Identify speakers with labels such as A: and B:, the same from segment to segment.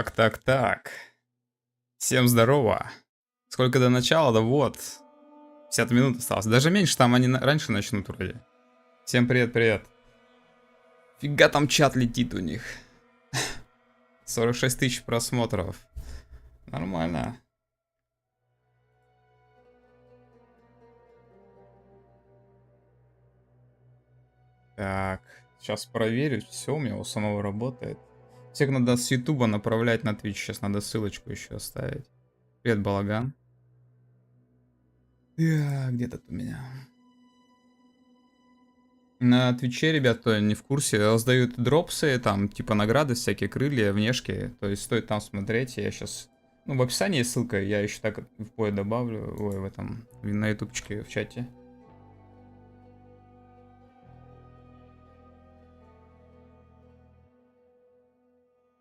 A: Так. Всем здорово. Сколько до начала? Да вот. 50 минут осталось. Даже меньше, там они раньше начнут вроде. Всем привет. Фига там чат летит у них. 46 тысяч просмотров. Нормально. Так, сейчас проверю. Все у меня у самого работает. Всех надо с Ютуба направлять на Twitch. Сейчас надо ссылочку еще оставить. Привет, балаган. Где тут у меня? На Твиче, ребят, кто не в курсе, раздают дропсы, там, типа награды, всякие крылья, внешки. То есть стоит там смотреть. Я сейчас... Ну, в описании есть ссылка, я еще так в бой добавлю. Ой, в этом, на ютубчике, в чате.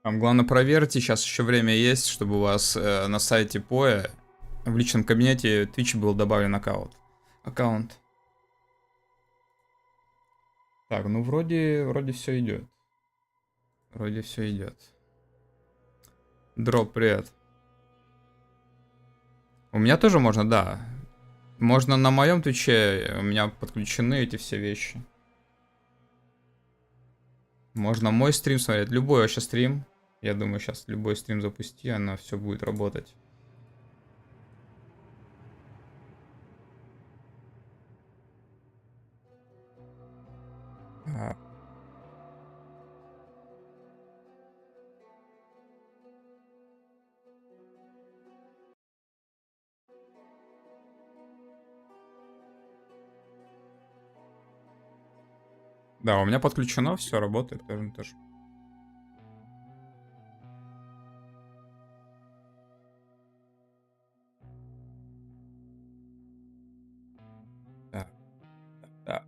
A: Там главное проверьте, сейчас еще время есть, чтобы у вас на сайте Поя в личном кабинете Twitch был добавлен аккаунт. Так, ну вроде все идет. Дроп, привет. У меня тоже можно, да. Можно на моем Твиче, у меня подключены эти все вещи. Можно мой стрим смотреть, любой вообще стрим. Я думаю, сейчас любой стрим запусти, оно все будет работать. Да, у меня подключено, все работает тоже. Так.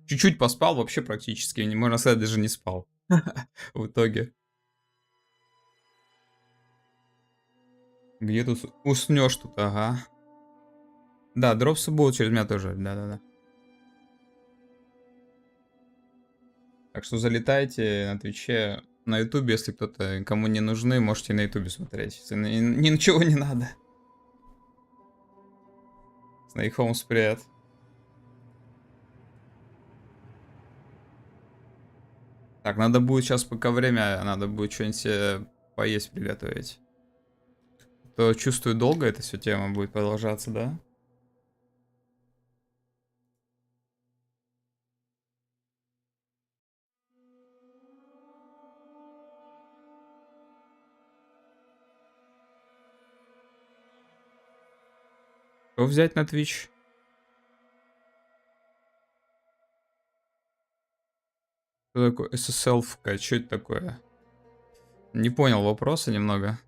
A: Чуть-чуть поспал, вообще практически, не можно сказать, даже не спал. В итоге. Где тут уснешь тут, ага. Да, дропсы будут через меня тоже, да. Так что залетайте на Твиче, на Ютубе, если кто-то, кому не нужны, можете на Ютубе смотреть. Ничего не надо. Снейкхолмс, привет. Так, надо будет сейчас, пока время, надо будет что-нибудь себе поесть приготовить. То чувствую, долго эта все тема будет продолжаться, да? Что взять на Twitch? Что такое SSL-ка? Что это такое? Не понял вопроса немного.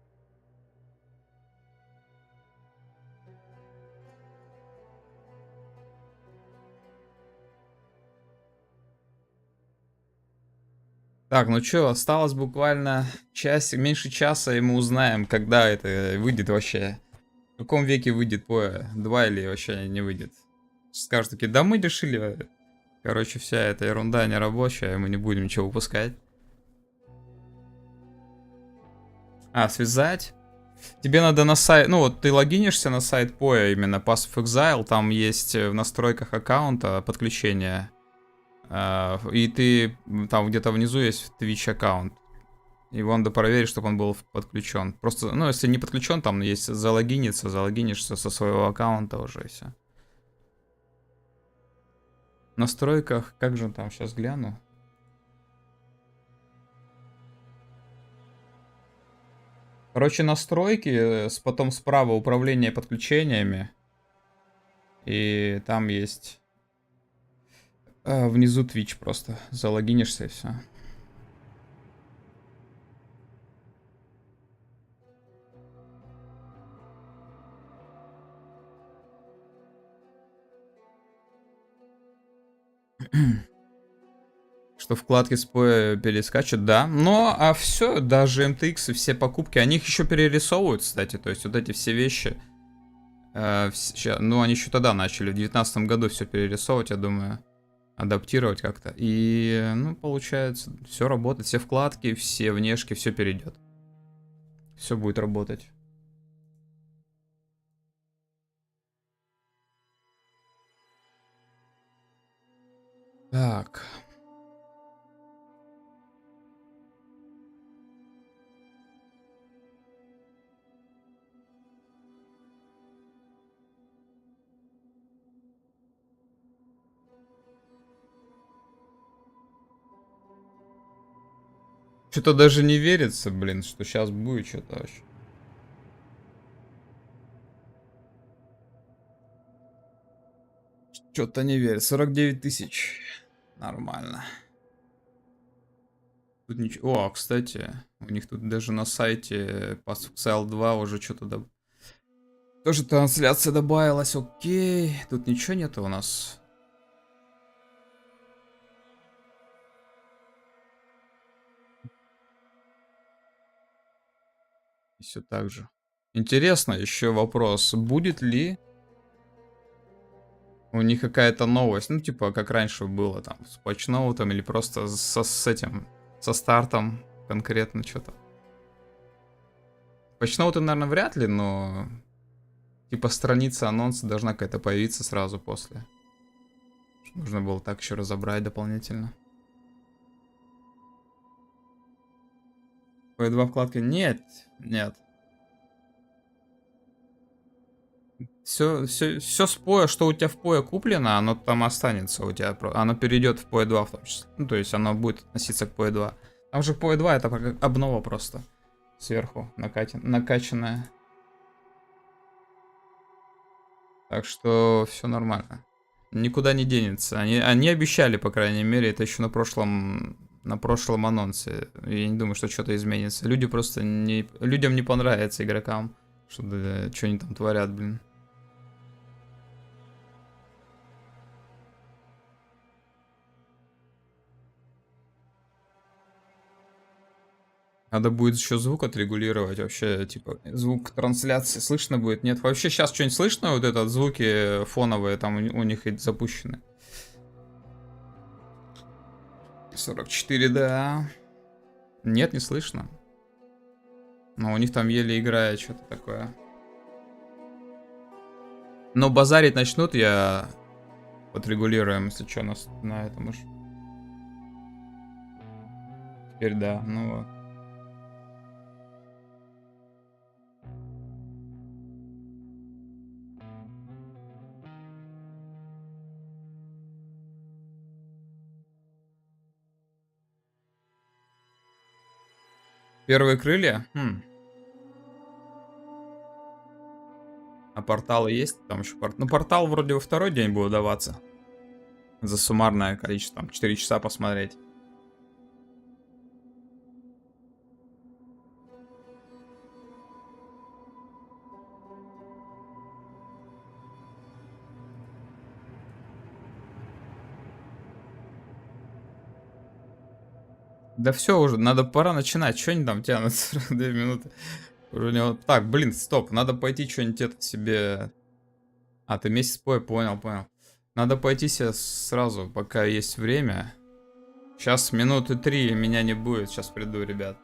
A: Так, ну что, осталось буквально меньше часа, и мы узнаем, когда это выйдет вообще. В каком веке выйдет Поя? 2 или вообще не выйдет? Скажут такие, да мы решили. Короче, вся эта ерунда не рабочая, мы не будем ничего выпускать. Связать? Тебе надо на сайт, ну вот ты логинишься на сайт Поя, именно Pass of Exile, там есть в настройках аккаунта подключение. И ты, там где-то внизу есть Twitch аккаунт. Его надо проверить, чтобы он был подключен. Просто, ну, если не подключен, там есть залогинишься со своего аккаунта уже и все. В настройках, как же там, сейчас гляну. Короче, настройки, потом справа управление подключениями. И там есть внизу Twitch просто. Залогинишься и все. Что вкладки с перескачут, да. Но, все, даже MTX и все покупки, они их еще перерисовывают, кстати. То есть вот эти все вещи. Ну, они еще тогда начали, в 2019 году все перерисовывать, я думаю. Адаптировать как-то. И, ну, получается, все работает. Все вкладки, все внешки, все перейдет. Все будет работать. Так. Что-то даже не верится, блин, что сейчас будет что-то вообще. Что-то не верит. 49 тысяч. Нормально. Тут ничего. О, кстати, у них тут даже на сайте PassXL 2 уже что-то тоже трансляция добавилась. Окей. Тут ничего нету у нас. И все так же. Интересно, еще вопрос. Будет ли у них какая-то новость? Ну, типа, как раньше было там с патчноутом или просто с этим, со стартом конкретно что-то. Патчноуты, наверное, вряд ли, но типа страница анонса должна какая-то появиться сразу после. Нужно было так еще разобрать дополнительно. P2 вкладки? Нет, нет. Все с поя, что у тебя в поя куплено, оно там останется у тебя. Оно перейдет в поя 2 в том числе. Ну, то есть оно будет относиться к поя 2. Там же поя 2 это как обнова просто. Сверху накачанная. Так что все нормально. Никуда не денется. Они обещали, по крайней мере, это еще на прошлом анонсе. Я не думаю, что что-то изменится. Люди просто не... Людям не понравится, игрокам, что они там творят, блин. Надо будет еще звук отрегулировать, вообще, типа, звук трансляции слышно будет? Нет, вообще сейчас что-нибудь слышно? Вот это, звуки фоновые там у них и запущены. 44, да. Нет, не слышно. Но у них там еле играет что-то такое. Но базарить начнут, я подрегулируем, если что, на этом уж. Теперь да, ну вот. Первые крылья? А порталы есть? Там еще Ну, портал вроде во второй день будет даваться. За суммарное количество, там, 4 часа посмотреть. Да все уже, пора начинать. Что они там тянут 42 минуты? Уже Так, блин, стоп. Надо пойти что-нибудь это себе... А, ты месяц понял. Надо пойти себе сразу, пока есть время. Сейчас минуты 3 меня не будет. Сейчас приду, ребят.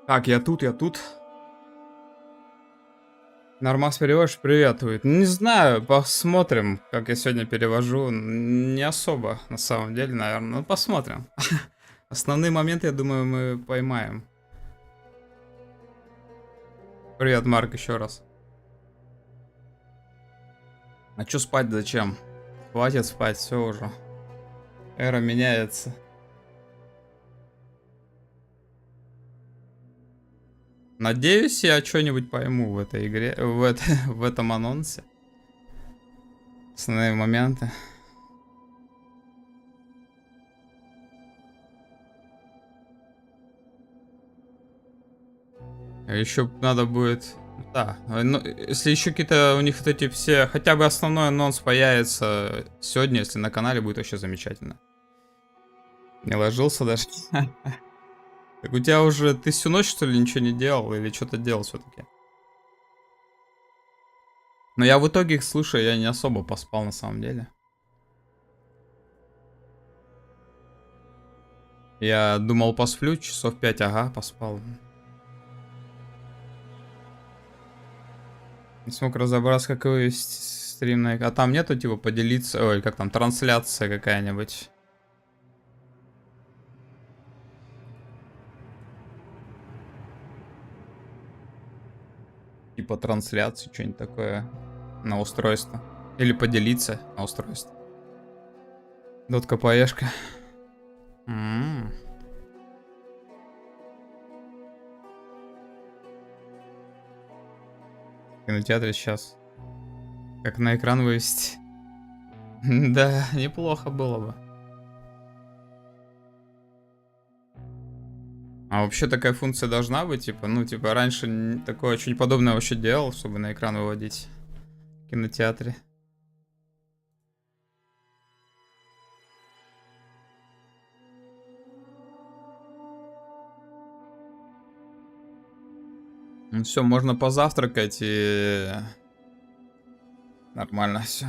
A: Так, я тут, я тут. Нормас переводишь, приветствует. Не знаю, посмотрим, как я сегодня перевожу. Не особо, на самом деле, наверное. Ну, посмотрим. Основные моменты, я думаю, мы поймаем. Привет, Марк, еще раз. А чё спать зачем? Хватит спать, все уже. Эра меняется. Надеюсь, я что-нибудь пойму в этой игре, в этом анонсе. Основные моменты. А еще надо будет... Да, ну, если еще какие-то у них вот эти все... Хотя бы основной анонс появится сегодня, если на канале, будет вообще замечательно. Не ложился даже. Так у тебя уже... Ты всю ночь, что ли, ничего не делал? Или что-то делал все-таки? Но я в итоге, слушай, я не особо поспал на самом деле. Я думал, посплю часов 5, ага, поспал. Не смог разобраться, какой стрим на... А там нету, типа, поделиться... Ой, как там, трансляция какая-нибудь? Типа трансляции, что-нибудь такое на устройство. Или поделиться на устройство. Дотка поешка. В кинотеатре сейчас. Как на экран вывести. Да, неплохо было бы. А вообще такая функция должна быть, типа, ну, типа, раньше такое очень подобное вообще делал, чтобы на экран выводить в кинотеатре. Ну все, можно позавтракать и нормально все.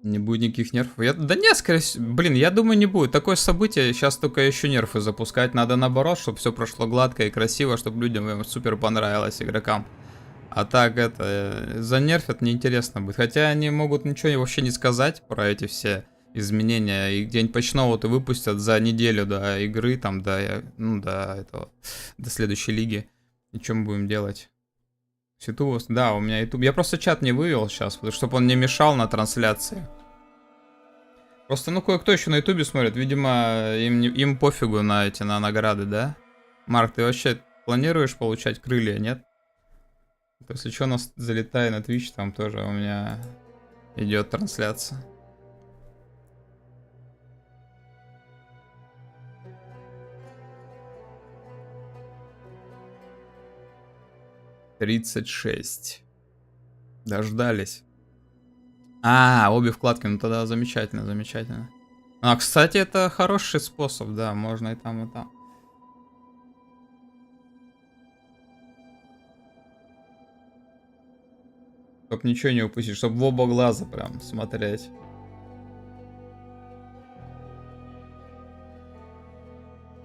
A: Не будет никаких нервов. Да нет, скорее всего, блин, я думаю, не будет. Такое событие, сейчас только еще нервы запускать. Надо наоборот, чтобы все прошло гладко и красиво, чтобы людям супер понравилось, игрокам. А так это, занервят, неинтересно будет. Хотя они могут ничего вообще не сказать про эти все изменения. И где-нибудь по нового-то выпустят за неделю до игры, там, ну, до этого, до следующей лиги. И что мы будем делать? Ситу, да, у меня YouTube. Я просто чат не вывел сейчас, чтобы он не мешал на трансляции. Просто, ну, кое-кто еще на ютубе смотрит. Видимо, им пофигу на эти, на награды, да? Марк, ты вообще планируешь получать крылья, нет? Если что, нас залетай на Twitch, там тоже у меня идет трансляция. $36. Дождались. А, обе вкладки, ну тогда замечательно, замечательно. А, кстати, это хороший способ, да, можно и там, и там. Чтоб ничего не упустить, чтоб в оба глаза прям смотреть.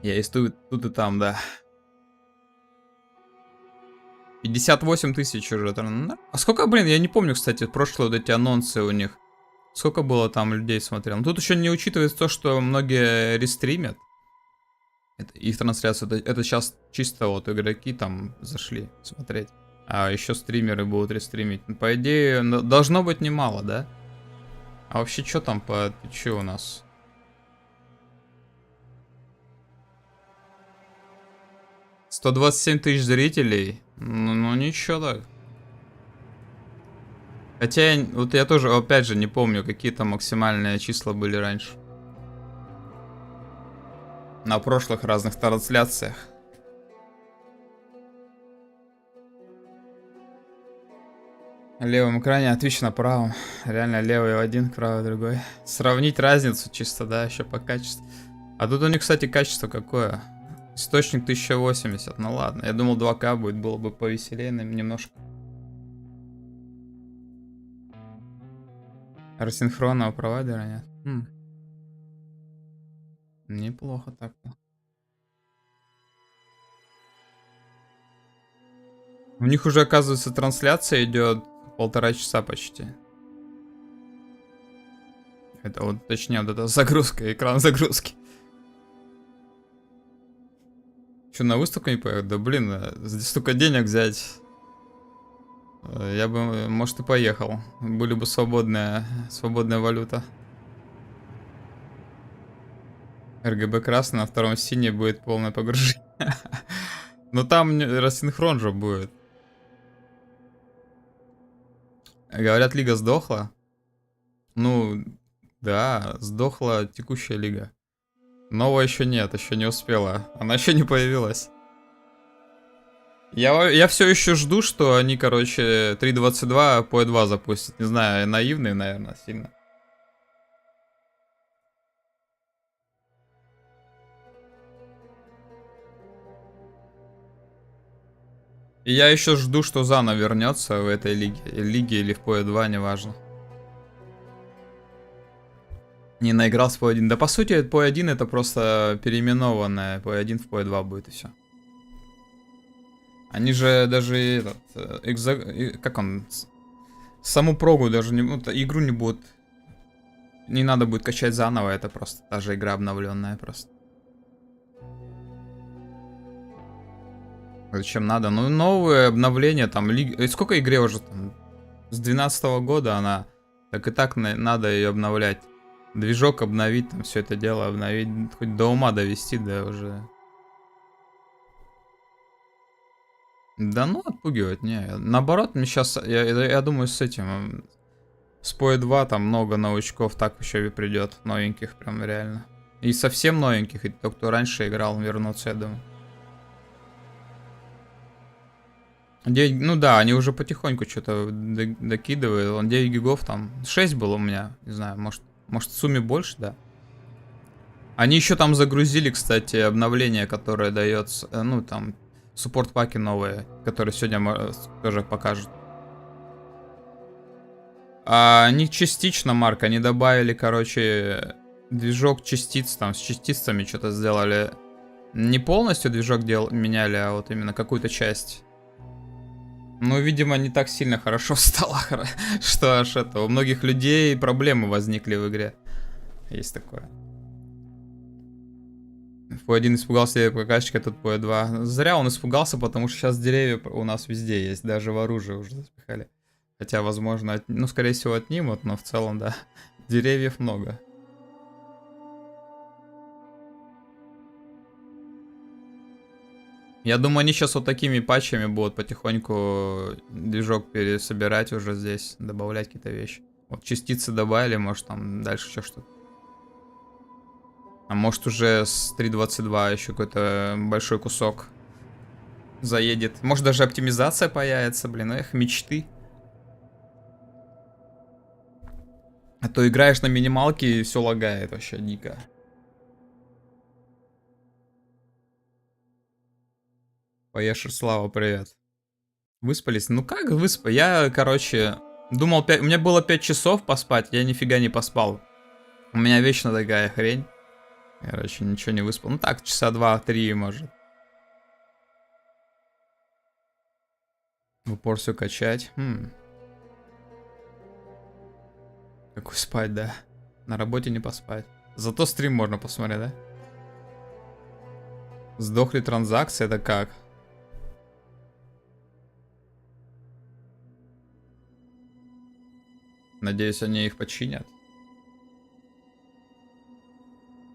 A: Я и тут и там, да. 58 тысяч уже. А сколько, блин, я не помню, кстати, прошлые вот эти анонсы у них. Сколько было там людей смотрел. Но тут еще не учитывается то, что многие рестримят. Их трансляцию. Это сейчас чисто вот игроки там зашли смотреть. А еще стримеры будут рестримить. Ну, по идее, должно быть немало, да? А вообще, что там по Твичу у нас? $127 тысяч зрителей. Ну ничего так. Хотя, вот я тоже, опять же, не помню, какие там максимальные числа были раньше. На прошлых разных трансляциях. На левом экране, а Twitch на правом. Реально левый один, правый другой. Сравнить разницу чисто, да, еще по качеству. А тут у них, кстати, качество какое? Источник 1080. Ну ладно, я думал 2К будет, было бы повеселее немножко. Рассинхронного провайдера нет. Неплохо так-то. У них уже, оказывается, трансляция идет 1,5 часа почти. Это вот, точнее, вот эта загрузка, экран загрузки. Че, на выставку не поехать? Да блин, здесь столько денег взять. Я бы, может, и поехал. Были бы свободная валюта. РГБ красный, на втором синий будет полное погружение. Но там рассинхрон же будет. Говорят, лига сдохла. Ну, да, сдохла текущая лига. Новая еще нет, еще не успела. Она еще не появилась. Я все еще жду, что они, короче, 3.22 по 2 запустят. Не знаю, наивные, наверное, сильно. И я еще жду, что Зана вернется в этой лиге или в PoE 2, неважно. Не наиграл с PoE 1. Да по сути PoE 1 это просто переименованное. PoE 1 в PoE 2 будет и все. Они же даже этот, как он, саму прогу даже не, ну, игру не будут, не надо будет качать заново, это просто та же игра обновленная просто. Зачем надо? Ну, новые обновления, там, сколько игре уже, там, с 12-го года она, так и так надо ее обновлять. Движок обновить, там, все это дело обновить, хоть до ума довести, да, уже. Да ну, отпугивать, не. Наоборот, мне сейчас, я думаю, с этим, с PoE 2 там много новичков так еще и придет, новеньких прям реально. И совсем новеньких, и кто раньше играл, вернутся, я думаю. Ну да, они уже потихоньку что-то докидывают. Он 9 гигов там. 6 было у меня. Не знаю, может в сумме больше, да. Они еще там загрузили, кстати, обновление, которое дается. Ну, там, суппорт-паки новые, которые сегодня тоже покажут. А они частично, Марк, они добавили, короче, движок частиц, там, с частицами что-то сделали. Не полностью движок меняли, а вот именно какую-то часть. Ну, видимо, не так сильно хорошо стало, что аж это. У многих людей проблемы возникли в игре. Есть такое. PoE 1 испугался прокаччика, тут PoE 2. Зря он испугался, потому что сейчас деревья у нас везде есть. Даже в оружие уже запихали. Хотя, возможно, ну, скорее всего, отнимут, но в целом, да. Деревьев много. Я думаю, они сейчас вот такими патчами будут потихоньку движок пересобирать уже здесь, добавлять какие-то вещи. Вот частицы добавили, может там дальше еще что-то. А может уже с 3.22 еще какой-то большой кусок заедет. Может даже оптимизация появится, блин, эх, мечты. А то играешь на минималке и все лагает вообще дико. Поешь, Слава, привет. Выспались? Ну как выспать? Я, короче, думал, у меня было 5 часов поспать, я нифига не поспал. У меня вечно такая хрень. Короче, ничего не выспал. Ну так, часа 2-3, может. В упор все качать. Какой спать, да. На работе не поспать. Зато стрим можно посмотреть, да? Сдохли транзакции, это как? Надеюсь, они их починят.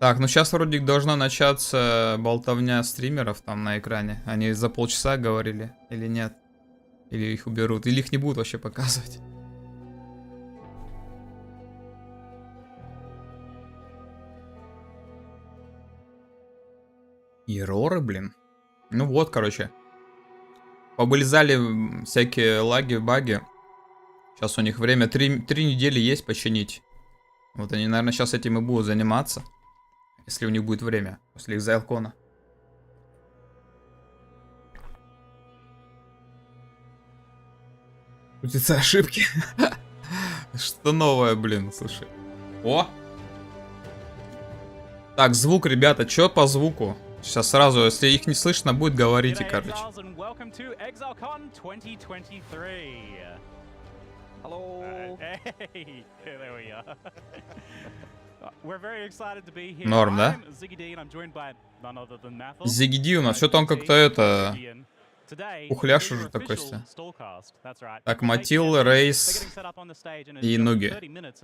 A: Так, ну сейчас вроде должна начаться болтовня стримеров там на экране. Они за полчаса говорили, или нет? Или их уберут, или их не будут вообще показывать. Ероры, блин. Ну вот, короче. Повылезали всякие лаги, баги. Сейчас у них время 3 недели есть починить. Вот они, наверное, сейчас этим и будут заниматься. Если у них будет время. После ExileCon. Крутятся ошибки. Что новое, блин, слушай. О! Так, звук, ребята, что по звуку? Сейчас сразу, если их не слышно, будет говорите, короче. Норм, да? Зигиди у нас, что-то он как-то это... Ухляш уже такой. Так, Матил, Рейс и Нуги. 30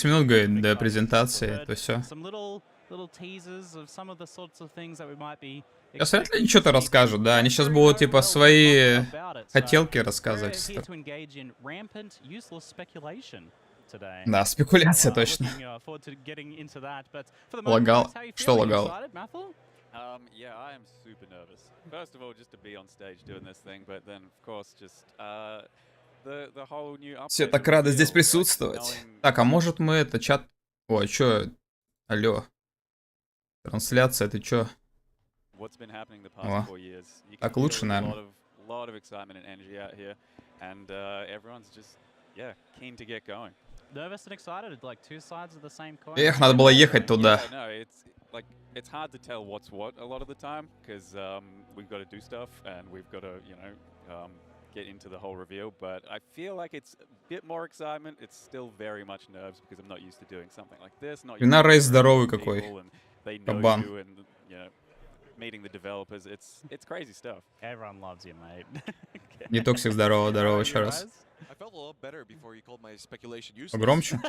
A: минут, говорит, до презентации, то все. Сейчас вряд ли они что-то расскажут, да? Они сейчас будут, типа, свои хотелки рассказывать. Да, спекуляция точно. Лагал. Что лагал?
B: Yeah, I am super nervous. First of all, just to be on stage doing this thing, but then, of course, just the whole new update.
A: Все так рады здесь присутствовать. Так, а может мы это чат... Ой, чё? Алло. Трансляция, ты чё? О. Так лучше, наверное. Эх, надо было ехать туда.
B: Like, it's hard to tell what's what a lot of the time because we've got to do stuff and we've got to, you know, get into the whole reveal. But I feel like it's a bit more excitement. It's still very much nerves because I'm not used to doing something like this. Not
A: Вина Рейс здоровый какой. Кабан.
B: Meeting the developers, it's crazy stuff. Everyone loves you, mate.
A: Не токсик, здорово, здорово еще раз. Погромче?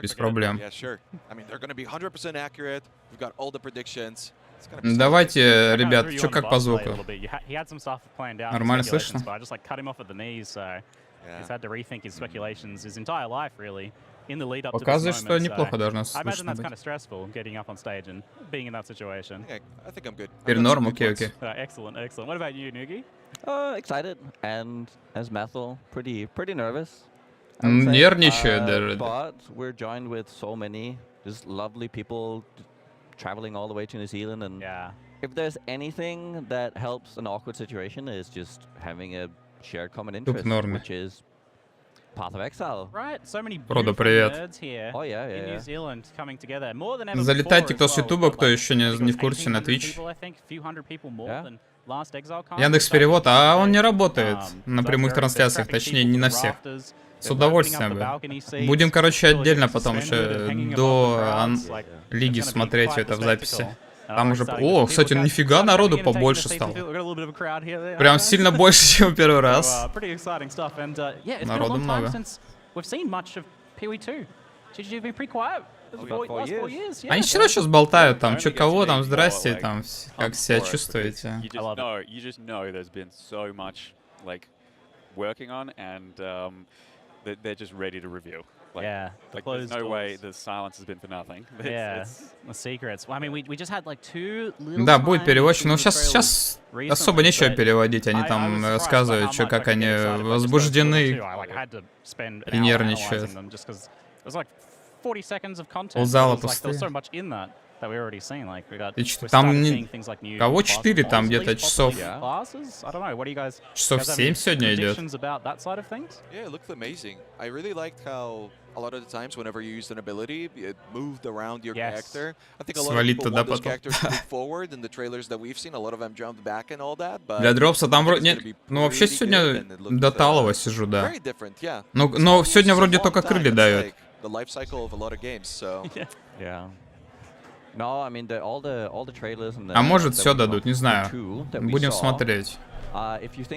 A: Без проблем. Давайте, ребят, что как по звуку? Нормально слышно? Показывает, что неплохо должно слышно быть. Теперь норм, окей.
C: Excited and as Methel, pretty nervous.
A: Нервничаю даже.
C: But we're joined with so many just lovely people traveling all the way to New Zealand, and if there's anything that helps an awkward situation is just having a shared common interest, which is Path of Exile.
A: Right, so many nerds here in New Zealand coming together. More than ever before. Залетайте, кто с Ютуба, кто еще не в курсе, на Twitch. Яндекс.Перевод, а он не работает на прямых трансляциях, точнее, не на всех. С удовольствием бы. Будем, короче, отдельно потом еще до лиги смотреть это в записи. Там уже... О, кстати, нифига народу побольше стало. Прям сильно больше, чем в первый раз. Народу много. Они все равно сейчас болтают там, чё кого там, здрасте, там, как себя чувствуете.
B: They're just ready to reveal. Like there's no way the silence has been for nothing.
D: The secrets. I mean, we just had like two little.
A: Да, будет переводчик, но сейчас особо нечего переводить. Они там рассказывают, что как они возбуждены и нервничают. Ползала пустые. Там кого 4, там где-то часов 7 сегодня идет. Свалить туда потом. Для дропса там вроде... Ну вообще сегодня до талого сижу, да. Но сегодня вроде только крылья дают. А может все дадут, не знаю. Будем смотреть.
C: If you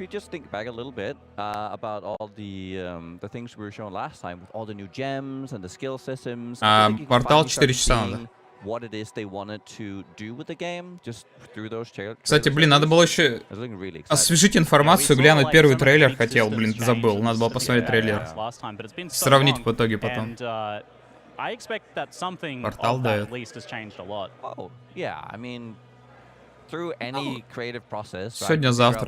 C: just think back a little bit about all the things we were shown last time with all the new gems and the skill systems.
A: Портал 4 часа надо.
C: What it is they wanted to do with the game, just through those trailers.
A: Кстати, блин, надо было еще освежить информацию, глянуть первый трейлер хотел, блин, забыл. Надо было посмотреть трейлер. Сравнить в итоге потом. Портал дает. Сегодня-завтра.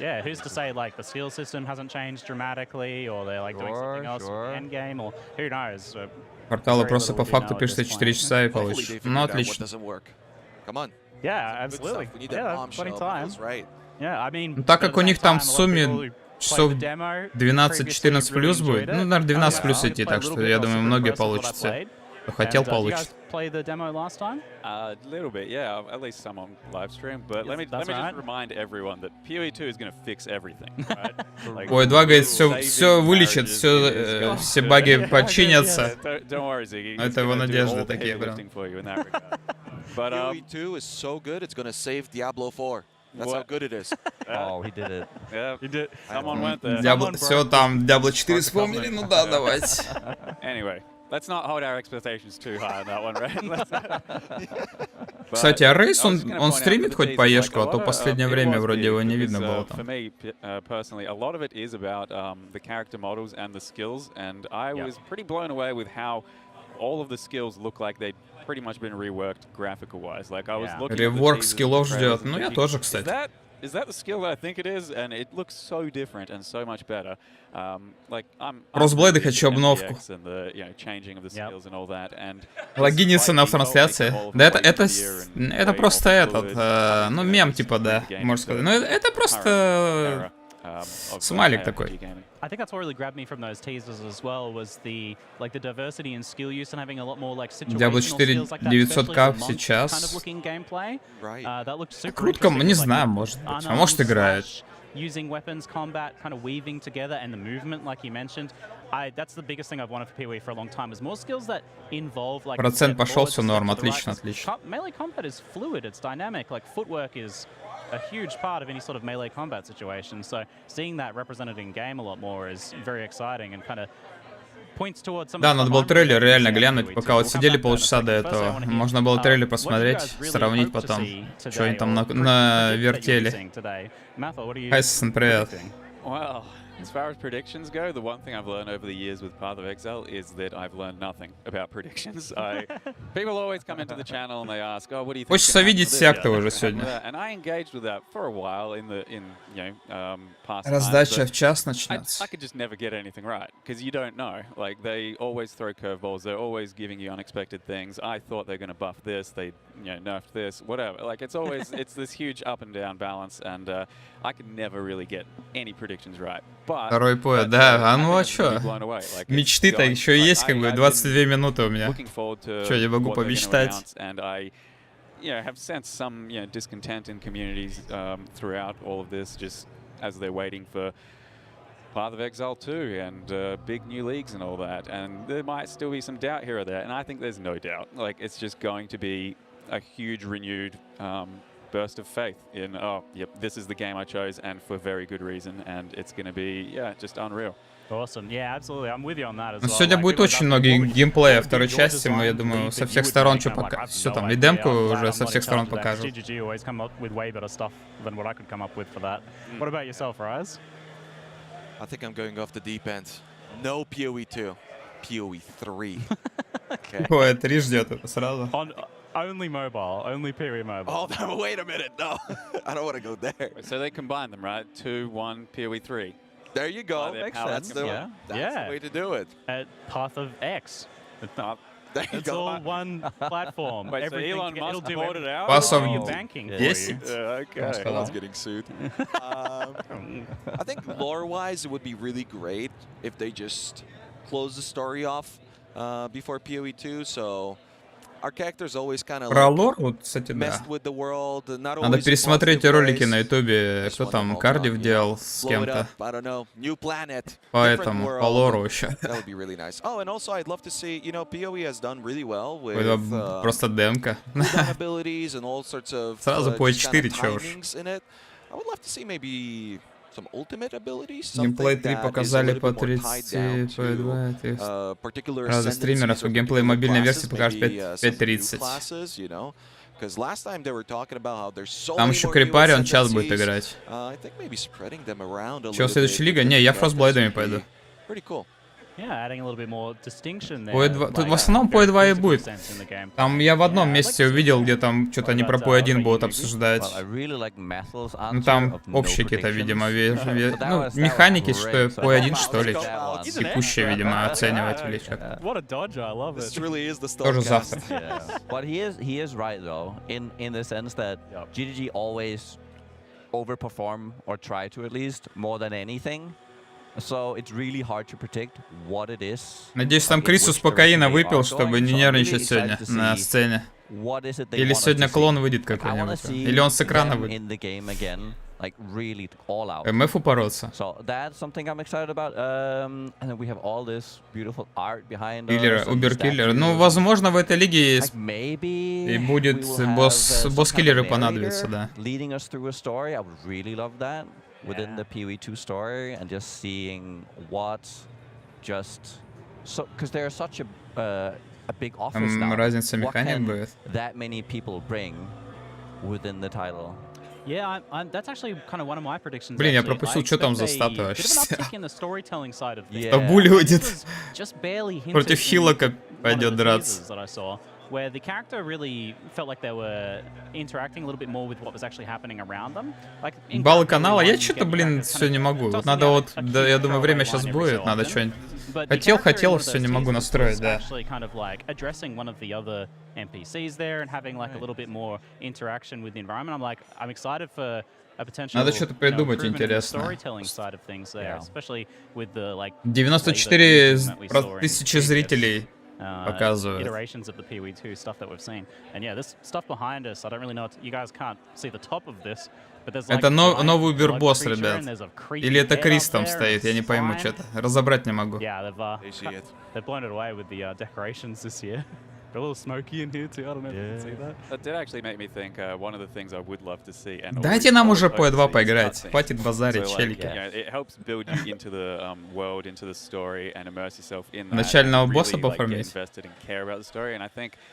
D: Yeah, who's to say like the skill system hasn't changed dramatically, or they're like doing something else in the end game, or who knows?
A: Порталы просто по факту пишут 4 часа и получишь. Ну, отлично.
D: Yeah, absolutely. Yeah, plenty of time. Yeah, I mean.
A: Так как у них там в сумме часов 12-14 плюс будет. Ну, наверное, 12 плюс идти, так что я думаю, многие получится. Кто хотел, получит.
D: Play the demo last time?
B: A little bit, yeah. At least some on live stream. But let me just remind everyone that PoE2 is going to fix everything. Right? Like,
A: Ой, 2 говорит, все вылечит, все баги починятся.
B: Don't worry, Ziggy.
A: Это его надежды такие прям.
B: But
E: PoE2 is so good, it's going to save Diablo 4. That's how good it is.
C: Oh, he did it.
B: Yeah, he did. Someone went there.
A: Все, там Diablo 4 вспомнили, ну да, давайте.
B: Anyway. Let's not hold our expectations too high on that one, right?
A: Кстати, а Рейс, он стримит хоть поешку, а то последнее время вроде его не видно было там.
B: For me personally, a lot of it is about the character models and the skills, and I was pretty blown away with how all of the skills look like they'd pretty much been reworked graphical-wise. Like I was looking.
A: Реворк скиллов ждет. Ну я тоже, кстати.
B: Is that the skill that I think it is? And it looks so different and so much better. Like I'm.
A: Росблейды хочу обновку. Логиниться на трансляции. Да это просто этот, ну мем типа, да, можно сказать. Ну это просто смайлик такой.
D: I think that's what really grabbed me from those teasers as well was the diversity in skill use and having a lot more like situational skills like that,
A: 900к сейчас.
D: Kind of looking gameplay. That looked super
A: Крутко, не знаю, может быть. А может играет.
D: Using weapons, combat, kind of weaving together, and the movement, like you mentioned. That's the biggest thing I've wanted for PoE for a long time. Is more skills that involve like.
A: Процент пошел, все норм, отлично, отлично.
D: Melee combat is fluid, it's dynamic. Like footwork is a huge part of any sort of melee combat situation. So seeing that represented in game a lot more is very exciting and kind of points towards some.
A: Да, надо было трейлер реально глянуть, пока вот сидели полчаса до этого. Можно было трейлер посмотреть, сравнить потом, что они там навертели. Хайсон, привет.
B: Well, as far as predictions go, the one thing I've learned over the years with Path of Exile is that I've learned nothing about predictions. People always come into the channel and they ask, "Oh, what do you think?"
A: Хочется видеть секты уже сегодня.
B: And I engaged with that for a while in past.
A: Раздача в час начнется.
B: I could just never get anything right because you don't know. Like they always throw curveballs. They're always giving you unexpected things. I thought they're going to buff this. They nerfed this. Whatever. Like it's always it's this huge up and down balance, and I could never really get any predictions right.
A: Второй поезд, да, а ну а чё? Мечты-то еще есть, как бы, 22 минуты у меня. Чё, я могу помечтать?
B: Have sensed some discontent in communities throughout all of this, just as they're waiting for Path of Exile 2 and big new leagues and all that. And there might still be some doubt here or there, and I think there's no doubt. Like it's just going to be a huge renewed burst of faith in, oh, yep, this is the game I chose, and for very good reason, and it's going to be, just unreal.
D: Awesome. Yeah, absolutely. I'm with you on that as
A: well.
D: Сегодня
A: будет очень много геймплея второй части, мы, я думаю, со всех сторон что пока. Все там, и демку уже со всех сторон покажут.
D: always come up with way better stuff than what I could come up with for that. What about yourself, Rise?
E: I think I'm going off the deep end. No PoE 2, PoE 3. Okay.
A: Ой, 3 ждет это сразу.
D: Only mobile, only PoE mobile.
E: Oh, wait a minute, no. I don't want to go there.
B: So they combine them, right? 2, 1, PoE 3.
E: There you go. That's the way to do it.
D: At Path of X.
E: There you
D: it's
E: go.
D: all one platform.
B: Wait, so Elon Musk bought it out?
A: Path of
D: your banking.
A: Yes.
B: Okay.
E: Elon's getting sued. I think lore-wise, it would be really great if they just close the story off before PoE 2. So our characters always kind of
A: Про лор, вот, кстати, да. Надо пересмотреть ролики на ютубе, кто там Кардив делал с кем-то. Поэтому, по лору еще. Просто демка. Сразу по 4, чё уж. Геймплей 3 показали по 30, по 2. Разных стримеров, и геймплей мобильной версии покажет 5.30. Там еще Крипари, он час будет играть. Чего, следующая лига? Не, я фростблейдами пойду. Тут в основном PoE 2 и будет. Там я в одном месте увидел, где там что-то они про PoE 1 будут обсуждать. Ну там общие какие-то, видимо, ну, механики, что PoE 1, что ли. Текущие, видимо, оценивать или что-то. Тоже завтра.
C: overperform or try to at least more than anything. So it's really hard to predict what it is.
A: Надеюсь, там Крис успокоина выпил, чтобы не нервничать сегодня на сцене. Или сегодня клон выйдет какой-нибудь. Или он с экрана выйдет. МФ упороться. Киллер, убер-киллер. Ну, возможно, в этой лиге и будет босс-киллеры понадобятся, да.
C: Within the PoE2 story and just seeing what because there is such a big office now.
A: Разница механик будет.
C: That many people bring within the title.
D: Yeah, that's actually kind of one of my predictions.
A: Блин, я пропустил, что там за статуя вообще.
D: Табу
A: будет. Против Хилока пойдет драться.
D: Where the character really felt like they were interacting a little bit more with what was actually happening around them. Like
A: баллы канала, я что-то, блин, все не могу. Вот надо вот, да, я думаю, время сейчас будет, надо что-нибудь. Хотел, все не могу настроить, да. Надо что-то придумать интересное. 94 тысячи зрителей показывает.
D: Iterations of the PoE2 stuff that we've seen. And yeah, this stuff behind us, I don't really know, you guys can't see the top of this, but there's like...
A: Это новый убер-босс, ребят. Или это Крис там стоит, я не пойму что-то. Разобрать не могу.
D: Yeah, they've blown it away with the decorations this year. A little smoky in here too. I don't know if you can see that.
B: That did actually make me think one of the things I would love to see.
A: Дайте нам уже по E2 поиграть. Хватит базарить, челики.
B: It helps build you into the world, into the story, and immerse yourself in that.
A: Начального босса поформить.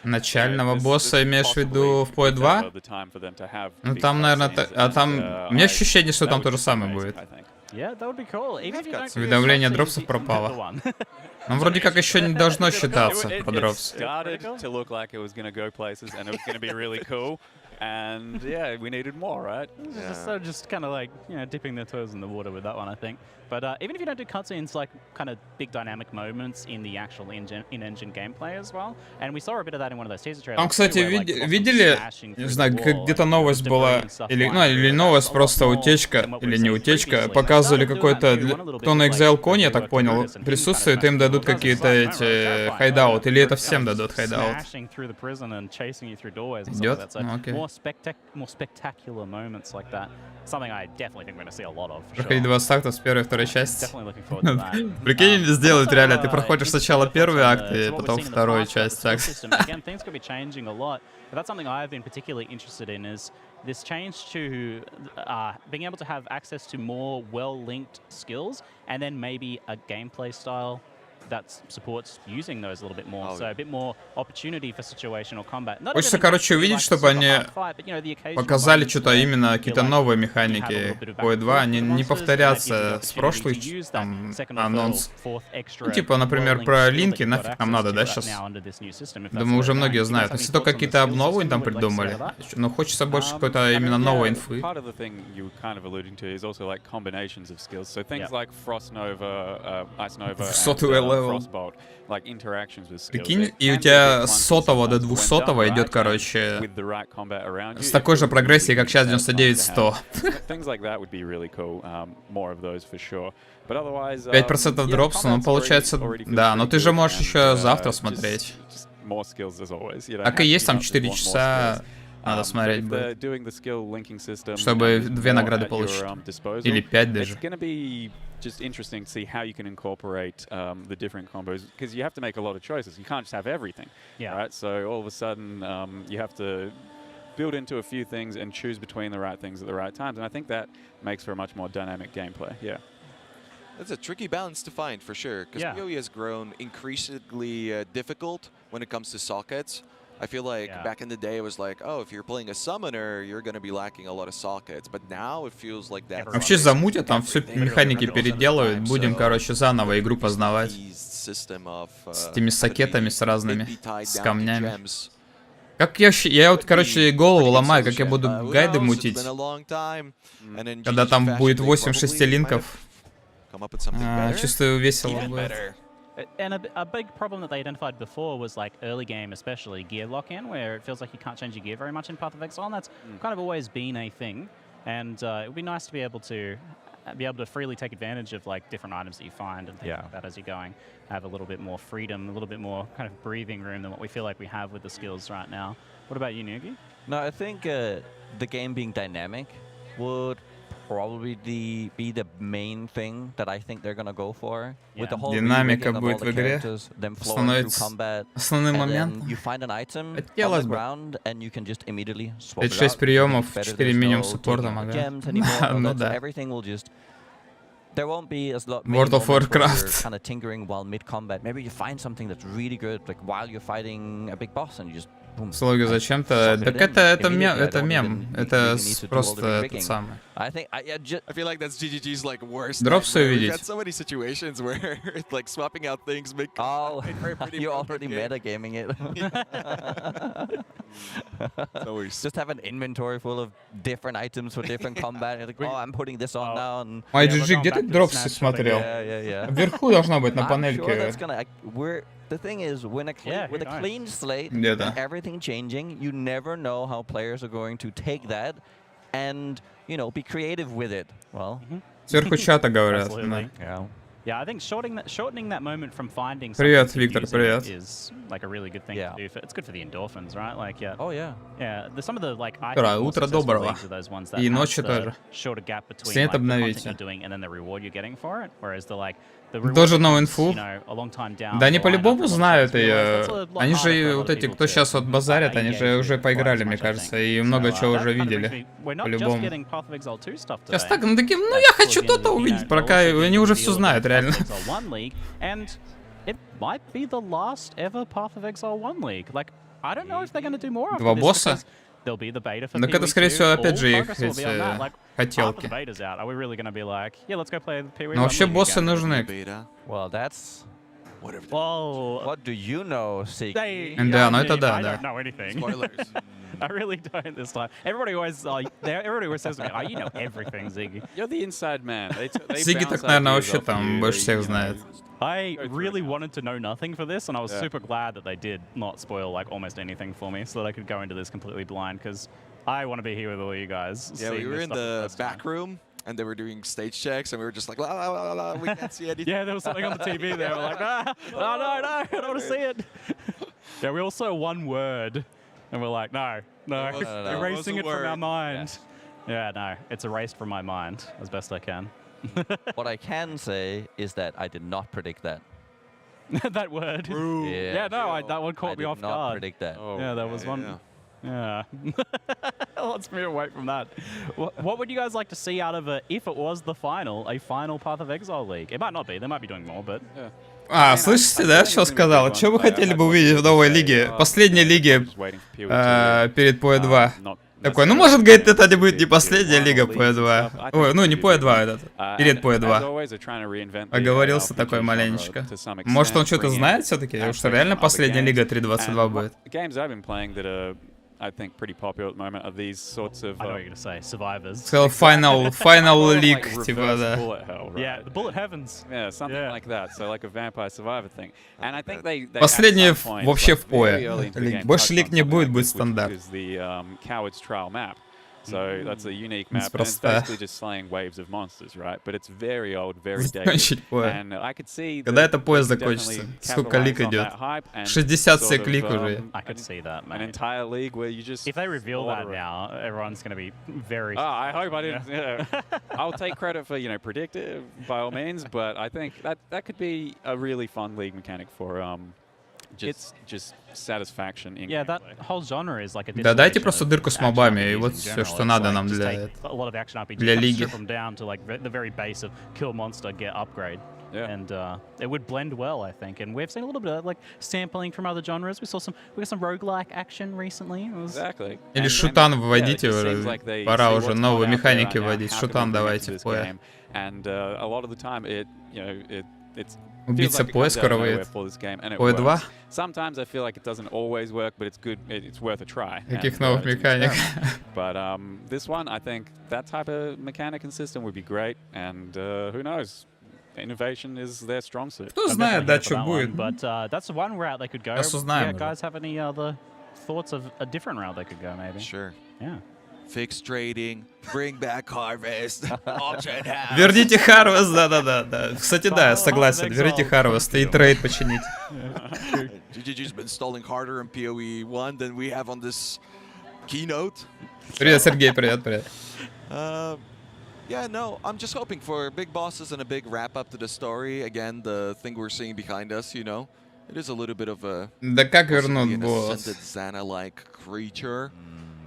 A: Начального босса имеешь в виду в PoE2? Ну там, наверное, у меня ощущение, что там то же самое будет. Уведомление дропсов пропало. Ну, вроде как еще не должно считаться по дропсу.
B: And yeah, we needed more, right?
D: So just kind of like, you know, dipping their toes in the water with that one, I think. But even if you don't do cutscenes, like kind of big dynamic moments in the actual in-engine gameplay as well. And we saw a bit of that in one of those teaser trailers.
A: Там, кстати, видели, не знаю, где-то новость была, или новость просто утечка, или не утечка, показывали какой-то, кто на ExileCon, я так понял, присутствует, им дадут какие-то эти хайдаут, или это всем дадут хайдаут. Идет? Ну, окей.
D: More spectacular moments like that. Something I definitely think we're going to see a lot of.
A: Проходить 20 актов с первой и второй части.
D: Definitely looking forward to that.
A: Прикинь, сделают реально, ты проходишь сначала первый акт, и потом вторую часть.
D: Again, things could be changing a lot, but that's something I've been particularly interested in is this change to being able to have access to more well-linked skills, and then maybe a gameplay style that supports using those a little bit more, so a bit more opportunity for situational combat.
A: Хочется, короче, увидеть, чтобы они показали что-то именно какие-то новые механики по E2, они не повторятся с прошлых там анонс. Ну, типа, например, про линки, нафиг нам надо, да, сейчас? Думаю, уже многие знают. Если только какие-то обновы там придумали, но хочется больше какой-то именно новой инфы. Сотый Прикинь, и у тебя с 100 до 200 идет, короче, с такой же прогрессией, как сейчас 99-100. 5% дропс, ну получается, да, но ты же можешь еще завтра смотреть. Так и есть, там 4 часа. Надо смотреть будет, чтобы 2 награды получить. Или 5 даже.
B: Just interesting to see how you can incorporate the different combos, because you have to make a lot of choices. You can't just have everything, right? So all of a sudden, you have to build into a few things and choose between the right things at the right times. And I think that makes for a much more dynamic gameplay. Yeah.
E: That's a tricky balance to find for sure, because PoE has grown increasingly difficult when it comes to sockets. I feel like back in the day it was like, oh, if you're playing a summoner, you're going to be lacking a lot of sockets. But now it feels like that.
A: Вообще замутят, там все механики переделывают. Будем, короче, заново игру познавать. С этими сокетами, с разными, с камнями. Как я вот, короче, голову ломаю, как я буду гайды мутить. Когда там будет 8 шестилинков. Чувствую, весело будет.
D: And a big problem that they identified before was like early game, especially gear lock-in, where it feels like you can't change your gear very much in Path of Exile, and that's kind of always been a thing. And it would be nice to be able to freely take advantage of like different items that you find and things like that as you're going. Have a little bit more freedom, a little bit more kind of breathing room than what we feel like we have with the skills right now. What about you, Nugi?
C: No, I think the game being dynamic would probably be the main thing that I think they're gonna go for. With the whole
A: Динамика
C: rerigging of all
A: будет
C: the
A: в игре.
C: characters, them flowing through
A: Становится
C: combat,
A: основным
C: and then
A: моментом.
C: you find an item on
A: Хотелось
C: the
A: бы.
C: ground and you can just immediately swap it
A: 5-6
C: out.
A: приемов,
C: Better
A: 4
C: there's
A: минимум
C: no
A: саппорта,
C: taking out the
A: ага.
C: gems anymore,
A: Ну
C: so
A: да.
C: everything will just... There won't be as lot
A: World of Warcraft.
C: kind of tinkering while mid-combat. Maybe you find something that's really good, like while you're fighting a big boss and you just... Boom,
A: Слоги зачем-то. Так это мем. Это просто этот самый.
C: I
E: feel like that's GGG's like worst.
A: Дропсы
E: nightmare. We've
A: увидеть.
E: had so many situations where like swapping out things make
C: Oh,
E: pretty
C: you're
E: broken
C: already
E: game.
C: metagaming it.
E: Always.
C: Just have an inventory full of different items for different combat. You're like, oh, I'm putting this on now. And
A: MyGG, где ты дропсы смотрел?
C: yeah.
A: Вверху должна быть на
C: I'm sure
A: панельке.
C: that's gonna. The thing is, with a clean slate,
A: Где-то.
C: everything changing, you never know how players are going to take that and, you know, be creative with it. Well,
A: Сверху чата говорят.
D: Absolutely.
C: yeah.
D: Yeah, I think shortening that moment from finding
A: Привет,
D: something
A: Виктор,
D: confusing
A: привет.
D: is like a really good thing to do. It's good for the endorphins, right? Like, yeah.
C: Oh yeah.
D: Yeah, some of the like I
A: Утро,
D: think more
A: утро
D: successful
A: доброго.
D: leagues are those ones that
A: И
D: have
A: ночи
D: the
A: тоже.
D: shorter gap between
A: Свет
D: like, the content
A: обновите.
D: you're doing and then the reward you're getting for it. Whereas the reward
A: Тоже
D: that
A: know
D: comes,
A: инфу.
D: you know, a long time down
A: Да они
D: the line
A: по-любому
D: after
A: знают
D: launch, you realize
A: ее.
D: that's a lot
A: Они
D: harder for a
A: же,
D: lot
A: вот
D: of
A: эти,
D: people
A: кто
D: to
A: сейчас вот базарят, они
D: engage
A: же уже
D: with
A: поиграли,
D: quite as
A: мне
D: much, I
A: кажется,
D: think.
A: и много
D: So,
A: чего
D: that
A: уже
D: kind of brings
A: видели.
D: me- We're not just
A: По-любому.
D: getting Path of Exile 2 stuff
A: Сейчас
D: today.
A: так, ну такие, ну я хочу то-то увидеть, пока они уже все знают, реально.
D: And it might be the last ever Path of Exile 1 League. Like, I don't know if they're going to do more after
A: Два
D: this,
A: босса?
D: because there'll be the beta for
A: Так это,
D: PoE
A: скорее
D: 2.
A: всего, опять
D: All
A: же, их
D: focus will be on that. Like, half of
A: хотелки.
D: the beta's out. Are we really going to be like, yeah, let's go play the PoE 1
A: Но вообще
D: League
A: боссы
D: again?
A: нужны.
E: Beta.
C: Well, that's.
E: Whatever.
D: Whoa.
C: What do you know, Sig?
A: Да, ну это да,
D: I
A: да.
D: don't know anything.
E: Spoilers.
D: I really don't this time. Everybody always says to me, oh, you know everything, Ziggy.
B: You're the inside man. They
A: Зиги
B: bounce
A: так, наверное,
B: ideas
A: вообще
B: off
A: там
B: you,
A: больше
B: they,
A: всех
B: you know,
A: знает.
D: I
B: Go through
D: really
B: it now.
D: wanted to know nothing for this, and I was
B: Yeah.
D: super glad that they did not spoil like almost anything for me, so that I could go into this completely blind, because I want to be here with all you guys.
E: Yeah, we
D: seeing
E: were
D: this
E: in
D: stuff for
E: the
D: first time.
E: back room and they were doing stage checks and we were just like, la, la, la, la, we can't see anything.
D: Yeah, there was something on the TV there. We're like, no, I don't want to see it. Yeah, we all saw one word, and we're like, no,
E: No,
D: erasing
E: it
D: it from our
E: word.
D: mind. Yeah, no, it's erased from my mind as best I can.
C: What I can say is that I did not predict that.
D: That word.
C: Yeah.
D: Yeah, no, that one caught
C: I
D: me
C: did
D: off
C: not
D: guard.
C: predict that.
E: Oh,
D: Yeah, there was one. Yeah. Let's move away from that. What would you guys like to see out of it if it was a final Path of Exile League? It might not be. They might be doing more, but
A: А, слышите, да, что сказал? Что вы хотели бы увидеть в новой лиге? Последней лиге перед PoE 2. Такой, ну может, говорит, это не будет не последняя лига PoE 2. Ой, ну не PoE 2, этот, перед PoE 2. Оговорился такой маленечко. Может, он что-то знает все-таки? Что реально последняя лига 3.22 будет?
B: Games I've been playing that are, I think, pretty popular at the moment are these sorts of.
D: I know what you're gonna say. Survivors.
A: Сказал Final
B: like
A: League,
B: reverse
A: типа, да.
B: bullet hell, right?
D: Yeah, the Bullet Heavens.
B: Yeah, something
D: Yeah.
B: like that. So like a Vampire Survivor thing. And I think they
A: Последние
B: at some point,
A: вообще
B: like,
A: в PoE.
B: very early into the game
A: Больше
B: touched
A: лиг
B: on
A: не
B: something
A: будет,
B: like
A: будет
B: this, which
A: стандарт.
B: is the Coward's Trial map. So that's a unique map, and it's
A: Неспроста.
B: basically just slaying waves of monsters, right? But it's very old, very dated.
A: Закончить PoE.
B: And I could see
A: Когда
B: that
A: это PoE
B: we
A: закончится?
B: definitely
A: Сколько лиг
B: capitalize on
A: идет?
B: that hype and
A: 60
B: sort
A: сек
B: of,
A: лиг уже.
D: I could see that,
B: an
D: mate.
B: entire league where you just
D: If they reveal that
B: slaughter it.
D: now, everyone's gonna be very.
B: Oh, I hope I didn't. Yeah. I'll take credit for predict it by all means, but I think that could be a really fun league mechanic for just satisfaction in
D: Yeah, that
B: gameplay.
D: whole genre is like a.
A: Да дайте
D: distillation
A: просто
D: of
A: дырку с
D: action
A: мобами, и
D: RPGs
A: вот
D: in
A: все,
D: general.
A: что
D: It's
A: надо
D: like
A: нам
D: just
A: для
D: take a lot of action RPGs,
A: для
D: kind of
A: лиги.
D: strip them down to like the very base of kill monster, get upgrade.
B: Yeah.
D: And it would blend well, I think. And we've seen a little bit of like sampling from other genres. We got some roguelike action recently. It was
B: Exactly.
A: Или
B: And-
A: шутан
B: yeah, it
A: вводите,
B: just seems like they
A: пора
B: see
A: уже
B: what's
A: новые
B: going out there
A: механики
B: right now,
A: вводить.
B: how can we
A: Шутан
B: bring it to
A: давайте в
B: this
A: PoE.
B: game. And a lot of the time it's
A: Убийца PoE скоро выйдет. PoE 2?
B: Sometimes I feel like it doesn't always work, but it's good. It's worth a try.
A: Каких
B: And,
A: новых
B: it's an
A: механик?
B: experiment. But this one, I think that type of mechanic and system would be great. And who knows? Innovation is their strong suit.
A: Кто
D: I'm
A: знает,
D: definitely
A: да,
D: here for
A: что
D: that
A: будет.
D: one, but that's one route they could go.
A: Сейчас узнаем
D: Yeah,
A: уже.
D: guys have any other thoughts of a different route they could go, maybe?
E: Sure.
D: Yeah.
E: fix trading, bring back harvest, auction house.
A: Верните Harvest, да. Кстати, да, я согласен. Верните Harvest и трейд починить.
E: GGG's been stalling harder in PoE 1 than we have on this keynote.
A: Привет, Сергей, привет.
E: Yeah, no, I'm just hoping for big bosses and a big wrap up to the story. Again, the thing we're seeing behind us, you know, it is a little bit of a
A: Да как
E: possibly
A: вернут
E: an
A: босс?
E: ascended Xana-like creature.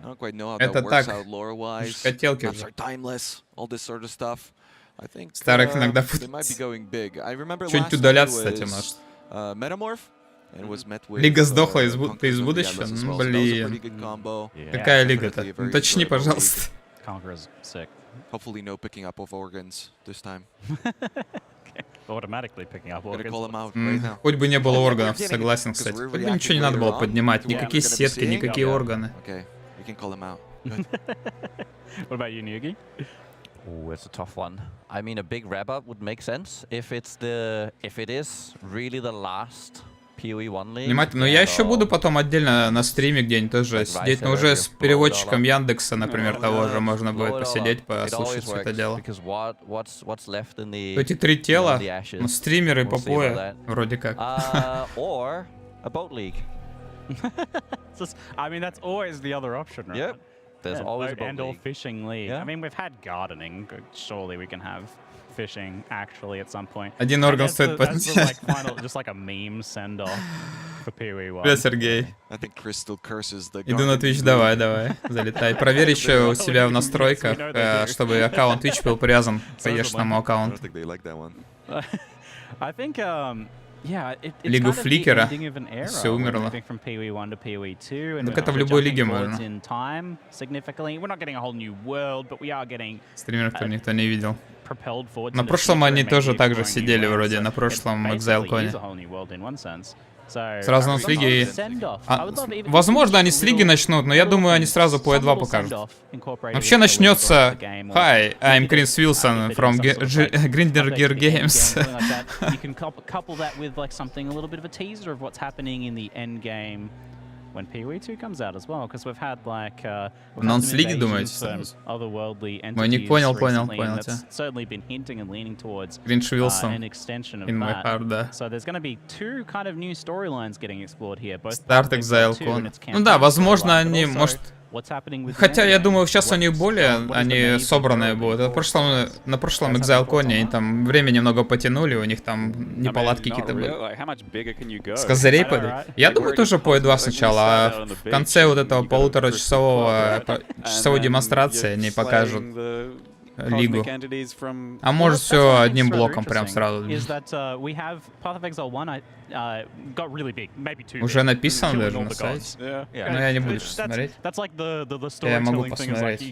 E: I don't quite know how that
A: Это
E: works
A: так,
E: out lore-wise.
A: хотелки
E: Maps
A: же.
E: are timeless, all this sort of stuff. I think
A: Старых иногда
E: they might be
A: путаются.
E: going big. I remember
A: Что-нибудь
E: last
A: удалят,
E: year
A: кстати,
E: was
A: может.
E: Metamorph. And was met with,
A: Лига сдохла из
E: Conquerors
A: из
E: of the
A: будущего?
E: Atlas as
A: Ну,
E: well, so that was a pretty
A: блин.
E: good combo.
A: Какая
E: Definitely
A: лига-то?
E: a very
A: Уточни,
E: enjoyable
A: пожалуйста.
D: Conqueror's sick.
E: league. Hopefully no picking up of organs this time.
D: Automatically picking up
E: Gonna
D: organs.
E: call him out right now.
A: Хоть бы не было органов, согласен, кстати. Хоть бы ничего не надо было поднимать. Никакие сетки, никакие органы.
E: Okay, we can call him out. Good.
D: What about you, Nugi?
C: Oh, it's a tough one. I mean, a big wrap up would make sense if it is really the last PoE 1 league.
A: Понимаете, но я еще буду потом отдельно на стриме где-нибудь тоже сидеть, но уже с переводчиком Яндекса, например, того же можно будет посидеть, послушать все это дело. Эти три тела, ну, стримеры по пое, вроде как.
C: Or a boat league.
D: I mean, that's always the other option, right?
C: Yep. There's always a boat
D: and or
C: league.
D: fishing league.
C: Yeah.
D: I mean, we've had gardening. Surely we can have fishing actually at some point.
A: Один
D: And
A: орган
D: that's
A: стоит
D: the, that's the,
A: поднять.
D: like, final, just like a meme send off for PoE 1.
A: Привет, Сергей.
E: I think Crystal curses the.
A: Иду на Twitch, давай, залетай. Проверь еще у себя в настройках, чтобы аккаунт Twitch был привязан к PS-ному
E: I
A: аккаунту.
E: don't think they like that one.
D: I think, yeah, it's
A: Лигу
D: kind of the
A: Фликера.
D: ending of an era.
A: Всё
D: We're
A: умерло.
D: moving from PoE 1 to PoE 2, and
A: Так
D: we're
A: это в любой
D: jumping
A: лиге
D: forwards
A: можно.
D: in time significantly. We're not getting a whole new world, but we are getting
A: Стримеров, кто никто не видел.
D: propelled forward.
A: На прошлом они тоже так же сидели вроде, на прошлом ExileCon. Сразу с лиги. Возможно, они с лиги начнут, но я думаю, они сразу по E2 покажут. Вообще начнется Hi, I'm Chris Wilson from Grinder Gear Games.
D: You can couple that with like something a little bit of a teaser of what's happening in the end game when PoE 2 comes out as well, because we've had like
A: Анонс лиги, думаете?
D: otherworldly
A: Ой, не
D: entities
A: понял
D: recently,
A: тебя.
D: and that's certainly been hinting and leaning towards
A: Гринч
D: an
A: Вилсон.
D: extension of
A: In my
D: that.
A: heart, да.
D: So there's going to be two kind of new storylines getting explored here, both
A: Старт
D: part of Exile 2 and
A: ExileCon.
D: its
A: Ну да,
D: campaign
A: возможно,
D: storyline,
A: они,
D: but also
A: может...
D: what's happening with the
A: Хотя я
D: endgame.
A: думаю, сейчас они
D: What
A: более,
D: is the
A: они
D: maze
A: собранные
D: of
A: будут. На прошлом
D: That's
A: ExileCon
D: happening
A: они там время немного потянули, у них там неполадки какие-то были. С козырей пойдут. Я думаю, тоже по E2 сначала, а в конце вот этого часовой демонстрации они покажут лигу. А может все одним блоком прям сразу. Уже написано даже на сайте. Но я не буду сейчас смотреть. Я могу посмотреть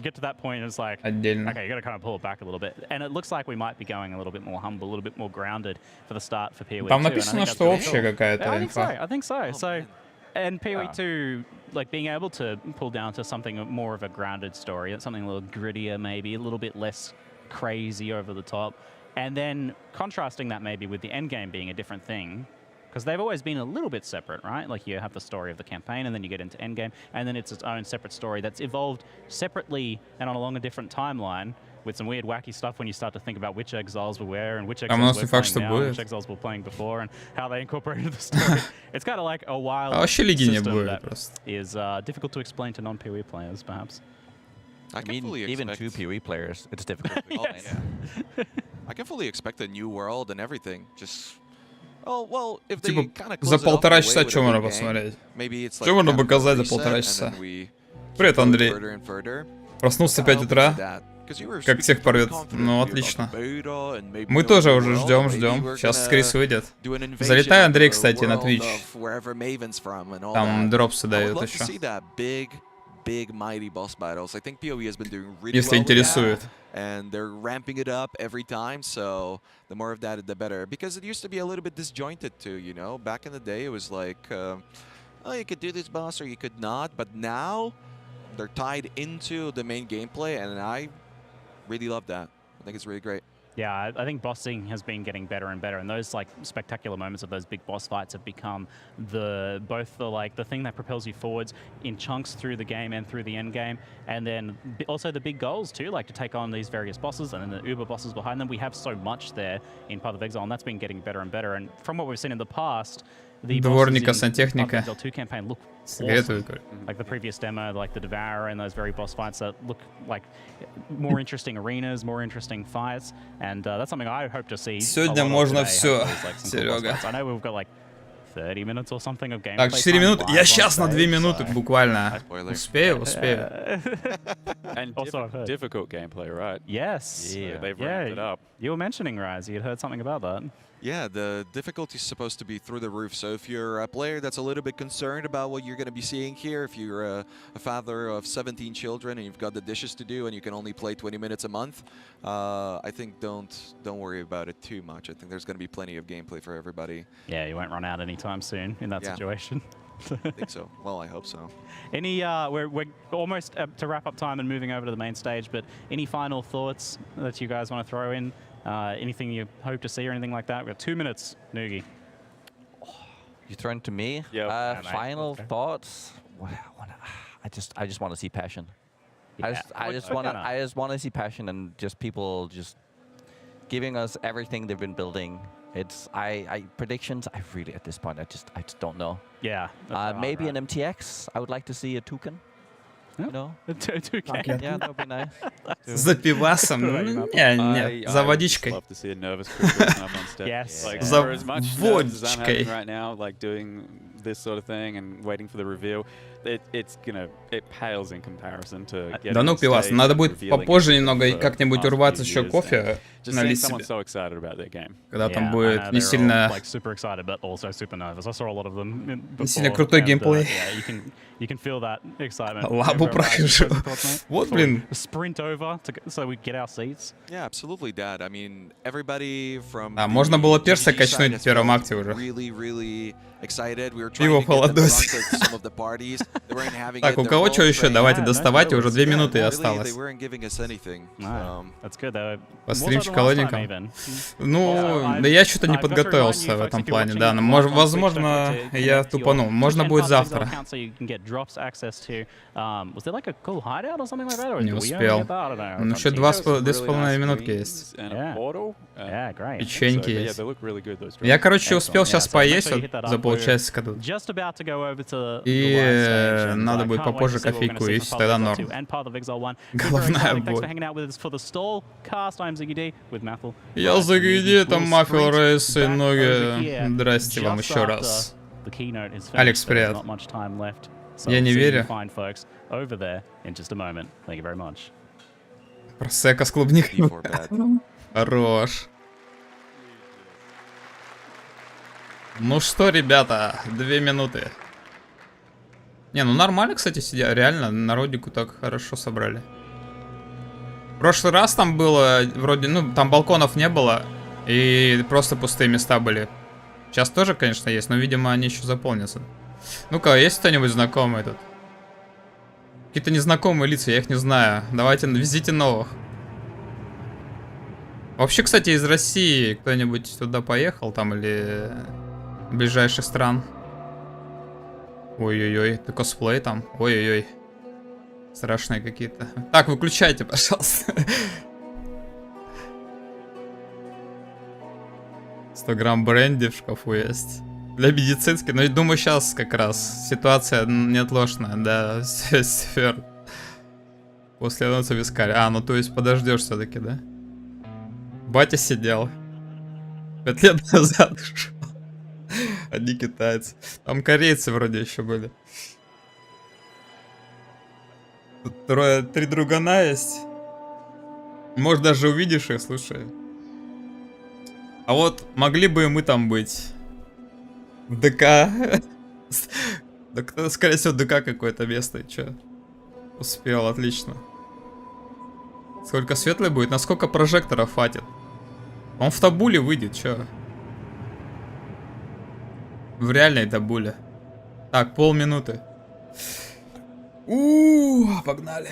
A: отдельно.
D: Okay, you got to kind of pull it back a little bit, and it looks like we might be going a little bit more humble, a little bit more grounded for the start for PoE 2.
A: Там написано, что общая какая-то инфа.
D: I think so. So, and PoE 2, like being able to pull down to something more of a grounded story, something a little grittier, maybe a little bit less crazy over the top, and then contrasting that maybe with the end game being a different thing. Because they've always been a little bit separate, right? Like you have the story of the campaign, and then you get into endgame, and then it's its own separate story that's evolved separately and on along a different timeline with some weird, wacky stuff when you start to think about which exiles were where and which exiles we're playing now, and which exiles were playing before, and how they incorporated the story. It's kind of like a wild system that is difficult to explain to non-PoE players, perhaps.
C: I mean, even to PoE players, it's difficult to explain.
E: Yeah. I can fully expect a new world and everything. Just... Oh, well, if they kind of
A: за полтора часа что можно посмотреть? Что можно показать за полтора часа? Привет, Андрей. Проснулся в 5 утра. Как всех порвет. Ну, отлично. Мы тоже уже ждем. Сейчас Крис выйдет. Залетай, Андрей, кстати, на Twitch. Там дропсы дают еще. Если интересует.
E: And they're ramping it up every time, so the more of that, the better. Because it used to be a little bit disjointed too, you know? Back in the day, it was like, oh, you could do this boss or you could not. But now, they're tied into the main gameplay, and I really love that. I think it's really great.
D: Yeah, I think bossing has been getting better and better, and those like spectacular moments of those big boss fights have become both the thing that propels you forwards in chunks through the game and through the end game, and then also the big goals too, like to take on these various bosses and then the uber bosses behind them. We have so much there in Path of Exile, and that's been getting better and better. And from what we've seen in the past, the
A: Дворника
D: bosses in Path of
A: сантехника.
D: Exile 2 campaign look
A: Советую.
D: awesome. Like the previous demo, like the Devourer and those very boss fights that look like more interesting arenas, more interesting fights, and that's something I hope to see.
A: Сегодня можно все, Серега.
D: I know we've got like 30 minutes or something of gameplay.
A: Так, 4 минуты. Я сейчас на 2
D: stage,
A: минуты
D: so-
A: буквально.
E: Spoiler.
A: Успею.
B: And
D: Also, I've heard.
B: difficult gameplay, right?
D: Yes.
B: So
C: Yeah.
B: they've ramped it up.
D: You were mentioning, Raz, you'd heard something about that.
E: Yeah, the difficulty is supposed to be through the roof. So if you're a player that's a little bit concerned about what you're going to be seeing here, if you're a father of 17 children and you've got the dishes to do and you can only play 20 minutes a month, I think don't worry about it too much. I think there's going to be plenty of gameplay for everybody.
D: Yeah, you won't run out anytime soon in that
E: Yeah.
D: situation.
E: I think so. Well, I hope so.
D: Any, we're almost to wrap up time and moving over to the main stage, but any final thoughts that you guys want to throw in? Anything you hope to see or anything like that? We've got 2 minutes, Noogie.
C: You thrown to me?
B: Yep.
D: Yeah, mate.
C: Final
D: Okay.
C: thoughts? Well, I just want to see passion.
D: Yeah.
C: I just want to see passion and just people just giving us everything they've been building. It's I predictions. I really at this point I just don't know.
D: Yeah.
C: Maybe an MTX. I would like to see a toucan. You know? Yeah, that would be nice.
A: За пивасом. Не, за
B: I would just
A: водичкой.
B: love to see a nervous Chris Wilson up on stage.
D: Yes.
B: Like,
A: За
B: for as much nerves as I'm having
A: водичкой.
B: right now, like doing this sort of thing and waiting for the reveal, it pales in comparison to getting
A: Да ну
B: on
A: пивас,
B: stage
A: надо
B: and
A: будет
B: revealing
A: попозже
B: it
A: немного и
B: for
A: как-нибудь
B: past
A: урваться
B: few
A: еще
B: years
A: кофе,
B: and just seeing
A: налить
B: someone
A: себе.
B: so excited about their game.
A: Когда там
D: Yeah, I
A: будет
D: know,
A: не
D: they're all,
A: сильно...
D: like super excited, but also super nervous. I saw a lot of them
A: Не сильно
D: before,
A: крутой
D: and,
A: геймплей.
D: yeah, you can feel that excitement.
A: Лабу
D: Everyone has
A: прохожу.
D: closing thoughts, mate?
A: Вот,
D: Before
A: блин.
D: we sprint over so we get our seats.
E: Yeah, absolutely, Dad. I mean, everybody from
A: А, можно было перса
E: GG
A: качнуть
E: side
A: в первом
E: has
A: акте уже.
E: really excited. We were
A: Пиво
E: trying to get them
A: холодос.
E: drunk at some of the parties. They weren't having
A: Так,
E: it.
A: у
E: They're
A: кого
E: all
A: что еще?
E: trained.
A: Давайте
D: Yeah,
A: доставайте,
D: no,
A: уже 2
E: Yeah,
A: минуты
E: really,
A: осталось.
E: They weren't giving us anything.
D: No, that's good. They were
A: Постримчик
D: more so than last time
A: холодненьком.
D: even.
A: Ну, да я что-то не подготовился в этом плане, да. Но, возможно, я тупанул. Можно будет завтра. Не успел. Ну, еще 2,5 минутки есть. Печеньки есть. Я, короче, успел сейчас поесть вот за полчасика тут. И надо будет попозже кофейку, и все, тогда норм. Головная боль. Я за GD, там Мафил Рейс и ноги. Здрасте вам еще раз. Алекс, привет. Я не верю. Просека с клубникой.
E: Before bed.
A: Хорош. Ну что, ребята, 2 минуты. Не, ну нормально, кстати, сидя. Реально, народику так хорошо собрали. В прошлый раз там было, вроде, ну, там балконов не было. И просто пустые места были. Сейчас тоже, конечно, есть, но, видимо, они еще заполнятся. Ну-ка, есть кто-нибудь знакомый тут? Какие-то незнакомые лица, я их не знаю. Давайте, везите новых. Вообще, кстати, из России кто-нибудь туда поехал там или ближайших стран? Ой-ой-ой, ты косплей там? Ой-ой-ой. Страшные какие-то. Так, выключайте, пожалуйста. 100 грамм бренди в шкафу есть. Для медицинских, но я думаю, сейчас как раз ситуация неотложная, да, сфер. После анонса вискарь. А, ну то есть подождешь все-таки, да? Батя сидел 5 лет назад ушел. Одни китайцы. Там корейцы вроде еще были. Тут 3 другана есть. Может, даже увидишь их, слушай. А вот могли бы мы там быть. В ДК. Да, скорее всего, ДК какое-то место. И чё? Успел, отлично. Сколько светлый будет? Насколько прожекторов хватит? Он в табуле выйдет, чё? В реальной табуле. Так, полминуты. Погнали.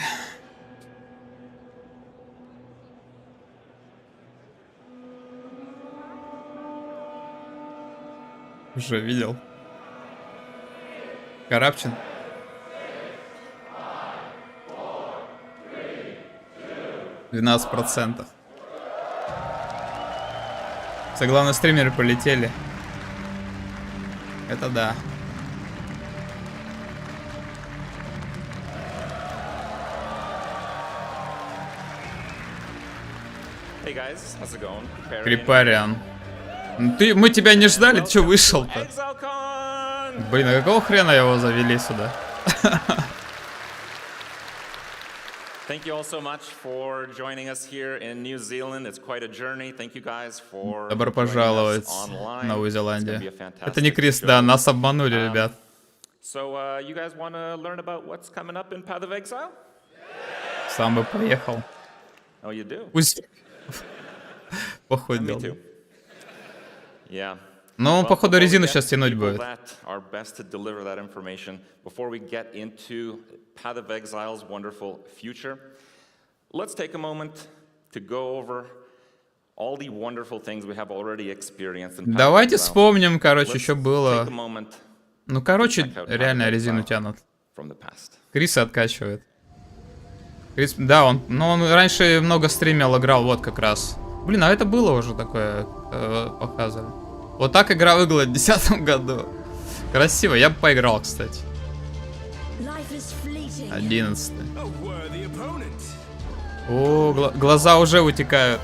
A: Уже видел. Карапчин. %. Все главные стримеры полетели. Это да.
F: Hey guys, how's it going?
A: Крипариан. Мы тебя не ждали, ты что вышел-то?
F: ExileCon!
A: Блин, а какого хрена его завели сюда?
F: Thank you all so much for joining us here in New Zealand. It's quite a journey. Thank you guys for
A: Добро пожаловать в Новую Зеландию. Это не Крис, да, нас обманули, ребят.
F: So, you guys want to learn about what's coming up in Path of Exile?
A: Сам бы поехал.
F: Oh, you do?
A: Пусть походил.
F: Me too. Yeah.
A: Но он, походу, резину сейчас тянуть
F: People
A: будет.
F: that are best to deliver that information before we get into Path of Exile's wonderful future. Let's take a moment to go over all the wonderful things we have already experienced in Path of
A: Давайте
F: Exile.
A: вспомним, короче,
F: Let's
A: еще
F: take
A: было.
F: a moment
A: Ну, короче, реально резину тянут.
F: from the past.
A: Криса откачивает. Крис, да, он раньше много стримил, играл, вот как раз. Блин, а это было уже такое, показывали. Вот так игра выглядела в 2010 году. Красиво, я бы поиграл, кстати. 11. О, глаза уже вытекают.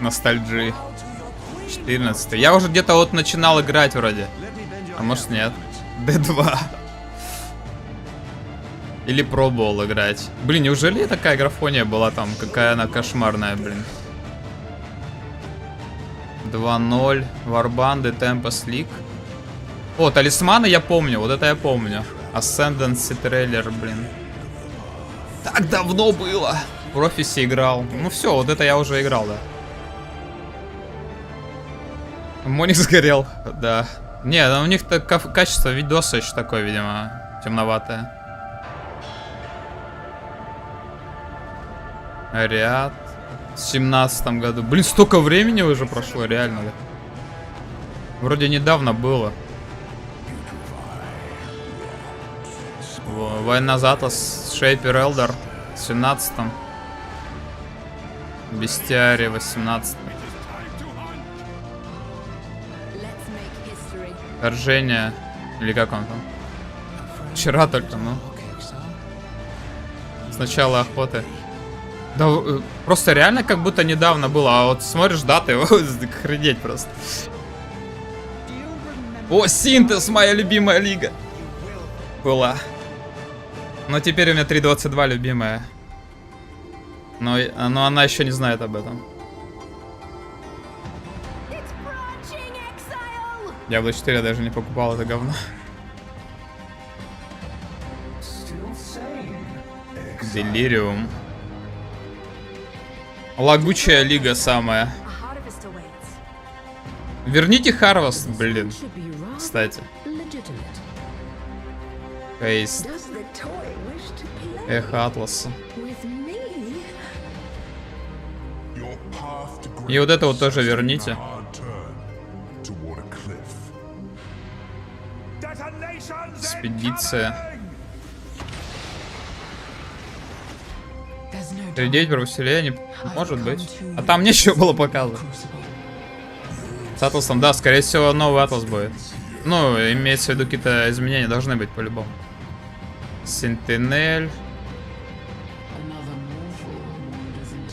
A: Ностальджи. 14. Я уже где-то вот начинал играть вроде. А может нет. D2. Или пробовал играть. Блин, неужели такая графония была там? Какая она кошмарная, блин. 2.0. Варбанды, Темпос Лиг. О, талисманы я помню. Вот это я помню. Ascendancy трейлер, блин. Так давно было. Профиси играл. Ну все, вот это я уже играл, да. Моник сгорел, да. Не, у них-то качество видоса еще такое, видимо, темноватое. Ряд. В 17-м году. Блин, столько времени уже прошло, реально. Да? Вроде недавно было. Война за Атлас, Шейпер Элдер в 17-м. Бестиарий в 18-м. Вторжение. Или как он там? Вчера только, ну. Сначала охоты. Да, просто реально как будто недавно было. А вот смотришь даты, охренеть просто. О, Синтез, моя любимая лига. Была. Но теперь у меня 3.22 любимая. Но она еще не знает об этом. Diablo 4 я даже не покупал это говно. Делириум. Лагучая лига самая. Верните Харвест, блин. Кстати. Фейс. Эхо Атласа. И вот это вот тоже верните. Экспедиция. 3.9 про выселение, может быть. А там нечего было показывать. С Атласом, да, скорее всего, новый Атлас будет. Ну, имеется в виду, какие-то изменения должны быть по-любому. Сентинель.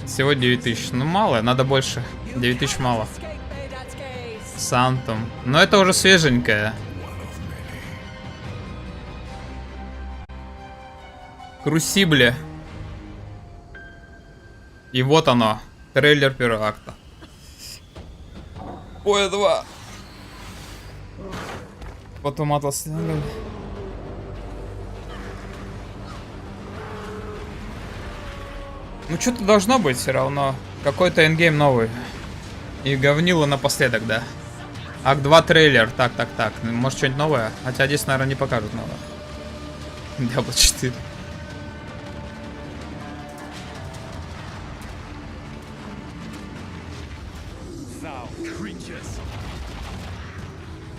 A: Всего 9000. Ну, мало, надо больше. 9000 мало. Сантум. Но это уже свеженькое. Крусибле. И вот оно. Трейлер первого акта. Ой, 2. Потом Атлас сняли. Ну, что-то должно быть все равно. Какой-то эндгейм новый. И говнило напоследок, да. Акт 2 трейлер. Так. Может, что-нибудь новое? Хотя здесь, наверное, не покажут новое. Diablo 4.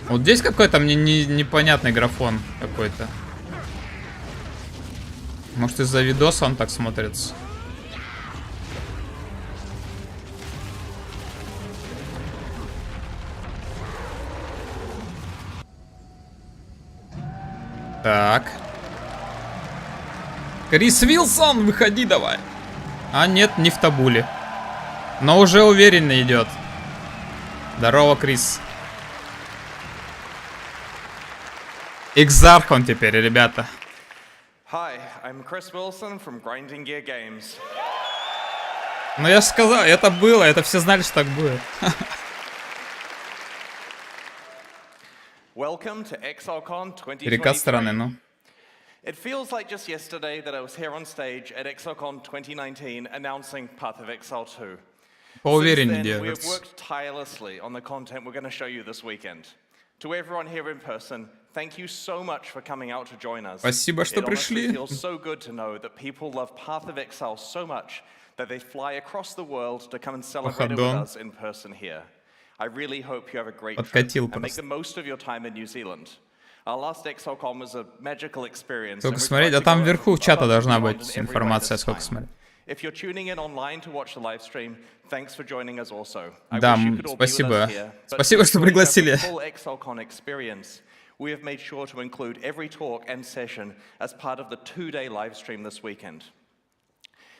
A: Вот здесь какой-то мне непонятный графон какой-то. Может, из-за видоса он так смотрится. Так. Крис Вилсон, выходи давай. А нет, не в табуле. Но уже уверенно идет. Здорово, Крис. Экзарх он теперь, ребята.
G: Hi, I'm Chris Wilson from Grinding Gear Games.
A: Ну я же сказал, это было, это все знали, что так будет.
G: Welcome to ExileCon 2023.
A: Перекат стороны, ну.
G: It feels like just yesterday that I was here on stage at ExileCon 2019 announcing Path of Exile 2.
A: Поувереннее
G: Since then, we have
A: держится.
G: worked tirelessly on the content we're going to show you this weekend. To everyone here in person, thank you so much for coming out to join us.
A: Спасибо, что пришли.
G: It honestly feels so good to know that people love Path of Exile so much that they fly across the world to come and celebrate it with us in person here. I really hope you have a great trip and make the most of your time in New Zealand. Our last ExileCon was a magical experience.
A: Сколько смотреть? А там вверху чата должна быть информация, сколько смотреть.
G: If you're tuning in online to watch the live stream, thanks for joining us also.
A: Да, спасибо. Спасибо, что пригласили.
G: We have made sure to include every talk and session as part of the 2-day live stream this weekend.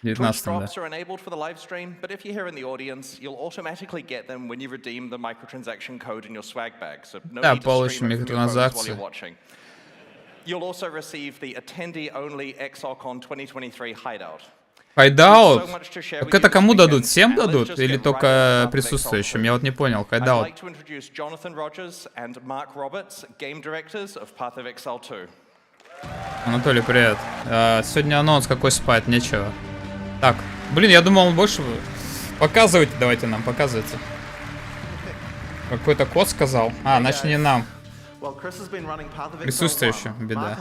G: Twitch drops are enabled for the live stream, but if you're here in the audience, you'll automatically get them when you redeem the microtransaction code in your swag bag. So no need to stream it from your phones while you're watching. You'll also receive the attendee-only ExileCon 2023 hideout.
A: Хайдаут? Так это кому дадут? Всем дадут? Или только присутствующим? Я вот не понял. Хайдаут. Анатолий, привет. Сегодня анонс какой спать, нечего. Так, блин, я думал, он больше... Показывайте, давайте нам, показывайте. Какой-то код сказал. А, значит не нам. Присутствующим, беда.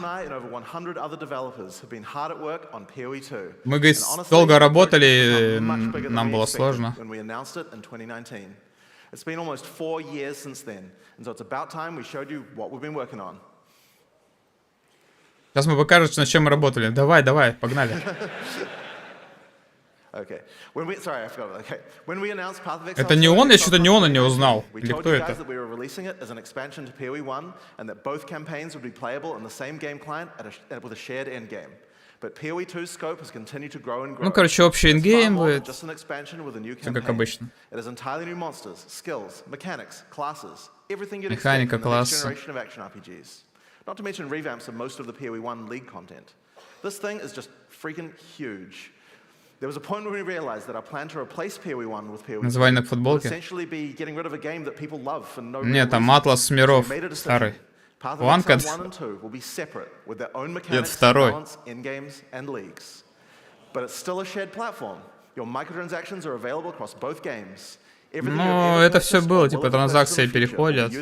A: Мы, говорит, долго работали, нам было сложно. Сейчас мы покажем, над чем мы работали. Давай, давай, погнали. Это не он? Я что-то не он и не узнал. Или кто это? Ну, короче, общий эндгейм будет. Все как обычно. Механика, классы.
H: Not to mention revamps of most of the PoE1 League content. This thing is just freaking huge. There was a point when we realized that our plan to replace PoE1 with PoE2 would essentially be getting rid of a game that people love for no reason.
A: Нет, там Атлас Миров старый.
H: Path of Exile 1 and 2 will be separate with their own mechanics, balance, in-games, and leagues. But it's still a shared platform. Your microtransactions are available across both games.
A: Ну, это все было, типа транзакции переходят.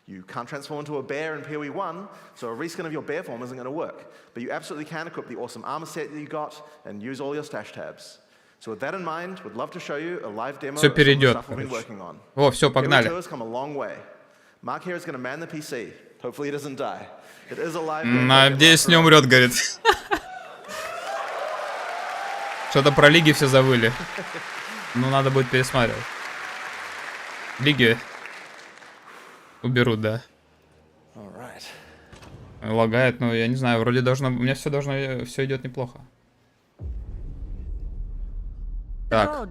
H: You can't transform into a bear in PoE1, so a reskin of your bear form isn't going to work. But you absolutely can equip the awesome armor set that you got and use all your stash tabs. So with that in mind, we'd love to show you a live demo of some of the stuff we've been working on.
A: О, все, погнали.
H: PoE2 has come a long way. Mark here is going to man the PC. Hopefully he doesn't die. It is a live game.
A: Надеюсь, не умрет, говорит. Что-то про лиги все забыли. Ну, надо будет пересматривать. Лиги уберут, да. Лагает, но я не знаю, вроде должно... У меня все идет неплохо. Так.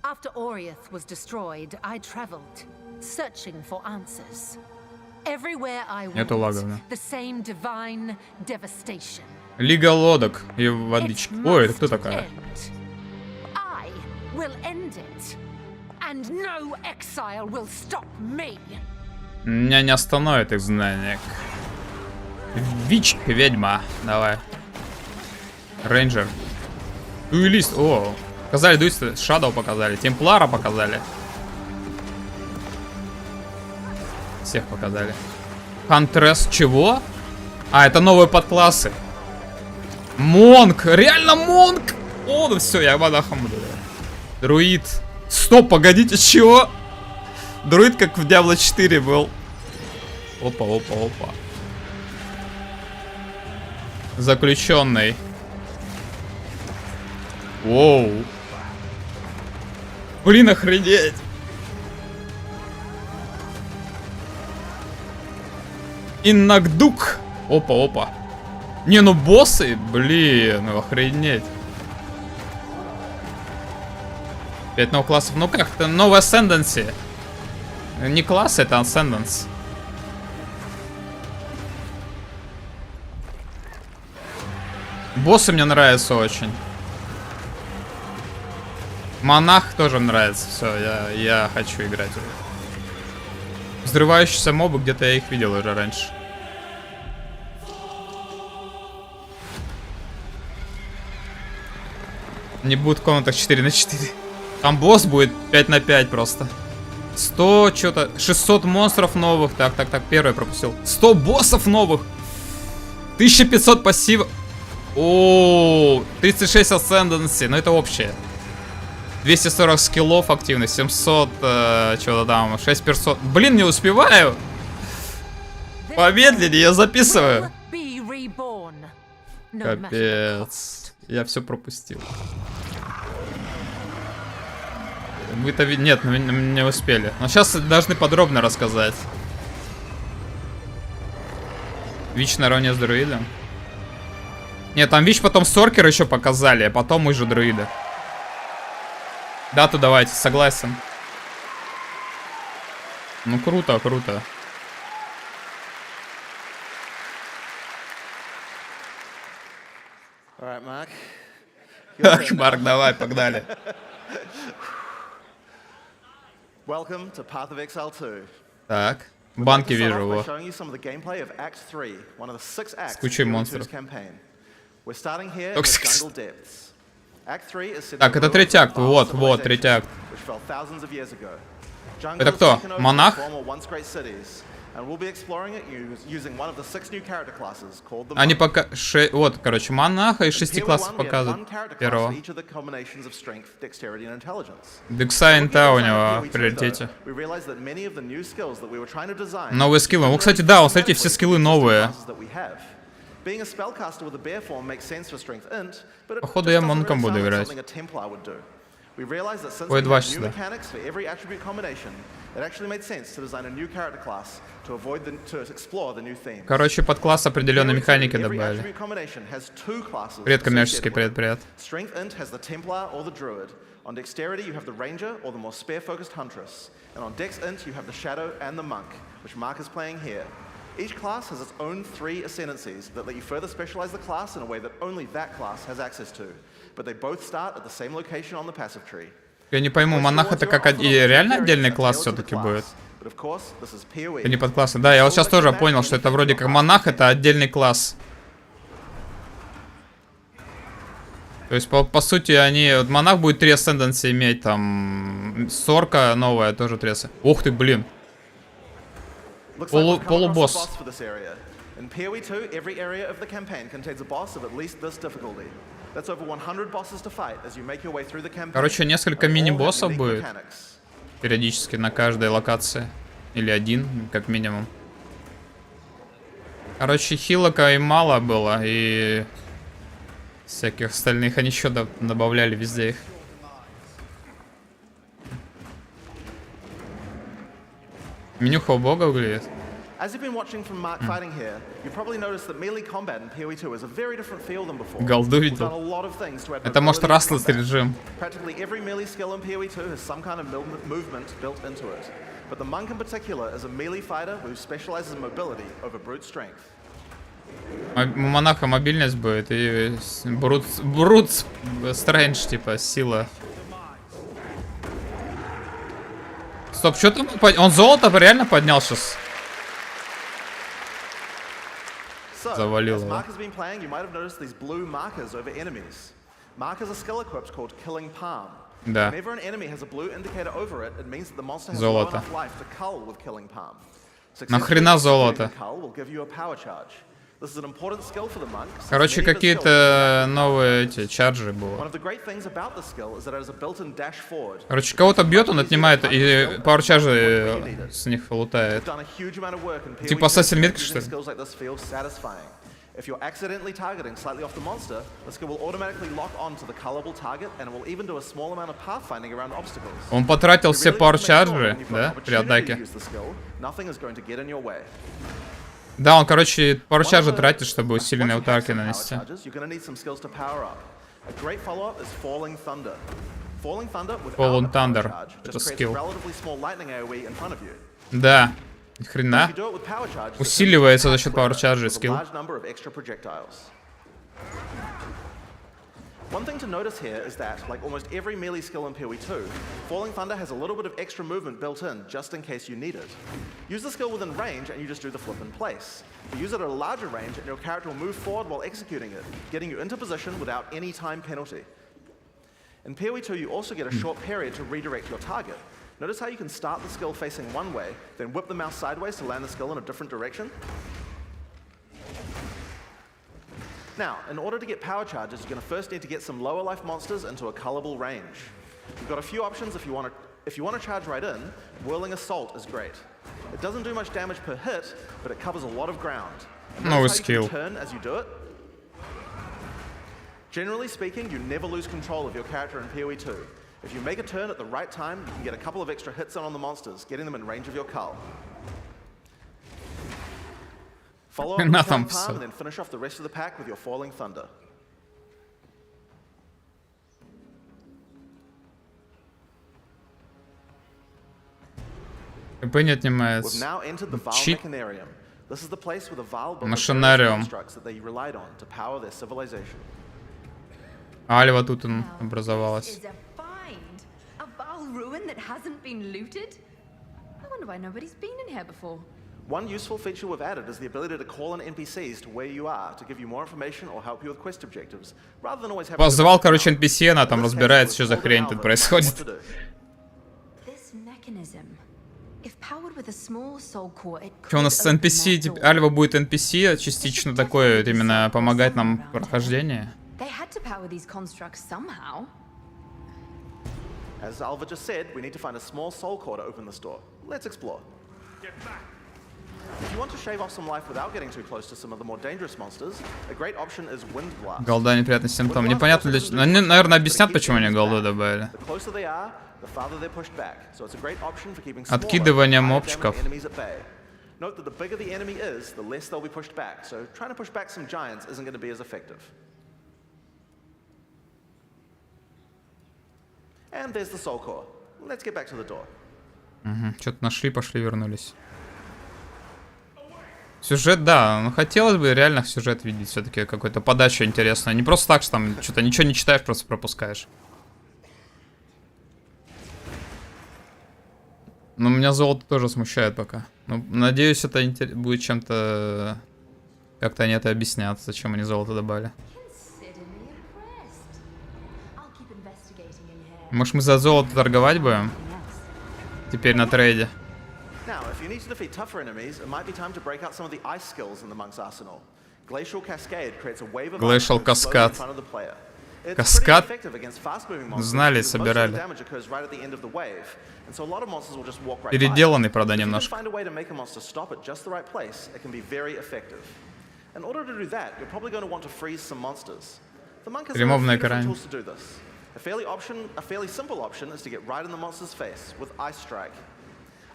I: After Oriath was destroyed, I traveled, searching for answers. Everywhere I went, the same divine devastation.
A: Лига лодок и водички. Ой, это кто такая?
I: I will end it, and no exile will stop me.
A: Меня не остановит их знание. Вич, ведьма, давай. Рейнджер. Дуэлист, о. Показали дуэлиста, Шадоу показали, Темплара показали. Всех показали. Хантресс, чего? А, это новые подклассы. Монк, реально Монк! О, ну все, я монахом буду. Друид. Стоп, погодите, чего? Друид как в Diablo 4 был. Опа, опа, опа. Заключенный. Воу. Блин, охренеть. Иннагдук. Опа, опа. Не, ну боссы, блин, ну охренеть. 5 новых классов. Ну как, это новый Ascendancy. Не класс, это Ascendance. Боссы мне нравятся очень. Монах тоже нравится. Все, я хочу играть. Взрывающиеся мобы, где-то я их видел уже раньше. Не будет в комнатах 4 на 4. Там босс будет 5 на 5 просто. 100, что-то, 600 монстров новых. Так, первый пропустил. 100 боссов новых. 1500 пассива. О, 36 Ascendancy, но это общее. 240 скиллов активных, 700, что-то там, 6 персон. Блин, не успеваю. Помедленнее, я записываю. Капец. Я все пропустил. Вы-то нет, не успели. Но сейчас должны подробно рассказать. Вич наравне с друидом. Нет, там Вич потом Соркер еще показали, а потом мы же друида. Дату давайте, согласен. Ну круто, круто. Так, Марк, давай, погнали. Так, банки вижу его. С кучей монстров. Так, это третий акт, вот, третий акт. Это кто? Монах? Они пока... Вот, короче, монаха из 6 классов показывают. Первого. Декса инта у него в приоритете. Новые скиллы. Ну, кстати, да, смотрите, все скиллы новые. Походу я монком буду играть. Ой, 2 сюда. Короче, под класс определенные механики добавили. Привет, коммерческий, привет. On dexterity, you have the ranger or the more spear-focused huntress, and on dex int, you have the shadow and the monk, which Mark is playing here. Each class has its own 3 ascendancies that let you further specialize the class in a way that only that class has access to, but they both start at the same location on the passive tree. Я не пойму, монах это как и реально отдельный класс все-таки будет? Это не подклассы. Да, я вот сейчас тоже понял, что это вроде как монах, это отдельный класс. То есть, по сути, они... Вот монах будет 3 ascendancy иметь, там... Сорка новая тоже 3. Ух ты, блин. Полубосс. Короче, несколько мини-боссов будет. Периодически на каждой локации. Или один, как минимум. Короче, хилока и мало было, и... Всяких остальных они еще добавляли везде их. Менюха у бога выглядит. Голду видел. Это может растлess режим. У монаха мобильность будет и брут стрэндж, типа, сила. Стоп, что там? Он золото реально поднял сейчас? Завалил его. Да. Нахрена золото? Короче, какие-то новые эти чарджи было. Короче, кого-то бьет, он отнимает, и пауэр-чарджи с них лутает. Типа Assassin's Creed, что ли?
H: If you're accidentally targeting slightly off the monster, the skill will automatically lock on to the colorable target and it will even do a small amount of pathfinding around obstacles.
A: Он потратил все пауэр-чарджи, да, при атаке. Да, он, короче, пауэр-чарджи тратит, чтобы усиленные атаки нанести. Fallen Thunder. Это скилл. Да. Ни хрена. Усиливается за счет пауэр-чарджи скилл.
H: One thing to notice here is that, like almost every melee skill in PoE 2, Falling Thunder has a little bit of extra movement built in, just in case you need it. Use the skill within range and you just do the flip in place. But use it at a larger range and your character will move forward while executing it, getting you into position without any time penalty. In PoE 2, you also get a short period to redirect your target. Notice how you can start the skill facing one way, then whip the mouse sideways to land the skill in a different direction? Now, in order to get power charges, you're going to first need to get some lower life monsters into a colorable range. You've got a few options if you want to charge right in. Whirling Assault is great. It doesn't do much damage per hit, but it covers a lot of ground.
A: No skill.
H: Turn as you do it. Generally speaking, you never lose control of your character in PoE 2. If you make a turn at the right time, you can get a couple of extra hits on the monsters, getting them in range of your cull. Follow up with Palm and then finish off the rest of the pack with your Falling Thunder.
A: КП не отнимается.
H: We've now entered the Val Mechanarium. This is the place where the Val built
A: Машинариум.
H: constructs that they relied on to power their civilization.
A: Альва тут образовалась.
H: One useful feature we've added is the ability to call in NPCs to where you are to give you more information or help you with quest objectives, rather than always having.
A: Позвал, короче, NPC, она там разбирается, что за хрень тут происходит. Что у нас с NPC? Альва будет NPC, частично такое, именно помогать нам в прохождении.
H: As Alva just said, we need to find a small soul core to open this door. Let's explore. If you want to shave off some life without getting too close to some of the more dangerous monsters, a great option is Wind Blast.
A: Голда неприятный симптом. Непонятно для чего. Они, наверное, объяснят, почему они голду добавили. Откидывание мобчиков.
H: Note that the bigger the enemy is, the less they'll be pushed back. So trying to push back some giants isn't going to be as effective. And there's the soul core. Let's get back to the door.
A: Что-то нашли, пошли, вернулись. Сюжет, да, ну хотелось бы реально сюжет видеть, все-таки какую-то подачу интересную. Не просто так, что там что-то ничего не читаешь, просто пропускаешь. Но меня золото тоже смущает пока. Ну, надеюсь, это будет чем-то... Как-то они это объяснят, зачем они золото добавили. Может, мы за золото торговать будем? Теперь на трейде. Glacial Cascade. Каскад? Знали, собирали. Переделанный, правда, немножко. Прямом на экране.
H: A fairly simple option is to get right in the monster's face with Ice Strike.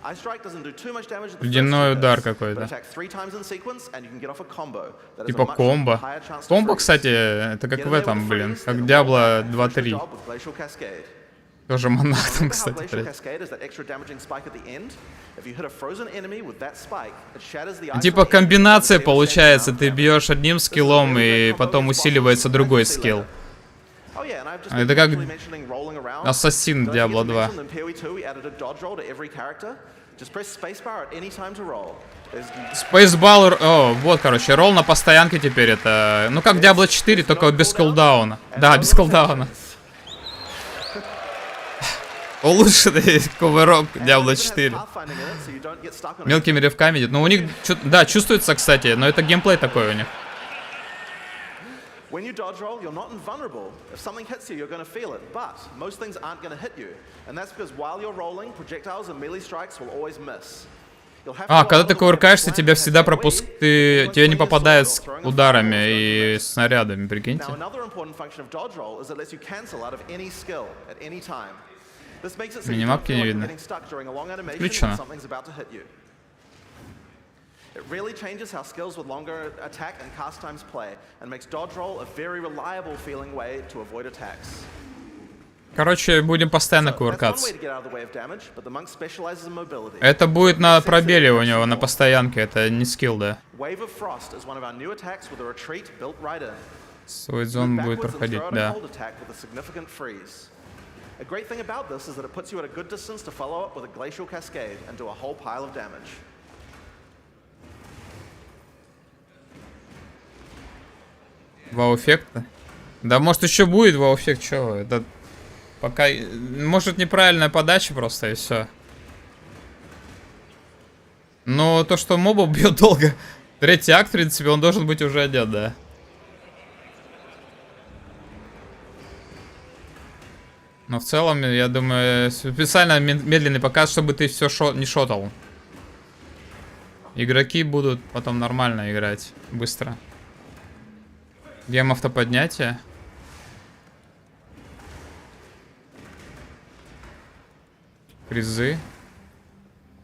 H: Ice Strike doesn't do too much damage at the
A: Ледяной
H: first
A: удар
H: hit,
A: какой-то.
H: but attack 3 times in sequence and you can get off a combo.
A: Типа комбо. Комбо, кстати, это как в этом, блин, как Diablo 2-3. Тоже монах там, кстати. Типа комбинация получается, ты бьешь одним скиллом и потом усиливается другой скилл. Это как Ассасин Diablo 2. Спейсбал, о, вот, короче, ролл на постоянке теперь это... Ну, как Diablo 4, только без кулдауна. Да, без кулдауна. Улучшенный кувырок Diablo 4. Мелкими рывками идет. Ну, у них, да, чувствуется, кстати, но это геймплей такой у них.
H: When you dodge roll, you're not invulnerable. If something hits you, you're going to feel it. But most things aren't going to hit you. And that's because while you're rolling, projectiles and melee strikes will always miss.
A: А, когда ты кувыркаешься, тебя всегда тебя не попадают с ударами и снарядами, прикиньте. Минимапки не видно. Включено.
H: It really changes how skills with longer attack and cast times play, and makes dodge roll a very reliable feeling way to avoid attacks.
A: Короче, будем постоянно кувыркаться. Это будет на пробеле у него, на постоянке, это не скилл, да. Свой зон будет проходить, да.
H: A great thing about this is that it puts you at a good distance to follow up with a glacial cascade and do a whole pile of damage.
A: Вау-эффекта? Да, может еще будет вау-эффект, чего? Это пока... Может неправильная подача просто и все. Но то, что моба бьет долго... Третий акт, в принципе, он должен быть уже одет, да. Но в целом, я думаю, специально медленный показ, чтобы ты все не шотал. Игроки будут потом нормально играть, быстро. Гейм автоподнятия. Призы.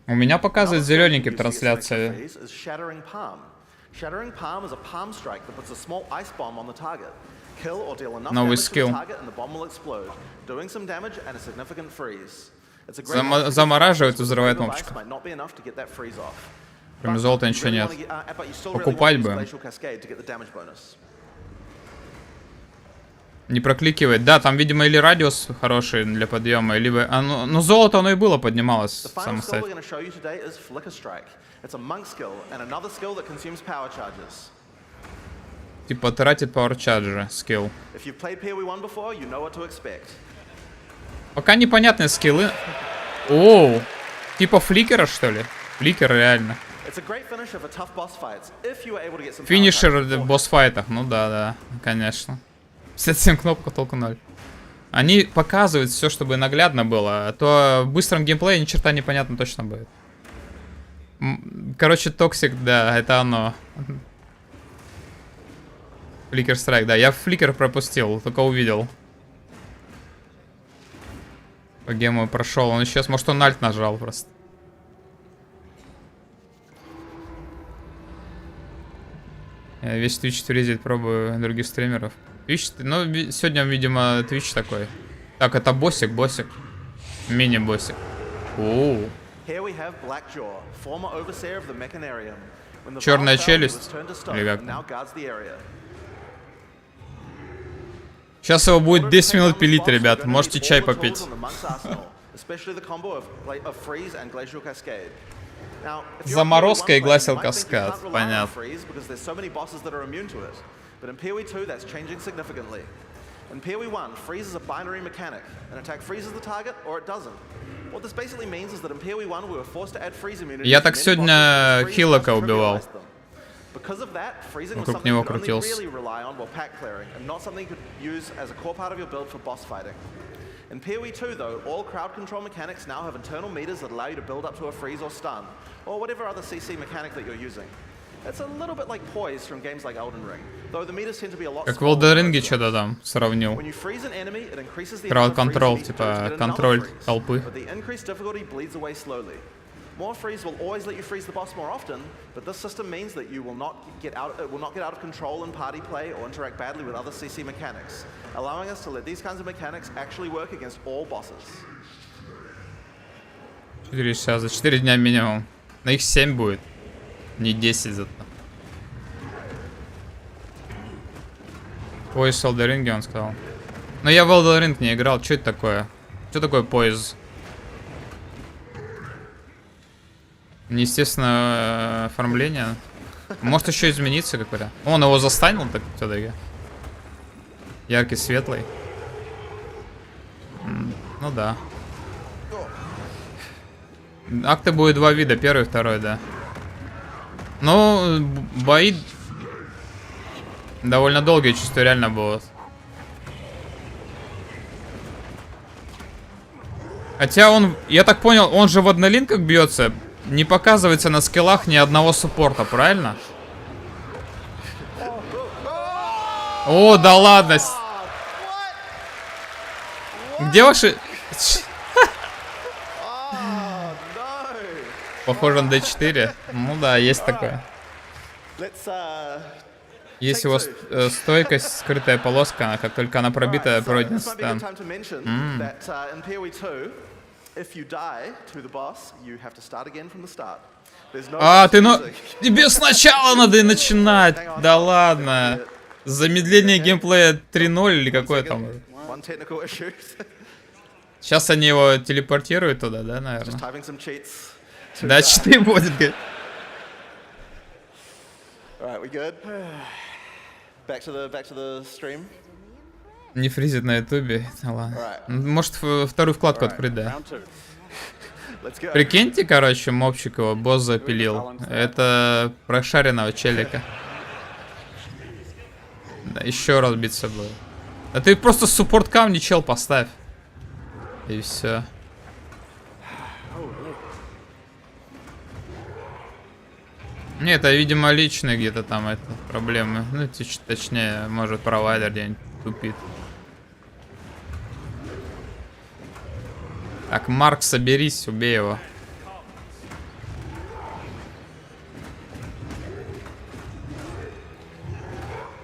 A: У меня показывает зелененький в трансляции. Новый скилл. Замораживает и взрывает мопчика. Кроме золота ничего нет. Покупать бы. Не прокликивает. Да, там, видимо, или радиус хороший для подъема, либо... ну, золото оно и было, поднималось самостоятельно. Типа тратит пауэрчарджи, скилл. Пока непонятные скиллы. Оу. Типа фликера, что ли? Фликер реально. Финишер в босс-файтах. Ну да, конечно. 57 кнопок, толку 0. Они показывают все, чтобы наглядно было. А то в быстром геймплее ни черта непонятно точно будет. Короче, токсик, да, это оно. Фликер страйк, да. Я фликер пропустил, только увидел. По гейму прошел. Он сейчас, может, он альт нажал просто. Я весь Twitch фризит, пробую других стримеров. Twitch, ну, сегодня, видимо, Twitch такой. Так, это боссик. Мини-боссик. Оу. Черная челюсть. Или как? Сейчас его будет 10 минут пилить, ребят. Можете чай попить. Заморозка и гласил каскад. Понятно.
H: But in PoE 2, that's changing significantly. In PoE 1, freeze is a binary mechanic. An attack freezes the target, or it doesn't. What this basically means is that in PoE 1, we were forced to add freeze immunity.
A: Я так сегодня Хилока убивал.
H: Because of that, freezing was something you could only really rely on while pack clearing, and not something you could use as a core part of your build for boss fighting. In PoE 2, though, all crowd control mechanics now have internal meters that allow you to build up to a freeze or stun, or whatever other CC mechanic that you're using. It's a little bit like poise from games like Elden Ring, though the meters tend to be a lot smaller.
A: Как в WorldGaming что-то там сравнил. Crowd control, типа контроль толпы.
H: But the increased difficulty bleeds away slowly. More freeze will always let you freeze the boss more often, but this system means that you will not get out of control in party play or interact badly with other CC mechanics, allowing us to let these kinds of mechanics actually work against all bosses.
A: 4 часа за 4 дня минимум. На их 7 будет. Не 10 зато. Пояс в Elden Ring, он сказал. Но я в Elden Ring не играл. Что это такое? Что такое пояс? Неестественное оформление. Может еще измениться какое-то. Он его застанил так все-таки. Яркий, светлый. Ну да. Акты будет два вида, первый и второй, да. Ну, бои довольно долгие, чувствую, реально будут. Хотя он, я так понял, он же в однолинках бьется. Не показывается на скиллах ни одного суппорта, правильно? О, да ладно. Где ваши... Похоже на D4. Ну да, есть такое. Есть его стойкость, скрытая полоска, как только она пробита, пройден стан. А, ты ну... Тебе сначала надо и начинать! Да ладно! Замедление геймплея 3.0 или какое там? Сейчас они его телепортируют туда, да, наверное? Да, читы будет, говорит. Не фризит на ютубе. Ладно. Может, вторую вкладку открыть, да. Прикиньте, короче, мобчик его, босс запилил. Это прошаренного челика. Да, еще раз биться будет. А ты просто суппорт камни, чел, поставь. И все. Не, это, видимо, личные где-то там это проблемы. Ну, точнее, может, провайдер где-нибудь тупит. Так, Марк, соберись, убей его.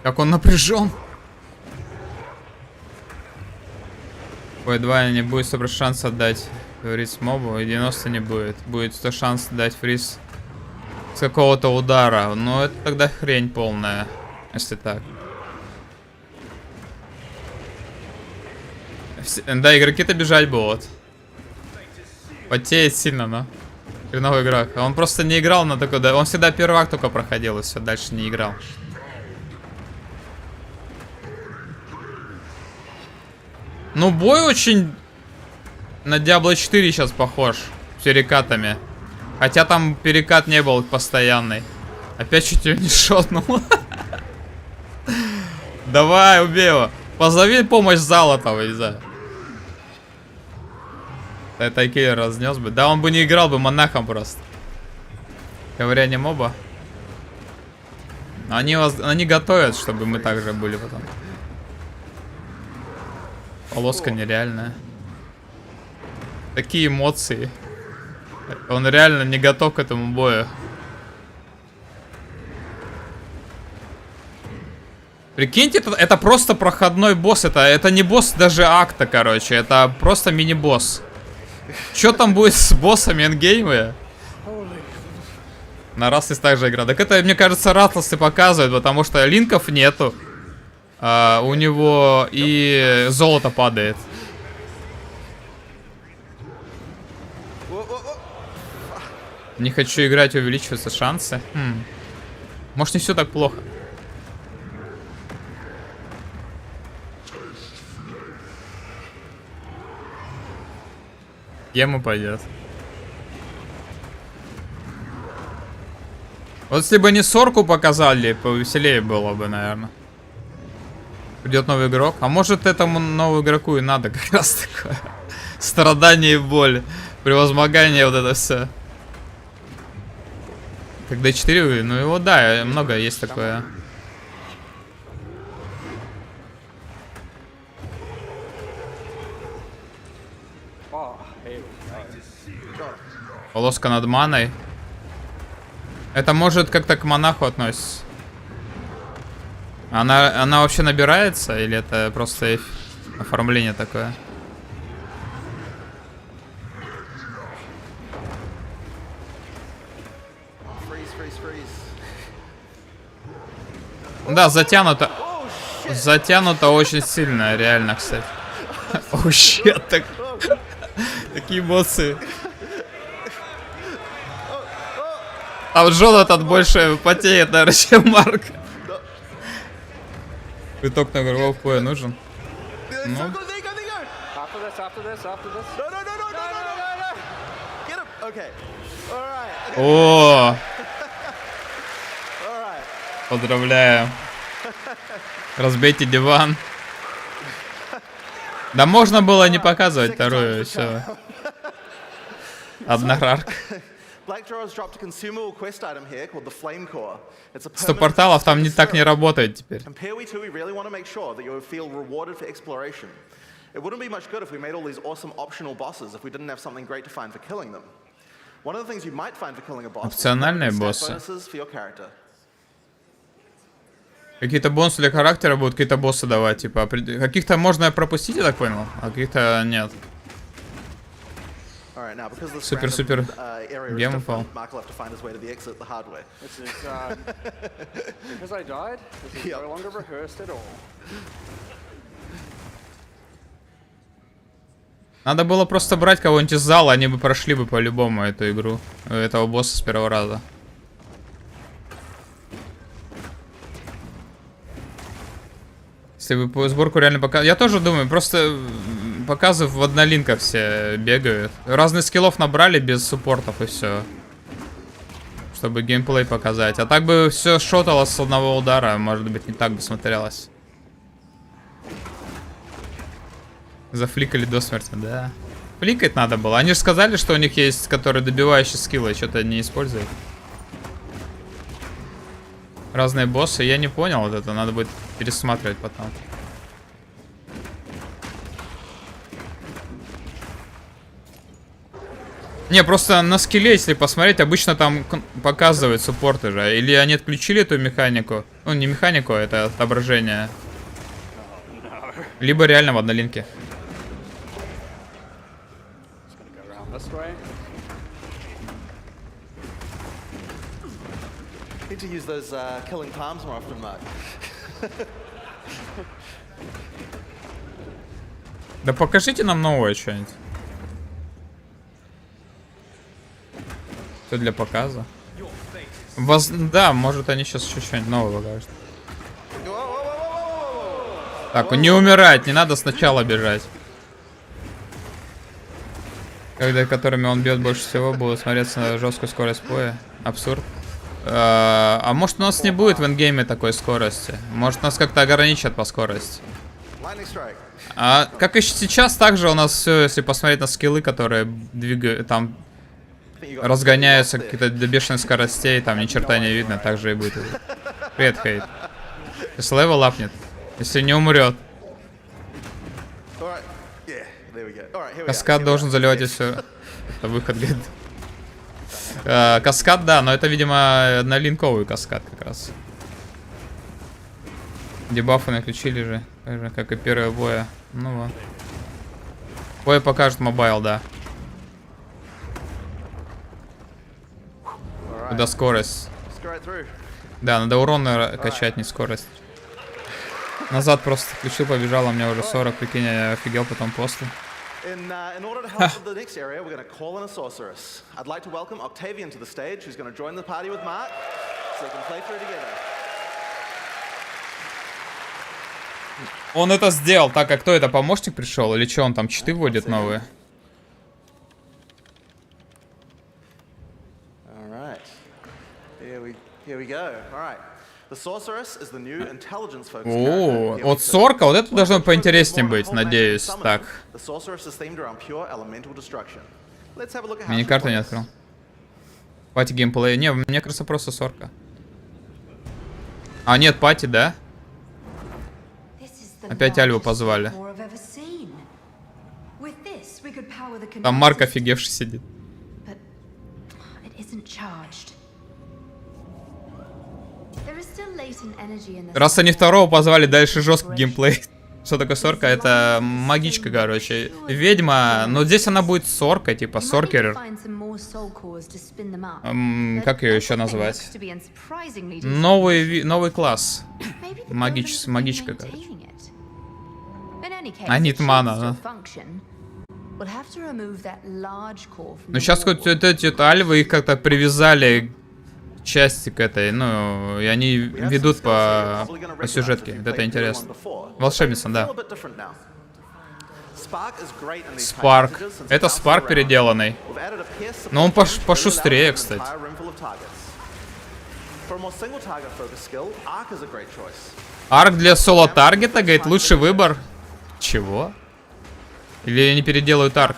A: Как он напряжен. Ой, 2 не будет 100% шанс отдать фриз мобу, и 90 не будет. Будет 100 шанс дать фриз с какого-то удара. Но это тогда хрень полная, если так. Да, игроки-то бежать будут. Потеет сильно, но хреновый игрок. Он просто не играл на такой... Он всегда первый акт только проходил, и все, дальше не играл. Ну, бой очень на Diablo 4 сейчас похож. С перекатами. Хотя там перекат не был постоянный. Опять чуть его не шотнул. Давай, убей его. Позови помощь зала там, не знаю. Это киллер разнес бы. Да, он бы не играл бы монахом просто. Ковыряние моба. Они готовят, чтобы мы также были потом. Полоска нереальная. Такие эмоции. Он реально не готов к этому бою. Прикиньте, это просто проходной босс. Это не босс даже акта, короче. Это просто мини-босс. Что там будет с боссами эндгейма? На Ратлс также игра. Так это, мне кажется, Ратлс и показывает, потому что линков нету. У него и золото падает. Не хочу играть, увеличиваются шансы. Может, не все так плохо. Ему пойдет. Вот если бы не сорку показали, повеселее было бы, наверное. Придет новый игрок. А может, этому новому игроку и надо как раз такое. Страдание и боль. Превозмогание, вот это все. Как D4, ну его, да, много есть такое. Полоска над маной. Это может как-то к монаху относится. Она вообще набирается? Или это просто оформление такое? Да, затянуто. Затянуто очень сильно, реально, кстати. О, щет, так. Такие эмоции. А вот Джонатан больше потеет, наверное, чем Марк. Виток на игрового поя нужен. Ну. О! Поздравляю. Разбейте диван. Да можно было не показывать вторую, все. Однорарк. 100 порталов там так не работает теперь. Опциональные боссы. Какие-то бонусы для характера будут какие-то боссы давать, типа, каких-то можно пропустить, я так понял, а каких-то нет. Супер-супер гем упал. Надо было просто брать кого-нибудь из зала, они бы прошли бы по-любому эту игру, этого босса с первого раза. Если бы сборку реально показывали. Я тоже думаю, просто показывают в однолинках все бегают. Разных скиллов набрали без суппортов и все. Чтобы геймплей показать. А так бы все шоталось с одного удара. Может быть, не так бы смотрелось. Зафликали до смерти, да. Фликать надо было. Они же сказали, что у них есть, которые добивающие скиллы. Что-то не используют. Разные боссы. Я не понял вот это. Надо будет пересматривать потом. Не, просто на скилле, если посмотреть, обычно там показывают суппорты же. Или они отключили эту механику. Ну, не механику, это отображение. Либо реально в однолинке.
H: To use those killing palms more often, Mark.
A: Да покажите нам новое что-нибудь. Что для показа? Да, может они сейчас еще что-нибудь новое покажут. Так, не умирать, не надо сначала бежать. Когда которыми он бьет больше всего, будут смотреться на жесткую скорость боя. Абсурд. А может у нас не будет в эндгейме такой скорости? Может нас как-то ограничат по скорости? А как и сейчас, также у нас все, если посмотреть на скиллы, которые двигают, там разгоняются какие-то до бешеных скоростей, там ни черта не видно, так же и будет. Привет, Хейт. Если левел апнет, если не умрет. Каскад должен заливать и все. Это выход, говорит. Каскад, да, но это, видимо, на линковый каскад как раз. Дебафы наключили же, как и первого боя. Ну вот. Бой покажет мобайл, да. Куда скорость? Да, надо урон качать, не скорость. Назад просто включил, побежал, у меня уже 40, прикинь, я офигел потом после.
H: In order to help with the next area, we're going to call in a sorceress. I'd like to welcome Octavian to the stage, who's going to join the party with Mark, so they can play through together.
A: Он это сделал, так как кто это, помощник пришел? Или что, он там читы вводит новые?
H: Alright. Here we go. Alright. The sorceress is the new intelligence focused character.
A: О, вот сорка, вот это должно поинтереснее быть, надеюсь. Так. Мини-карту не открыл. Пати геймплей. Не, мне кажется, просто сорка. А, нет, пати, да? Опять Альву позвали. Там Марк офигевший сидит. Раз они второго позвали, дальше жесткий геймплей. Что такое сорка? Это магичка, короче. Ведьма, но здесь она будет сорка, типа соркерер. Как ее еще назвать? Новый класс. Магичка, короче. Анитмана, да. Ну сейчас хоть эти альвы их как-то привязали части к этой, ну, и они ведут по сюжетке. Вот это интересно. Волшебница, да. Спарк. Это Спарк переделанный. Но он пошустрее, кстати. Арк для соло-таргета, говорит, лучший выбор. Чего? Или они переделают арк?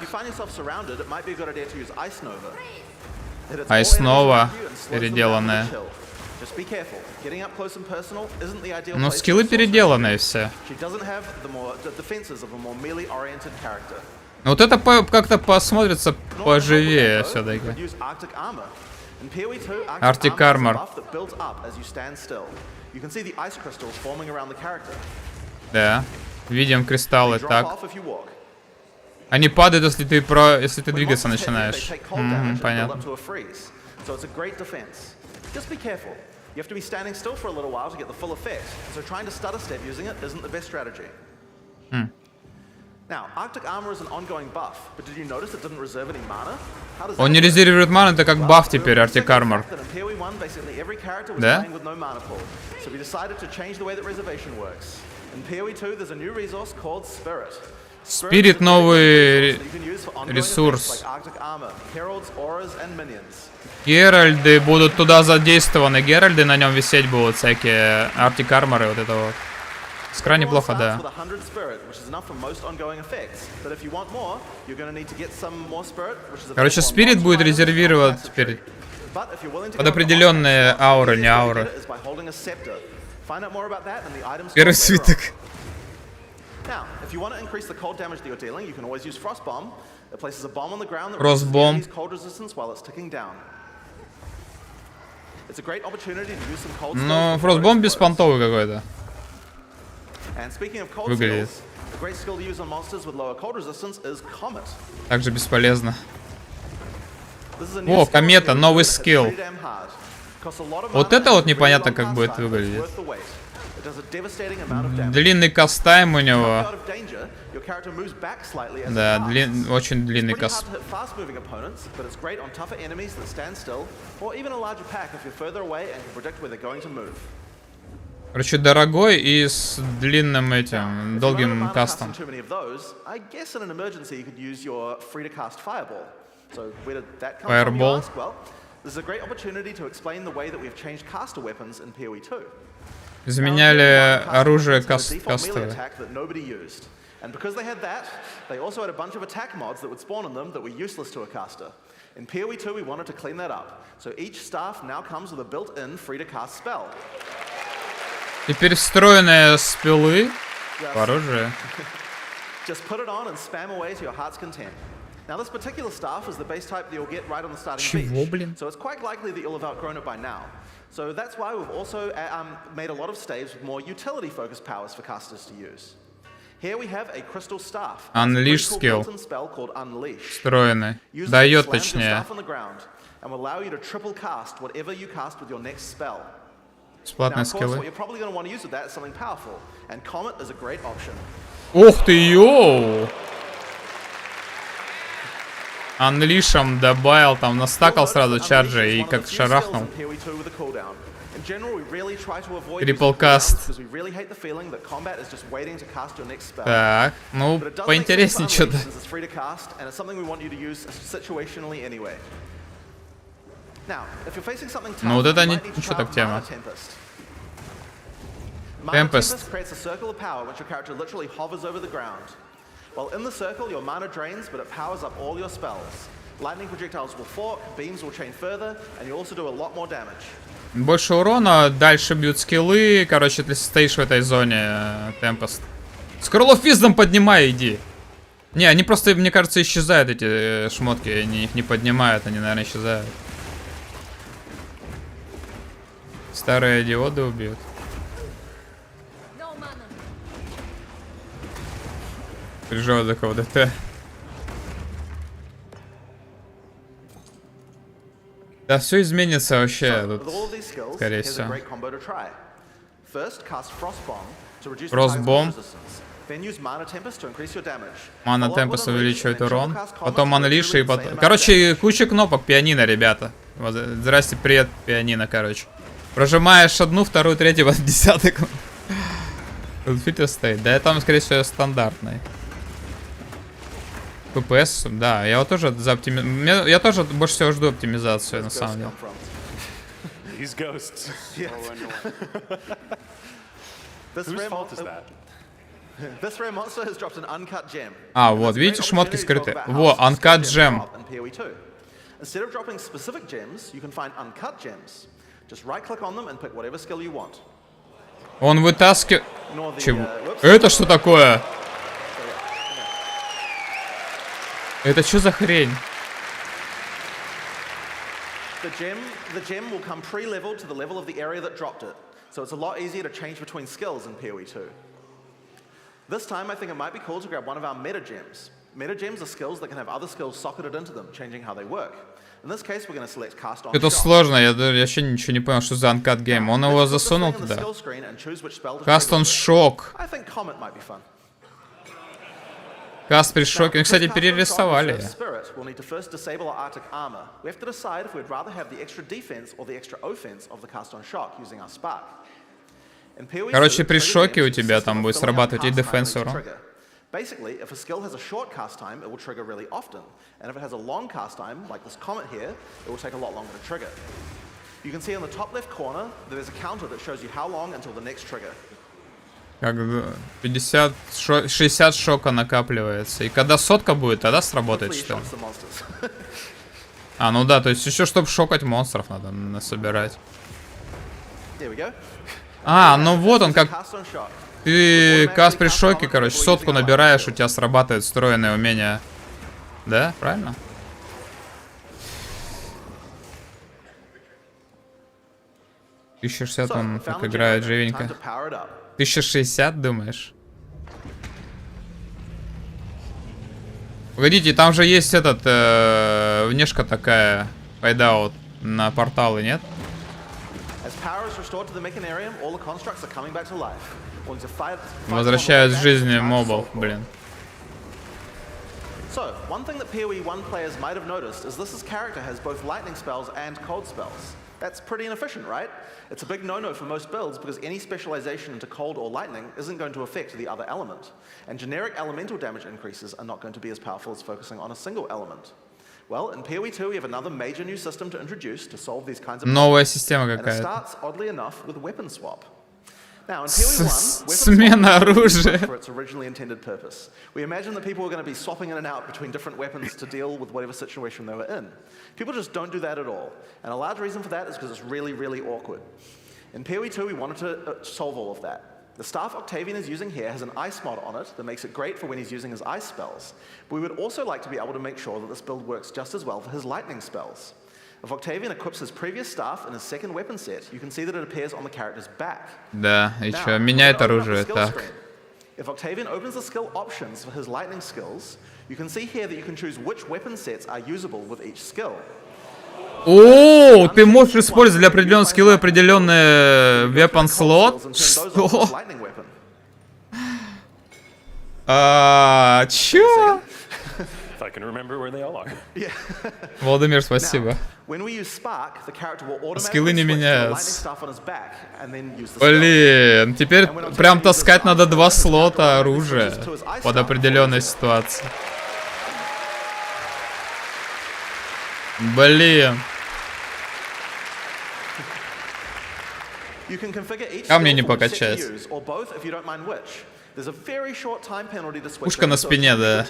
A: Айснова переделанная. Но скиллы переделанные все. Вот это как-то посмотрится поживее все-таки. Arctic Armor. Да. Видим кристаллы, так. Они падают, если ты двигаться начинаешь. Понятно. You have to be standing still for a little while to get the full effect. So trying to stutter step using it isn't the best strategy. Now, Arctic Armor is an ongoing buff, but did you notice it didn't reserve any mana? Он не резервирует ману, это как баф теперь, Arctic Armor. Да? So we decided to change the way that reservation works. In PoE 2, there's a new resource called Spirit. Spirit новый ресурс. Геральды будут туда задействованы. Геральды на нем висеть будут, всякие Arctic Armor, вот это вот. Скра неплохо, да. Короче, Спирит будет резервировать теперь под определенные ауры, не ауры. Первый свиток. Фростбомб. Ну, фростбомб беспонтовый какой-то. Выглядит. Также бесполезно. О, комета, новый скилл. Вот это вот непонятно, как будет выглядеть. Длинный кастайм у него. Да, очень длинный каст. Короче, дорогой и с длинным этим, долгим кастом. Fireball. Изменяли оружие кастовое. And because they had that, they also had a bunch of attack mods that would spawn in them that were useless to a caster. In PoE 2, we wanted to clean that up. So each staff now comes with a built-in free-to-cast spell. Теперь встроенные спелы в оружие. Just put it on and spam away to your heart's content. Now this particular staff is the base type that you'll get right on the starting beach. So it's quite likely that you'll have outgrown it by now. So that's why we've also made a lot of staves with more utility-focused powers for casters to use. Here we have a crystal staff. Unleash skill. Встроенный. Дает точнее. Бесплатные скиллы. Ух ты, йоу! Unleash'ом добавил, там настакал сразу чарджа и как шарахнул. Трипл каст. Так, ну, поинтереснее что-то. Ну, вот это ничего так тема. Tempest. While in the circle, your mana drains, but it powers up all your spells. Lightning projectiles will fork, beams will chain further, and you also do a lot more damage. Больше урона, дальше бьют скиллы. Короче, ты стоишь в этой зоне, Tempest. Скорлофиздом поднимай, иди. Не, они просто, мне кажется, исчезают, эти шмотки. Они их не поднимают, они, наверное, исчезают. Старые диоды убьют. Переживаю за кого-то. Да, все изменится вообще тут, скорее всего. Фростбомб. Мана Темпест увеличивает урон. Потом Unleash и потом... Короче, куча кнопок пианино, ребята. Здрасте, привет, пианино, короче. Прожимаешь одну, вторую, третью, 10-ю. Фильтр стоит. Да, там, скорее всего, стандартный. ППС, да, я вот тоже за я тоже больше всего жду оптимизацию, на самом деле.
J: These ghosts.
H: This rare monster has dropped an uncut gem.
A: А, вот, видите, шмотки скрыты. Во, uncut gem.
H: Instead of dropping specific gems, you can find uncut gems. Just right-click on them and pick whatever skill you want.
A: Он вытаскивает... Чего? Это что такое? Это что за хрень?
H: The gem will come pre-leveled to the level of the area that dropped it. So it's a lot easier to change between skills in PoE 2. This time I think it might be cool to grab one of our meta gems. Meta gems are skills that can have other skills socketed into them, changing how they work. In this case, we're going to select cast on.
A: Это сложно, я вообще ничего не понял, что за uncut game. Он его засунул туда. Cast on shock.
H: I think comment might be fun.
A: Каст при шоке. Ну, кстати, перерисовали.
H: We'll need to first disable our Arctic armor. We have to decide if we'd rather have the extra defense or the extra offense of the cast on shock using our spark.
A: Короче, при шоке у тебя там будет срабатывать и дефенс урон.
H: Basically, if a skill has a short cast time, it will trigger really often. And if it has a long cast time, like this comet here, it will take a lot longer to trigger. You can see on the top left corner, there's a counter that shows you how long until the next trigger.
A: Как 60 шока накапливается. И когда сотка будет, тогда сработает, что ли? А, ну да, то есть еще, чтобы шокать монстров, надо насобирать. А, ну вот он как... Ты каст при шоке, короче, сотку набираешь, у тебя срабатывает встроенное умение. Да, правильно? — 1060 он так играет живенько. 1060, думаешь? Погодите, там же есть этот внешка такая, хайдаут на порталы, нет? Возвращают жизни мобов, блин.
H: So, one thing that PoE 1 players might have noticed is this character has both lightning spells and cold spells. That's pretty inefficient, right? It's a big no-no for most builds because any specialization into cold or lightning isn't going to affect the other element. And generic elemental damage increases are not going to be as powerful as focusing on a single element. Well, in PoE 2 we have another major new system to introduce to solve these kinds of problems.
A: Новая система какая-то.
H: And it starts, oddly enough, with weapon swap. Now, in PoE 1,
A: смена оружия.
H: for its originally intended purpose. We imagine that people were going to be swapping in and out between different weapons to deal with whatever situation they were in. People just don't do that at all. And a large reason for that is because it's really, really awkward. In PoE 2, we wanted to solve all of that. The staff Octavian is using here has an ice mod on it that makes it great for when he's using his ice spells. But we would also like to be able to make sure that this build works just as well for his lightning spells. If Octavian equips his previous staff in his second weapon set, you can see that it appears on the character's back.
A: Да, и чё, меняет оружие, так.
H: If Octavian opens the skill options for his lightning skills, you can see here that you can choose which weapon sets are usable with each skill.
A: О, ты можешь использовать для определенных скиллов определенный weapon slot? Что? Чё? Владимир, спасибо. Скиллы не меняются. Блин, теперь прям таскать надо 2 слота оружия под определенной ситуации. Блин. А мне не покачать. Пушка на спине, да.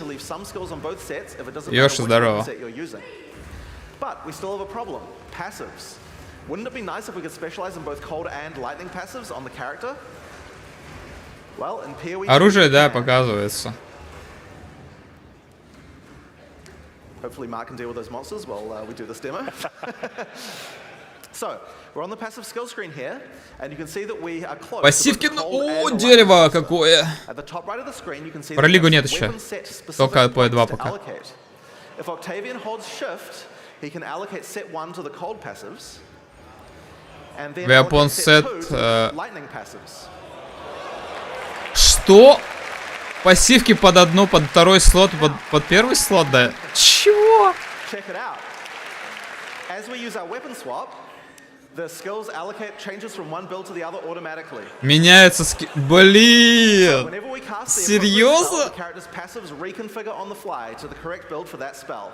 A: Ёша, здорово. Оружие, да, показывается.
H: Hopefully Mark can deal with those monsters while we do this demo. So, we're on the passive skill screen here, and you can see that we are close.
A: Пассивки, о, дерево какое.
H: At the top right of the screen, you can see
A: Про лигу нет еще. Только по 2 пока.
H: If Octavian holds shift, he can allocate set 1 to the cold passives, and then
A: Weapon set
H: lightning passives.
A: Что? Пассивки под одну, под второй слот, под первый слот, да? Чего?
H: The skills allocate changes from one build to the other automatically.
A: Меняется Блин!
H: Whenever we cast the
A: Серьезно?
H: spell, the character's passives reconfigure on the fly to the correct build for that spell.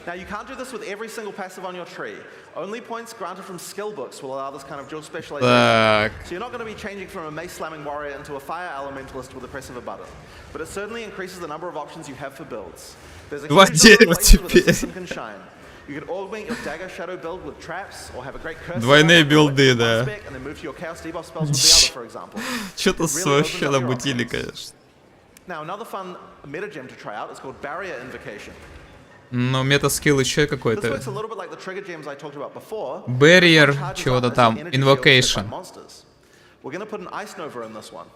H: Now you can't do this with every single passive on your tree. Only points granted from skill books will allow this kind of dual specialization.
A: Так.
H: So you're not going to be changing from a mace slamming warrior into a fire elementalist with the press of a button. But it certainly increases the number of options you have for builds. There's a huge number of places where the system can shine. You can augment your dagger shadow build with traps, or have a great curse.
A: Двойные билды, да.
H: And then move to your chaos debuff spells with the other, for example.
A: Что-то вообще набутили, конечно.
H: Now another fun meta gem to try out is called Barrier Invocation.
A: Ну, мета-скилл еще какой-то.
H: This works a little bit like the trigger gems I talked about before.
A: Barrier, чего-то там, Invocation.
H: We're going to put an Ice Nova in this one.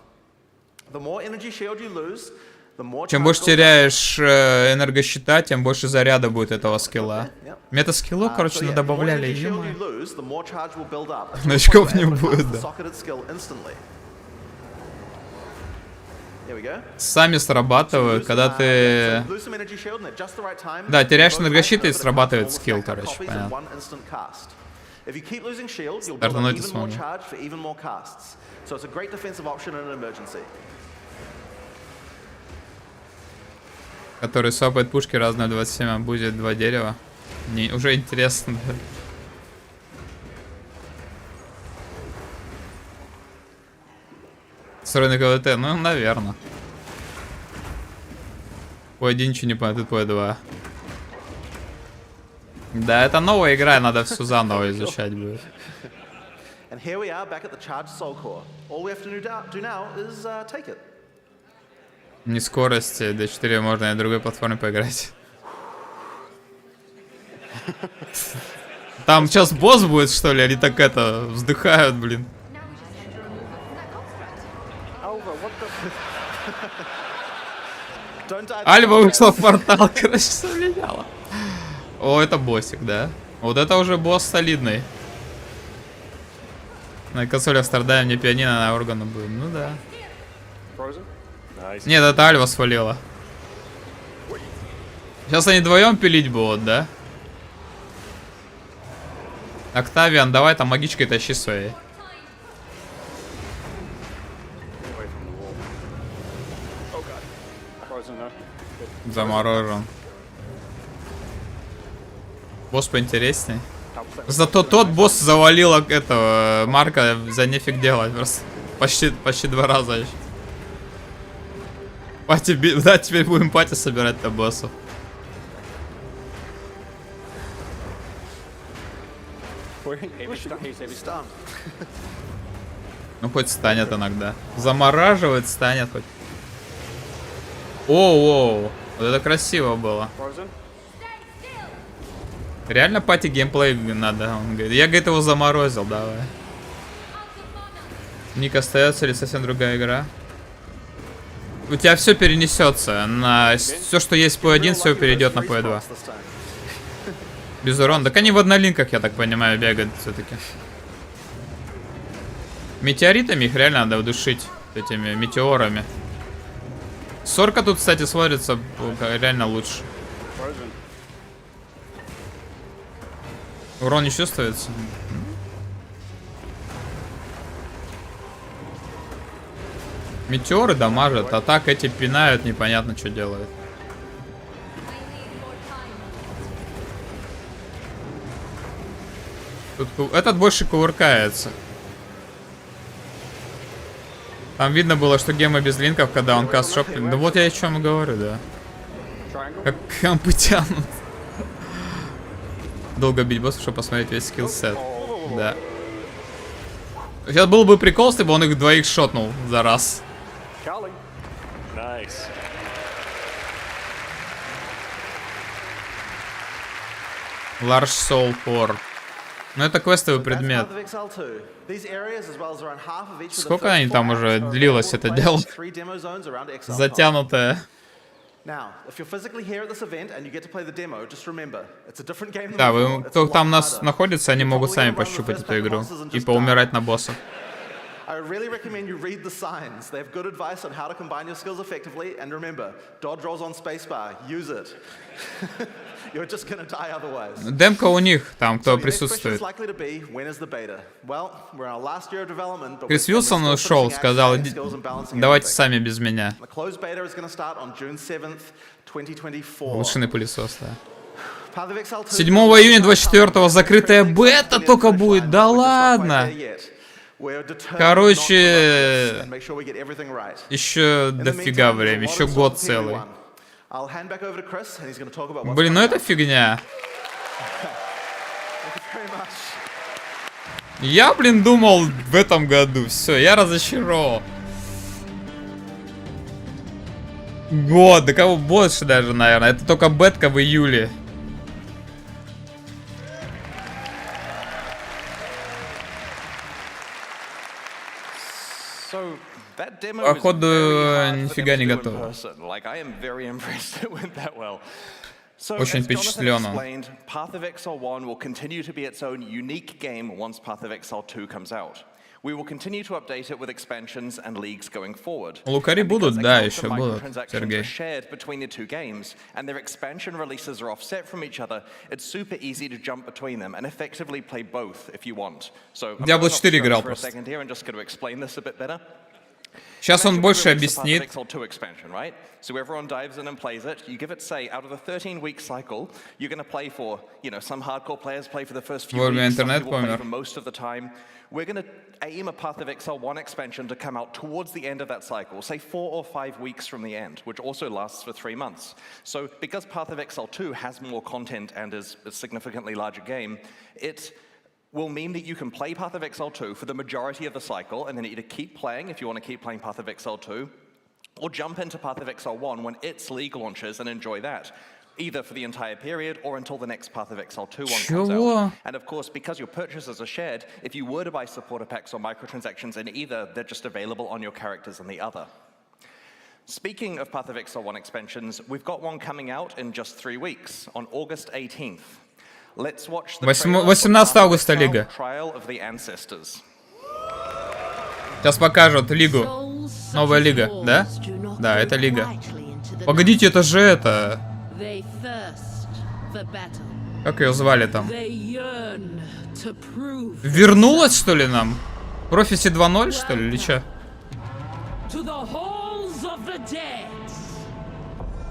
H: The more energy shield you lose, the more.
A: Чем больше теряешь энергощита, тем больше заряда будет этого скилла. Мета-скиллу, короче, добавляли, ё-моё. Новичков не будет, да. Сами срабатывают, когда ты... Да, теряешь энергощит и срабатывает скилл, короче, понятно. Стартануть и смогу. Который свапает пушки разные 27, а будет 2 дерева. Не, уже интересно, да. Стройный КВТ, ну, наверное. По-1 ничего не понятно, тут по-2. Да, это новая игра, надо всю заново изучать будет. Не скорости, D4 можно и на другой платформе поиграть. Там сейчас босс будет, что ли? Они так это, вздыхают, блин. Альва вышла в портал, короче, совлияла. О, это боссик, да? Вот это уже босс солидный. На консолях страдаем, не пианино, на органу будем. Ну да. Нет, это Альва свалила. Сейчас они вдвоем пилить будут, да? Октавиан, давай там магичкой тащи своей. Заморожен. Босс поинтересней. Зато тот босс завалил этого Марка за нефиг делать. Просто почти 2 раза еще. Пати, да, теперь будем пати собирать-то боссов. Ну хоть станет иногда. Замораживает, станет хоть. Оу, вот это красиво было. Реально пати геймплей надо, он говорит. Я, говорит, его заморозил, давай. Ник остается или совсем другая игра? У тебя все перенесется на все, что есть по 1, все перейдет на по 2. Без урона. Так они в однолинках, я так понимаю, бегают все-таки. Метеоритами их реально надо удушить, этими метеорами. Сорка тут, кстати, смотрится реально лучше. Урон не чувствуется. Метеоры дамажат, а так эти пинают, непонятно, что делают. Тут этот больше кувыркается. Там видно было, что гема без линков, когда он каст шоплин. Да вот я о чем и говорю, да. Как кампы тянут. Долго бить боссов, чтобы посмотреть весь скиллсет. Да. Сейчас был бы прикол, если бы он их двоих шотнул за раз. Large Soul Core. Ну это квестовый предмет. Сколько они там уже длилось это дело? Затянутое. Да, вы, кто там нас находится, они могут сами пощупать эту игру и поумирать на боссах.
H: I really recommend you read the signs. They have good advice on how to combine your skills effectively. And remember, dodge rolls on spacebar. Use it. You're just gonna die otherwise.
A: Демка у них, там кто
H: So your next question
A: присутствует.
H: is likely to be, when is the beta? Well, we're in our last year of development, but
A: Крис
H: we're
A: Вилсон
H: still
A: ушел,
H: finishing
A: сказал,
H: activating skills and balancing
A: давайте
H: everything.
A: сами без меня.
H: The closed beta is going to start on June 7th, 2024.
A: Улучшенный пылесос, да.
H: Path of Exile 2
A: 7 июня 24-го закрытая бета только будет, да ладно. Короче, еще дофига времени, еще год целый. Блин, ну это фигня. Я, блин, думал в этом году. Все, я разочарован. Год, да кого больше даже, наверное. Это только бетка в июле. Походу, нифига не готов. Очень впечатлен он.
G: Path of Exile 1 will continue to be its own unique game once Path of Exile 2 comes out. We will continue to update it with expansions and leagues going forward.
A: Лукари будут, да, еще будут, Сергей.
G: Shared between the two games, and their expansion releases are offset from each other. It's super easy to jump between them and effectively play both if you want. So I'm
A: Diablo 4 играл
G: for a
A: просто.
G: second here and just going to explain this a bit better.
A: Сейчас он больше объяснит.
G: Right? So everyone dives in and plays it. You give it, say, out of a 13-week cycle, you're going to play for, some hardcore players play for the first few weeks, some people play for most of the time. We're going to aim a Path of Exile 1 expansion to come out towards the end of that cycle, say 4 or 5 weeks from the end, which also lasts for 3 months. So because Path of Exile 2 has more content and is a significantly larger game, it will mean that you can play Path of Exile 2 for the majority of the cycle, and then either keep playing if you want to keep playing Path of Exile 2, or jump into Path of Exile 1 when its league launches and enjoy that, either for the entire period or until the next Path of Exile 2 one comes out. And of course, because your purchases are shared, if you were to buy supporter packs or microtransactions in either, they're just available on your characters in the other. Speaking of Path of Exile 1 expansions, we've got one coming out in just 3 weeks, on August 18th. Let's watch the
A: 18 августа лига.
G: Trial of the Ancestors.
A: Сейчас покажут лигу. Новая лига, да? Да, это лига. Погодите, это же это... Как ее звали там? Вернулась, что ли, нам? Профиси 2.0, что ли, или чё?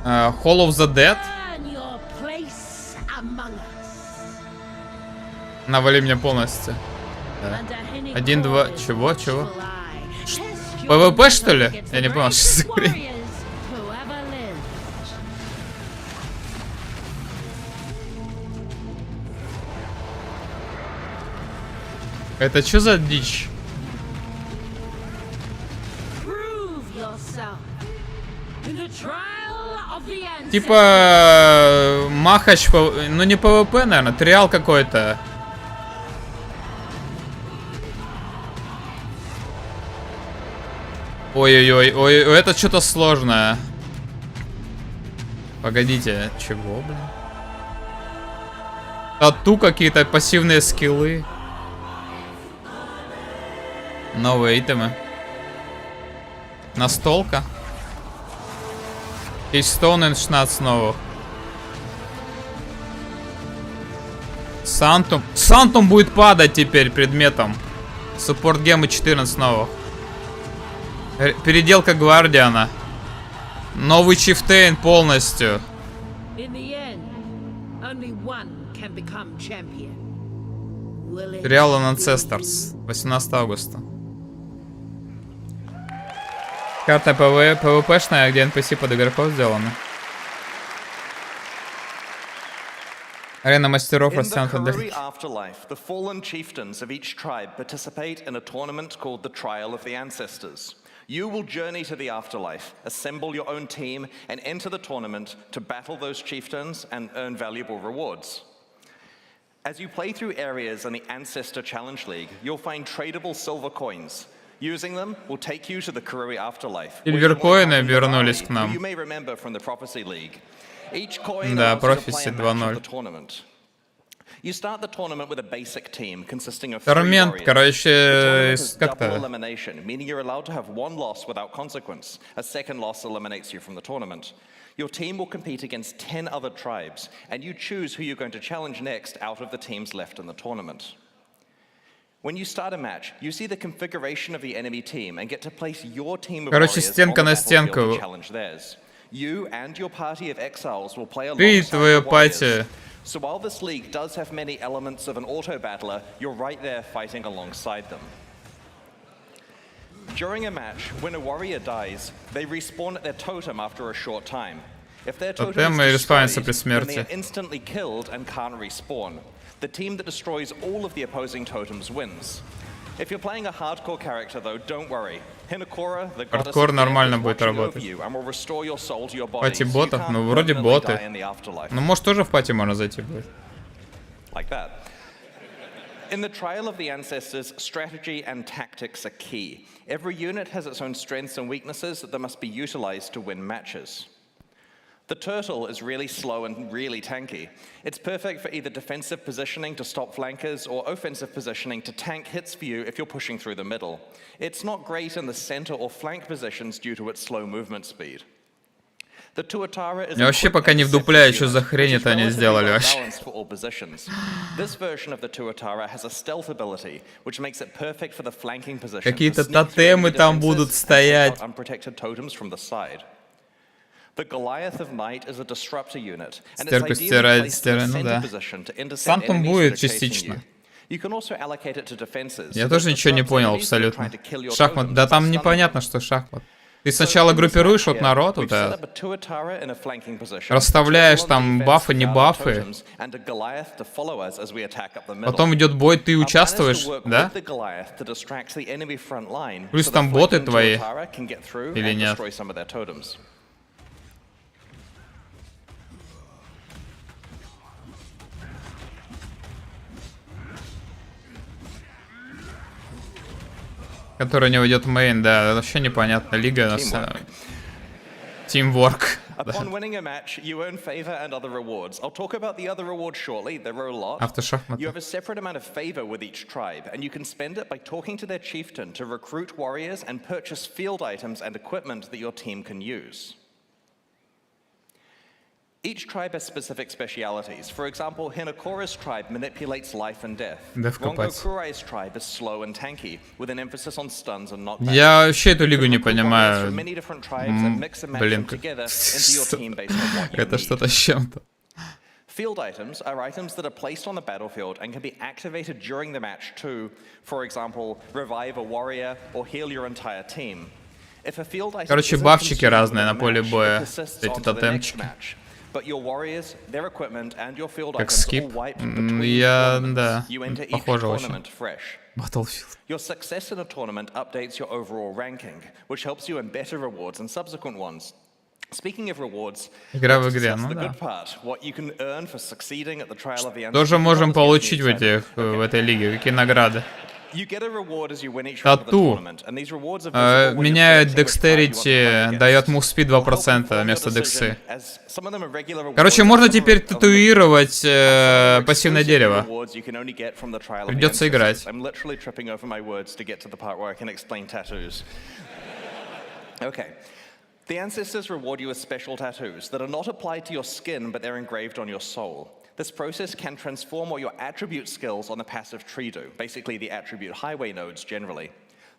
A: Hall of the Dead? Навали меня полностью. Да. 1, 2... Чего? Чего? ПВП, что ли? Я не понял, что за хрень. Это что за дичь? Типа махач, ну не ПВП, наверное, триал какой-то. Ой-ой-ой, ой, это что-то сложное. Погодите, чего, блин? Тату какие-то пассивные скиллы. Новые итемы. Настолка. Кейстоун 16 новых. Сантум. Сантум будет падать теперь предметом. Суппорт гемы 14 новых. Переделка Гвардиана. Новый чифтейн полностью. Реал Ancestors. 18 августа. Карта ПВПшная, где NPC под игроков сделана. Арена мастеров растянута.
G: In the Karui afterlife, the fallen chieftains of each tribe participate in a tournament called the Trial of the Ancestors. You will journey to the afterlife, assemble your own team, and enter the tournament to battle those chieftains and earn valuable rewards. As you play through areas in the Ancestor Challenge League, you'll find tradable silver coins. Using them will take you to the Karui afterlife.
A: Сильверкоины вернулись к нам.
G: You may remember from the Prophecy League. Each coin
A: Да,
G: allows you to
A: Prophecy
G: play a match of
A: 2.0.
G: the tournament. You start the tournament with a basic team consisting of 3
A: Тормент,
G: warriors.
A: короче,
G: Double
A: как-то...
G: elimination, meaning you're allowed to have 1 loss without consequence. A second loss eliminates you from the tournament. Your team will compete against 10 other tribes, and you choose who you're going to challenge next out of the teams left in the tournament. When you start a match, you see the configuration of the enemy team and get to place your team of warriors on the battlefield to challenge theirs. You and your party of exiles will play alongside the warriors. So while this league does have many elements of an auto-battler, you're right there fighting alongside them. During a match, when a warrior dies, they respawn at their totem after a short time. If their totem is destroyed, then they are instantly killed and can't respawn. The team that destroys all of the opposing totems wins. If you're playing a hardcore character, though, don't worry. Hinakora, the goddess of
A: нормально
G: death,
A: будет
G: is watching over
A: работать.
G: you and will restore your soul to your body,
A: Пати
G: so you
A: ботов,
G: can't
A: ну вроде
G: permanently
A: боты.
G: die in the afterlife.
A: Ну может тоже в пати можно зайти будет.
G: Like that. In the Trial of the Ancestors, strategy and tactics are key. Every unit has its own strengths and weaknesses that must be utilized to win matches. The turtle is really slow and really tanky. It's perfect for either defensive positioning to stop flankers or offensive positioning to tank hits for you if you're pushing through the middle. It's not great in the center or flank positions due to its slow movement speed. The tuatara is
A: Я вообще пока не вдупляю, что за хрень это они сделали вообще.
G: This version of the tuatara has a stealth ability, which makes it perfect for the flanking position.
A: Какие-то тотемы там будут стоять.
G: Unprotected totems from the side. The Goliath of Might is a disruptor unit, and it's ideally placed in a center position to intercept enemies that are chasing you. You can also allocate it to defenses.
A: Я тоже ничего не понял абсолютно. Шахмат, да там непонятно, что шахмат. Ты сначала группируешь вот народ, вот это, расставляешь там бафы, не бафы, потом идет бой, ты участвуешь, да? Плюс там боты твои, или нет? Который не уйдет в мейн, да, вообще непонятно. Лига у нас... Teamwork.
G: Upon winning a match, you earn favor and other rewards. I'll talk about the other rewards shortly. There are a lot. You have a separate amount of favor with each tribe, and you can spend it by talking to their chieftain to recruit warriors and purchase field items and equipment that your team can use. Each tribe has specific specialities. For example, Hinakora's tribe manipulates life and death. Rongo Kurai's tribe is slow and tanky, with an emphasis on stuns and knockbacks.
A: Я вообще эту лигу не понимаю. Блин, это что-то с чем-то.
G: Field items are items that are placed on the battlefield and can be activated during the match to, for example, revive a warrior or heal your entire team. If a field item
A: Короче, бафчики разные на поле боя. Эти тотемчики.
G: But your warriors, their equipment, and your field
A: как
G: items
A: скип.
G: all wipe between
A: Да,
G: you enter each
A: похоже
G: tournament
A: очень.
G: fresh.
A: Battlefield.
G: Your success in a tournament updates your overall ranking, which helps you in better rewards and subsequent ones. Speaking of rewards,
A: Игра в игре, ну
G: the
A: да.
G: good part, what you can earn for succeeding at the Trial of the Ancestors.
A: Тоже можем получить в этой лиге, какие награды. Тату меняет dexterity, дает move speed 2% вместо дексы. Короче, можно теперь татуировать пассивное дерево. Придется играть.
G: The ancestors reward you with special tattoos that are not applied to your skin, but they're engraved on your soul. This process can transform what your attribute skills on the passive tree do, basically the attribute highway nodes generally.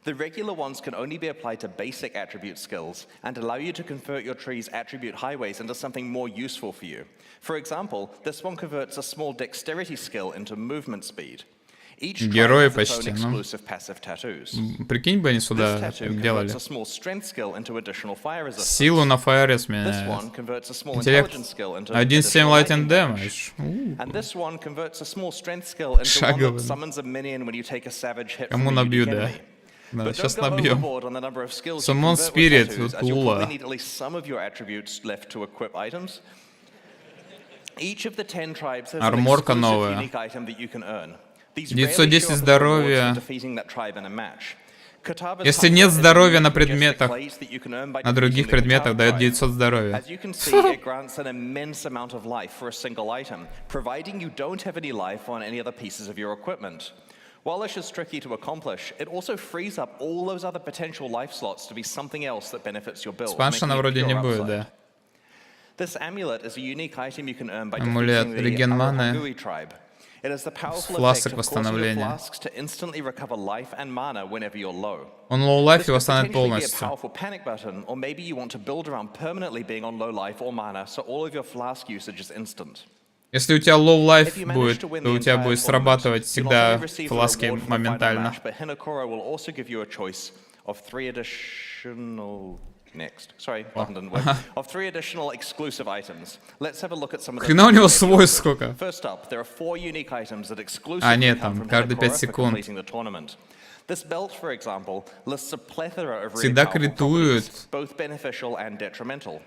G: The regular ones can only be applied to basic attribute skills and allow you to convert your tree's attribute highways into something more useful for you. For example, this one converts a small dexterity skill into movement speed.
A: Герои почти, ну. Прикинь бы они сюда делали. Силу на фаере сменяет. Интеллект. 1.7 light and damage. Шаговый. Кому набью, да? Да, сейчас набьем. Summon Spirit, Тула. Арморка новая. 910 здоровья. Если нет здоровья на предметах, на других предметах дает 900 здоровья.
G: While this is tricky to accomplish, it also frees up all those other potential life slots to be something else that benefits your build.
A: Спаншена вроде не будет, да.
G: This amulet is a unique item you can earn by
A: Амулет,
G: defeating the
A: реген маны.
G: Arahangui tribe. It has the powerful
A: Фласок
G: effect of causing your
A: восстановления.
G: flasks to instantly recover life and mana whenever you're low.
A: Он low life и
G: This could
A: восстановит
G: potentially be a
A: полностью.
G: powerful panic button, or maybe you want to build around permanently being on low life or mana, so all of your flask usage is instant.
A: Если у тебя low life будет, то у тебя будет срабатывать всегда фласки моментально.
G: But Hinokoro will also give you a choice of 3 additional... Next. Sorry, button didn't work. Of 3 additional exclusive items. Let's have a look at some of
A: Хрена у него свойств сколько.
G: First up, there are 4 unique items that exclusively
A: нет,
G: come
A: там
G: from
A: каждые 5
G: Hinokoro for
A: секунд.
G: completing the tournament. This belt, for example, lists a plethora of really
A: Всегда
G: powerful
A: критуют.
G: properties, both beneficial and detrimental.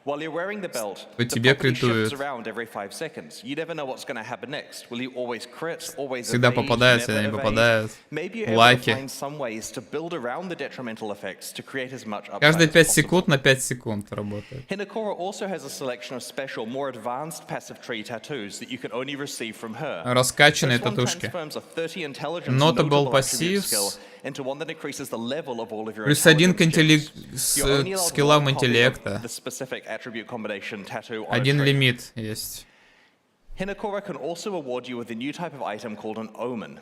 G: While you're wearing the belt,
A: По
G: the
A: тебе
G: property
A: критуют.
G: shifts around every 5 seconds. You never know what's going to happen next. Will you always crit, always
A: Всегда
G: evade,
A: попадает,
G: never
A: всегда не
G: evade?
A: попадает.
G: Maybe you're able to
A: Лайки.
G: find some ways to build around the detrimental effects to create as much upside
A: Каждые
G: as
A: 5
G: possible.
A: секунд на 5 секунд работает.
G: Hinokoro also has a selection of special, more advanced passive tree tattoos that you can only receive from her.
A: Раскачанные
G: This one
A: татушки.
G: transforms a 30 intelligence
A: Notable
G: notable attribute
A: passives.
G: skill into one that increases the level of all of your
A: Плюс 1 к
G: intelligence checks. You're only allowed
A: скиллам
G: one copy of
A: интеллекта.
G: the specific attribute combination tattoo on a
A: Один
G: tree.
A: лимит есть.
G: Hinokoro can also award you with a new type of item called an omen.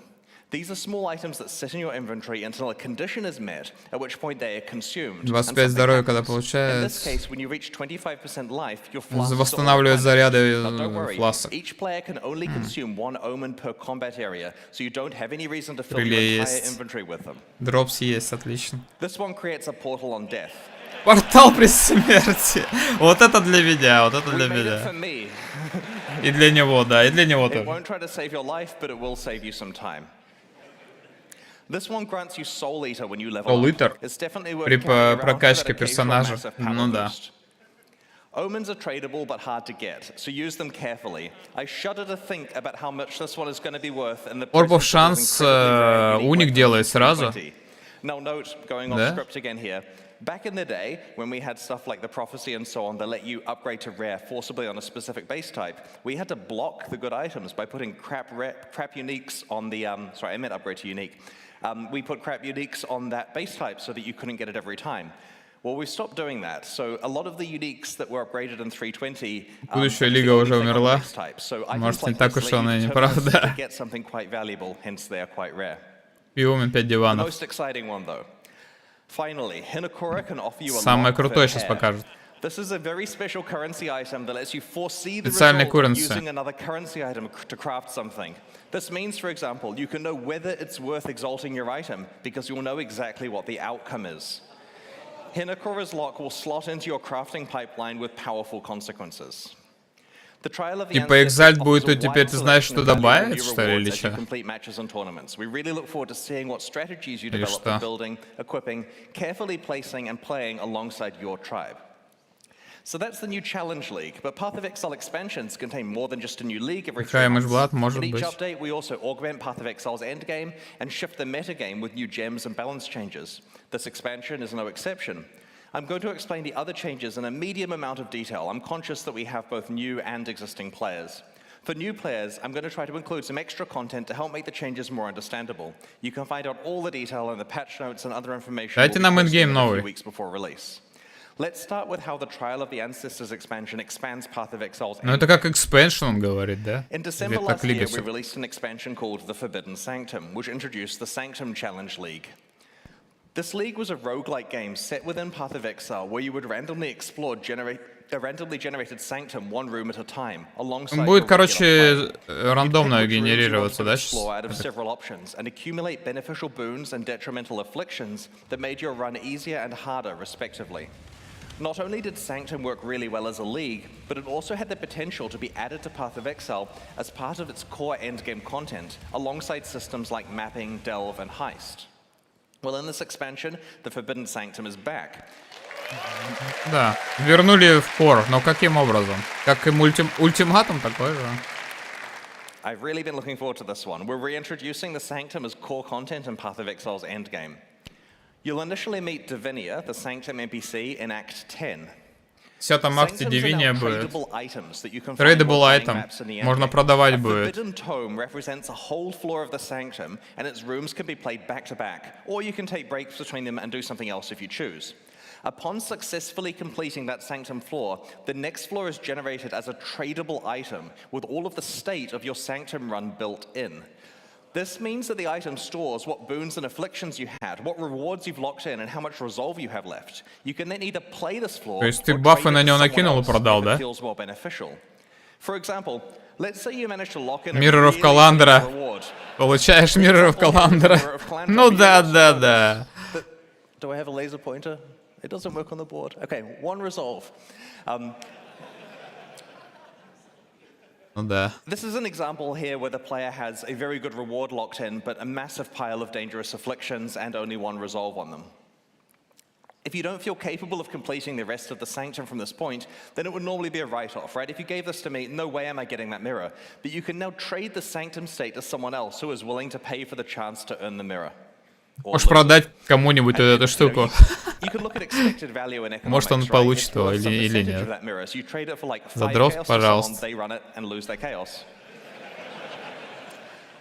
G: These are small items that sit in your inventory until a condition is met, at which point they are consumed.
A: 25 здоровья, когда
G: In this
A: получается.
G: case, when you reach 25% life, your flasks are
A: Восстанавливает
G: all
A: заряды
G: replenished. But don't worry,
A: фласок.
G: each player can only consume 1 omen per combat area, so you don't have any reason to fill your
A: Крылья
G: entire
A: есть.
G: inventory with them.
A: Дропс есть, отлично.
G: This one creates a portal on death.
A: Портал при смерти. Вот это для меня, вот это для
G: We made it for
A: меня.
G: me.
A: И для него, да, и для него
G: It
A: тоже.
G: won't try to save your life, but it will save you some time. This one grants you Soul Eater when you level
A: Soul
G: up.
A: Eater?
G: It's definitely worth
A: При
G: carrying around for
A: прокачке
G: that occasional
A: персонажа.
G: massive power
A: Ну да.
G: boost. Omens are tradable but hard to get, so use them carefully. I shudder to think about how much this one is going to be worth in the
A: Orb of
G: presence of those
A: Chance,
G: incredibly rare unique
A: уник
G: weapons
A: делает
G: in
A: сразу.
G: 2020. Now note, going off
A: Да?
G: script again here, back in the day, when we had stuff like the Prophecy and so on that let you upgrade to rare forcibly on a specific base type, we had to block the good items by putting crap uniques on the, sorry, I meant upgrade to unique. We put crap uniques on that base type so that you couldn't get it every time. Well, we stopped doing that, so a lot of the uniques that were upgraded in 320
A: Будущая лига уже умерла.
G: so
A: Может,
G: items
A: не
G: like
A: так
G: this
A: уж
G: let
A: она
G: you
A: и
G: turn
A: неправда.
G: this to get something quite valuable, hence they are quite rare.
A: Пиумен 5
G: The
A: диванов.
G: most exciting one, though. Finally, Hinokoro can offer you a
A: Самое
G: lock per
A: крутое сейчас
G: pair.
A: покажет.
G: This is a very special currency item that lets you foresee the
A: Специальный
G: result of
A: currency.
G: using another currency item to craft something. This means, for example, you can know whether it's worth exalting your item because you'll know exactly what the outcome is. Hinokoro's lock will slot into your crafting pipeline with powerful consequences. The trial of the
A: Типа
G: ancestors
A: Exalt
G: offers
A: будет,
G: a
A: и теперь
G: wide
A: ты знаешь,
G: selection
A: что
G: of valuable
A: добавить,
G: new
A: что ли, или
G: rewards as you
A: чё?
G: complete matches and tournaments. We really look forward to seeing what strategies you
A: Или
G: develop
A: что?
G: for building, equipping, carefully placing, and playing alongside your tribe. So that's the new Challenge League, but Path of Exile expansions contain more than just a new league every 3
A: Какая
G: months.
A: мышь-блат, может
G: In each
A: быть.
G: update, we also augment Path of Exile's endgame and shift the metagame with new gems and balance changes. This expansion is no exception. I'm going to explain the other changes in a medium amount of detail. I'm conscious that we have both new and existing players. For new players, I'm going to try to include some extra content to help make the changes more understandable. You can find out all the detail in the patch notes and other information
A: Дайте
G: we'll be
A: нам
G: posting
A: endgame
G: in a
A: новый.
G: few weeks before release. Let's start with how the Trial of the Ancestors expansion expands Path of Exile's
A: Ну это как expansion он говорит, да?
G: In
A: Или
G: December
A: так
G: last year,
A: лига
G: we
A: всё?
G: released an expansion called The Forbidden Sanctum, which introduced the Sanctum Challenge League. This league was a roguelike game set within Path of Exile where you would randomly explore a randomly generated sanctum one room at a time, alongside
A: Будет,
G: your
A: короче,
G: regular play.
A: рандомно
G: You'd pick which rooms you
A: генерироваться,
G: wanted
A: да?
G: to explore out of several options and accumulate beneficial boons and detrimental afflictions that made your run easier and harder, respectively. Not only did Sanctum work really well as a league, but it also had the potential to be added to Path of Exile as part of its core endgame content, alongside systems like mapping, delve, and heist. Well, in this expansion, the Forbidden Sanctum is back.
A: Да, вернули в кор, но каким образом? Как и ультиматум такой же.
G: I've really been looking forward to this one. We're reintroducing the Sanctum as core content in Path of Exile's endgame. You'll initially meet Divinia, the Sanctum NPC, in Act 10.
A: В 10-м акте Дивиния будет. Tradable item. Можно продавать будет.
G: Forbidden tome represents a whole floor of the sanctum, and its rooms can be played back to back, or you can take breaks between them and do something else if you choose. Upon successfully completing that sanctum floor, the next floor is generated as a tradable item with all of the state of your sanctum run built in. This means that the item stores what boons and afflictions you had, what rewards you've locked in, and how much resolve you have left. You can then either play this floor or trade it to someone else if it feels more beneficial. For example, let's say you manage to lock in a
A: Mirror of
G: really
A: Calandra.
G: big reward.
A: Получаешь Mirror of Calandra. Ну да.
G: Do I have a laser pointer? It doesn't work on the board. Okay, one resolve.
A: Ну да.
G: This is an example here where the player has a very good reward locked in, but a massive pile of dangerous afflictions and only one resolve on them. If you don't feel capable of completing the rest of the sanctum from this point, then it would normally be a write-off, right? If you gave this to me, no way am I getting that mirror. But you can now trade the sanctum state to someone else who is willing to pay for the chance to earn the mirror.
A: Можешь продать кому-нибудь эту штуку. Может, он получит его или нет. За дроп, пожалуйста.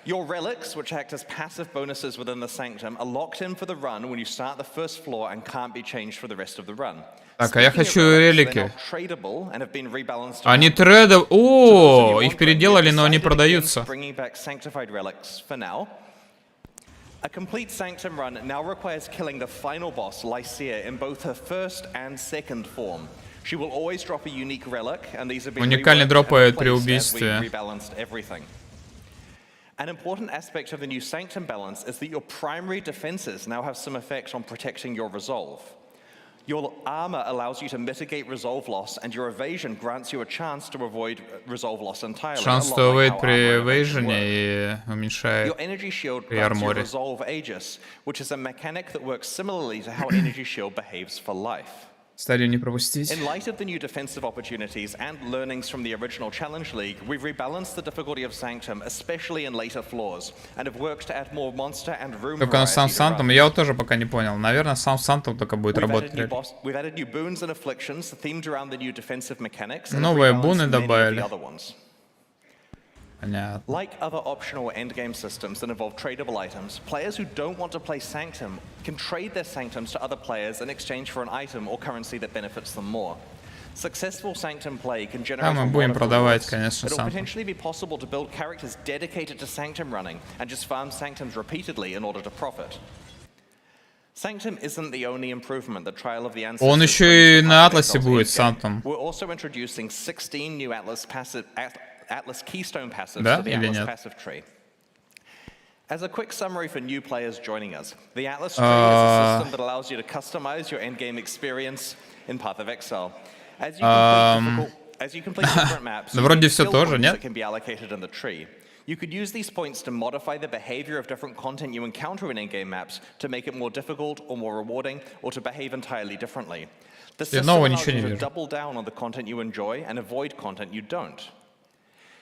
G: Your relics, which act as passive bonuses within the sanctum, are locked in for the run when you start the first floor and can't be changed for the rest of the run.
A: Так, а я хочу релики. Они трейдов... О, их переделали, но они продаются.
G: A complete sanctum run now requires killing the final boss, Lycia, in both her first and second form. She will always drop a unique relic, and these have been
A: уникальный дропает при убийстве.
G: rebalanced everything. An important aspect of the new sanctum balance is that your primary defenses now have some effect on protecting your resolve. Your armor allows you to mitigate resolve loss, and your evasion grants you a chance to avoid resolve loss entirely.
A: Шанс to evade при эвейжене и уменьшает
G: Your energy shield
A: при
G: grants you
A: арморе.
G: resolve aegis, which is a mechanic that works similarly to how energy shield behaves for life.
A: Стадию не пропустить.
G: In light of the new defensive opportunities and learnings from the original Challenge League, we've rebalanced the difficulty of Sanctum, especially in later floors, and have worked to add more monster and room
A: Только на сам
G: variety to
A: Сантом,
G: runs.
A: я вот тоже пока не понял. Наверное, сам Сантом только будет работать.
G: We've added new boons and afflictions themed around the new defensive mechanics, and
A: Новые
G: rebalanced
A: буны
G: many of the
A: добавили.
G: other ones.
A: Понятно.
G: Like other optional endgame systems that involve tradable items, players who don't want to play Sanctum can trade their Sanctums to other players in exchange for an item or currency that benefits them more. Successful Sanctum play can generate
A: мы
G: a
A: будем
G: lot of
A: продавать,
G: rewards.
A: конечно,
G: It'll
A: Sanctum.
G: potentially be possible to build characters dedicated to Sanctum running and just farm Sanctums repeatedly in order to profit. Sanctum isn't the only improvement that Trial of the Ancestors
A: Он еще и на Атласе будет Сантом.
G: We're also introducing 16 new Atlas Keystone passives
A: Да,
G: to the
A: или
G: Atlas
A: нет?
G: passive tree. As a quick summary for new players joining us, the Atlas tree is a system that allows you to customize your endgame experience in Path of Exile. As you complete different maps,
A: Да
G: you
A: вроде
G: get
A: всё
G: skill
A: тоже,
G: points
A: нет?
G: that can be allocated in the tree. You could use these points to modify the behavior of different content you encounter in in-game maps to make it more difficult or more rewarding, or to behave entirely differently. The system
A: нового
G: allows
A: ничего не
G: you to
A: вижу.
G: double down on the content you enjoy and avoid content you don't.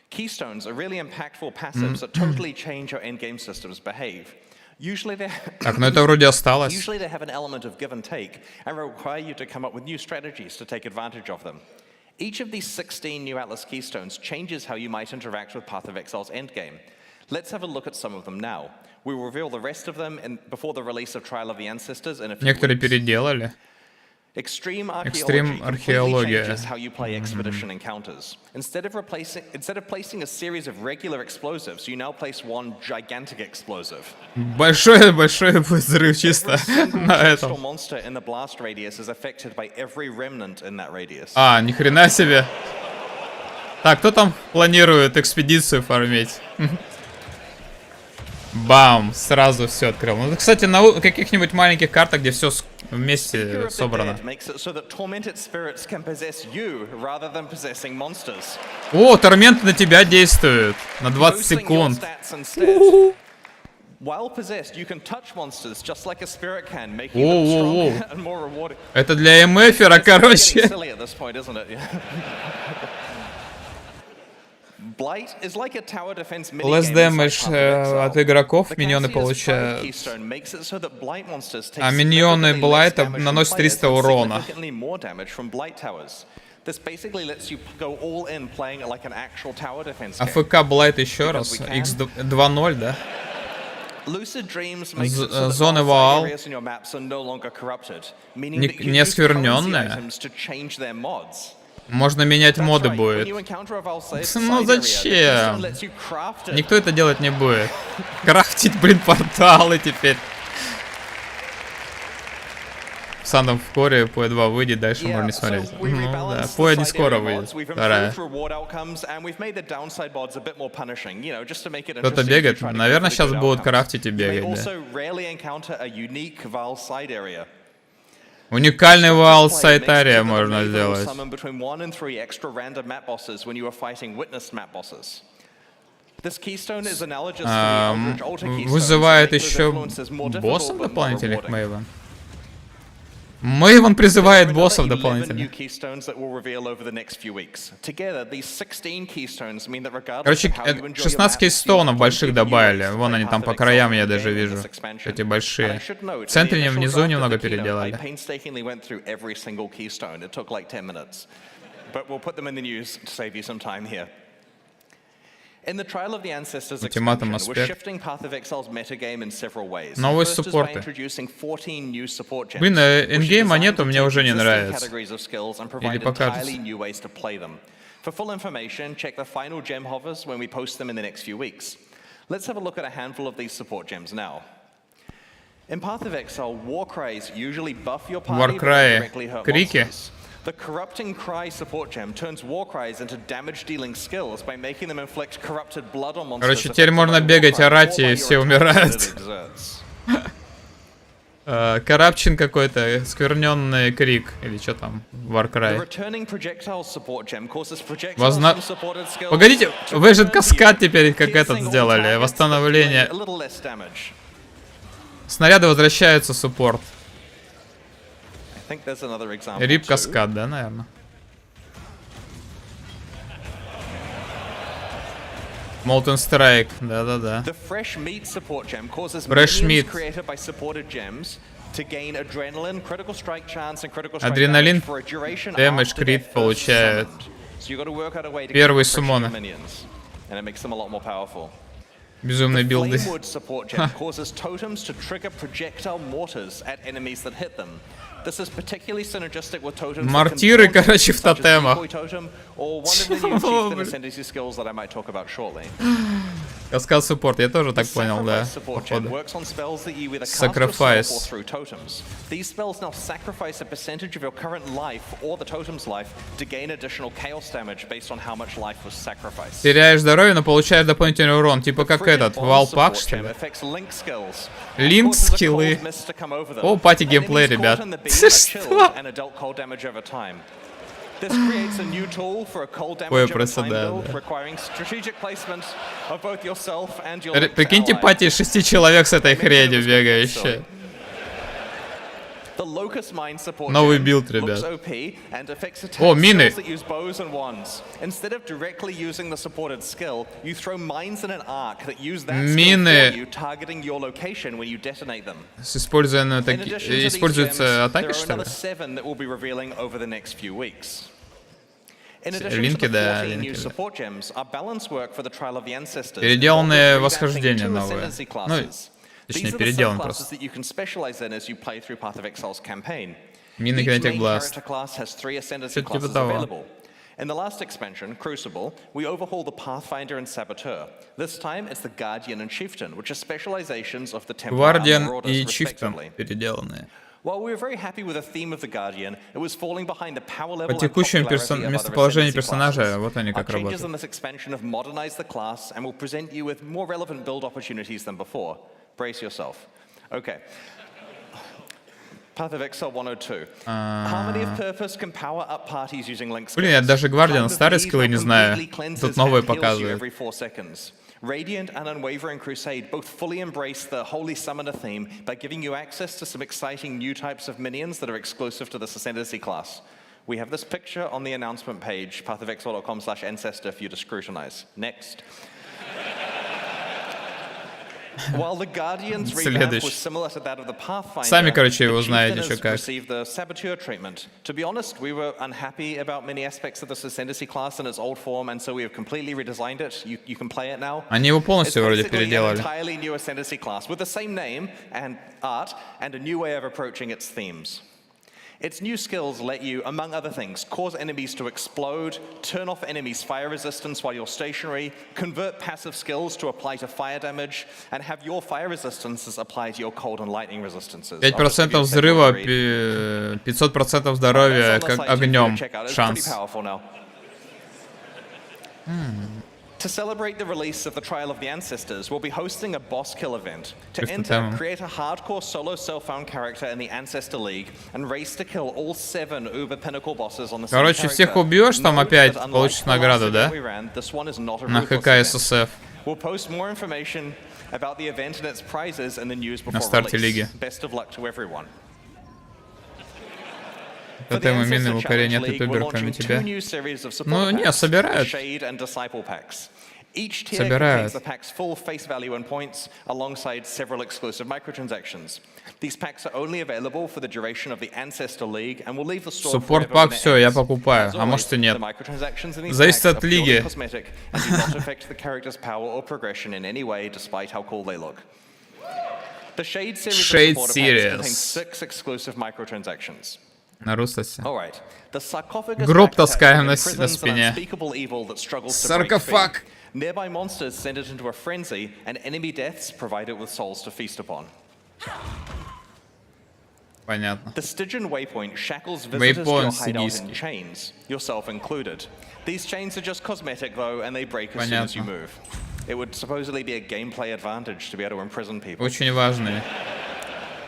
G: Keystones are really impactful passives that totally change how endgame systems behave. Usually they
A: Так, ну это вроде осталось.
G: Usually they have an element of give and take and require you to come up with new strategies to take advantage of them. Each of these 16 new Atlas Keystones changes how you might interact with Path of Exile's endgame. Let's have a look at some of them now. We will reveal the rest of them before the release of Trial of the Ancestors in a few
A: Некоторые
G: weeks.
A: переделали.
G: Extreme
A: Extreme
G: archaeology completely
A: archaeology.
G: changes how you play expedition encounters. Instead of placing a series of regular explosives, you now place one gigantic explosive.
A: Большой будет взрыв чисто на этом.
G: Crystal monster in the blast radius is affected by every remnant in that radius.
A: А, ни хрена себе. Так, кто там планирует экспедицию фармить? Бам, сразу все открыл. Ну, кстати, на каких-нибудь маленьких картах, где все вместе собрано. О, тормент на тебя действует на 20 секунд. Воу-воу-воу. Это для МФера, короче. Less damage от игроков миньоны получают. А миньоны Блайта наносят 300 урона. АФК Блайт еще раз. X2.0, да? Зоны Ваал. Не оскверненные. Можно менять моды будет. Ну зачем? Никто это делать не будет. Крафтить, блин, порталы теперь. Сандом в коре, PoE 2 выйдет, дальше можно не смотреть. Ну да, PoE не скоро выйдет. Вторая. Кто-то бегает? Наверное, сейчас будут крафтить и бегать, да. Уникальный вал сайт-ария можно сделать. Вызывает еще боссов дополнительных Мэйвен. Мэйвен призывает боссов дополнительно. Короче, 16 кейстоунов больших добавили. Вон они там по краям, я даже вижу. Эти большие. В центре, внизу немного переделали. Ультиматум аспект. Новые суппорты. Блин, эндгейм монету мне уже не нравится. Или покажется.
G: For full information, check the final gem hovers when we post them in the next few weeks. Let's have a look at a handful of these support gems now. In Path of Exile, war cries usually buff your party but directly hurt monsters. The Corrupting Cry support gem turns war cries into damage-dealing skills by making them inflict corrupted blood on monsters.
A: Короче, теперь можно бегать, орать, и все умирают. Коррупчин какой-то, скверненный крик, или что там, Warcry. Погодите, вы же каскад теперь как этот сделали, восстановление. Снаряды возвращаются, суппорт. Рип каскад, да, наверное? Molten Strike, да-да-да. Fresh Meat. Адреналин, дэмэдж, крит получает. Первые суммоны. Безумные билды. Мортиры, короче, в тотемах. Каскад суппорт, я тоже так понял, да. Sacrifice. Теряешь здоровье, но получаешь дополнительный урон. Типа как этот, валпак, что ли? Линк скиллы. О, пати геймплей, ребят. Что? Ой, просто да. Прикиньте, пати 6 человек с этой хренью бегающие. Новый билд, ребят. О, мины. Мины. Используются атаки, что ли? Линки, да, линки. Переделанные восхождения новые. Ну, точнее, переделан просто. Мины кинетик бласт. Что-то типа того.
G: In the last expansion, Crucible, we overhaul the Pathfinder and Saboteur. This time, it's the Guardian and Chieftain, which are specializations of the Templar and Marauders, respectively. While we were very happy with the theme of the Guardian, it was falling behind the power level and popularity of
A: местоположение персонажа, вот они как
G: работают.
A: работают.
G: Our changes in this expansion have modernized the class and will present you with more relevant build opportunities than before. Brace yourself. Okay. Path of Exile 102. Harmony of Purpose can power up parties using link skills.
A: Блин, я даже Guardian старые скиллы не знаю. Тут новые показывают.
G: Radiant and Unwavering Crusade both fully embrace the Holy Summoner theme by giving you access to some exciting new types of minions that are exclusive to this Ascendancy class. We have this picture on the announcement page, pathofexile.com/ancestor for you to scrutinize. Next. While the Guardian's revamp was similar to that of the Pathfinder,
A: Сами, короче, его
G: the
A: знаете,
G: Chieftainers
A: что как.
G: received the Saboteur treatment. To be honest, we were unhappy about many aspects of this Ascendancy class in its old form, and so we have completely redesigned it. You can play it now.
A: Они его
G: It's
A: полностью вроде
G: basically an
A: переделали.
G: entirely new Ascendancy class with the same name and art and a new way of approaching its themes. Its new skills let you, among other things, cause enemies to explode, turn off enemies' fire resistance while you're stationary, convert passive skills to apply to fire damage, and have your fire resistances apply to your cold and lightning resistances.
A: 5% взрыва, 500% здоровья огнем. Шанс.
G: To celebrate the release of the Trial of the Ancestors, we'll be hosting a boss kill event. To enter, create a hardcore solo self-found character in the Ancestor League and race to kill all 7 Uber Pinnacle bosses on the same
A: Короче, всех убьешь, там опять получишь награду, да? На ХК ССФ.
G: We'll post more information about the event and its prizes in the news before
A: На старте лиги.
G: Best of luck to everyone.
A: Это именно укорение от ютубера, кроме тебя. Ну, не, собирают.
G: Each tier contains the pack's full face value and points, alongside several exclusive microtransactions. These packs are only available for the duration of the Ancestor League, and will leave the store.
A: Суппорт пак, все, я покупаю, а может и нет. Зависит от лиги.
G: The Shade series of supporter packs contains 6 exclusive microtransactions.
A: На Рустасе.
G: Alright. The sarcophagus
A: Гроб таскаем на
G: imprisons an
A: спине.
G: unspeakable evil that struggles to break free.
A: Саркофаг.
G: Nearby monsters send it into a frenzy, and enemy deaths provide it with souls to feast upon.
A: Понятно.
G: The Stygian Waypoint shackles visitors to your hideout in chains, yourself included. These chains are just cosmetic though, and they break as soon as you move. It would supposedly be a gameplay advantage to be able to imprison people.
A: Очень важные.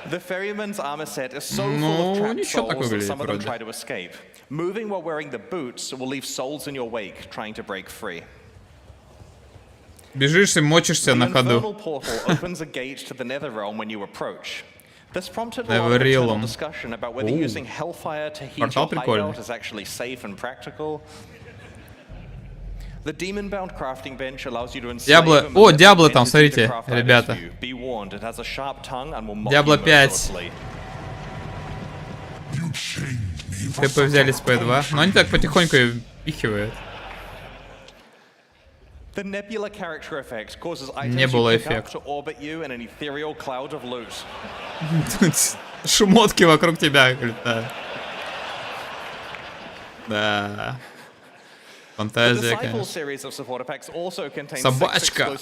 G: The ferryman's armor set is so full of trapped souls that some of them try to escape. Moving while wearing the boots will leave souls in your wake trying to break free.
A: Бежишь и мочишься на ходу.
G: The infernal portal opens a gate to the Netherrealm when you approach. This prompted a lot of internal discussion about whether using Hellfire to heat your hideout is actually safe and practical. The demon-bound crafting bench allows you to
A: Диабло. О, Диабло там, смотрите, ребята. Диабло 5. ТП взяли с P2. Но они так потихоньку ее впихивают. Небула эффект. Шмотки вокруг тебя летают. Да. Фантазия, конечно. Собачка.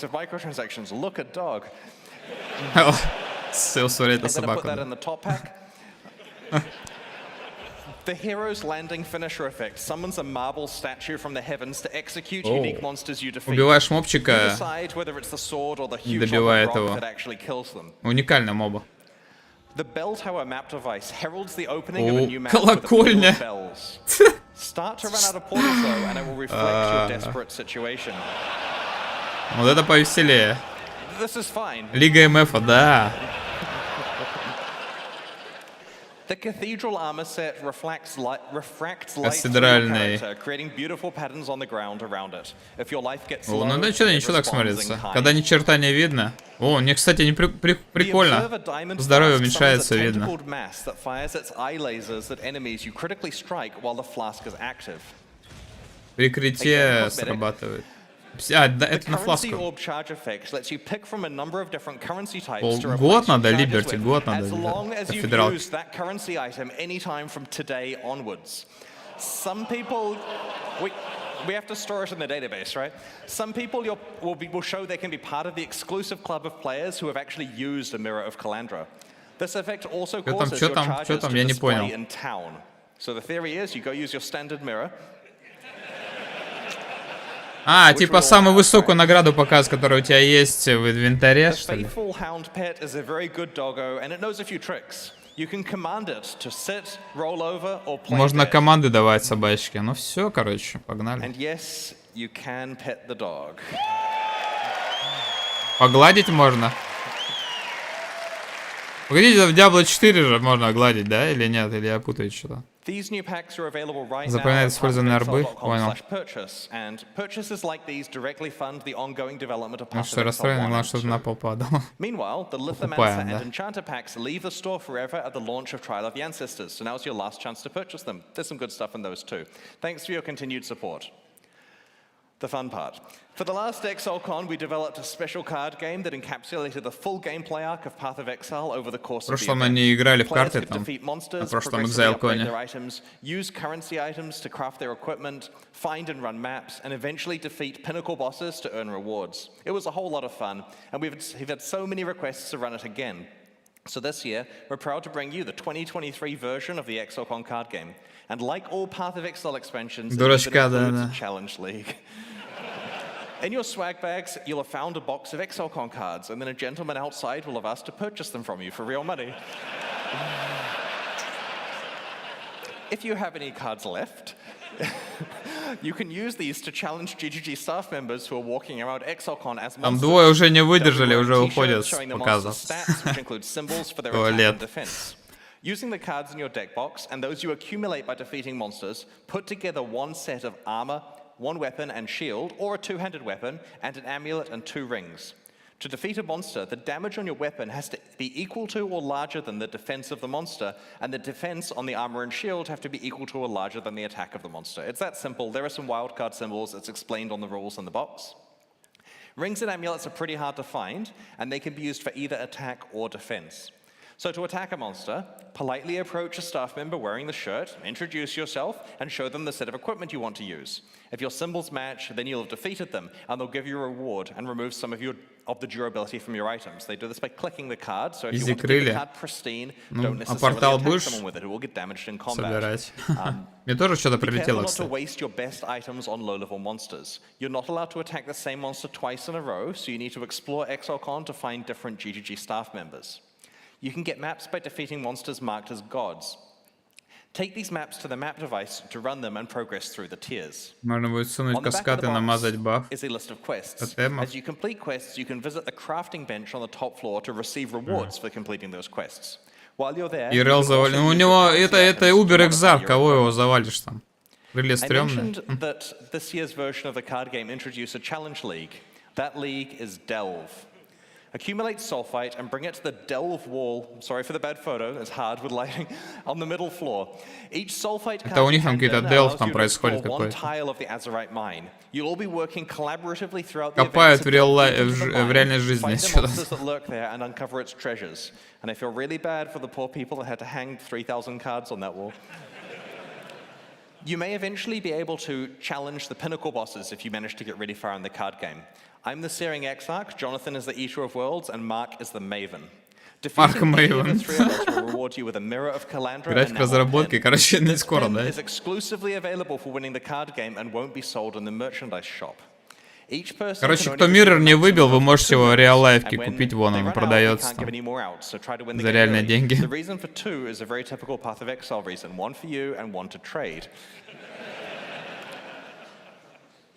A: Все, смотри, это собака.
G: The hero's landing finisher effect summons a marble statue from the heavens to execute unique monsters you defeat.
A: Убиваешь мобчика,
G: decide whether it's the sword or the huge
A: добивая
G: rock
A: этого.
G: that actually kills them.
A: Уникальная моба.
G: The bell tower map device heralds the opening of a new map
A: колокольня.
G: with bells. Start to run out of portals though, and it will reflect your desperate situation.
A: Вот это повеселее.
G: This is fine.
A: Лига МФа, да.
G: The cathedral armor set refracts light through your character, creating beautiful patterns on the ground around it. If your life gets low,
A: ну да, ничего так смотрится. Когда ни черта не видно. О, мне, кстати, не прикольно. Здоровье уменьшается, видно. Прикрытие срабатывает. А, да, это на фласку. Год надо, Либерти, год надо. Федерал.
G: We have to store it in the database, right? Some people will show they can be part of the exclusive club of players who have actually used a Mirror of Calandra. This effect also causes your charges to display in town. So the theory is you go use your standard mirror.
A: А, типа самую высокую награду показывает, которая у тебя есть в инвентаре, что ли? Можно команды давать собачке. Ну все, короче, погнали. Погладить можно? Погодите, в Diablo 4 же можно гладить, да? Или нет? Или я путаю что-то?
G: These new packs are available right now
A: Запоминает
G: at
A: использованные арбы. Понял.
G: .com/purchase, and purchases like these directly fund the ongoing development of
A: Ну
G: Path
A: что,
G: of
A: расстроен,
G: Exile 1
A: главное,
G: and
A: что-то на
G: 2.
A: пол падал.
G: Meanwhile, the Lithomancer and Enchanter packs leave the store forever at the launch of Trial of the Ancestors, so now's your last chance to purchase them. There's some good stuff in those too. Thanks for your continued support. The fun part. For the last ExileCon, we developed a special card game that encapsulated the full gameplay arc of Path of Exile over the course of the event.
A: они играли в
G: Players
A: карты
G: could
A: там,
G: defeat monsters,
A: на прошлом
G: progressively upgrade
A: ExileCon.
G: their items, use currency items to craft their equipment, find and run maps, and eventually defeat pinnacle bosses to earn rewards. It was a whole lot of fun, and we've had so many requests to run it again. So this year, we're proud to bring you the 2023 version of the ExileCon card game. And like all Path of Exile expansions, it includes a Challenge League. In your swag bags, you'll have found a box of ExileCon cards, and then a gentleman outside will have asked to purchase them from you for real money. If you have any cards left, you can use these to challenge GGG staff members who are walking around ExileCon as monsters.
A: Там двое уже не выдержали, уже уходят с показов.
G: Which includes symbols for their attack and defense. Using the cards in your deck box and those you accumulate by defeating monsters, put together one set of armor, one weapon and shield, or a two-handed weapon, and an amulet and 2 rings. To defeat a monster, the damage on your weapon has to be equal to or larger than the defense of the monster, and the defense on the armor and shield have to be equal to or larger than the attack of the monster. It's that simple. There are some wildcard symbols. It's explained on the rules in the box. Rings and amulets are pretty hard to find, and they can be used for either attack or defense. So to attack a monster, politely approach a staff member wearing the shirt, introduce yourself, and show them the set of equipment you want to use. If your symbols match, then you'll have defeated them, and they'll give you a reward and remove some of the durability from your items. They do this by clicking the card, so if you want to keep the card pristine, don't necessarily attack someone with it, it will get damaged in combat.
A: Мне тоже что-то
G: Be
A: прилетело,
G: careful not to
A: кстати.
G: waste your best items on low-level monsters. You're not allowed to attack the same monster twice in a row, so you need to explore ExileCon to find different GGG staff members. You can get maps by defeating monsters marked as gods. Take these maps to the map device to run them and progress through the tiers.
A: Можно будет сунуть
G: On the back of
A: каскад и
G: the
A: намазать
G: box
A: баф.
G: is a list of quests.
A: Этема.
G: As you complete quests, you can visit the crafting bench on the top floor to receive rewards for completing those quests. While you're there,
A: ИРЛ завалил. Ну, у него это Uber Exar, кого его завалишь там? Крылья
G: I
A: стрёмные.
G: mentioned that this year's version of the card game introduced a challenge league. That league is Delve. Accumulate sulfite and bring it to the Delve wall. Sorry for the bad photo, it's hard with lighting. On the middle floor. Each sulfite card
A: у них там какие-то Delve там происходит
G: one
A: какое-то.
G: tile of the Azurite mine. You'll all be working collaboratively throughout the
A: Копают
G: event
A: в реальной жизни
G: find the
A: что-то.
G: monsters that lurk there and uncover its treasures. And I feel really bad for the poor people that had to hang 3,000 cards on that wall. You may eventually be able to challenge the pinnacle bosses if you manage to get really far in the card game. I'm the Searing Exarch, Jonathan is the Eater of Worlds, and Mark is the Maven. Defeating any of the 3 of us will reward you with a Mirror of Calandra
A: Играть
G: and
A: в разработке, короче, не скоро,
G: pen
A: да?
G: is exclusively available for winning the card game and won't be sold in the merchandise shop. Each person
A: Короче,
G: can
A: кто
G: only
A: Mirror
G: receive
A: не
G: a
A: выбил, вы
G: maximum of
A: можете
G: 2
A: его
G: mirrors,
A: реал-лайфки
G: and when
A: купить, вон
G: they
A: он
G: run out,
A: продается
G: we can't give any more out, so try to win the
A: за
G: game
A: реальные
G: early.
A: деньги.
G: The reason for 2 is a very typical Path of Exile reason, 1 for you and 1 to trade.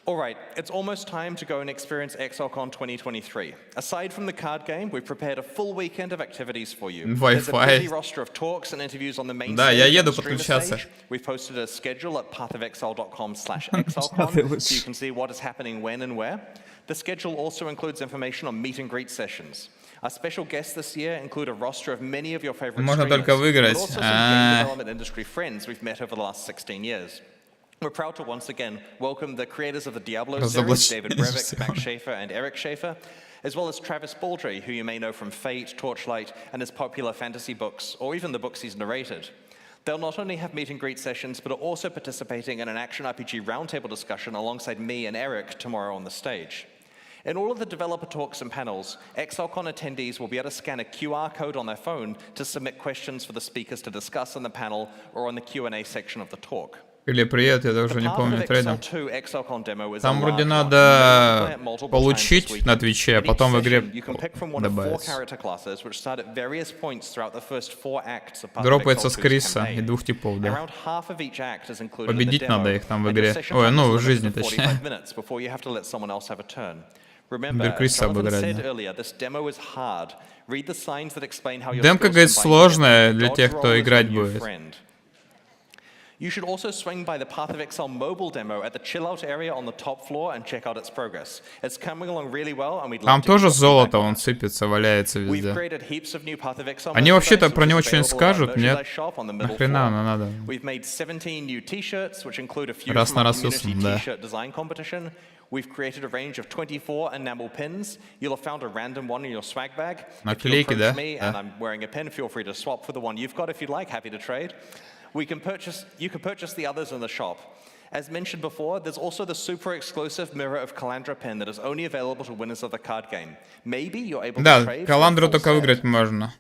G: All right, it's almost time to go and experience ExileCon 2023. Aside from the card game, we've prepared a full weekend of activities for you. There's a busy roster of talks and interviews on the main
A: Да, я
G: stage
A: еду
G: and streamer
A: подключаться.
G: stage. We've posted a schedule at pathofexile.com/ExileCon so you can see what is happening when and where. The schedule also includes information on meet and greet sessions. Our special guests this year include a roster of many of your favorite
A: Можно
G: streamers,
A: только
G: but
A: выиграть.
G: also some game development industry friends we've met over the last 16 years. We're proud to once again welcome the creators of the Diablo series, David Brevik, Max Schaefer, and Eric Schaefer, as well as Travis Baldry, who you may know from Fate, Torchlight, and his popular fantasy books, or even the books he's narrated. They'll not only have meet and greet sessions, but are also participating in an action RPG roundtable discussion alongside me and Eric tomorrow on the stage. In all of the developer talks and panels, ExileCon attendees will be able to scan a QR code on their phone to submit questions for the speakers to discuss in the panel or on the Q&A section of the talk.
A: Или привет, я уже не помню трейдер. Там вроде надо получить на Твиче, а потом в игре добавить. Дропается с Криса и 2 типов, да. Победить надо их там в игре. Ой, ну в жизни точнее. Например, Криса обыграть, да. Демка, говорит, сложная для тех, кто играть будет.
G: You should also swing by the Path of Exile mobile demo at the chill out area on the top floor and check out its progress. It's coming along really well, and we'd love
A: Там
G: to
A: тоже золото, он сыпется, валяется
G: We've
A: везде.
G: created heaps of new Path of Exile
A: Они вообще-то про него
G: merchandise,
A: что-нибудь
G: which is
A: скажут,
G: available on our
A: нет?
G: merchandise shop on the middle
A: Нахрена
G: floor.
A: нам надо?
G: We've made 17 new t-shirts, which include a few
A: Раз
G: from
A: на
G: our
A: раз
G: community
A: усом, да.
G: t-shirt design competition. We've created a range of 24 enamel pins. You'll have found a random one in your swag bag. If you
A: Наклейки, да?
G: approach me and I'm wearing a pin, feel free to swap for the one you've got if you'd like. Happy to trade. You can purchase the others in the shop. As mentioned before, there's also the super exclusive Mirror of Calandra pin that is only available to winners of the card game. Maybe you're able to
A: Да,
G: trade.
A: Каландру только выиграть можно.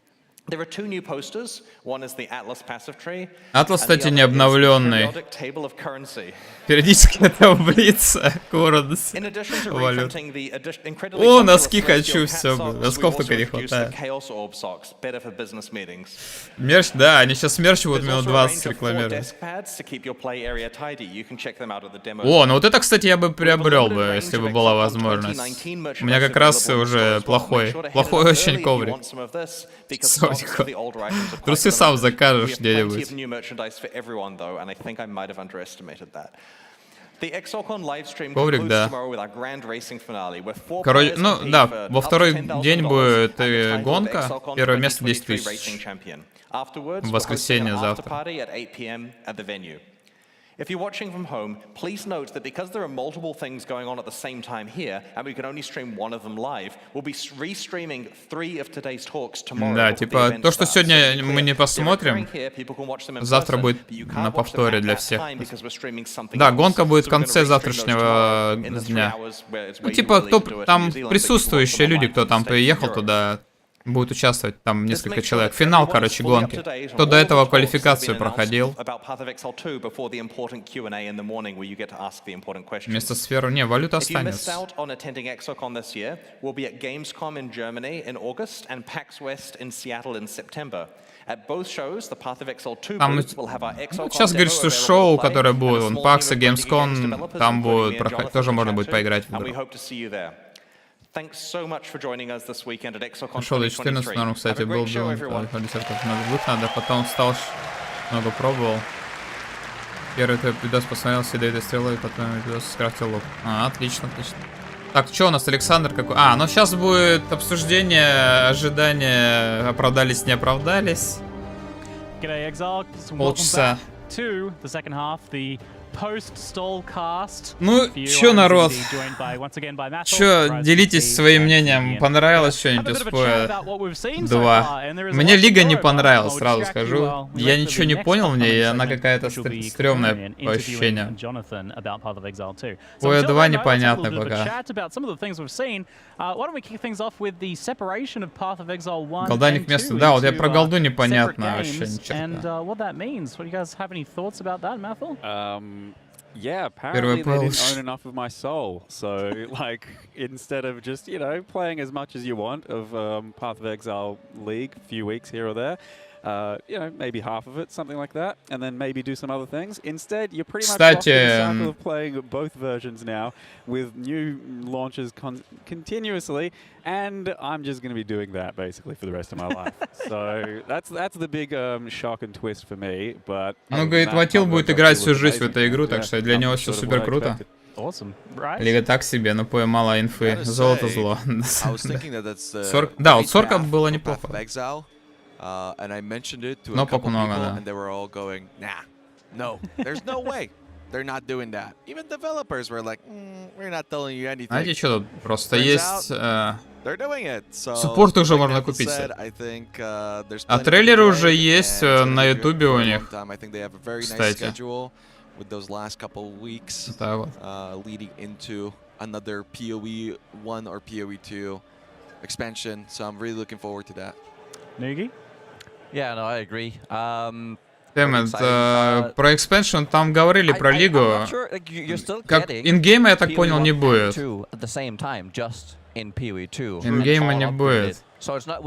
G: There are two new posters. One is the Atlas passive tree.
A: Атлас,
G: and the
A: кстати,
G: other
A: не
G: is the
A: обновленный.
G: periodic table of currency.
A: Периодически таблица гордость.
G: In addition to
A: Валют.
G: reprinting the incredibly
A: О,
G: popular
A: носки
G: Celestial
A: хочу,
G: Cat
A: все,
G: socks,
A: носков
G: we've
A: только
G: also
A: не
G: introduced
A: хватает.
G: the Chaos Orb socks, better for business meetings.
A: Мерч, да, они сейчас мерч будут
G: There's
A: минут
G: also a
A: 20
G: range of 4
A: рекламировать.
G: desk pads to keep your play area tidy. You can check them out at the demo.
A: О, ну вот это, кстати, я бы приобрел бы, если бы была возможность. У меня как раз уже плохой очень коврик. Сонька. Трусы сам закажешь где-нибудь. Коврик, да. Короче, ну да, во второй день будет гонка, первое место 10 тысяч. В воскресенье завтра.
G: If you're watching from home, please note that because there are multiple things going on at the same time here, and we can only stream one of them live, we'll be restreaming 3 of today's talks tomorrow.
A: Да, типа, то, что сегодня мы не посмотрим, завтра будет на повторе для всех. Да, гонка будет в конце завтрашнего дня. Ну, типа, кто там присутствующие люди, кто там приехал туда, будет участвовать, там несколько человек. Финал, короче, гонки. Кто до этого квалификацию проходил. Вместо сферы... Не, валюта останется. Там, ну, сейчас говорит, что шоу, которое будет, он PAX и Gamescom, там будет, тоже можно будет поиграть в игру. Шел до 14, норм, кстати, был надо, потом встал, много пробовал. Первый твой видос посмотрел, с ядовитой стрелой, потом видос скрафтил лук. Отлично, отлично. Так, что у нас, Александр какой? Ну сейчас будет обсуждение, ожидания, оправдались, не оправдались. Полчаса. Ну, чё, народ? Чё, делитесь своим мнением. Понравилось что-нибудь из Споя 2? Мне Лига не понравилась, сразу скажу. Я ничего не понял в ней, и она какая-то стрёмная по ощущениям. Споя 2 непонятно пока. Голданик место. Да, вот я про голду непонятно вообще ничего.
B: Yeah, apparently they didn't own enough of my soul. So, like, instead of just, you know, playing as much as you want of Path of Exile League, a few weeks here or there, you know, maybe half of it, something like that, and then maybe do some other things. Instead, you're pretty much locked in the cycle of playing both versions now with new launches continuously, and I'm just going to be doing that basically for the rest of my life. So that's the big shock and twist for me. But
A: ну, говорит, Ватил будет играть всю жизнь в эту игру, так что для него все супер круто. Лига так себе, но по мало инфы. Золото зло. Да, вот 40 было неплохо. Но пока много, да. Знаете, что тут просто есть... Суппорт уже можно купить. А трейлеры уже есть на ютубе у них, кстати. Так вот.
C: Yeah, no, I agree.
A: Про экспеншн там говорили про лигу. Как ингейма, я так понял, не будет. Ингейма не будет. Сорка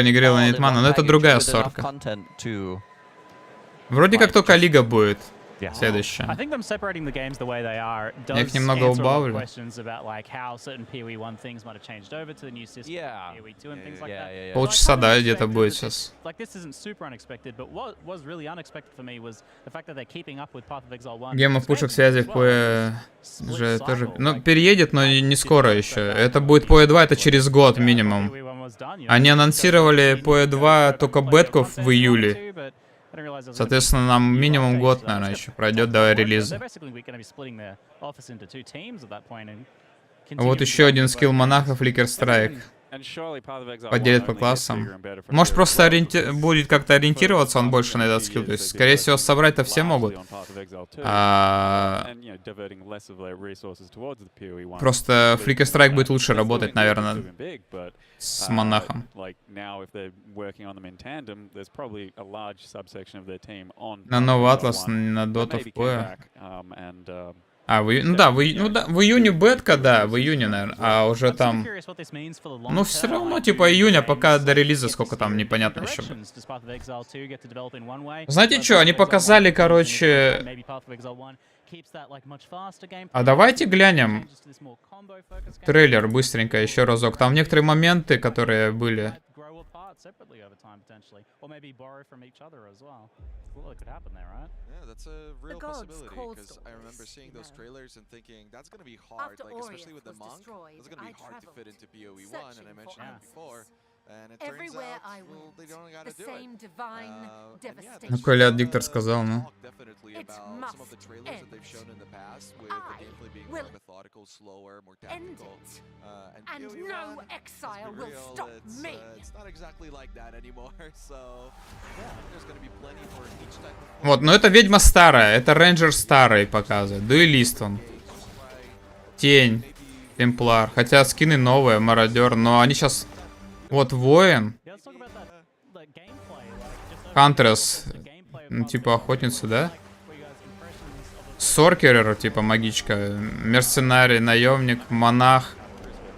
A: не говорила Нитмана, но это другая сорка. Вроде как только лига будет. Следующее.
D: Я
A: их немного убавлю. Полчаса, да, где-то будет сейчас. Гема пушек связи в PoE же тоже... Ну, переедет, но не скоро еще. Это будет PoE 2, это через год минимум. Они анонсировали PoE 2 только бетков в июле. Соответственно, нам минимум год, наверное, еще пройдет до релиза. Вот еще один скилл монахов, Flicker Strike. Поделит по классам. Может, просто будет как-то ориентироваться он больше на этот скилл. То есть, скорее всего, собрать-то все могут. Просто Flicker Strike будет лучше работать, наверное, с монахом. На новый атлас, на дотов PoE. Ну да, в июне бетка, да, в июне, наверное, а уже там... Ну, все равно, типа, июня, пока до релиза сколько там, непонятно еще. Знаете что, они показали, короче... А давайте глянем трейлер быстренько еще разок. Там некоторые моменты, которые были...
E: That's a real possibility, because I remember seeing those trailers and thinking that's going to be hard, like especially with the monk, it's going to be hard to fit into PoE 1, and I mentioned that before. And it turns out, well, they don't gotta do it.
A: Ну, Коля диктор сказал, ну. Вот, но это ведьма старая, это рейнджер старый показывает, дуэлист он. Тень, темплар, хотя скины новые, мародер, но они сейчас... Вот воин. Хантрес, ну, типа охотница, да? Соркерер, типа магичка. Мерценарий, наемник, монах,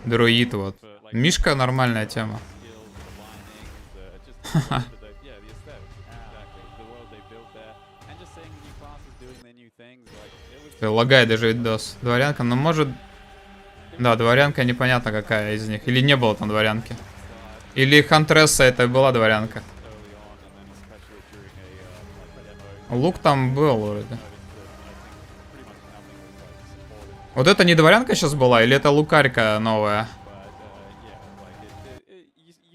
A: друид, вот. Мишка нормальная тема. Лагает даже видос. Дворянка, ну может... Да, дворянка непонятно какая из них. Или не было там дворянки. Или Хантресса это была дворянка. Лук там был вроде. Вот это не дворянка сейчас была? Или это лукарька новая?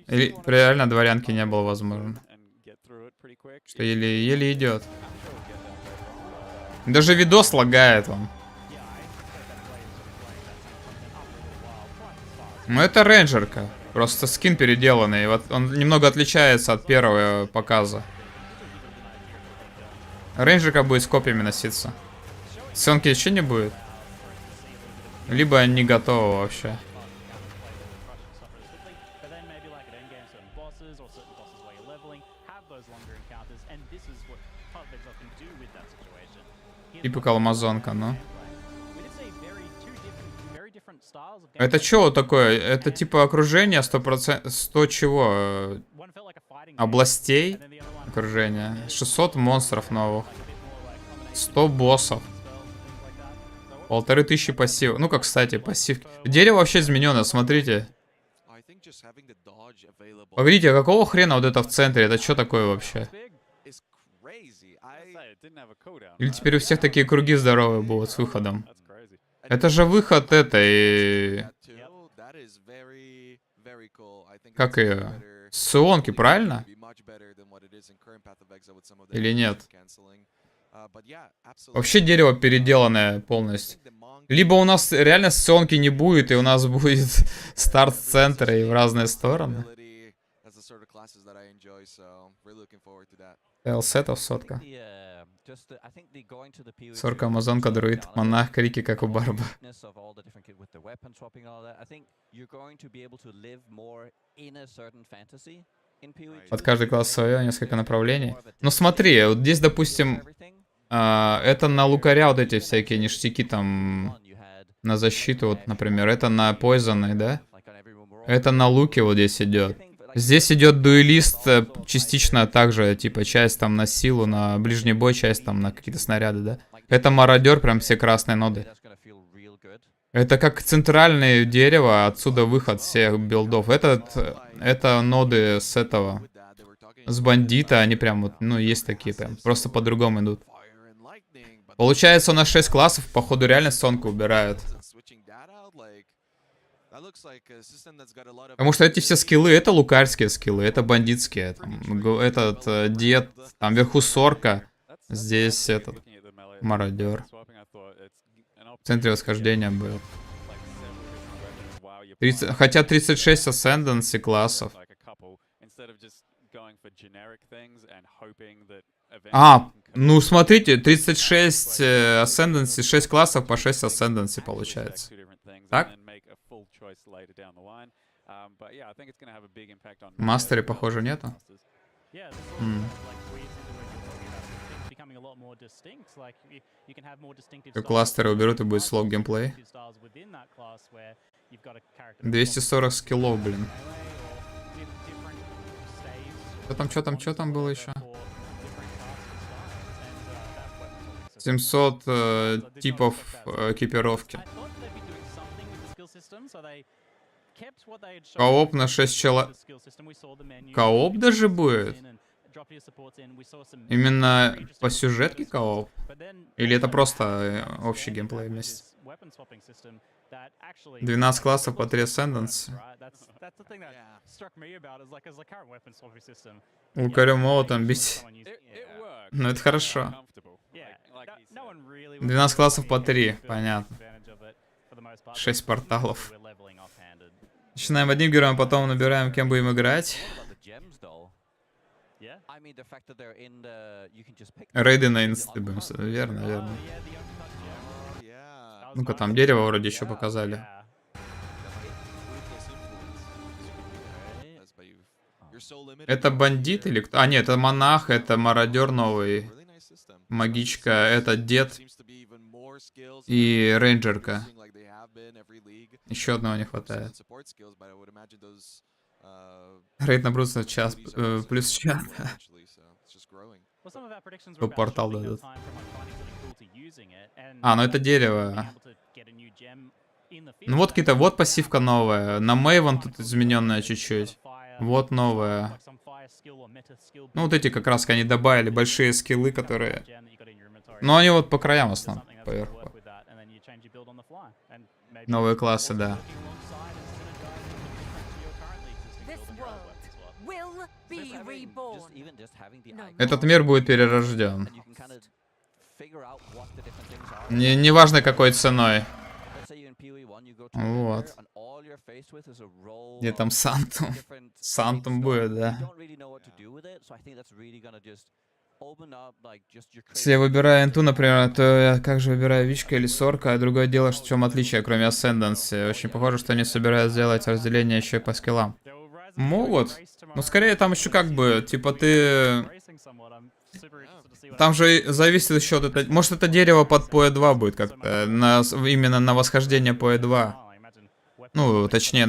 A: Или реально дворянки не было, возможно. Что еле идет. Даже видос лагает он. Ну это рейнджерка. Просто скин переделанный. Вот он немного отличается от первого показа. Рейнджерка будет с копьями носиться. Сценки еще не будет. Либо не готова вообще. Типа калмазонка, ну. Это что такое? Это типа окружение 100%... 100 чего? Областей? Окружение. 600 монстров новых. 100 боссов. 1500 пассив. Ну-ка, кстати, пассив. Дерево вообще изменено, смотрите. Погодите, а какого хрена вот это в центре? Это что такое вообще? Или теперь у всех такие круги здоровые будут с выходом? Это же выход этой... Как ее? Ссылонки, правильно? Или нет? Вообще дерево переделанное полностью. Либо у нас реально ссылонки не будет, и у нас будет старт центра и в разные стороны. Сетов сотка. Сорка, амазонка, друид, монах, крики, как у Барба. Под каждый класс свое, несколько направлений. Ну смотри, вот здесь, допустим, это на лукаря вот эти всякие ништяки там, на защиту, вот, например. Это на поизоны, да? Это на луке вот здесь идет. Здесь идет дуэлист, частично также, типа, часть там на силу, на ближний бой, часть там на какие-то снаряды, да. Это мародер, прям все красные ноды. Это как центральное дерево, отсюда выход всех билдов. Это ноды с этого, с бандита, они прям вот, ну, есть такие прям, просто по-другому идут. Получается, у нас 6 классов, походу реально сонку убирают. Потому что эти все скиллы, это лукарские скиллы, это бандитские. Там, этот дед, там вверху сорка, здесь этот мародер. В центре восхождения был. Хотя 36 ascendancy классов. Ну смотрите, 36 ascendancy, 6 классов по 6 ascendancy получается. Так? Мастере, похоже, нету. Кластеры уберут и будет слоу геймплей. 240 скиллов, блин. Что там было еще? 700 типов экипировки. Кооп на 6 человек. Кооп даже будет? Именно по сюжетке кооп? Или это просто общий геймплей вместе? 12 классов по 3 ascendance. Лукарем молотом бить. Ну это хорошо. 12 классов по 3, понятно. 6 порталов. Начинаем одним героем, потом набираем, кем будем играть. Рейды на инсты будем, верно. Ну-ка, там дерево вроде еще показали. Это бандит или кто? А, нет, это монах, это мародер новый. Магичка, это дед. И рейнджерка. Еще одного не хватает. Рейд набросится в час, плюс час. Портал дадут. А, ну это дерево. Ну вот какие-то, вот пассивка новая. На Мэйвен тут измененная чуть-чуть. Вот новая. Ну вот эти как раз они добавили большие скиллы, которые... Ну они вот по краям в основном, поверху. Новые классы, да. Этот мир будет перерожден. Не важно какой ценой. Вот. Где там Сантум? Сантум будет, да. Если я выбираю инту, например, то я как же выбираю Вичка или Сорка, а другое дело, в чем отличие, кроме Ascendancy. Очень похоже, что они собираются сделать разделение еще и по скиллам. Могут. Но скорее там еще как бы, типа ты... Там же зависит еще от этого. Может это дерево под PoE 2 будет как-то. Именно на восхождение PoE 2. Ну, точнее,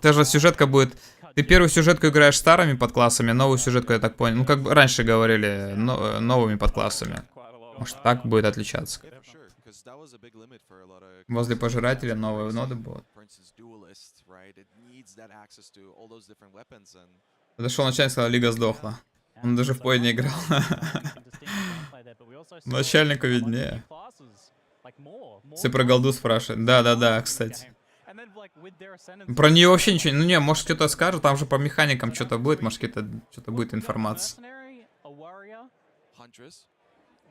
A: та же сюжетка будет... Ты первую сюжетку играешь старыми подклассами, новую сюжетку, я так понял. Ну, как бы раньше говорили, новыми подклассами. Может, так будет отличаться. Возле пожирателя новые ноды будут. Подошел начальник, сказал, Лига сдохла. Он даже в PoE не играл. Начальнику виднее. Все про голду спрашивают. Да, кстати. Про нее вообще ничего. Ну не, может кто-то скажет, там же по механикам что-то будет, может что-то будет информация.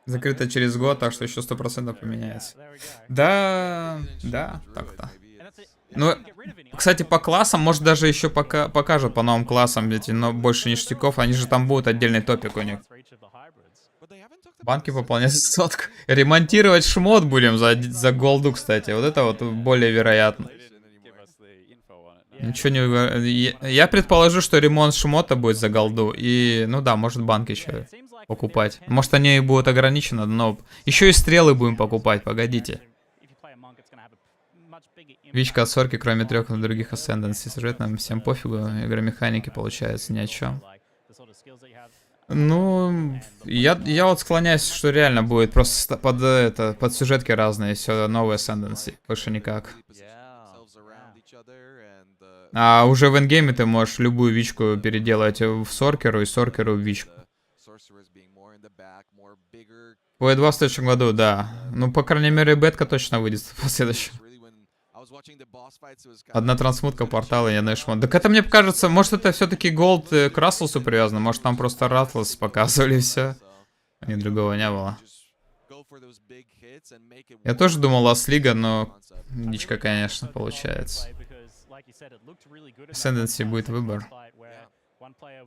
A: Закрыто через год, так что еще 100% поменяется. Да, так-то. Ну, кстати, по классам, может даже еще покажут по новым классам эти, но больше ништяков, они же там будут отдельный топик у них. Банки пополнять сотку. Ремонтировать шмот будем за голду, кстати. Вот это вот более вероятно. Ничего не говорю. Я предположу, что ремонт шмота будет за голду. И, ну да, может банки еще покупать. Может они будут ограничены, но... Еще и стрелы будем покупать, погодите. Вичка от сорки, кроме 3 других Ascendancy. Сюжет нам всем пофигу. Игромеханики получается ни о чем. Ну, я вот склоняюсь, что реально будет просто под сюжетки разные, все новые Ascendancy. Больше никак. А уже в эндгейме ты можешь любую вичку переделать в соркеру и соркеру в вичку. PoE2 в следующем году, да. Ну, по крайней мере, бетка точно выйдет в последующем. Одна трансмутка, портала и одна шмот. Так это, мне кажется, может это все-таки голд к Расселсу привязано. Может там просто Расселс показывали все. И другого не было. Я тоже думал Лас Лига, но дичка, конечно, получается. Ascendancy будет выбор.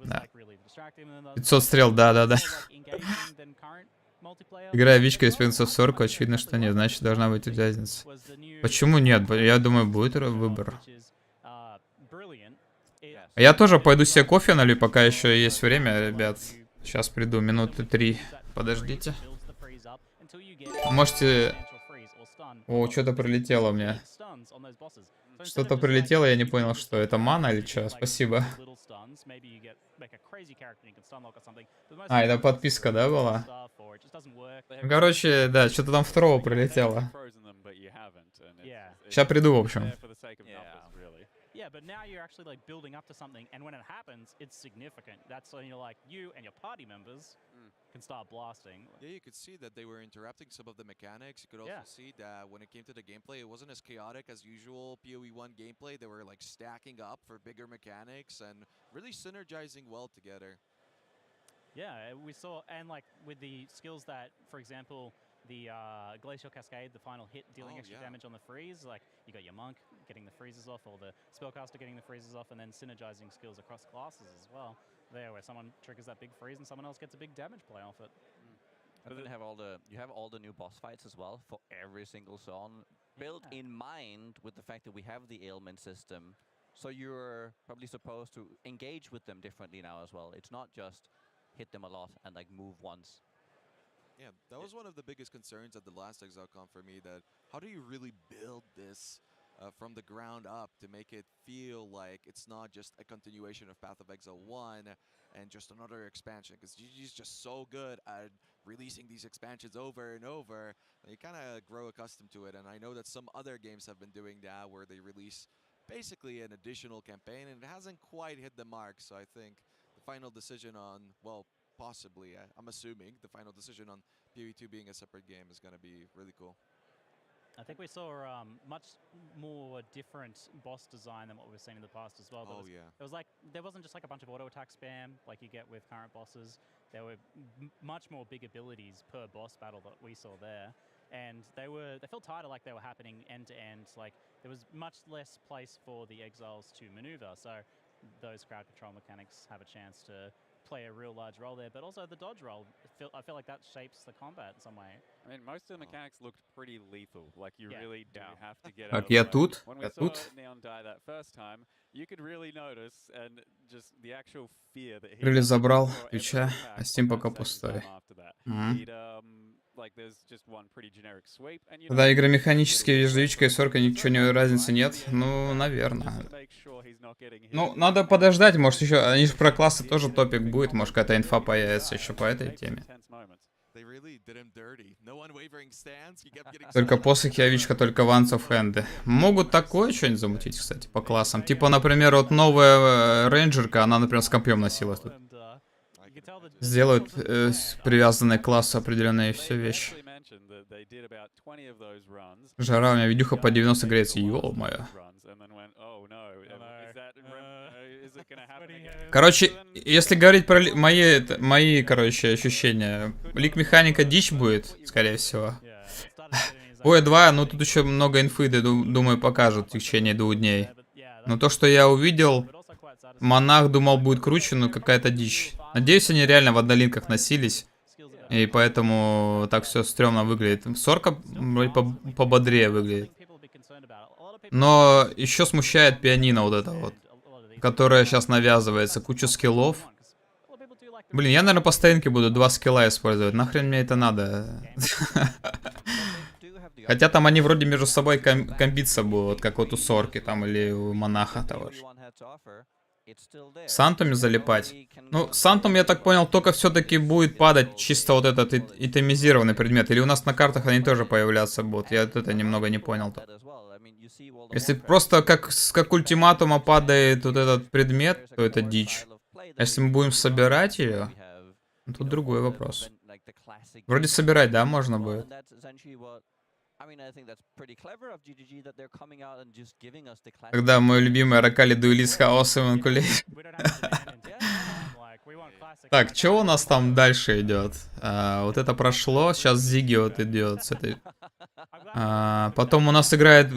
A: Да. 500 стрел, да. Играя вичка и спрятаться в сорку, очевидно, что нет. Значит, должна быть разница. Почему нет? Я думаю, будет выбор. Я тоже пойду себе кофе налью, пока еще есть время, ребят. Сейчас приду, минуты 3. Подождите. Можете... О, что-то прилетело мне. Что-то прилетело, я не понял, что. Это мана или что? Спасибо. А, это подписка, да, была? Короче, да, что-то там второго прилетело. Сейчас приду, в общем.
D: Yeah, but now you're actually like building up to something, and when it happens, it's significant. That's when you're like, you and your party members can start blasting.
E: Yeah, you could see that they were interrupting some of the mechanics. You could also see that when it came to the gameplay, it wasn't as chaotic as usual PoE1 gameplay. They were like stacking up for bigger mechanics and really synergizing well together.
D: Yeah, we saw, and like with the skills that, for example, the Glacial Cascade, the final hit, dealing extra damage on the freeze. Like, you got your Monk getting the freezes off, or the Spellcaster getting the freezes off, and then synergizing skills across classes as well. There, where someone triggers that big freeze and someone else gets a big damage play off it.
C: And then you have all the new boss fights as well for every single zone, built in mind with the fact that we have the ailment system. So you're probably supposed to engage with them differently now as well. It's not just hit them a lot and like move once.
E: Yeah, that was one of the biggest concerns at the last ExileCon for me, that how do you really build this from the ground up to make it feel like it's not just a continuation of Path of Exile 1 and just another expansion, because GG's just so good at releasing these expansions over and over, and you kind of grow accustomed to it. And I know that some other games have been doing that, where they release basically an additional campaign, and it hasn't quite hit the mark. So I think the final decision on, well, possibly, I'm assuming, the final decision on PoE2 being a separate game is going to be really cool.
D: I think we saw much more different boss design than what we've seen in the past as well. It was like, there wasn't just like a bunch of auto attack spam like you get with current bosses. There were much more big abilities per boss battle that we saw there. And they felt tighter, like they were happening end to end. Like there was much less place for the exiles to maneuver. So those crowd control mechanics have a chance to play a real large role there, but also the dodge roll. I feel like that shapes the combat in some way.
B: I mean, most of the mechanics looked pretty lethal. Like you really do have to get.
A: Так, я тут.
B: When we saw Neon die that first time, you could really notice and just the actual fear that he.
A: Крылья забрал, ключа, а Steam пока пустой. Да, игромеханические ежевичка и сорка, ничего не разницы нет. Ну, наверное. Ну, надо подождать, может еще, они же про классы тоже топик будет, может какая-то инфа появится еще по этой теме. Только посохи, авичка, только Once of Hand. Могут такое что-нибудь замутить, кстати, по классам. Типа, например, вот новая рейнджерка, она, например, с копьем носилась тут. Сделают привязанные к классу определенные все вещи. Жара, у меня видюха по 90 градусов. Ё-моё. Короче, если говорить про мои, короче, ощущения, лик механика дичь будет, скорее всего. PoE 2, ну тут еще много инфы, думаю, покажут в течение 2 дней. Но то, что я увидел, монах думал будет круче, но какая-то дичь. Надеюсь, они реально в однолинках носились. И поэтому так все стрёмно выглядит. Сорка пободрее выглядит. Но еще смущает пианино вот это вот, которое сейчас навязывается. Куча скиллов. Блин, я, наверное, по старинке буду 2 скилла использовать. Нахрен мне это надо? Хотя там они вроде между собой комбиться будут, как вот у Сорки там или у Монаха того же. Сантуме залипать. Ну, Сантум, я так понял, только все-таки будет падать чисто вот этот итемизированный предмет. Или у нас на картах они тоже появляться будут. Я это немного не понял. Если просто как ультиматума падает вот этот предмет, то это дичь. А если мы будем собирать ее, тут другой вопрос. Вроде собирать, да, можно будет. Когда мой любимый Ракали дуэлист с хаосом инкулейшн. Так, что у нас там дальше идет? Вот это прошло, сейчас Зиги вот идет с этой. Потом у нас играет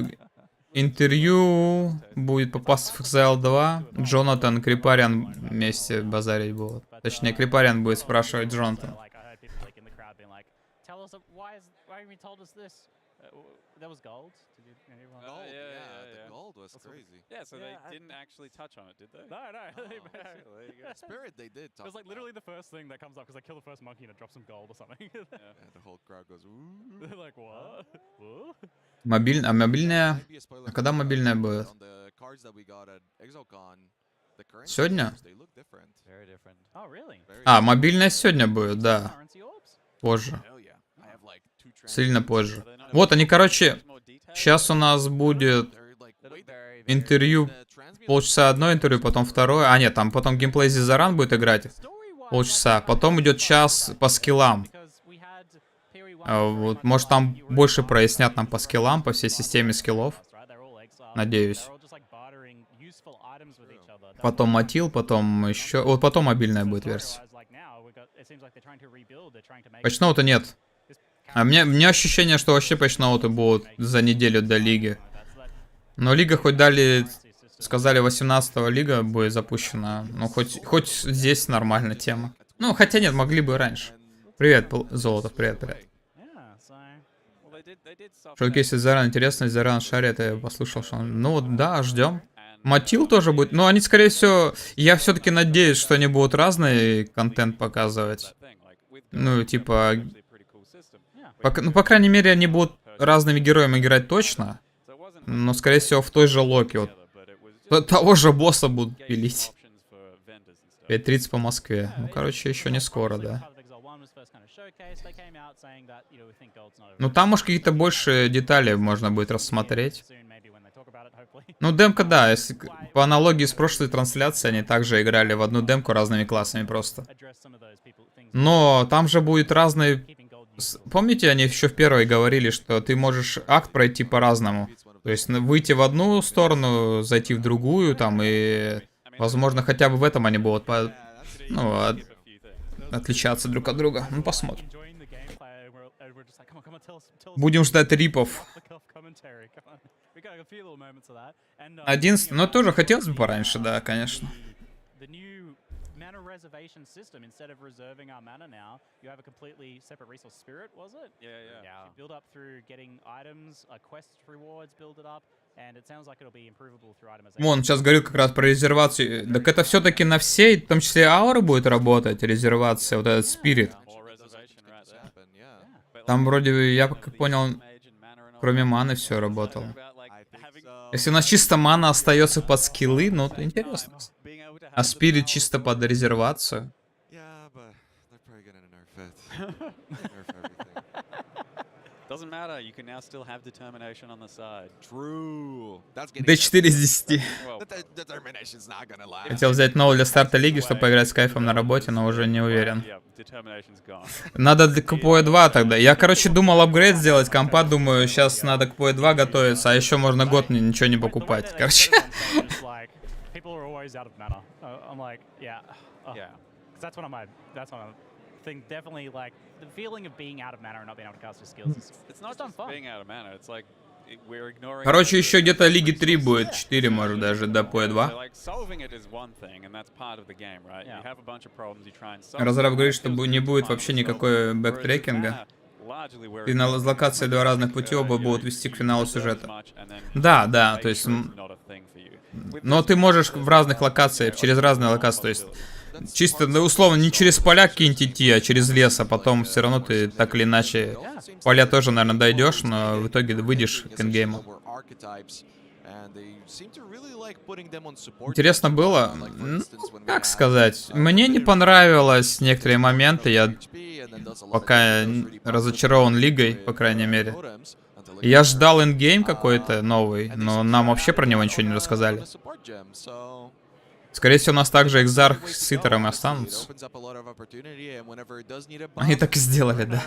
A: интервью, будет попасть в Exile 2. Джонатан, Крипариан вместе базарить будут. Точнее, Крипариан будет спрашивать Джонатан.
B: That was gold. Did you the gold was crazy. Yeah, so they didn't actually touch on it, did they? No. There you go. Spirit, they did. It was like literally the first thing that comes up because I kill the first monkey and it drops some gold or something. Yeah, the whole crowd goes, ooh. They're like, what?
A: Мобильная? А когда мобильная будет? Сегодня? Мобильная сегодня будет, да. Позже. Сильно позже. Вот они, короче, сейчас у нас будет интервью, полчаса одно интервью, потом второе. А нет, там потом геймплей Зизаран будет играть полчаса, потом идет час по скиллам. Вот, может там больше прояснят нам по скиллам, по всей системе скиллов. Надеюсь. Потом Матил, потом еще... Вот потом мобильная будет версия. Патчноута нет. А мне ощущение, что вообще патчноуты будут за неделю до лиги. Но лига хоть дали, сказали 18-го лига будет запущена. Ну хоть здесь нормальная тема. Ну хотя нет, могли бы и раньше. Привет, Золотов, привет. Шоукейс Заран, интересно, Заран шарит, я послушал, что он... Ну да, ждем. Матил тоже будет. Но они, скорее всего, я все-таки надеюсь, что они будут разный контент показывать. Ну, типа... Ну, по крайней мере, они будут разными героями играть точно. Но, скорее всего, в той же локе. Вот. Того же босса будут пилить. 5:30 по Москве. Ну, короче, еще не скоро, да. Ну, там, может, какие-то больше детали можно будет рассмотреть. Ну, демка, да. Если, по аналогии с прошлой трансляцией, они также играли в одну демку разными классами просто. Но там же будет разные... Помните, они еще в первой говорили, что ты можешь акт пройти по-разному. То есть выйти в одну сторону, зайти в другую, там, и, возможно, хотя бы в этом они будут отличаться друг от друга. Ну, посмотрим. Будем ждать рипов. 11, но тоже хотелось бы пораньше, да, конечно.
D: Reservation system. Instead of reserving our mana now, you have a completely separate resource. Spirit, was it? Yeah. You build up through getting items, quest rewards, build it up, and it sounds like it'll be improvable through itemization.
A: Вон, сейчас говорил как раз про резервацию. Так это все-таки на всей, в том числе ауры будет работать, резервация, вот этот спирит. Там вроде, я как понял, кроме маны все работало. Если у нас чисто мана остается под скиллы, ну, это интересно. А спирит чисто под резервацию. D4 из 10. Хотел взять новую для старта лиги, чтобы поиграть с кайфом на работе, но уже не уверен. Надо к PoE2 тогда. Я, короче, думал апгрейд сделать компа, думаю, сейчас надо к PoE2 готовиться, а еще можно год ничего не покупать. Короче.
D: People are always out of mana. I'm like, yeah. Because that's one of my thing. Definitely, like, the feeling of being out of mana and not being able to cast your skills. It's not just being out of mana. It's like we're ignoring.
A: Короче, еще где-то лиги 3 будет, 4, может, даже до PoE2. Разраб говорит, что не будет вообще никакой бэктрекинга. И на локации два разных пути оба будут вести к финалу сюжета. Да, то есть... Но ты можешь в разных локациях, через разные локации, то есть чисто, да, условно, не через поля какие-нибудь идти, а через лес, а потом все равно ты так или иначе поля тоже, наверное, дойдешь, но в итоге выйдешь к эндгейму. Интересно было, ну, как сказать, мне не понравилось некоторые моменты, я пока разочарован лигой, по крайней мере. Я ждал эндгейм какой-то новый, но нам вообще про него ничего не рассказали. Скорее всего, у нас также Экзарх с Итером и останутся. Они так и сделали, да.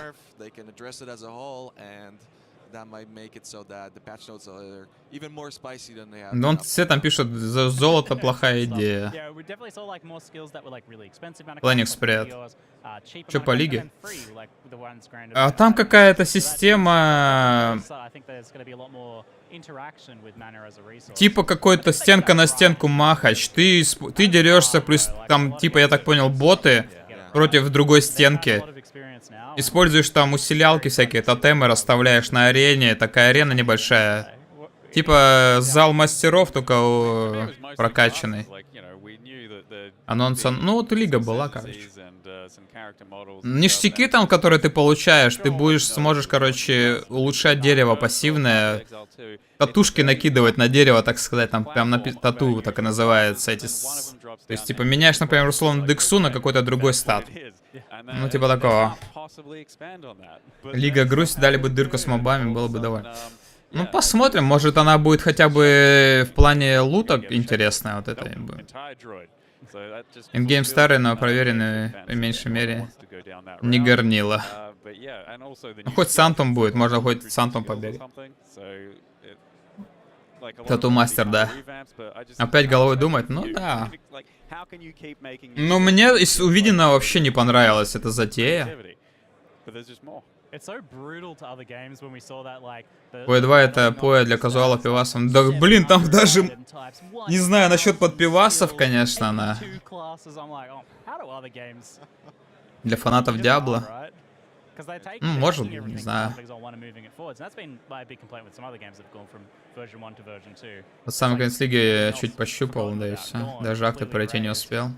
A: Но он все там пишет, золото плохая идея. Планинг спред. Че по лиге? А там какая-то система... Типа какой-то стенка на стенку махач. Ты дерешься, плюс там, типа, я так понял, боты против другой стенки. Используешь там усилялки всякие, тотемы расставляешь на арене. Такая арена небольшая. Типа зал мастеров, только прокачанный. Анонс... Ну вот и лига была, короче. Ништяки там, которые ты получаешь, ты сможешь, короче, улучшать дерево пассивное. Татушки накидывать на дерево, так сказать, там прям на тату, так и называется. То есть, типа, меняешь, например, условно дексу на какой-то другой стат. Ну, типа такого. Лига грусть, дали бы дырку с мобами, было бы довольно. Ну, посмотрим, может она будет хотя бы в плане луток интересная, вот это. Ингейм старый, но проверенный в меньшей мере. Не горнило. Ну, хоть Сантом будет, можно хоть Сантом побегать. Тату мастер, да. Опять головой думать? Ну да. Но мне из увиденного вообще не понравилась эта затея. П2 это поя для казуалов пивасов. Да блин, там даже... Не знаю насчет подпивасов, конечно, она. Для фанатов Диабло. Ну, может быть, не знаю. Вот самый конец лиги я чуть пощупал, да и все. Даже акты пройти не успел.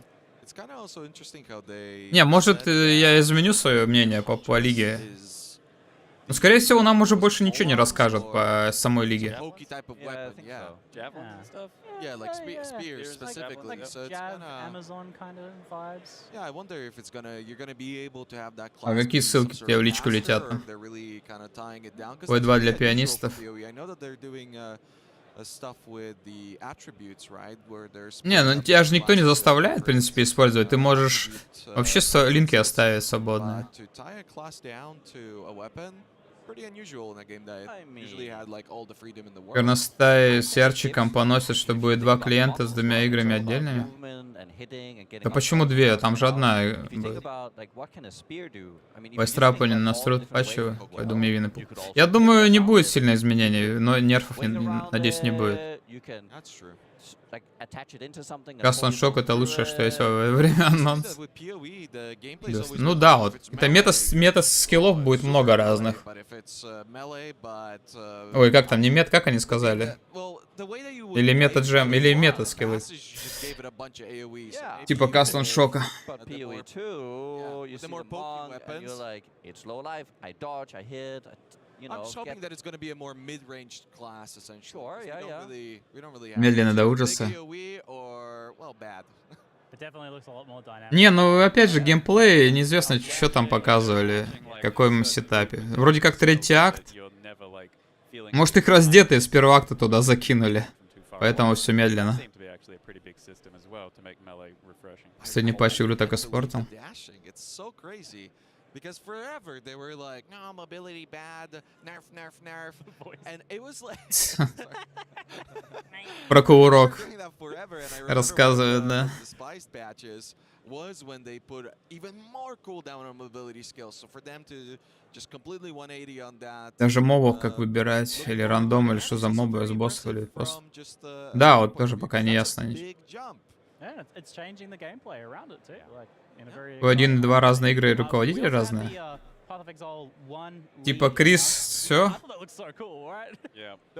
A: Не, может я изменю свое мнение по лиге. Но, скорее всего, нам уже больше ничего не расскажут по самой лиге. А какие ссылки тебе в личку летят? П2 для пианистов. Не, ну тебя же никто не заставляет, в принципе, использовать. Ты можешь вообще линки оставить свободно. Горностай с ярчиком поносят, что будет 2 клиента с 2 играми отдельными. Да почему 2? Там же одна. Вайстрапанин настроит патчевый. Пойду мне вины. Я думаю, не будет сильно изменений, но нерфов, надеюсь, не будет. Каслан шок это лучшее, что есть во время анонса. Ну да, вот. Это мета скиллов будет много разных. Ой, как там, не мет, как они сказали? Или мета джем, или мета скиллы. Типа Каслан шока. Медленно до ужаса. Не, ну опять же, геймплей, неизвестно, что там показывали, в каком сетапе. Вроде как 3-й акт. Может, их раздетые с первого акта туда закинули. Поэтому все медленно. Последний патч игру так и спортом. Because forever they were like, no, mobility bad, nerf. And it was like... Про кувырок рассказывают, да. Даже мобов как выбирать, или рандом, или что за мобы, с боссов, или просто... Да, вот тоже пока не ясно. У 1 и 2 разные игры и руководители разные. Типа Крис, все?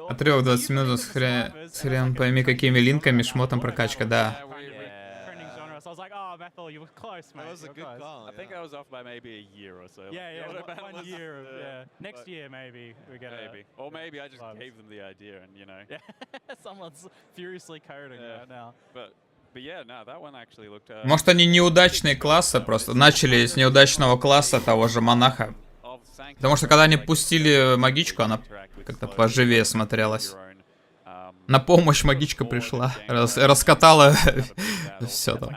A: Отрывок 20 минут с хрен пойми какими линками, шмотом прокачка, да.
D: like, oh, Methel, you were close, mate.
E: That was a good call.
B: I think I was off by maybe a year or so.
D: Yeah, one year. Next year, maybe we get
B: maybe. Or maybe I just gave them the idea, and you know.
D: Yeah, someone's furiously coding right now.
B: But yeah, no, that one actually looked.
A: Может, они неудачные классы просто. Начали с неудачного класса того же монаха. Потому что когда они пустили магичку, она как-то поживее смотрелась. На помощь магичка пришла. Раскатала все там.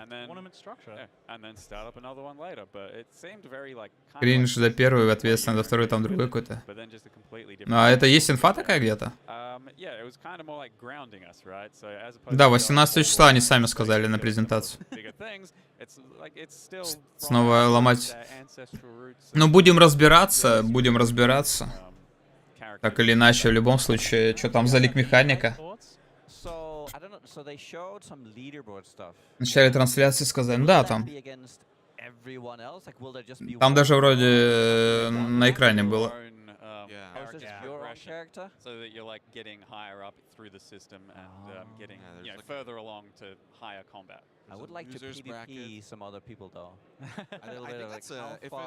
A: Кринж за первый, ответственно за второй, там другой какой-то. А это есть инфа такая где-то? Да, 18 числа они сами сказали на презентацию. Снова ломать. Ну, будем разбираться, Так или иначе, в любом случае, что там за лик-механика? В начале трансляции сказали, да, там. Там даже вроде на экране было.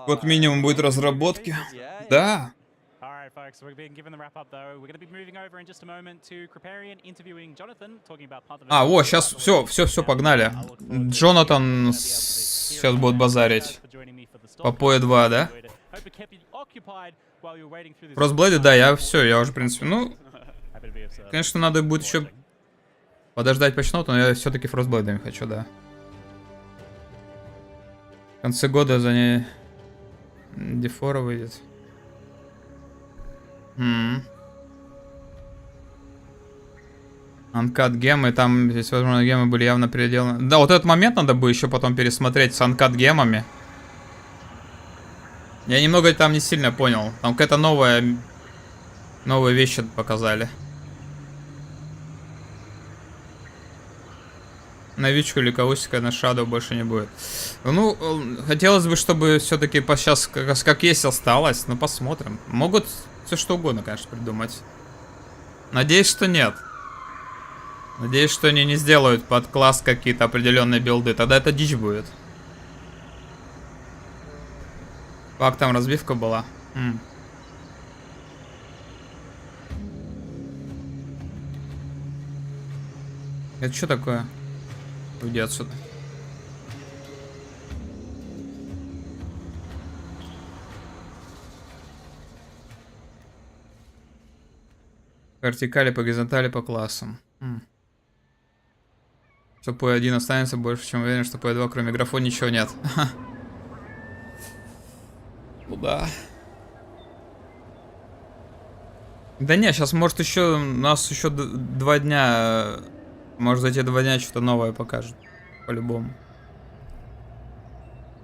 A: Вот минимум будет разработки. Да.
D: Alright, folks, we're being given the wrap up though. We're going to be moving over in just a moment to Kriparian interviewing Jonathan, talking about part of the...
A: Вот, сейчас все, погнали. Джонатан сейчас будет базарить. По PoE 2, да? Frostblade, да, я уже, в принципе, ну... Конечно, надо будет еще подождать почнуту, но я все-таки Frostblade хочу, да. В конце года за ней дефора выйдет. Анкат гемы, там здесь, возможно, гемы были явно переделаны. Да, вот этот момент надо бы еще потом пересмотреть с анкат гемами. Я немного там не сильно понял. Там какая-то новые вещи показали. Новичку или каустика на Shadow больше не будет. Ну, хотелось бы, чтобы все-таки сейчас как есть осталось. Но посмотрим. Могут все что угодно, конечно, придумать. Надеюсь, что нет. Надеюсь, что они не сделают под класс какие-то определенные билды. Тогда это дичь будет. Как там разбивка была? Это что такое? Уйди отсюда. По вертикали, по горизонтали, по классам. Что PoE 1 останется, больше чем уверен, что PoE 2 кроме графона ничего нет. Ну да. Да не, сейчас может еще, у нас еще 2 дня, может за эти 2 дня что-то новое покажут. По-любому.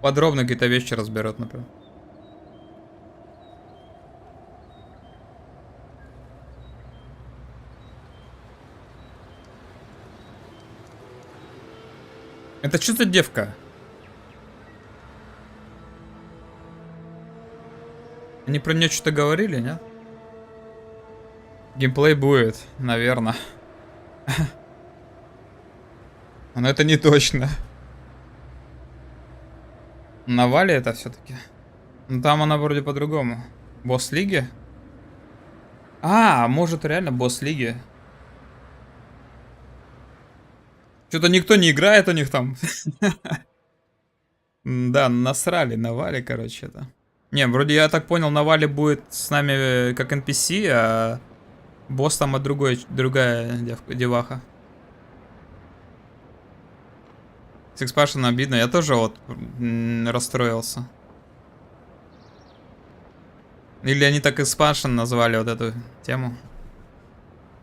A: Подробно какие-то вещи разберут, например. Это что за девка? Они про нее что-то говорили, нет? Геймплей будет, наверное. Но это не точно. На Вале это все-таки. Ну там она вроде по-другому. Босс лиги? Может реально босс лиги. Что-то никто не играет у них там. Да, насрали на Вале, короче, это. Не, вроде я так понял, на Вале будет с нами как NPC, а босс там от другая деваха. С экспашеном обидно, я тоже вот расстроился. Или они так экспаншн назвали вот эту тему.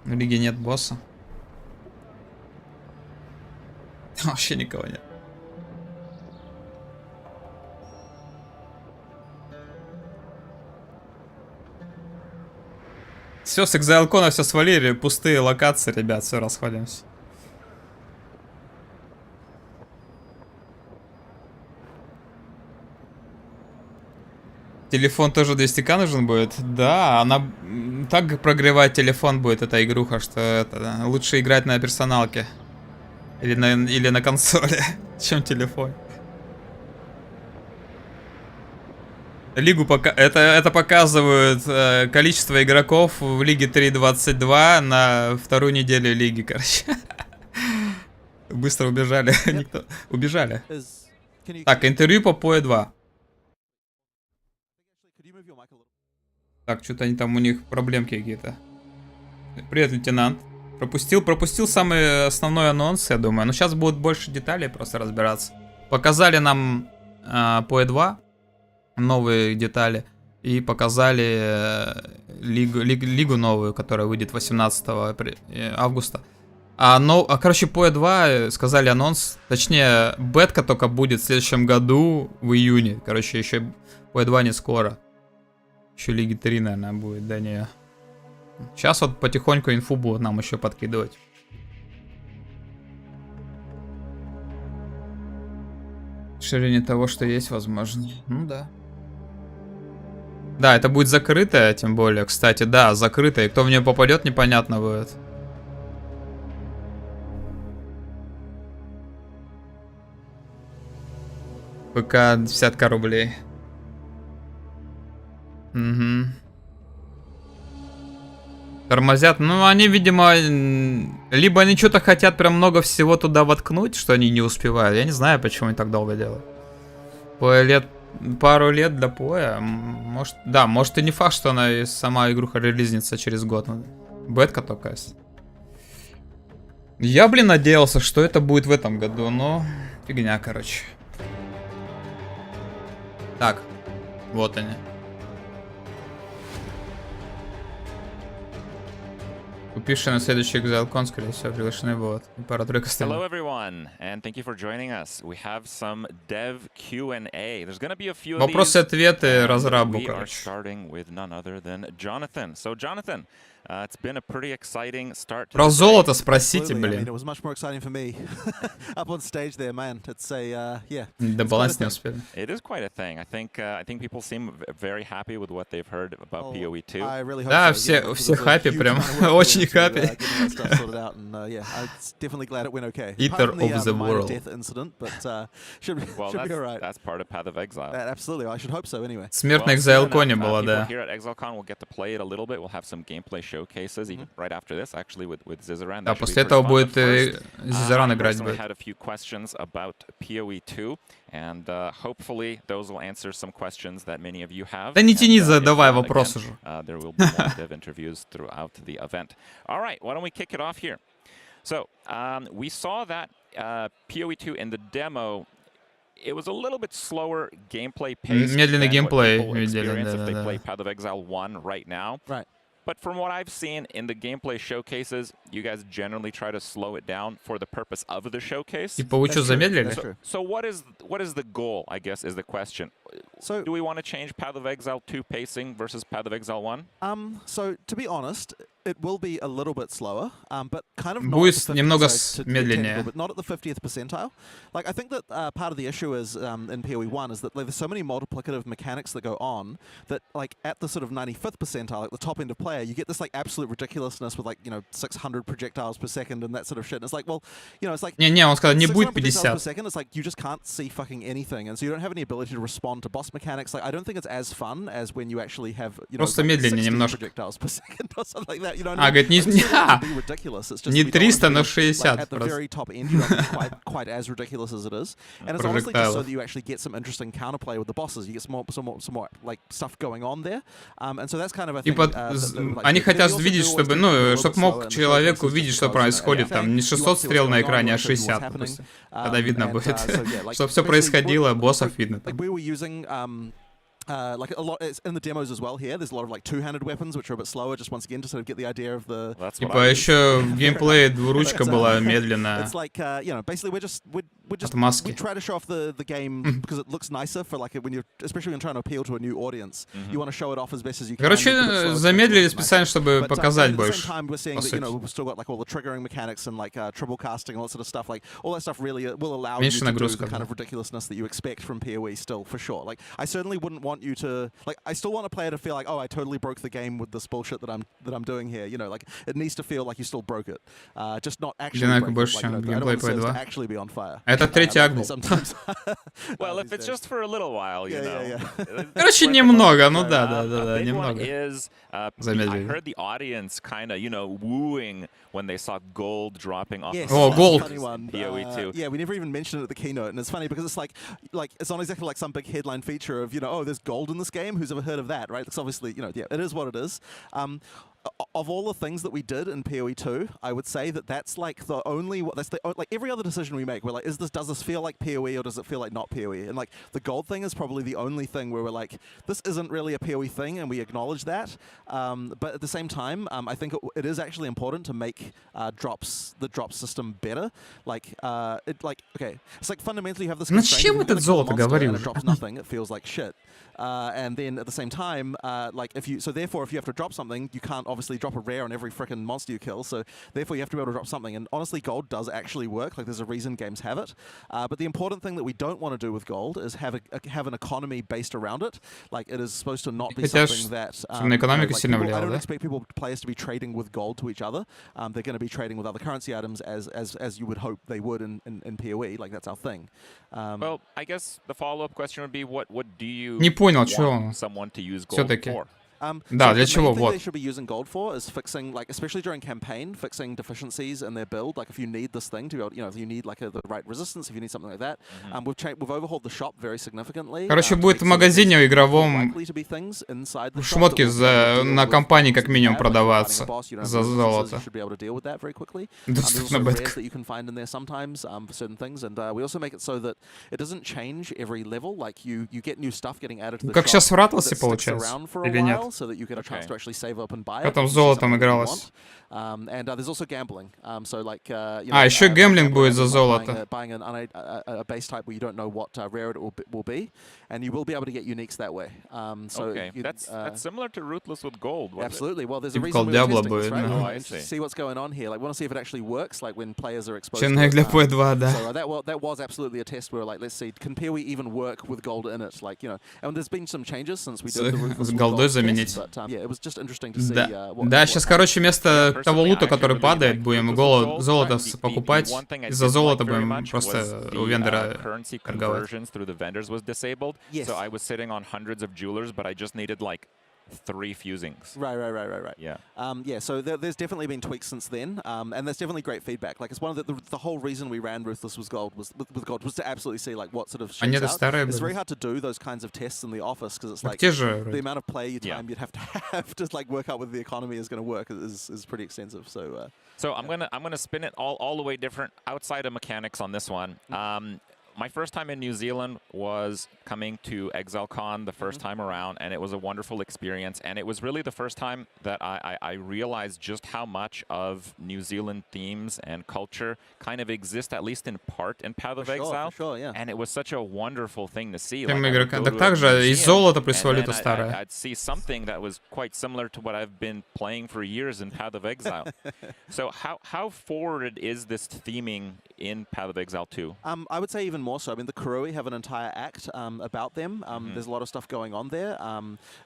A: В лиге нет босса. Вообще никого нет. Все, с ExileCon все свалили, пустые локации, ребят, все, расходимся. Телефон тоже 200к нужен будет? Да, она так прогревать телефон будет, эта игруха, что это, лучше играть на персоналке. Или на консоли. Чем телефон? Лигу пока... Это показывают количество игроков в Лиге 3.22 на вторую неделю лиги, короче. Быстро убежали. Никто... Убежали. Так, интервью по PoE 2. Так, что-то они там, у них проблемки какие-то. Привет, лейтенант. Пропустил самый основной анонс, я думаю. Но сейчас будут больше деталей просто разбираться. Показали нам PoE 2. Новые детали. И показали лигу новую, которая выйдет 18 августа. Короче, PoE 2 сказали анонс. Точнее, бетка только будет в следующем году, в июне. Короче, еще PoE 2 не скоро. Еще Лиги 3, наверное, будет до нее. Сейчас вот потихоньку инфу будут нам еще подкидывать. Ширение того, что есть, возможно. Ну да. Да, это будет закрытая, тем более, кстати, да, закрытая. И кто в нее попадет, непонятно будет. ПК десятка рублей. Угу. Тормозят. Ну, они, видимо, либо они что-то хотят прям много всего туда воткнуть, что они не успевают. Я не знаю, почему они так долго делают. Пару лет для PoE. Может, да, может и не факт, что она сама игруха релизнится через год. Бетка только есть. Я, блин, надеялся, что это будет в этом году, но фигня, короче. Так, вот они. Купившие на следующий ExileCon, скорее всего, приглашены будут. Пара-тройка остальных.
F: Hello everyone, and thank you for joining us. We have some dev Q&A. There's gonna be a few of these.
A: Вопросы-ответы разрабу,
F: We are
A: короче.
F: starting with none other than Jonathan. So Jonathan, it's been a pretty exciting start.
A: Про золото спросите, блин. Да баланс не успели.
F: It is quite a thing. I think people seem very happy with what they've heard about PoE 2.
A: Да, все хэппи, прям очень хэппи. Eater of the world.
F: Well, that's part of Path of Exile.
A: Смерть на ExileCon была, да.
F: Here at ExileCon, we'll get to play it a little bit. We'll have some gameplay showcases even right after this, actually, with Zizaran.
A: Да, после этого будет Zizaran играть.
F: I had a few questions about PoE 2, and hopefully those will answer some questions that many of you have.
A: Да не тяни, задавай вопрос уже.
F: There will be more dev interviews throughout the event. All right, why don't we kick it off here? So we saw that PoE 2 in the demo. It was a little bit slower gameplay pace.
A: Медленный геймплей
F: видели,
A: да,
F: if they
A: да,
F: play
A: да.
F: Path of Exile 1 right now.
K: Right.
F: But from what I've seen in the gameplay showcases, you guys generally try to slow it down for the purpose of the showcase.
A: Типа вы что, замедлили?
F: So what is the goal, I guess, is the question. So do we want to change Path of Exile 2 pacing versus Path of Exile 1?
K: So to be honest, it will be a little bit slower, but kind of
A: будет немного медленнее.
K: But not at the 50th percentile. Like I think that part of the issue is in PoE 1 is that like, there's so many multiplicative mechanics that go on that like at the sort of 95th percentile, at the top end of play, you get this like absolute ridiculousness with like 600 projectiles per second and that sort of shit. And it's like, well, it's like
A: не, он сказал, не будет 50.
K: Per second, it's like you just can't see fucking anything, and so you don't have any ability to respond to boss mechanics. Like I don't think it's as fun as when you actually have
A: просто
K: like
A: медленнее немножко.
K: projectiles per second or something like that. You know,
A: говорит, не 300, но 60
K: at the very top end, you know, quite as ridiculous as it is, and it's honestly just so that you actually get some interesting counterplay with the bosses. You get some more like stuff going on there, and so that's kind of a thing.
A: Они хотят видеть, чтобы, чтобы мог человек увидеть, что происходит, там, не 600 стрел на экране, а 60, допустим. Тогда видно будет, чтобы все происходило, боссов видно.
K: Like a lot, it's in the demos as well here. There's a lot of like two-handed weapons, which are a bit slower, just once again to sort of get the idea of the.
A: Типа еще в геймплее двуручка была медленная.
K: It's like basically we try to show off the game because it looks nicer for like when you're especially when trying to appeal to a new audience. You want to show it off as best as you can.
A: Короче, замедлили специально, чтобы показать больше.
K: At the same time, we're seeing that we've still got like all the triggering mechanics and like triple casting and all that sort of stuff. Like all that stuff really will allow you to do the kind of ridiculousness that you expect from PoE still for sure. Like I certainly wouldn't want you to like. I still want a player to feel like, oh, I totally broke the game with this bullshit that I'm doing here. Like it needs to feel like you still broke it, just not actually.
A: Динамика больше, чем геймплей PoE 2.
K: Actually be on fire.
A: Это третий акт был.
J: Well, if it's just for a little while, you know.
A: Короче, немного, ну да, немного.
J: I heard the audience kind of, you know, wooing when they saw gold dropping off.
K: Yes,
A: Oh, gold.
K: PoE 2. Yeah, we never even mentioned it at the keynote, and it's funny because it's like it's not exactly like some big headline feature of, you know, oh, there's gold in this game. Who's ever heard of that, right? It's obviously, you know, yeah, it is what it is. Of all the things that we did in PoE 2, I would say that that's like the only, like every other decision we make, we're like, does this feel like PoE or does it feel like not PoE? And like the gold thing is probably the only thing where we're like, this isn't really a PoE thing, and we acknowledge that. But at the same time, I think it is actually important to make the drop system better. Okay, it's like fundamentally you have this.
A: Ну чем этот золото говорил?
K: It drops nothing. It feels like shit. And then at the same time, if you have to drop something, you can't obviously drop a rare on every frickin' monster you kill. So therefore, you have to be able to drop something. And honestly, gold does actually work. Like there's a reason games have it. But the important thing that we don't want to do with gold is have an economy based around it. Like it is supposed to not be something that. I don't expect players to be trading with gold to each other. They're going to be trading with other currency items as you would hope they would in PoE. Like that's our thing.
J: Well, I guess the follow-up question would be, what do you
A: понял, что
J: want someone to use gold for?
A: Да, для чего?
K: The main thing
A: Вот.
K: they should be using gold for is fixing, like, especially during campaign, fixing deficiencies in their build. Like, if you need this thing to be able, you know, if you need like the right resistance, if you need something like that. We've overhauled the shop very significantly.
A: Короче, будет в магазине игровом шмотки на компании как минимум продаваться за золото. Доступно бетка. Как сейчас в Ратласе получается? Или нет? Потом с золотом игралось. Еще гэмблинг будет за золото.
J: Okay, that's similar to Ruthless with gold.
K: Absolutely. Well, there's a
A: Типа
K: reason
A: Diablo
K: we're
A: будет.
K: testing this, right?
J: I see.
K: See what's going on here. Like, we want to see if it actually works. Like when players are exposed.
A: Чё для PoE 2, да.
K: So that was absolutely a test where, like, let's see, can PoE even work with gold in it? Like, you know, and there's been some changes since we did the Ruthless with
A: голдой
K: gold
A: заменить.
K: test, but yeah, it was just interesting to see.
A: Да, сейчас, короче, вместо того лута, который падает, будем золото покупать, и за золото будем просто у вендора торговать.
J: So I was sitting on hundreds of jewelers, but I just needed like 3 fusings.
K: Right.
J: Yeah.
K: Yeah, so there's definitely been tweaks since then, and there's definitely great feedback. Like, it's one of the whole reason we ran Ruthless with gold was to absolutely see like what sort of shapes out. It's very hard to do those kinds of tests in the office because it's like the amount of play time you'd have to like work out whether the economy is going to work is pretty extensive. So
J: I'm gonna spin it all the way different outside of mechanics on this one. My first time in New Zealand was coming to ExileCon the first time around, and it was a wonderful experience. And it was really the first time that I realized just how much of New Zealand themes and culture kind of exist, at least in part, in Path of Exile.
K: For sure, yeah.
J: And it was such a wonderful thing to see.
A: Так также и золото плюс валюта старая.
J: I'd see something that was quite similar to what I've been playing for years in Path of Exile. So how forward is this theming in Path of Exile 2?
K: I would say even more so. I mean, the Kurui have an entire act about them. There's a lot of stuff going on there.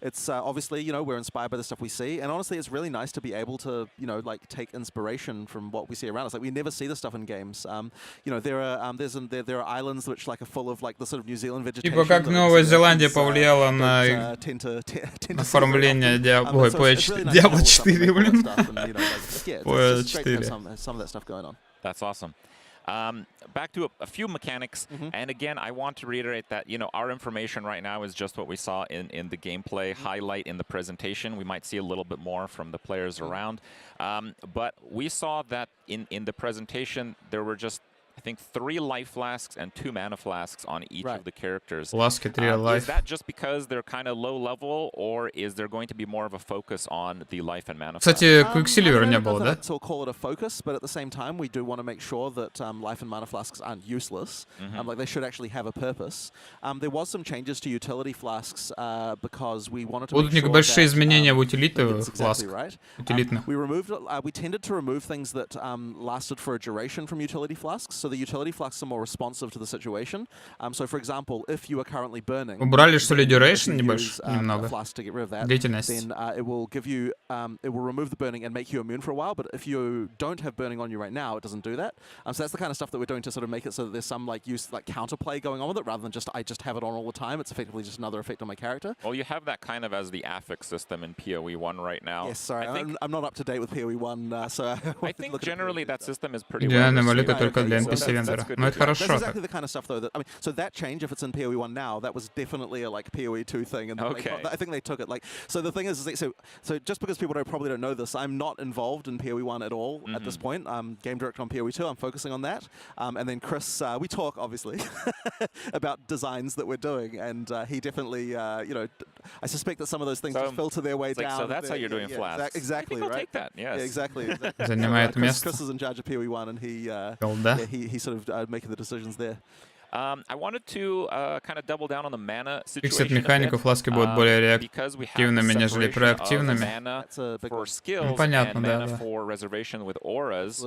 K: It's obviously, you know, we're inspired by the stuff we see, and honestly, it's really nice to be able to, you know, like take inspiration from what we see around us. Like, we never see this stuff in games. You know, there are islands which like are full of like the sort of New Zealand vegetation.
A: Типа как Новая Зеландия повлияла на оформление Diablo 4, блин. PoE 4.
K: Some of that stuff going on.
J: That's awesome. Back to a few mechanics, and again, I want to reiterate that, you know, our information right now is just what we saw in the gameplay highlight in the presentation. We might see a little bit more from the players around, but we saw that in the presentation there were just, I think, 3 life flasks and 2 mana flasks on each of the characters.
A: Фласки 3 life.
J: Is that just because they're kind of low level, or is there going to be more of a focus on the life and mana?
A: Кстати, Quicksilver не было, да?
K: So call it a focus, but at the same time, we do want to make sure that life and mana flasks aren't useless. Like, they should actually have a purpose. There was some changes to utility flasks because we wanted to.
A: Будут небольшие изменения в утилитах фласк.
K: We tended to remove things that lasted for a duration from utility flasks. So so the utility flasks are more responsive to the situation. So, for example, if you are currently burning,
A: Убрали, что ли, duration немного?
K: Flask to get rid of that,
A: Длительность.
K: then it will give you, it will remove the burning and make you immune for a while. But if you don't have burning on you right now, it doesn't do that. So that's the kind of stuff that we're doing to sort of make it so that there's some like counterplay going on with it, rather than just I just have it on all the time. It's effectively just another effect on my character.
J: Well, you have that kind of as the affix system in PoE 1 right now.
K: Yes, sorry, I'm not up to date with PoE 1, so
J: I think generally that system is pretty
A: Идеальная
J: well
A: валюта
J: received.
A: только для NPC-вендора. Но это хорошо.
K: That's exactly the kind of stuff, though. That, I mean, so that change, if it's in PoE 1 now, that was definitely a like PoE 2 thing, and I think they took it. Like, so the thing is so just because people probably don't know this, I'm not involved in PoE 1 at all at this point. I'm game director on PoE 2. I'm focusing on that, and then Chris, we talk obviously about designs that we're doing, and he definitely, you know, I suspect that some of those things just filter their way down.
J: So that's how you're doing flasks.
K: Exactly, right?
J: I'll take that. Yes.
K: Yeah, exactly.
A: Занимает место.
K: Chris is in charge of PoE 1, and he sort of making the decisions there.
J: I wanted to kind of double down on the mana situation.
A: Фиксит механику, фласки будут более реактивными, нежели проактивными.
J: For skills
A: Понятно,
J: and
A: да,
J: mana
A: да.
J: for reservation with auras.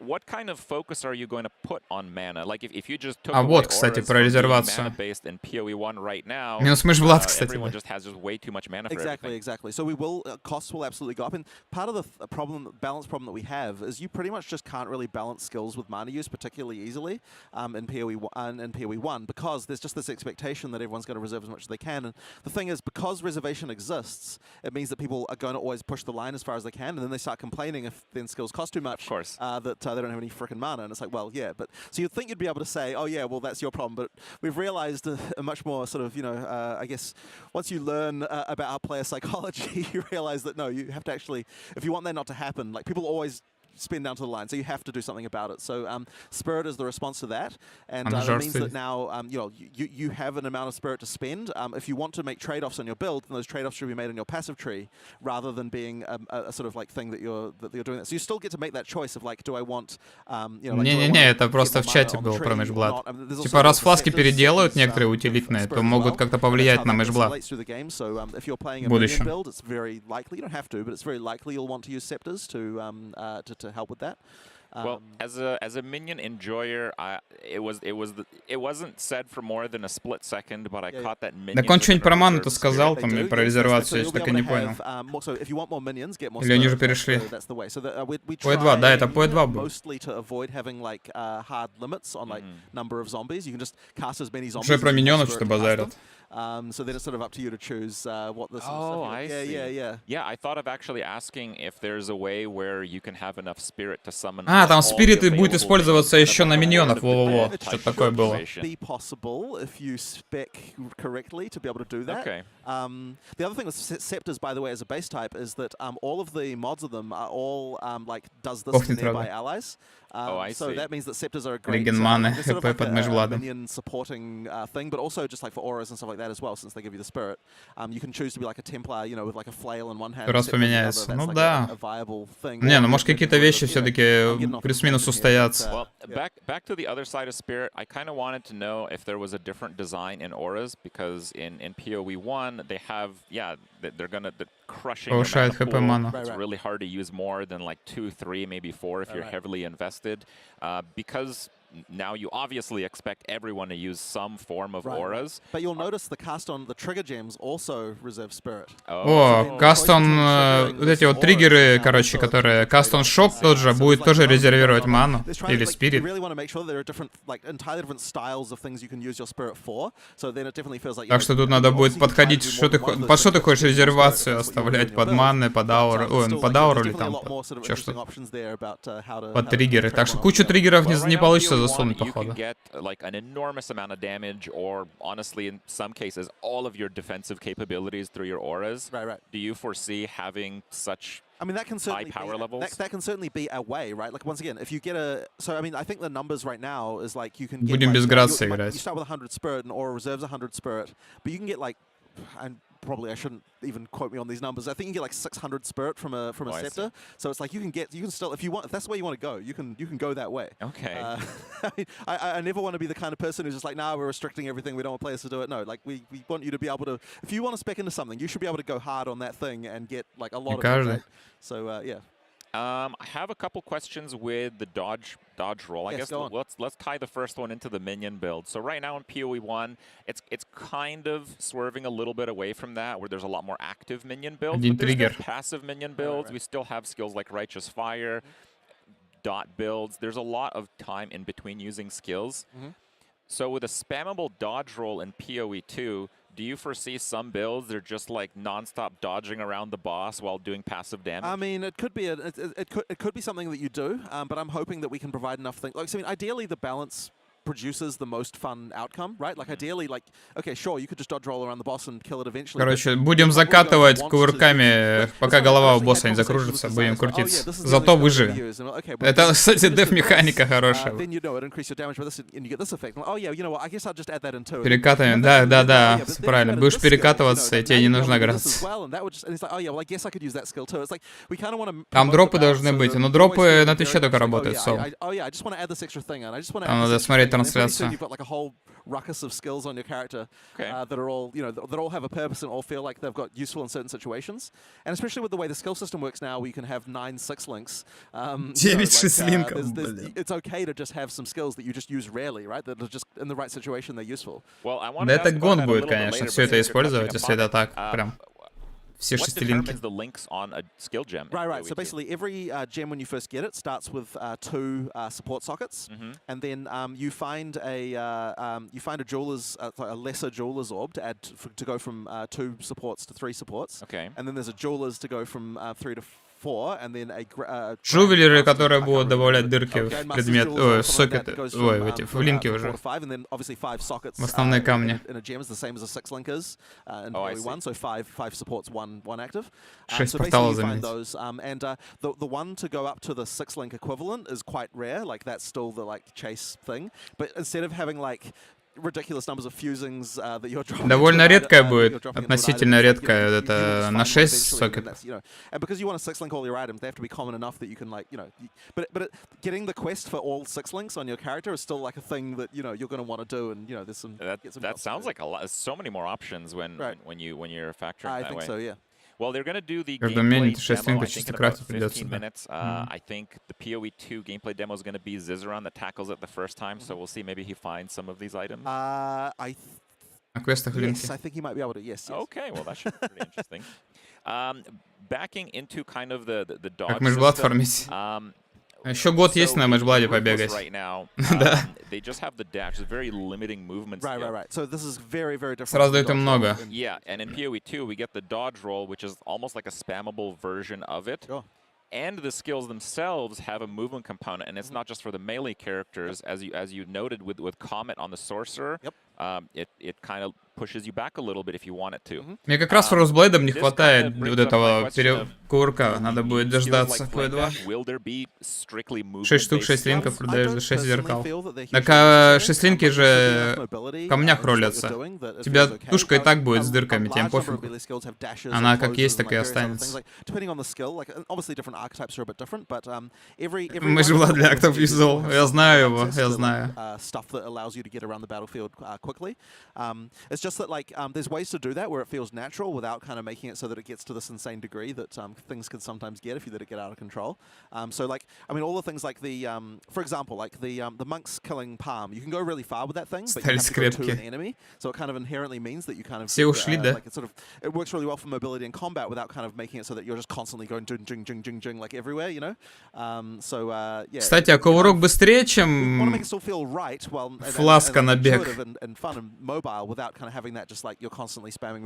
J: What kind of focus are you going to put on mana? Like if you just took
A: вот, кстати, про резервацию.
J: based in PoE 1 right now,
A: Минус мышь Влад, кстати.
J: everyone just has way too much mana for everything.
K: Exactly. So we will costs will absolutely go up, and part of the balance problem that we have is you pretty much just can't really balance skills with mana use particularly easily in PoE 1 because there's just this expectation that everyone's going to reserve as much as they can. And the thing is, because reservation exists, it means that people are going to always push the line as far as they can, and then they start complaining if then skills cost too much.
J: Of course.
K: That they don't have any frickin' mana, and it's like, well, yeah, but so you'd think you'd be able to say, oh yeah, well that's your problem, but we've realized a much more sort of, you know, I guess once you learn about our player psychology, you realize that no, you have to actually, if you want that not to happen, like people always spin down to the line, so you have to do something about it. So spirit is the response to that, and it means that now you know you have an amount of spirit to spend. If you want to make trade-offs on your build, then those trade-offs should be made in your passive tree rather than being a sort of like thing that you're doing that. So you still get to make that choice of like, do I want you know, like,
A: Не-не-не, это просто в чате было про мышблад. Типа раз фласки переделают некоторые утилитные, то могут как-то повлиять на мышблад в будущем.
K: It's very likely, you don't have to, but it's very likely you'll want to use scepters to help with that.
J: Well, as a minion enjoyer, it wasn't said for more than a split second, but I caught that minion.
A: Так он что-нибудь про ману-то сказал, там, и про резервацию, я так и не понял. Или они уже перешли? PoE2, да, это PoE2 был. Уже про миньонов что базарят.
K: So then it's sort of up to you to choose what this is.
J: I see.
K: Yeah.
J: Yeah, I thought of actually asking if there's a way where you can have enough spirit to summon.
A: Там спирит будет использоваться еще на миньонов, во-во-во, что-то такое было.
K: Be possible if you spec correctly to be able to do that.
J: Okay.
K: The other thing with scepters, by the way, as a base type, is that all of the mods of them are all like does this to nearby allies. So that means that scepters are a great sort of like a minion supporting thing, but also just like for auras and stuff like that as well, since they give you the spirit. You can choose to be like a Templar, you know, with like a flail in one hand.
A: Раз поменяется. Ну да.
K: Не,
A: ну может какие-то вещи все-таки плюс-минус устоятся.
J: Well, back to the other side of spirit, I kind of wanted to know if there was a different design in auras, because in PoE 1 they have, they're crushing
A: Повышает
J: the
A: ХП мана.
J: It's really hard to use more than like 2, 3, maybe 4 if you're heavily invested, because now you obviously expect everyone to use some form of auras.
K: But you'll notice the cast on the trigger gems also reserve spirit.
A: О, кастон, вот эти вот триггеры, короче, которые кастон шок тот же будет тоже резервировать ману или спирит. Так что тут надо будет подходить, под что ты хочешь резервацию оставлять, под маны, под ауру, под ауру или там, что под триггеры. Так что кучу триггеров не получится засунуть, походу.
J: You can get like an enormous amount of damage, or honestly, in some cases, all of your defensive capabilities through your auras.
K: Right.
J: Do you foresee having such
K: that can certainly
J: high power levels?
K: That can certainly be a way, right? Like once again, if you get I think the numbers right now is like you can get.
A: Будем без грации играть.
K: You start with 100 spirit, and aura reserves 100 spirit, but you can get like, and probably I shouldn't even quote me on these numbers. I think you can get like 600 spirit from a scepter. So it's like you can still, if that's the way you want to go, you can go that way.
J: Okay.
K: I never want to be the kind of person who's just like, nah, we're restricting everything. We don't want players to do it. No, like we want you to be able to. If you want to spec into something, you should be able to go hard on that thing and get like a lot of it. Right? So yeah.
J: I have a couple questions with the dodge roll. I guess let's tie the first one into the minion build. So right now in PoE1, it's kind of swerving a little bit away from that, where there's a lot more active minion builds. But there's still passive minion builds. We still have skills like Righteous Fire, dot builds. There's a lot of time in between using skills. So with a spammable dodge roll in PoE2, do you foresee some builds they're just like non-stop dodging around the boss while doing passive damage?
K: I mean, it could be it could be something that you do, but I'm hoping that we can provide enough things. Like, so, I mean, ideally the balance produces the most fun outcome, right? Like ideally, like, okay, sure, you could just dodge roll around the boss and kill it eventually.
A: Короче, будем закатывать кувырками, пока голова у босса не закружится, будем крутиться. Зато выживем. Это, кстати, деф-механика хорошая. Перекатываем, да, правильно. Будешь перекатываться, и тебе не нужна грация. Там дропы должны быть, но дропы на Твиче только работают, Там надо смотреть трансляцию.
K: Ruckus of skills on your character that are all, that all have a purpose and all feel like they've got useful in certain situations. And especially with the way the skill system works now, where you can have 9 6-links.
A: 9 6-линков.
K: It's okay to just have some skills that you just use rarely, right? That are just in the right situation they're useful.
A: Да это гон будет, конечно, все это использовать, если это так, прям. Все шестилинки.
K: Right. So basically, every gem when you first get it starts with 2 support sockets, and then you find a jeweler's a lesser jeweler's orb to add to go from 2 supports to 3 supports.
J: Okay.
K: And then there's a jeweler's to go from 3 to 4, and then a
A: Жувелеры, которые будут добавлять дырки в предмет, сокеты, в линки уже. В основные камни. 6 порталов заменить.
K: And the one to go up to the 6-link equivalent is quite rare. Like that's still the like chase thing. But instead of having like ridiculous numbers of fusings that you're dropping.
A: Довольно редкая будет, относительно редкая, это на 6 сокетов.
K: And because you want to 6-link all your items, they have to be common enough that you can like, but getting the quest for all 6 links on your character is still like a thing that you're going to want to do, and there's some.
J: That sounds like a lot. So many more options when you're factoring that way.
K: I think so, yeah.
J: Well, they're going to do the gameplay demo, I think, in about 15
A: придется,
J: minutes. I think the PoE2 gameplay demo is going to be Zizaran that tackles it the first time, so we'll see maybe he finds some of these items.
A: На квестах линки.
K: Yes, I think he might be able to, yes.
J: Okay, well, that should be pretty interesting. Backing into kind of the dodge
A: Как мэшблад фармить. Еще год есть на мэшбладе побегать. Да. Сразу дают им много.
J: Yeah, and in PoE2 we get the dodge roll, which is almost like a spammable version of it. And the skills themselves have a movement component, and it's not just for the melee characters, as you noted with Comet on the Sorcerer. It kind of pushes you back a little bit if you want it to.
A: Мне как раз Фростблейдом не хватает вот этого перекурка. Надо будет дождаться П2. 6 штук, 6 линков продаешь за 6 зеркал. Так 6 линки же в камнях ролятся. У тебя тушка и так будет с дырками, тем пофигу. Она как есть, так и останется. Мэшблад для актов юзал. Я знаю его, я знаю.
K: It's just that like there's ways to do that where it feels natural without kind of making it so that it gets to this insane degree that things can sometimes get if you let it get out of control. So like I mean all the things like the for example like the monks killing palm, you can go really far with that thing, but you have to go to an enemy. So it kind of inherently means that you kind of like it works really well for mobility and combat without kind of making it so that you're just constantly going jing jing jing jing like everywhere, So yeah.
A: Кстати, кувырок быстрее, чем фласка на бег.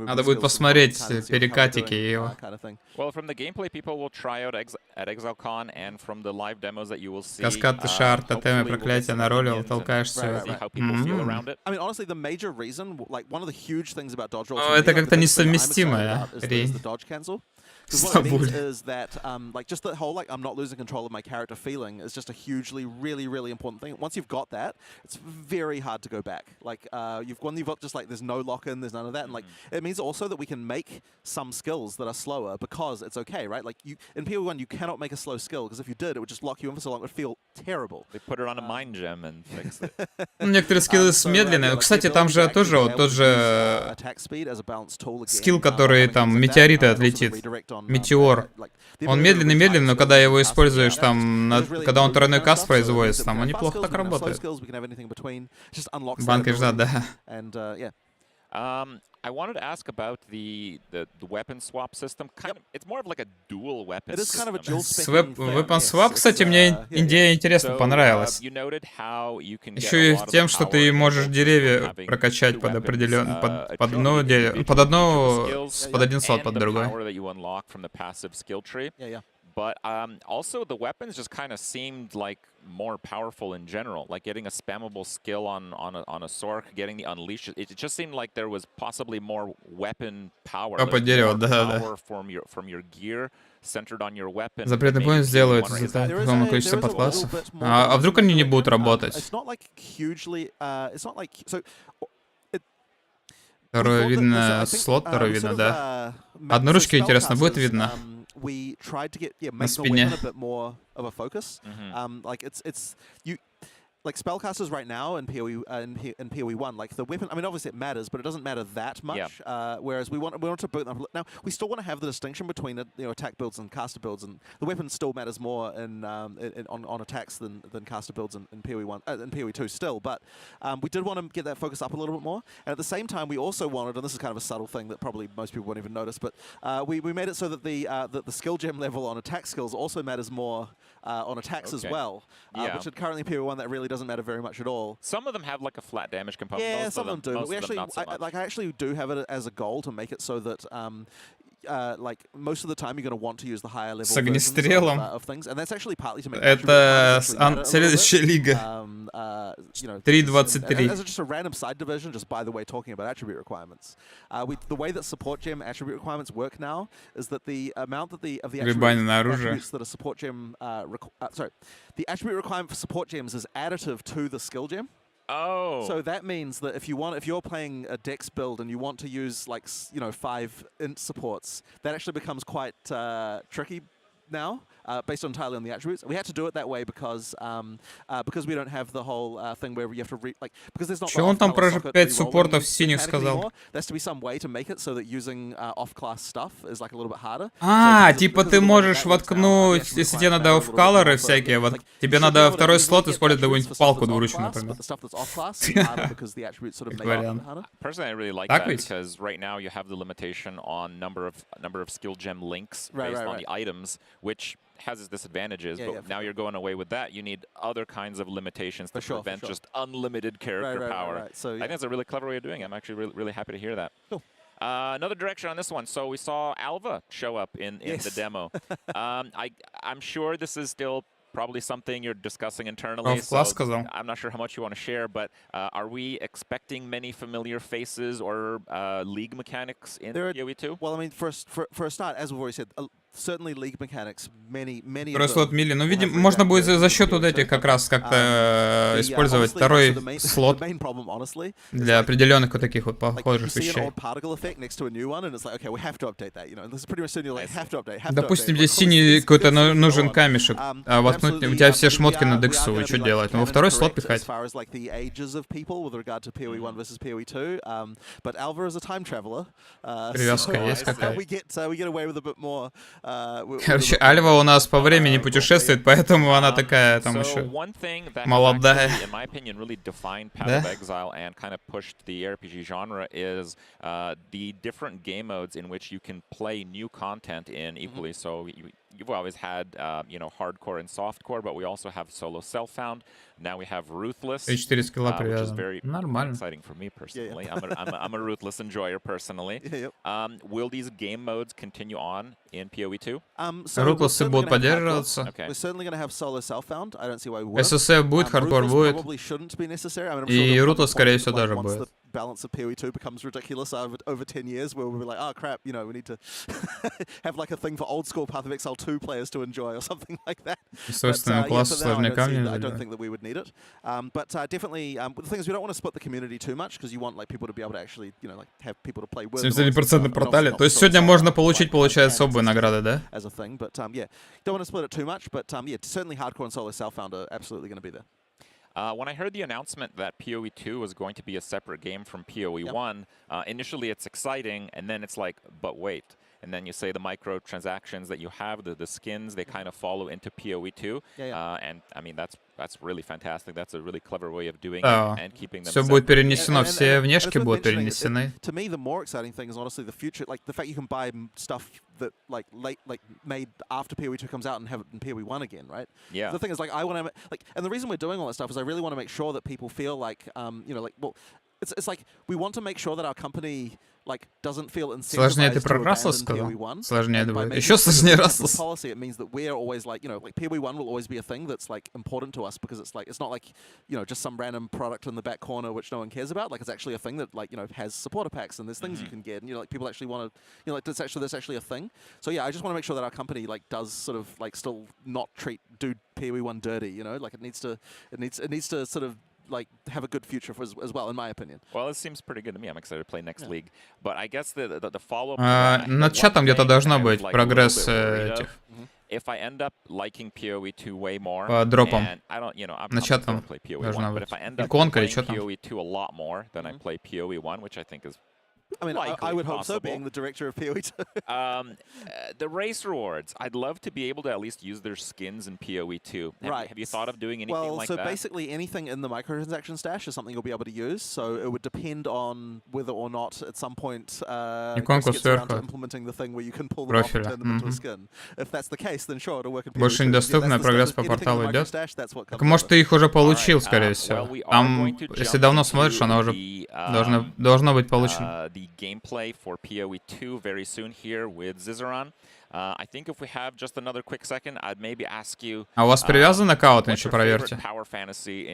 A: Надо будет посмотреть перекатики его.
J: Well, from the gameplay people will try out at ExileCon and from the live demos that you will see.
A: Каскад, шар, тотемы, проклятия наролил, толкаешь все.
K: I mean, honestly, the major reason, like one of the huge things about dodge rolls.
A: Это как-то несовместимо,
K: is that like just the whole like I'm not losing control of my character feeling is just a hugely really important thing. Once you've got that, it's very hard to go back. Like when you've got just like there's no lock-in, there's none of that, and like it means also that we can make some skills that are slower because it's okay, right? Like you in PoE1 you cannot make a slow skill because if you did, it would just lock you in for so long. It would feel terrible.
J: They put it on a mind gem and fix it.
A: Некоторые скиллы медленные. Кстати, там же тоже вот тот же скилл, который там метеориты отлетит. Метеор. Он медленный-медленный, но когда его используешь там, когда он тройной каст производит, там он неплохо так работает. Банкой ждать, да.
J: I wanted to ask about the weapon swap system. It's more of like a dual weapon system.
A: Weapon swap, кстати, мне идея интересно понравилась. Еще и тем, что ты можешь деревья прокачать под определенное, под одно дерево, под один слот, под другой.
J: But also the weapons just kind of seemed like more powerful in general, like getting a spammable skill on a Sork, getting the unleash. It just seemed like there was possibly more weapon power, from your gear centered on your weapon.
A: Запретный поинт сделают из-за огромного количества подклассов. А вдруг они не будут работать? Второе видно, слот второй видно, да? Одноручки, интересно, будет видно?
K: We tried to get
A: На спине.
K: a bit more of a focus. Like spellcasters right now in PoE in PoE 1, like the weapon. I mean, obviously it matters, but it doesn't matter that much. Whereas we want to boot them. Now we still want to have the distinction between attack builds and caster builds, and the weapon still matters more on attacks than caster builds in PoE 1 in PoE 2 still. But we did want to get that focus up a little bit more. And at the same time, we also wanted, and this is kind of a subtle thing that probably most people won't even notice, but we made it so that the skill gem level on attack skills also matters more on attacks as well. Which currently in PoE 1 that really doesn't matter very much at all.
J: Some of them have like a flat damage component.
K: Yeah, some of them do. But we actually, I actually do have it as a goal to make it so that like most of the time you're going to want to use the higher level of things, and that's actually partly to make
A: это следующая лига. 3.23.
K: As just a random side division, just by the way, talking about attribute requirements, the way that support gem attribute requirements work now is that the amount that the attributes that a support gem the attribute requirement for support gems is additive to the skill gem.
J: Oh.
K: So that means that if you're playing a Dex build and you want to use 5 int supports, that actually becomes quite tricky now, based entirely on the attributes. We had to do it that way because we don't have the whole thing where you have to because there's not.
A: Чё он там про 5 суппортов синих сказал?
K: There has to be some way to make it so that using off-class stuff is like a little bit harder.
A: Типа ты можешь воткнуть, если тебе надо off-color всякие, вот тебе надо второй слот использовать какую-нибудь палку двуручную, например.
J: Personally, I really like that because right now you have the limitation on number of skill gem links based on the items, which has its disadvantages, but now you're going away with that. You need other kinds of limitations to prevent just unlimited character power.
K: So,
J: I think that's a really clever way of doing it. I'm actually really happy to hear that.
K: Cool.
J: Another direction on this one. So we saw Alva show up in the demo. I'm sure this is still probably something you're discussing internally. So I'm not sure how much you want to share, but are we expecting many familiar faces or league mechanics in PoE 2?
K: Well, I mean, for a start, as we've already said, certainly league mechanics, many
A: Второй слот мили. Ну, видимо, можно будет за счет вот этих как раз как-то использовать второй слот для определенных вот таких вот похожих вещей. Допустим, здесь синий какой-то нужен камешек, а воткнуть у тебя все шмотки на дексу, и что делать? Ну, во второй слот пихать. Привязка есть какая-то. Короче, Альва у нас по времени путешествует, поэтому она такая там еще молодая.
J: Да? And kind of pushed the RPG genre is the different game modes in which you can play new content in equally. So you've always had, hardcore and softcore, but we also have solo self-found. Now we have Ruthless, which is very exciting for me personally. I'm a Ruthless enjoyer personally. Will these game modes continue on in PoE 2?
A: Ruthless будут поддерживаться.
K: We're certainly going to have solo self-found. I don't see why we won't.
A: SSF будет, хардкор будет. И Ruthless, скорее всего, тоже будет.
K: Balance of PoE 2 becomes ridiculous over 10 years, where we'll be like, oh crap, we need to have like a thing for old school Path of Exile 2 players to enjoy or something like that. I don't think that we would need it. But definitely, the thing is, we don't want to split the community too much because you want people to be able to actually, have people to play with.
A: 71% на портале. То есть сегодня можно получается, особые награды, да?
K: As a thing, but don't want to split it too much. But certainly hardcore and solo self-found are absolutely going to be there.
J: When I heard the announcement that PoE 2 was going to be a separate game from PoE 1, initially it's exciting, and then it's like, but wait. and then you say the microtransactions that you have, the skins, they kind of follow into PoE2. And I mean, that's really fantastic. That's a really clever way of doing it and keeping them.
A: Все будет перенесено, все внешки будут перенесены.
K: To me, the more exciting thing is honestly the future, like the fact you can buy stuff that like made after PoE2 comes out and have it in PoE1 again, right?
J: Yeah.
K: The thing is, like, I want to and the reason we're doing all that stuff is I really want to make sure that people feel like, you know, like, well, it's like we want to make sure that our company like doesn't feel
A: Сложнее ты
K: incentivized
A: про
K: to
A: Раслос
K: abandon
A: сказал?
K: PoE1.
A: Сложнее
K: By
A: будет.
K: making
A: Еще
K: it so that
A: сложнее
K: we have
A: Раслос.
K: this policy, it means that we're always like, you know, like PoE1 will always be a thing that's like important to us because it's like, it's not like, you know, just some random product in the back corner which no one cares about. Like, it's actually a thing that, like, you know, has supporter packs and there's things you can get, and, you know, like, people actually want to, you know, like, that's actually a thing. So yeah, I just want to make sure that our company like does sort of like still not do PoE1 dirty, you know, like it needs to sort of like have a good future as well, in my opinion.
J: Well, it seems pretty good to me. I'm excited to play next league. But I guess the follow-up...
A: Над чатом где-то должно быть прогресс этих.
J: If I end up liking PoE2 way more,
A: по дропам.
J: and I don't, you know, I'm
A: На
J: still
A: чатом
J: gonna play PoE1,
A: должна
J: but
A: быть.
J: if I end up
A: Иконка или
J: playing
A: что там?
J: PoE2 a lot more than I play PoE1, which I think is
K: I mean, I would hope so,
J: possible.
K: being the director of PoE2.
J: The race rewards, I'd love to be able to at least use their skins in PoE2. Have you thought of doing anything like that?
K: Well, so basically anything in the microtransaction stash is something you'll be able to use. So it would depend on whether or not at some point Chris gets around to implementing the thing where you can pull them off and turn them into a skin. If that's the case, then sure, it'll work in PoE2.
A: Больше недоступно, прогресс по порталу идет. Так, может, ты их уже получил, скорее всего. Там, если давно смотришь, она уже должно быть получено.
J: The gameplay for PoE2 very soon here with Zizaran. I think if we have just another quick second, I'd maybe ask you.
A: А у вас привязан аккаунт, еще проверьте.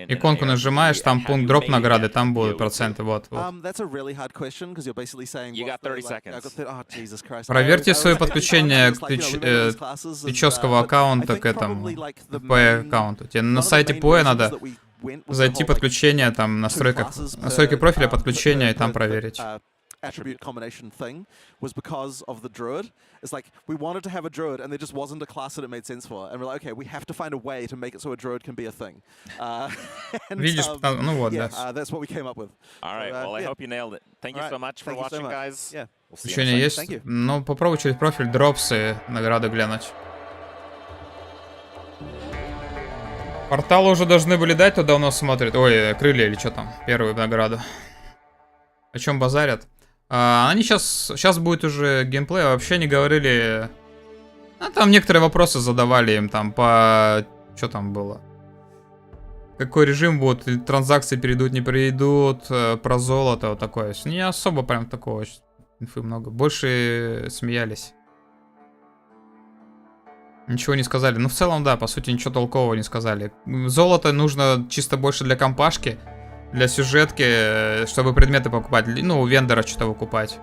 A: Иконку нажимаешь, там пункт дроп награды, там будут проценты, вот.
K: That's a really hard question because you're basically saying.
J: You got 30 seconds.
K: Oh, Jesus Christ.
A: Проверьте свое подключение к Пичевского аккаунта к этому PoE аккаунту. Тебе на сайте PoE надо зайти подключение, там настройки профиля подключения и там проверить.
K: Attribute combination thing was because of the druid. It's like we wanted to have a druid and there just wasn't a class that it made sense for, and we're like, okay, we have to find a way to make it so a druid can be a thing.
A: Видишь, ну вот, да.
K: That's what we came up with.
J: All right, well, I hope you nailed it. Thank you so much for watching, guys.
A: Включение есть? Ну, попробуй через профиль дропсы, награды глянуть. Порталы уже должны были дать, то давно смотрят. Ой, крылья или что там, первую награду. О чем базарят? Они сейчас будет уже геймплей, вообще не говорили. Там некоторые вопросы задавали им там по... Что там было? Какой режим будет, транзакции перейдут, не перейдут, про золото, вот такое. Не особо прям такого инфы много. Больше смеялись. Ничего не сказали. Ну, в целом, да, по сути, ничего толкового не сказали. Золото нужно чисто больше для компашки. Для сюжетки, чтобы предметы покупать. Ну, у вендора что-то выкупать.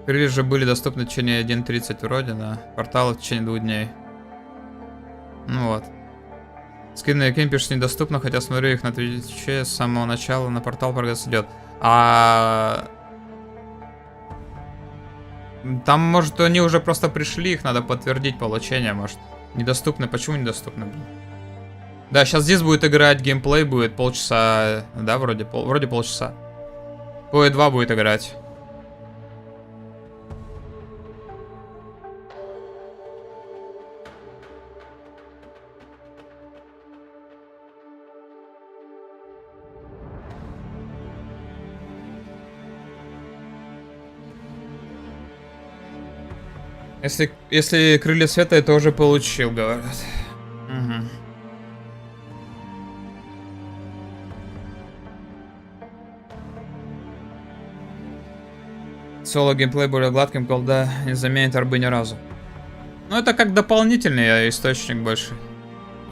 A: Крылья же были доступны в течение 1.30 вроде, да. Порталы в течение 2 дней. Ну вот. Скины на Кем пишут недоступно, хотя смотрю их на Твиче с самого начала, на портал прогресс идет. Там, может, они уже просто пришли, их надо подтвердить получение, может. Недоступны. Почему недоступны, блин? Да, сейчас здесь будет играть, геймплей будет полчаса, да, вроде полчаса. PoE 2 будет играть. Если крылья света, это уже получил, говорят. Угу. Соло геймплей более гладким, голда не заменит арбы ни разу. Ну, это как дополнительный источник больше.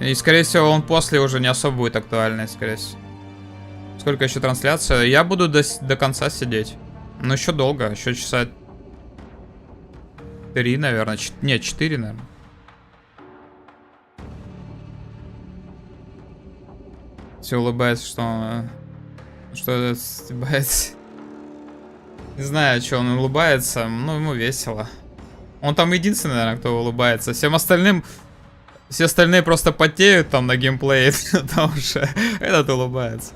A: И, скорее всего, он после уже не особо будет актуальный, скорее всего. Сколько еще трансляция? Я буду до конца сидеть. Ну, еще долго, еще часа 3, наверное. Нет, 4, наверное. Все улыбается, что это улыбается. Не знаю, что он улыбается, но ему весело. Он там единственный, наверное, кто улыбается. Все остальные просто потеют там на геймплее, потому что этот улыбается.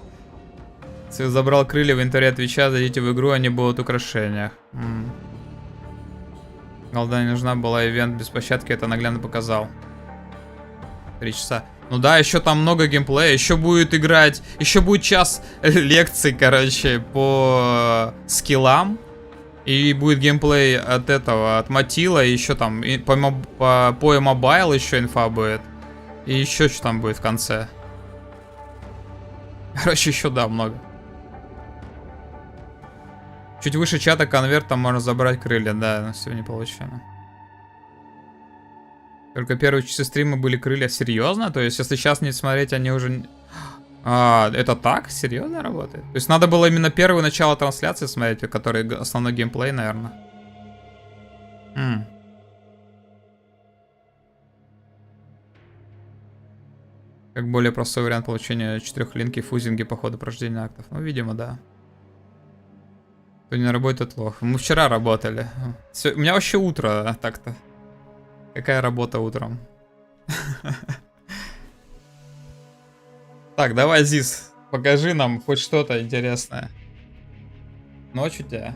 A: Если забрал крылья в инвентаре Твича, зайдите в игру, они будут в украшениях. Голда не нужна была, ивент без площадки это наглядно показал. 3 часа. Ну да, еще там много геймплея, еще будет играть, еще будет час лекций, короче, по скиллам. И будет геймплей от этого, от Мотила, и еще там по мобайл еще инфа будет. И еще что там будет в конце. Короче, еще да, много. Чуть выше чата конверт, там можно забрать крылья, да, но сегодня получено. Только первые часы стрима были крылья. Серьезно? То есть, если сейчас не смотреть, они уже... это так? Серьезно работает? То есть, надо было именно первое начало трансляции смотреть, который основной геймплей, наверное. Как более простой вариант получения 4 линки фузинги по ходу прохождения актов. Ну, видимо, да. Кто не работает, плохо. Мы вчера работали. У меня вообще утро так-то. Какая работа утром? Так, давай, Зис, покажи нам хоть что-то интересное. Ночь у тебя.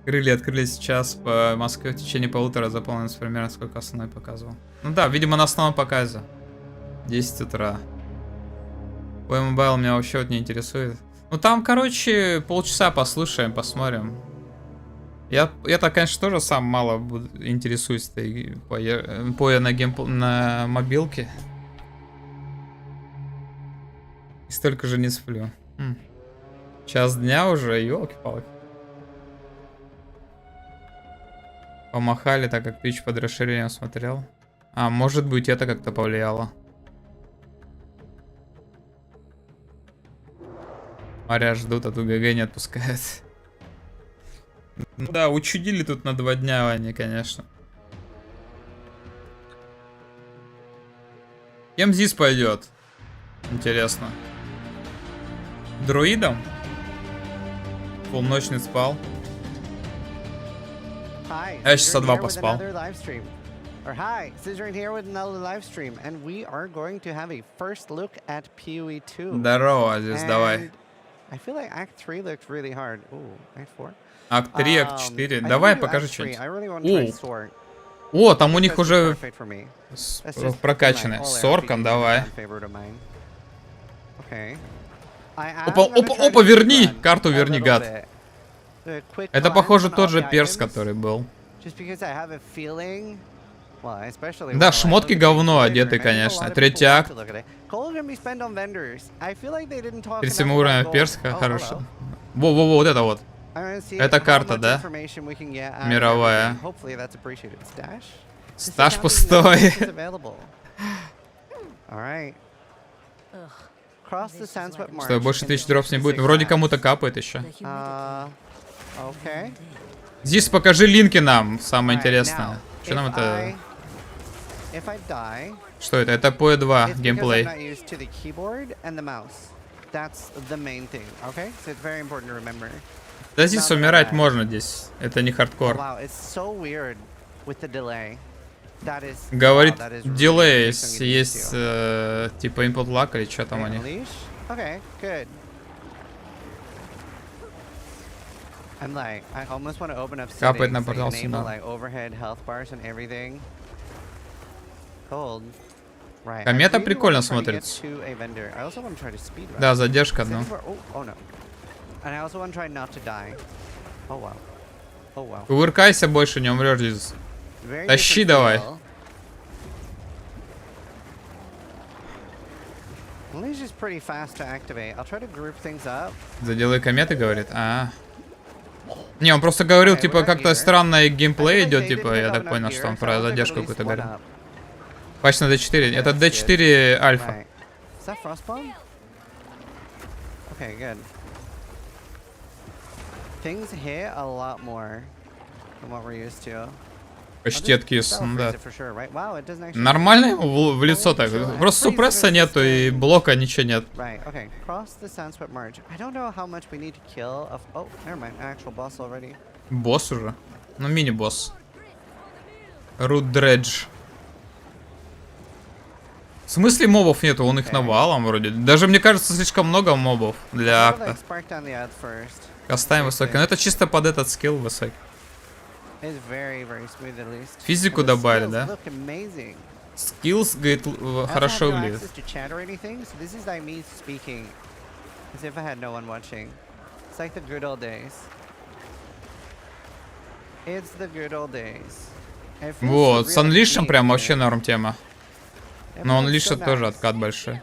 A: Крылья открылись сейчас по Москве в течение полутора, заполнилось примерно сколько основной показывал. Ну да, видимо на основном показе. 10 утра. По мобайл меня вообще вот не интересует. Ну там, короче, полчаса послушаем, посмотрим. Я-то, конечно, тоже сам мало интересуюсь на мобилке. И столько же не сплю. Час дня уже, ёлки-палки. Помахали, так как Twitch под расширением смотрел. А, может быть, это как-то повлияло. Моря ждут, а тут ГГ не отпускает. Ну да, учудили тут на 2 дня они, конечно. Кем здесь пойдет? Интересно. Друидом? Полночь не спал. Я часа 2 поспал. Здорово, здесь давай. Акт 3, акт 4. Давай, покажи что-нибудь. О, там у них уже прокачаны. Соркан, давай. Опа, опа, опа, верни! Карту верни, гад. Это, похоже, тот же перс, который был. Да, шмотки говно одеты, конечно. 3-й акт. 37 уровень перска, хорошо. Во-во-во, вот это вот. Это карта, да? Мировая. Стаж пустой. Что, больше 1000 дропс не будет? Вроде кому-то капает еще. Здесь покажи линки нам, самое интересное. Что нам это... Что это? Это PoE 2 геймплей. Да здесь умирать можно здесь. Это не хардкор. Говорит, дилей есть типа input lag или что там они. Капает на портал сюда. Комета прикольно смотрится. Да, задержка одна. Кувыркайся больше, не умрешь здесь. Тащи давай. Заделай кометы, говорит. Не, он просто говорил, типа, как-то странно геймплей идет, типа, я так понял, что он про задержку какую-то говорил. Патч на D4. Это D4 альфа. Почти откис, да. Нормально ему в лицо так. Просто супресса нету и блока ничего нет. Босс уже? Ну, мини-босс. Root Dredge. В смысле мобов нету? Он их навалом вроде. Даже мне кажется, слишком много мобов для акта. Кастайм высокий. Но это чисто под этот скилл высокий. Физику добавили, да? Skills, говорит, хорошо выглядит. Вот, с Unleash'ем прям вообще норм тема. Но Unleash'а тоже откат большой.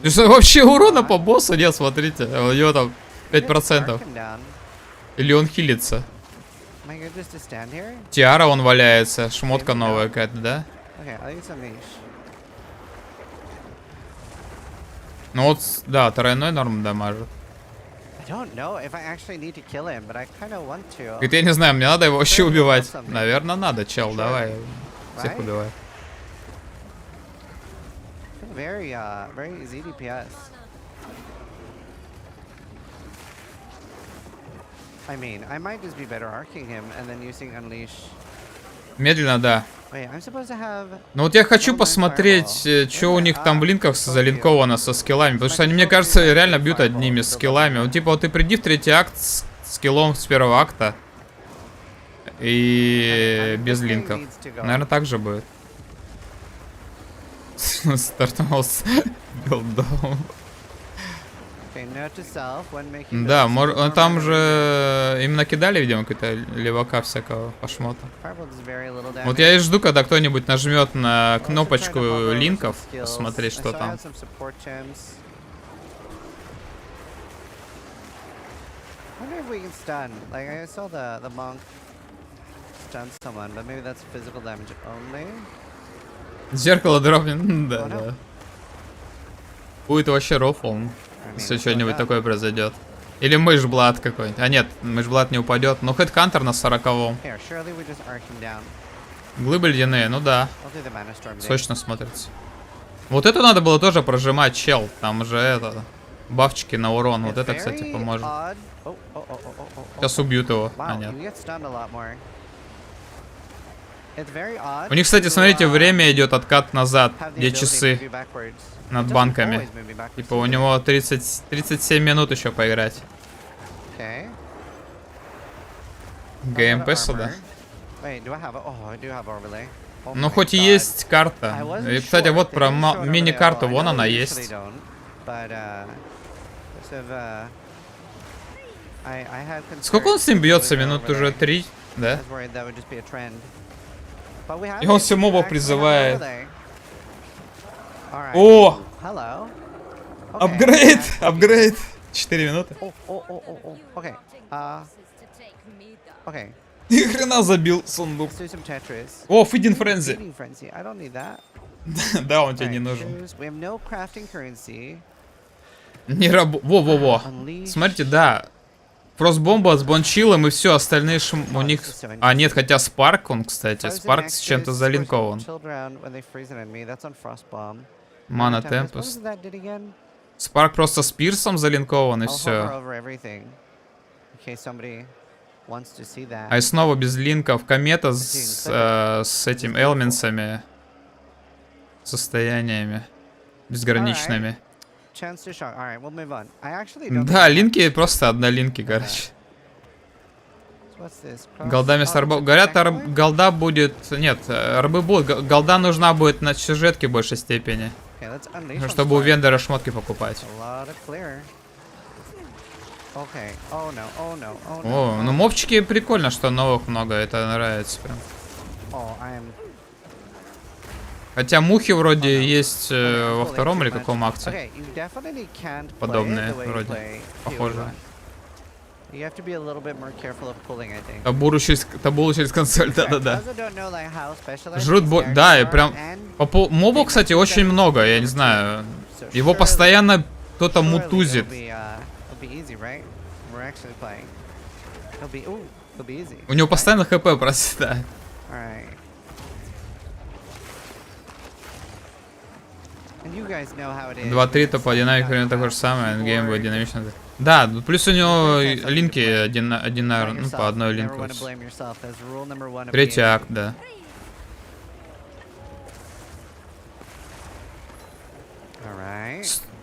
A: Вообще урона по боссу нет, смотрите. У него там 5%. Или он хилится. Тиара он валяется. Шмотка новая какая-то, да? Ну вот, да, тройной норм дамажит. Говорит, я не знаю, мне надо его вообще убивать. Наверное, надо, чел, давай. Всех убивай.
L: Very easy DPS. I mean, I might just be better arcing him and then using Unleash.
A: Медленно, да. Ну вот я хочу посмотреть, что у них там в линках залинковано со скиллами. Потому что они, мне кажется, реально бьют одними скиллами. Вот типа вот ты приди в третий акт с скиллом с первого акта. И без линков. Наверное, так же будет. Стартовал с билдом. Да, там же им накидали, видимо, какие-то левака всякого по шмоту. Вот я и жду, когда кто-нибудь нажмет на кнопочку линков, посмотреть, что там. Зеркало дропнет, да, да. Будет вообще рофл, если что-нибудь такое произойдет. Или мышблад какой-нибудь. А нет, мышблад не упадет. Но хедхантер на 40-м. Глыбы ледяные, ну да. Сочно смотрится. Вот это надо было тоже прожимать, чел. Там же это... Бафчики на урон. Вот это, кстати, поможет. Сейчас убьют его. А, нет. У них, кстати, смотрите, время идет откат назад, где часы над банками. Типа у него 37 минут еще поиграть. ГМП сюда. Ну хоть и есть карта. И, кстати, вот про мини-карту, вон она есть. Сколько он с ним бьется? Минут уже 3, да? И он все мобов призывает. О! Апгрейд! Апгрейд! 4 минуты. Ни хрена забил сундук. О, фидин френзи. Да, он тебе не нужен. Не работает. Во-во-во. Смотрите, да. Фростбомба с бончилом и все, остальные у них... А, нет, хотя Спарк он, кстати. Спарк с чем-то залинкован. Мана Темпус. Спарк просто с пирсом залинкован и все. А и снова без линков. Комета с этим эльменсами. Состояниями. Безграничными. Да, линки просто однолинки, короче. Голда вместо арбов. Говорят, голда будет... Нет, арбы будут. Голда нужна будет на сюжетке в большей степени. Чтобы у вендора шмотки покупать. О, ну мобчики прикольно, что новых много. Это нравится прям. Хотя мухи вроде есть во втором или каком акте. Подобные вроде. Похоже. Табулу через консоль, да-да-да. Жрут да, и прям... Мобу, кстати, очень много, я не знаю. Его постоянно кто-то мутузит. У него постоянно хп просто, да. 2-3 топ-динамик примерно такое же самое, эндгейм будет динамично. Да, плюс у него линки один, ну, по одной линку. Третий акт, да.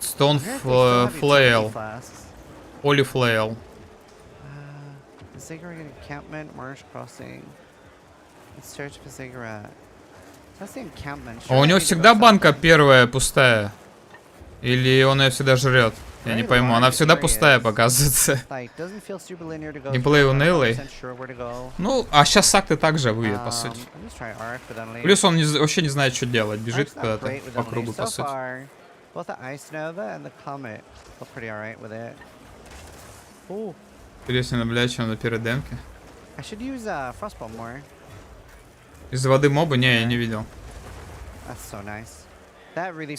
A: Stone Flail. Holy Flail.
L: Cigarette encampment, Marsh Crossing. Let's search for cigarette. That's the encampment.
A: А у него всегда банка первая пустая? Или он ее всегда жрет? Я не пойму, она всегда пустая показывается. Геймплей унылый. Ну, а сейчас акты также выйдет, по сути. Плюс он вообще не знает, что делать. Бежит куда-то по кругу, по сути. Интереснее наблюдать, чем на первой демке. Из воды моба? Не, я не видел.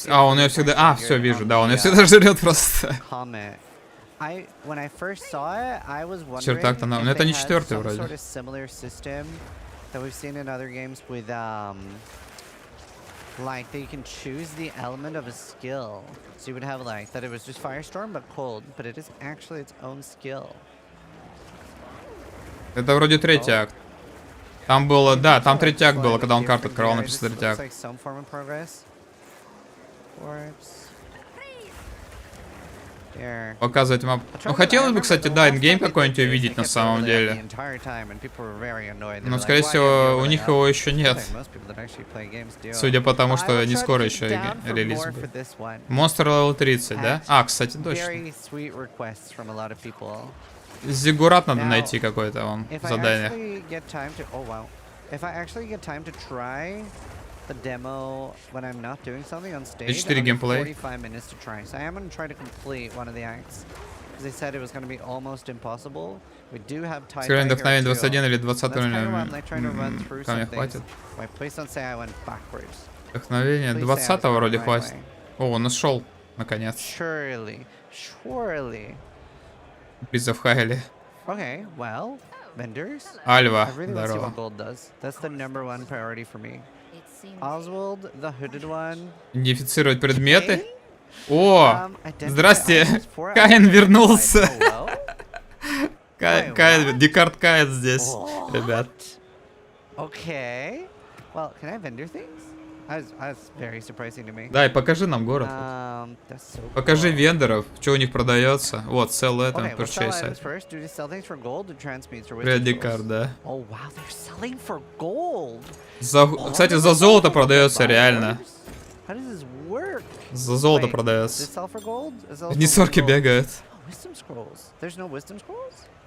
A: А, он ее всегда... А, все, вижу, да, он ее всегда жрет просто. Чертак-то, но это не четвертый вроде.
L: Like that you can choose the element of a skill. So you would have like that it was just firestorm but cold, but it is actually its own skill.
A: Это вроде третий акт. Там было, да, там третий акт было, когда он карту открывал, написано третий акт. Показывать мап. Ну, хотелось бы, кстати, да, ингейм какой-нибудь увидеть на самом деле. Но, скорее всего, у них его еще нет. Судя по тому, что не скоро еще релиз будет. Монстр левел 30, да? А, кстати, точно. Зиггурат надо найти какой-то, он, задание.
L: The demo when I'm not doing something on stage.
A: 4 геймплей.
L: 45 minutes to try. So I am going to try to complete one of the acts because they said it was going to be almost impossible. We do have time.
A: Скорее вдохновение 21 или 20 уровня. Камня хватит.
L: Please don't say I went backwards.
A: Вдохновение 20 вроде хватит. О, нашел наконец.
L: Surely.
A: Призов Хайли.
L: Okay, well, vendors.
A: Альва,
L: I really want to see
A: здорово.
L: what gold does. That's the number one priority for me. Oswald, the hooded one.
A: Идентифицировать предметы. О, здрасте, Каин вернулся. Каин, Декарт Каин здесь, ребят.
L: Okay. Well, can I vendor things? That's very surprising to me.
A: Да, и покажи нам город. Покажи вендоров, что у них продается. Вот, sell этом, purchase сайт. Привет, Декарт, да. Кстати, за золото продается реально. За золото продается. Несорки бегают.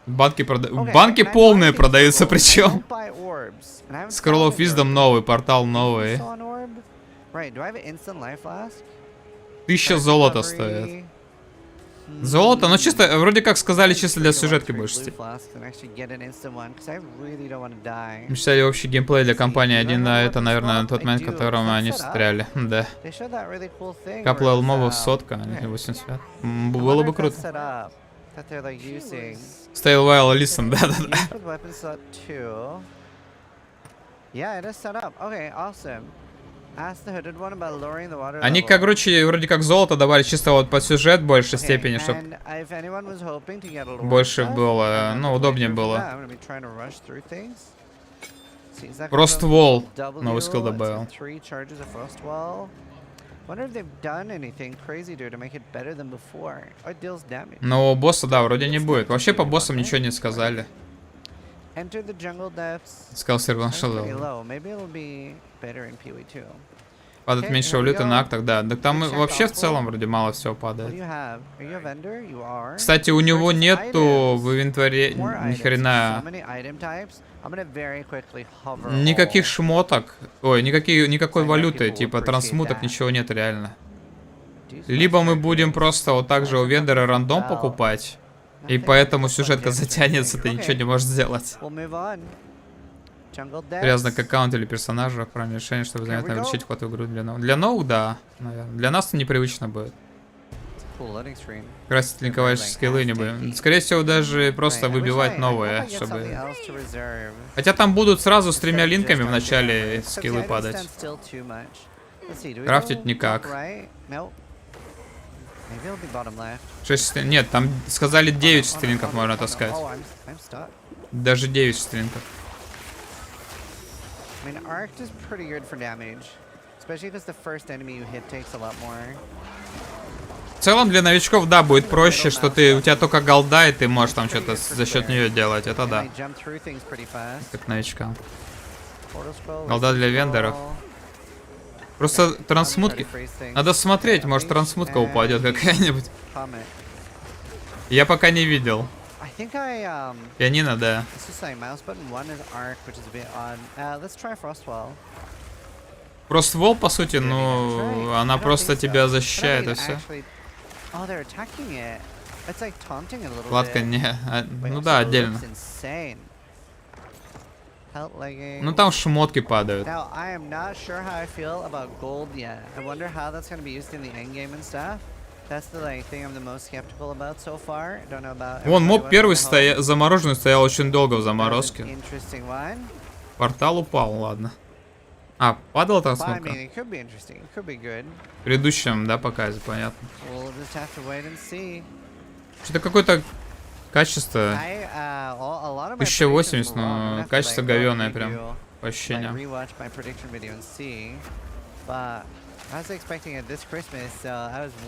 A: Банки полные продаются, причем. Scroll of Wisdom новый, портал новый. 1000 золота стоит. Золото, ну чисто, вроде как сказали, чисто для сюжетки больше. Мечтали общий геймплей для компании 1, а это, наверное, тот момент, в котором они встряли. Да. Капла мобов сотка, 85. Было бы круто. Stay a while, listen, да-да-да. Они, короче, вроде как золото давали чисто вот под сюжет в большей степени, чтобы больше было, ну, удобнее было. Frostwall, новый скилл добавил. Но босса, да, вроде не будет. Вообще по боссам ничего не сказали. Сказал сервер падает меньше валюты на актах, да. Так там вообще в целом вроде мало всего падает. Кстати, у него нету в инвентаре ни хрена никаких шмоток. Ой, никакой валюты, типа трансмуток, ничего нет реально. Либо мы будем просто вот так же у вендора рандом покупать, и поэтому сюжетка затянется, ты ничего не можешь сделать. Привязано к аккаунту или персонажу, кроме решения, чтобы заметно увеличить вход в игру для новых. Для новых, да, наверное. Для нас это непривычно будет. Красить линковые скиллы не будем. Скорее всего, даже просто выбивать новые, чтобы... Хотя там будут сразу с 3 линками в начале скиллы падать. Крафтить никак. 6... Нет, там сказали 9 шестеринков можно таскать. Даже 9 шестеринков.
L: I mean, Arced is pretty good for damage, especially because the first enemy you hit takes a lot more.
A: В целом для новичков, да, будет проще, что у тебя только голда, и ты можешь там что-то за счет нее делать. Это да. Как новичкам. Голда для вендоров. Просто трансмутки. Надо смотреть, может трансмутка упадет какая-нибудь. Я пока не видел. Пианино, да. Frostwall, по сути, ну, она просто тебя защищает и все. Кладка не... ну да, отдельно. Ну там шмотки падают. Вон моб первый замороженный стоял очень долго в заморозке. Портал упал, ладно. А, падала трансмутка? В предыдущем, да, показе, понятно. Что-то какое-то качество 1080, но качество говёное прям, по ощущениям.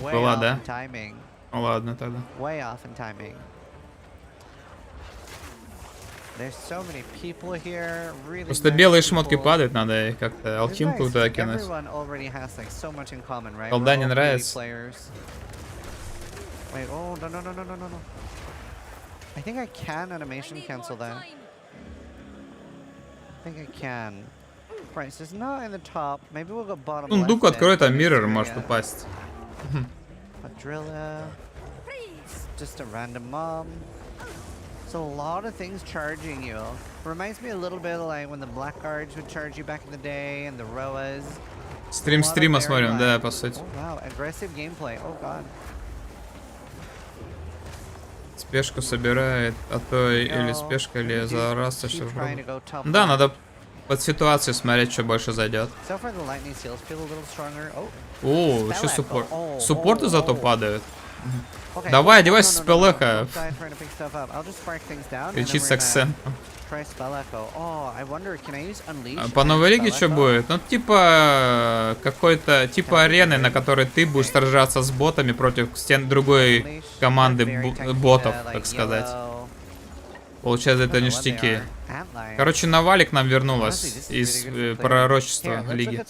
A: Была, да? Ну ладно тогда. Просто белые шмотки падают, надо их как-то алхимку туда кинуть. Колда не нравится. Ну, дуку откроет, а миррор может упасть.
L: So a lot of things charging you. Reminds me a little bit like when the blackguards would charge you back in the day and the Roas.
A: Стрим стрима смотрим, да, по сути.
L: Oh, wow, aggressive gameplay. Oh god.
A: Спешку собирает, а то или спешка, или за раз, что да, надо под ситуацией смотреть, что больше зайдет. О, еще суппорт. Суппорты зато падают. Давай, одевайся с ПЛХ. Кричит с акцентом. По новой лиге что будет? Ну, типа какой-то, типа арены, на которой ты будешь сражаться с ботами против другой команды ботов, так сказать. Получается, это ништяки. Короче, Навали к нам вернулась из пророчества лиги.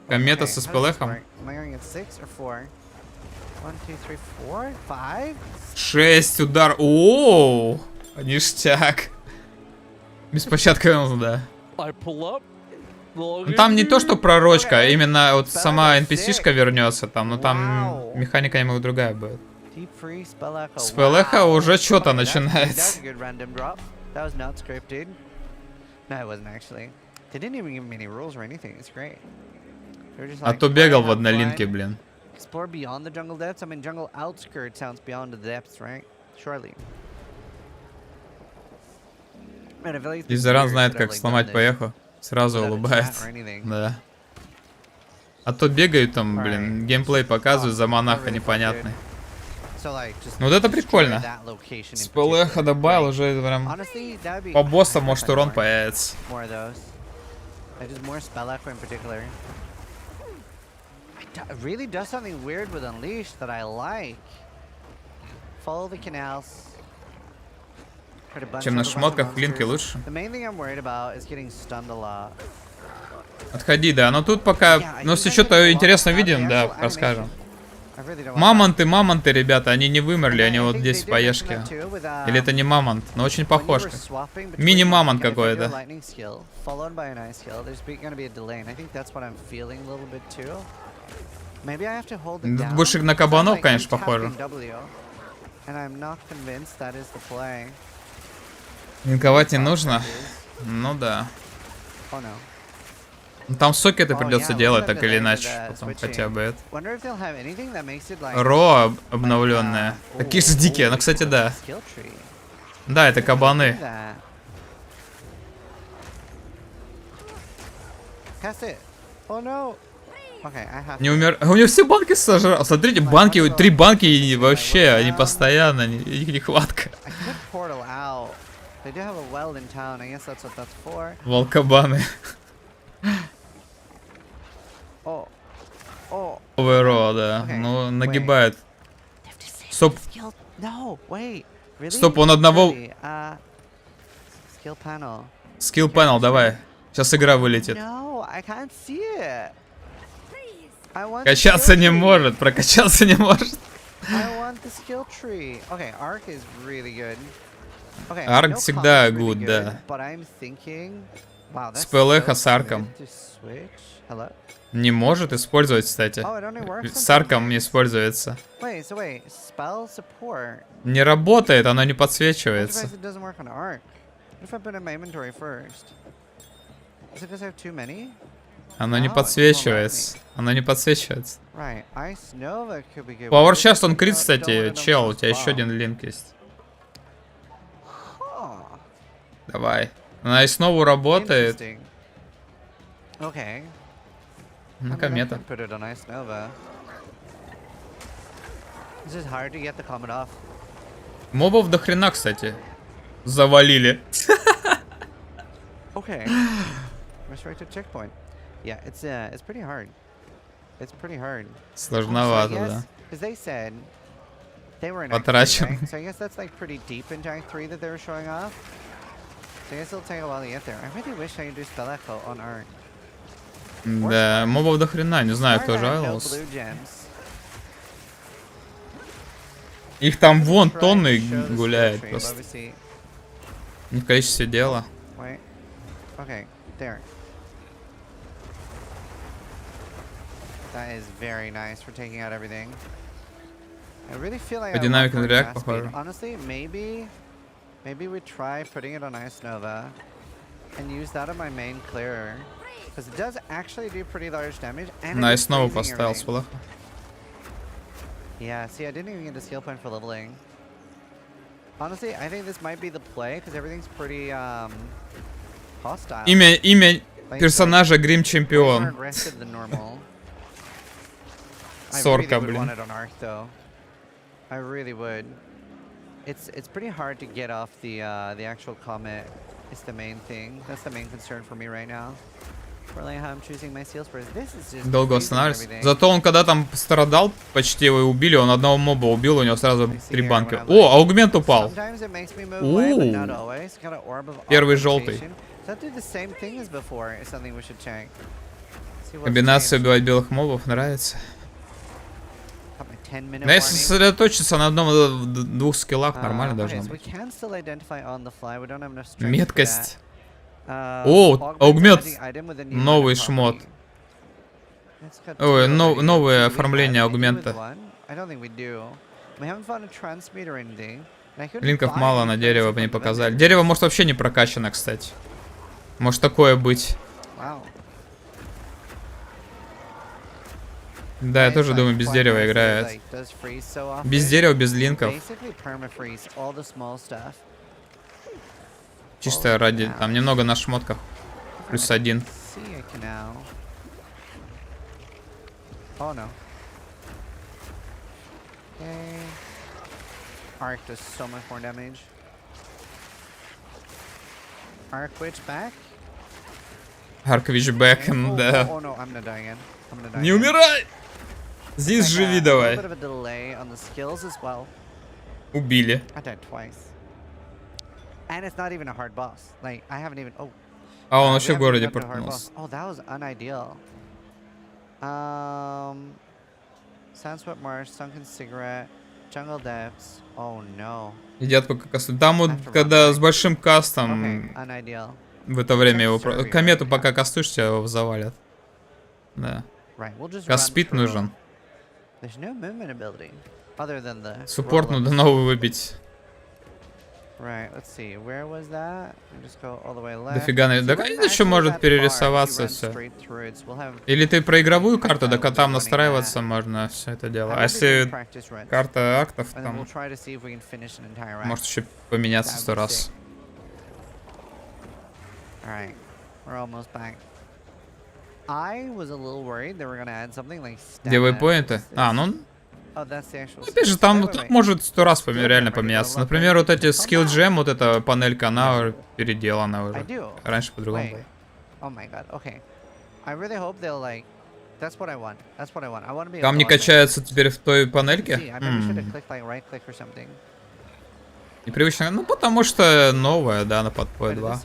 A: Комета со спелехом. 6 удар. Ооо, ништяк. Беспощадка, да. Ну, там не то, что пророчка, а именно вот сама NPC-шка вернется там, но там механика немного другая будет. Спелеха уже что-то начинается. А то бегал в однолинке, блин. Изаран знает, как сломать поехал. Сразу улыбается. Да. А то бегают там, блин, геймплей показывают за монаха непонятный. Ну вот это прикольно. С ПЛХ добавил уже прям по боссам, может, урон появится. Чем на шмотках в линке лучше. Отходи, да. Но тут пока... Ну, если что-то интересно видим, да, расскажем. Мамонты, ребята, они не вымерли, они вот здесь в поешке. Или это не мамонт, но очень похож. Мини-мамонт какой-то. Больше на кабанов, конечно, похоже. Линковать не нужно? Ну да. Там сокеты придется делать так или иначе, потом хотя бы это. Ро обновленная. Такие же дикие, ну кстати да. Да, это кабаны. Не умер. У него все банки сожрал. Смотрите, банки, 3 банки и вообще, они постоянно, их нехватка.
L: Oh.
A: Overall, да. Ну, нагибает. Стоп. Стоп, он одного... Скилл панел, давай. Сейчас игра вылетит. Качаться не может, прокачаться не может. Арк всегда good, да. Спеллеха с арком. Не может использовать, кстати. С арком не используется. Не работает, оно не подсвечивается. Оно не подсвечивается. Оно не подсвечивается. Power Chest, он крит, кстати, чел, у тебя еще один линк есть. Давай. Она и снова работает. На комета. Мобов до хрена, кстати. Завалили. Сложновато, да. Потрачен. Да, мобов до хрена, не знаю, кто жаловался. Их там вон тонны гуляет просто. Не в количестве дела. По динамике на реак похоже.
L: Maybe we try putting it on Ice Nova and use that on my main clearer. Because it does actually do pretty large damage. And
A: на Ice Nova поставил с плохо.
L: Yeah, see, I didn't even get a skill point for leveling. Honestly, I think this might be the play because everything's pretty hostile.
A: Имя персонажа Грим Чемпион. Сорка, блин.
L: I really would. It's pretty hard to get off the actual comet. It's the main thing. That's the main concern for me right now. Really how I'm choosing my seal spurs. This is just
A: долго останавливается. Зато он когда там страдал, почти его убили, он одного моба убил, у него сразу 3 банки. О, аугмент упал. Первый желтый. Комбинация убивать белых мобов нравится. Но если сосредоточиться на одном-двух скиллах, нормально должно быть. Меткость. О, аугмент. Новый шмот. Ой, новое оформление аугмента. Линков мало на дерево не показали. Дерево может вообще не прокачано, кстати. Может такое быть. Да, я тоже думаю, без дерева играет. Без дерева, без линков. Чисто ради, там немного на шмотках. +1. Арквич бэк, да. Не умирай! Здесь живи давай. Убили. А он вообще в городе прокнулся. Едят пока кастом. Там вот, когда с большим кастом, в это время его... Комету пока кастуешь, тебя его завалят. Да. Каст-спид нужен. Суппорт надо новый выбить. Дофига, да еще может перерисоваться все. Или ты про игровую карту, да там настраиваться можно все это дело. А если карта актов, там может еще поменяться 100 раз. Где вейпоинты? А, ну... Опять же, там может 100 раз реально поменяться. Например, вот эти скилл джем, вот эта панелька, она переделана уже. Раньше по-другому было.
L: That's what I want. That's what I want. I want to be.
A: Камни качаются теперь в той панельке? Непривычно. Ну, потому что новая, да, на подпой 2.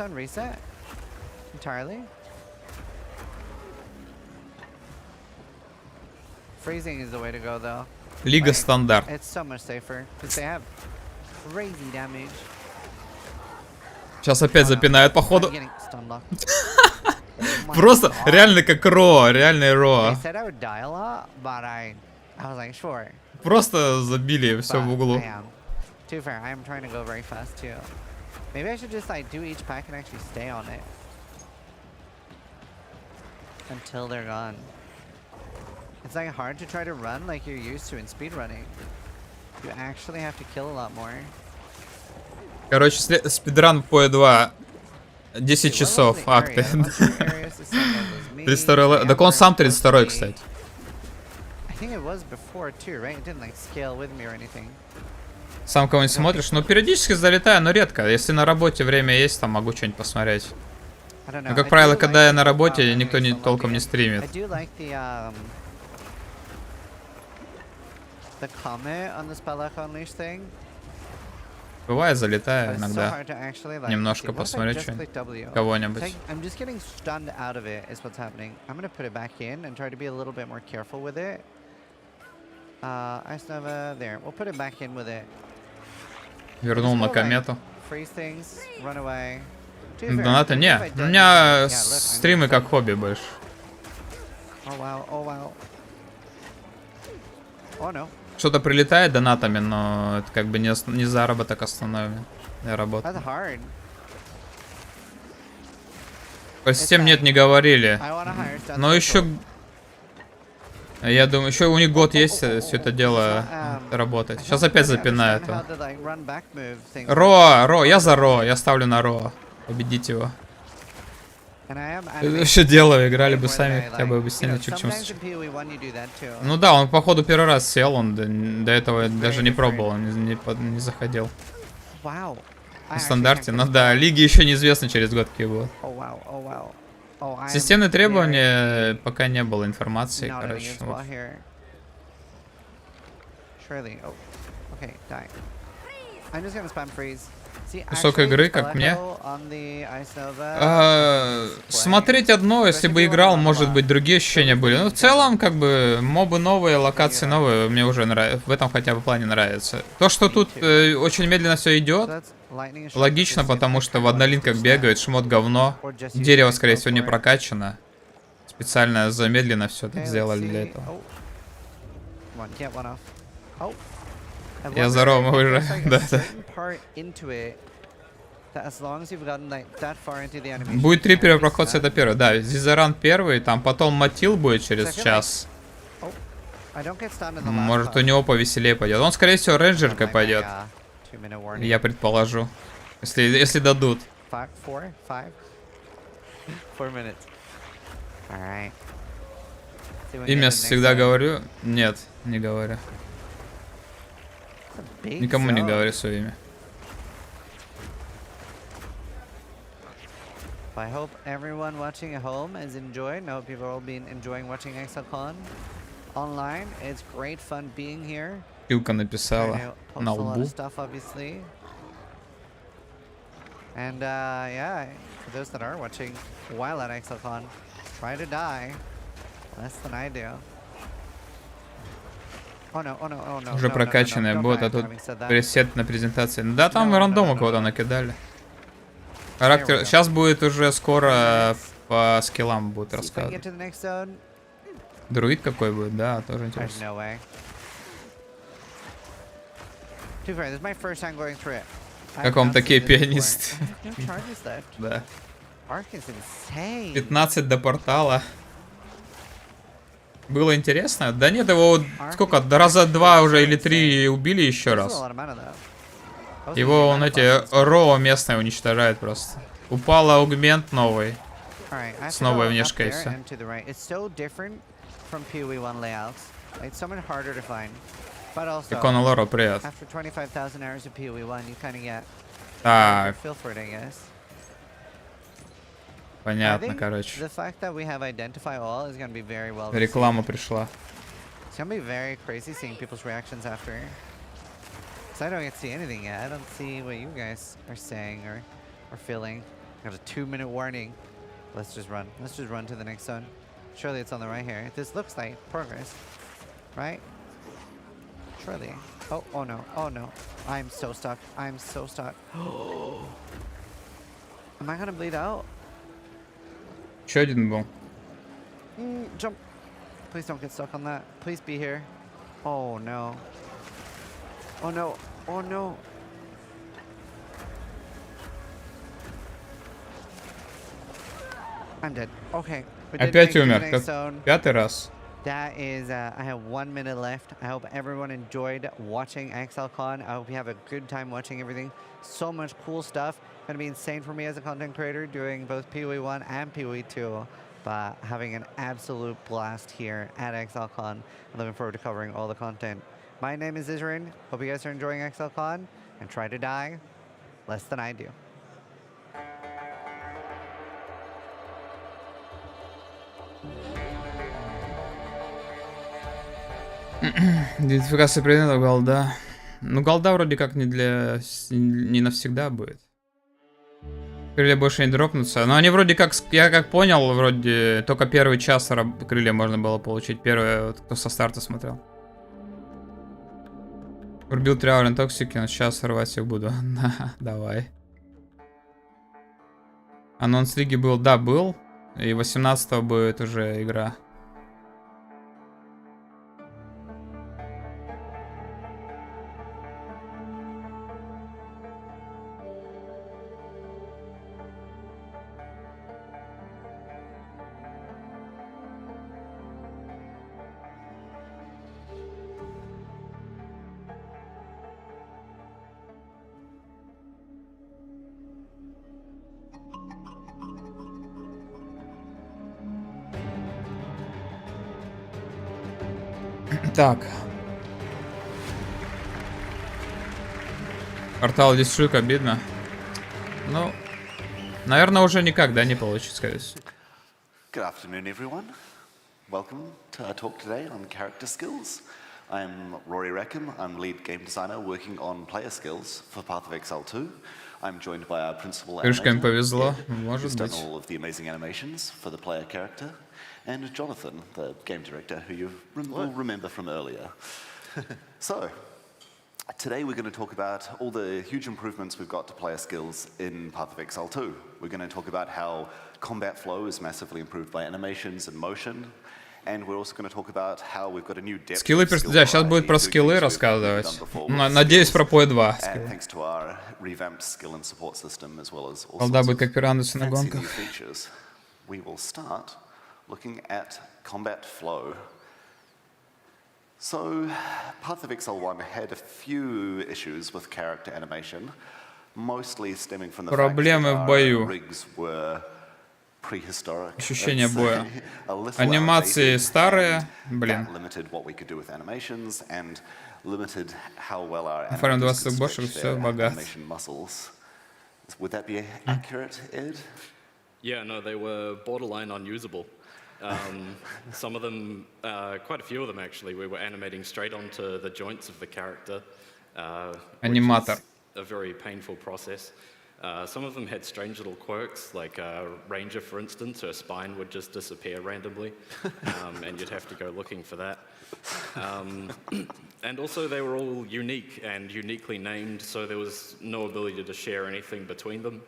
L: Freezing is the way to go, though.
A: Лига стандарт.
L: It's so much safer because they have crazy damage.
A: Сейчас опять запинают, походу. Просто реально как Ро, реальный Ро. Просто забили все в углу.
L: To be fair, I am trying to go very fast too. Maybe I should just like do each pack and actually stay on it until they're gone. It's like hard to try to run like you're used to in speedrunning. You actually have to kill a lot more.
A: Короче, спидран по 2. 10 часов, акты. 32. Так он сам 32, кстати.
L: I think it was before too, right? It didn't like scale with me or anything.
A: Сам кого-нибудь смотришь? Ну, периодически залетаю, но редко. Если на работе время есть, там могу что-нибудь посмотреть. Но, как правило, когда я на работе, никто толком не стримит. Бывает, залетаю иногда. Немножко посмотреть что-нибудь. Кого-нибудь. Вернул на комету. Донаты? Не, у меня стримы как хобби больше. Что-то прилетает донатами, но это как бы не заработок основной. Я работаю. Про систем нет, не говорили. Но еще... Я думаю, еще у них год есть все это дело работать. Сейчас опять запинают. Ро, я за Ро, я ставлю на Ро. Победить его. Что делаю, играли бы сами, хотя бы объяснили, к чему. Ну да, он походу первый раз сел, он до этого даже не пробовал, он не заходил. В стандарте, ну да, лиги еще неизвестно через год какие будут. Системные требования пока не было информации, короче. Вот. Кусок игры, как мне. Смотреть одно, если бы играл, может быть, другие ощущения были. Но в целом, как бы, мобы новые, локации новые, мне уже нравится. В этом хотя бы плане нравится. То, что тут очень медленно все идет, логично, потому что в однолинках бегают, шмот говно. Дерево, скорее всего, не прокачано. Специально замедленно все так сделали для этого. Я за Рому уже. Да. Будет 3 перепроходца, это первый. Да, Зизаран первый, там потом Матил будет через час. Может, у него повеселее пойдет. Он, скорее всего, рейнджеркой пойдет. Я предположу. Если дадут. Имя всегда говорю? Нет, не говорю. Никому не говори свое имя.
L: I hope everyone watching at home has enjoyed. I hope you've all been enjoying watching ExileCon online. It's great fun being here.
A: Пилка написала на лбу.
L: And yeah, for those that are watching while at ExileCon, try to die less than I do.
A: Уже прокачанная бот, а тут пресет на презентации. Да, там рандома кого-то накидали. Характер. Сейчас будет уже скоро по скиллам будет рассказывать. Друид какой будет, да, тоже интересно. Как вам такие пианисты? Да. 15 до портала. Было интересно? Да нет, его сколько? Раза 2 уже или 3 убили еще раз. Его он эти Ро местные уничтожает просто. Упал аугмент новый. С новой внешкой и все. Икона Лоро, привет. Так. Понятно, короче.
L: The fact that we have identify all is going to be very well.
A: Реклама пришла.
L: It's going to be very crazy seeing people's reactions after. Because I don't get to see anything yet. I don't see what you guys are saying or feeling. There's a 2-minute warning. Let's just run. Let's just run to the next zone. Surely it's on the right here. This looks like progress, right? Surely. Oh, oh no. Oh no. I'm so stuck. I'm so stuck. Am I gonna bleed out?
A: Еще один был.
L: Jump. Please don't get stuck on that. Please be here. Oh no. Oh no. Oh no. I'm dead. Okay.
A: Опять умер. Пятый раз.
L: That is, I have 1 minute left. I hope everyone enjoyed watching ExileCon. I hope you have a good time watching everything. So much cool stuff. Gonna be insane for me as a content creator, doing both PoE 1 and PoE 2. But having an absolute blast here at ExileCon. I'm looking forward to covering all the content. My name is Isrin. Hope you guys are enjoying ExileCon. And try to die less than I do.
A: Идентификация предметов голда. Ну, голда вроде как не навсегда будет. Крылья больше не дропнутся. Но они вроде как, я как понял, вроде только первый час крылья можно было получить. Первое, вот, кто со старта смотрел. Урбил Триаурен Токсики, но сейчас рвать их буду. Давай. Анонс лиги был, да, был. И 18-го будет уже игра. Так. Портал 10 штук, обидно. Ну, наверное, уже никогда не получится, скорее всего.
M: Good afternoon, everyone. Welcome to our talk today on character skills. I'm Rory Rackham. I'm lead game designer working on player skills for Path of Exile 2. I'm joined by our principal
A: Крышками повезло,
M: who's
A: может
M: done
A: быть.
M: all of the amazing animations for the player character, and Jonathan, the game director, who you will remember from earlier. So, today we're going to talk about all the huge improvements we've got to player skills in Path of Exile 2. We're going to talk about how combat flow is massively improved by animations and motion. And we're also going to talk about how we've got a new depth.
A: Скиллы, да, сейчас будет про скиллы рассказывать. Надеюсь, про PoE 2 скиллы.
M: Thanks to our revamped skill and support system, as well as all
A: Голда будет
M: sorts
A: как пирандусы на
M: of fancy
A: гонках.
M: new features. We will start looking at combat flow. So, Path of Exile 1 had a few issues with character animation, mostly stemming from the fact that our rigs were prehistoric.
A: Ощущение боя. Анимации старые, блин. Оформим 20 бошек, все, богат.
M: Would that be accurate, Ed?
N: Yeah, no, they were borderline unusable. Some of them, quite a few of them actually, we were animating straight onto the joints of the character.
A: Аниматор.
N: A very painful process. Some of them had strange little quirks, like Ranger, for instance, her spine would just disappear randomly, and you'd have to go looking for that. And also they were all unique and uniquely named, so there was no ability to share anything between them.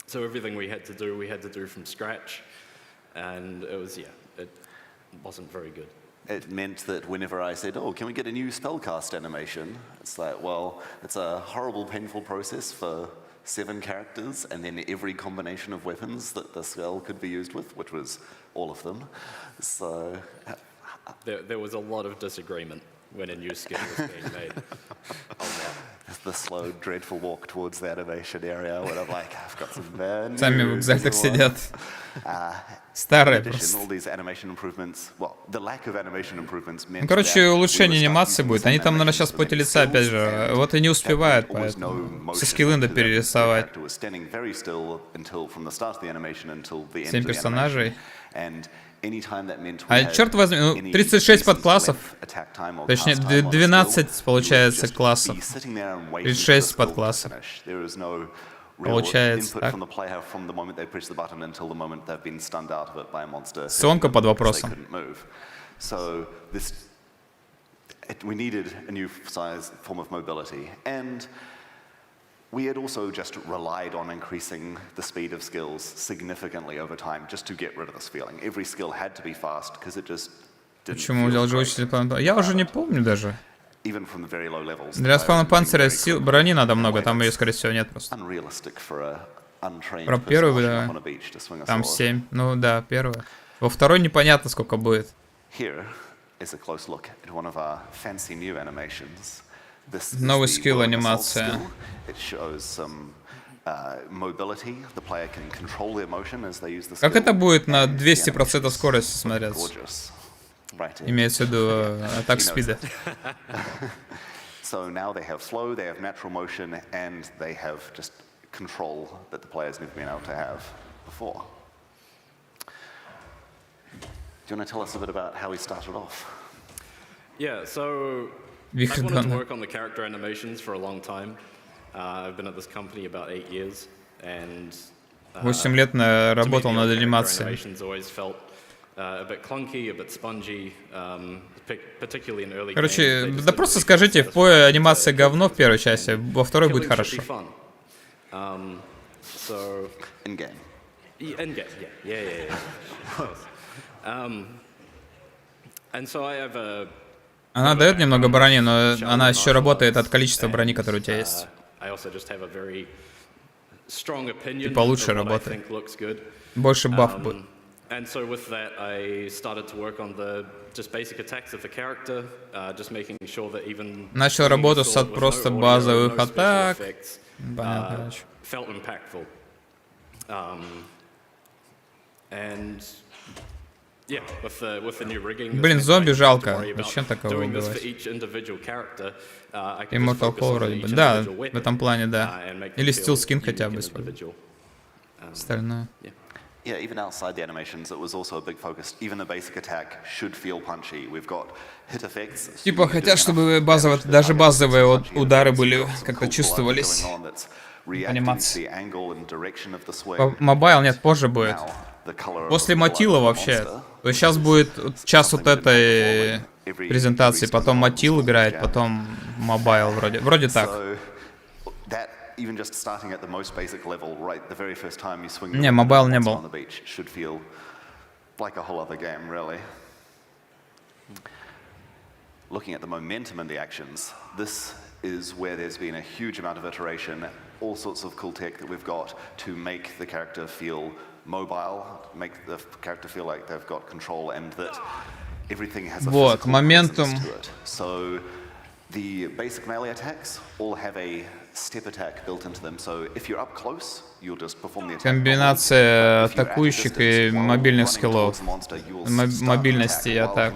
N: So everything we had to do from scratch, and it was, it wasn't very good.
M: It meant that whenever I said, oh, can we get a new spellcast animation? It's like, well, it's a horrible, painful process for 7 characters, and then every combination of weapons that the spell could be used with, which was all of them. So
N: there was a lot of disagreement when a new skill was being made.
M: the slow, dreadful walk towards the animation area when I'm like, I've got some bad news.
A: Сами в экзальтах сидят. Старые просто. Ну, короче, улучшение анимации будет. Они там, наверное, сейчас в поте лица, опять же. Вот и не успевают, поэтому все скиллы надо перерисовать. 7 персонажей. А черт возьми, ну, 36 подклассов. Точнее, 12, получается, классов. 36 подклассов. Получается так. Сонка под вопросом.
M: We needed a new size form of mobility, and we had also just relied on increasing the speed of skills significantly over time just to get rid of this feeling. Every skill had to be fast because it just didn't
A: Почему взял же учитель? Я уже не помню даже.
M: Even from the very low levels.
A: Для спавна панциря сил брони надо много, там ее, скорее всего, нет просто. Про первую, да. Там 7. Ну да, первая. Во второй непонятно, сколько будет. Новый скилл анимация. Как это будет на 200% скорости смотреться? Имеется в виду атак спида.
M: So now they have flow, they have natural motion, and they have just control that the player's never been able to have before. Do you want to tell us a bit about how we started off?
N: Yeah, so I've wanted to work on the character animations for a long time. I've been at this company about 8 years, and
A: 8 лет работал над анимацией. Короче, да просто скажите, в PoE анимация говно в первой части, во второй будет хорошо. Она дает немного брони, но она еще работает от количества брони, которое у тебя есть. И получше работает. Больше баф будет.
N: And so with that, I started to work on the just basic attacks of the character, just making sure that even
A: начал работу с просто базовых атак.
N: Felt impactful. And yeah, with the new rigging.
A: Блин, зомби жалко. Зачем такого убивать? Immortal Core вроде бы. Да, в этом плане, да. Или Steel Skin хотя бы использовать. Остальное.
M: Yeah, even outside the animations, it was also a big focus. Even the basic attack should feel punchy. We've got hit effects.
A: Типа хотят, чтобы базовые, даже базовые удары были как-то чувствовались. Анимации. Мобайл нет, позже будет. После Мотила вообще. То есть сейчас будет час вот этой презентации, потом Мотил играет, потом Мобайл вроде. Вроде так.
M: Even just starting at the most basic level, right, the very first time you swing
A: не, мобайл не был.
M: On the beach should feel like a whole other game, really. Looking at the momentum in the actions, this is where there's been a huge amount of iteration, all sorts of cool tech that we've got to make the character feel mobile, make the character feel like they've got control and that everything has a physical presence to it. So the basic melee attacks all have a step attack built into them. So if you're up close, you'll just perform the attack.
A: Комбинация атакующих и мобильных скиллов. Мобильности и атак.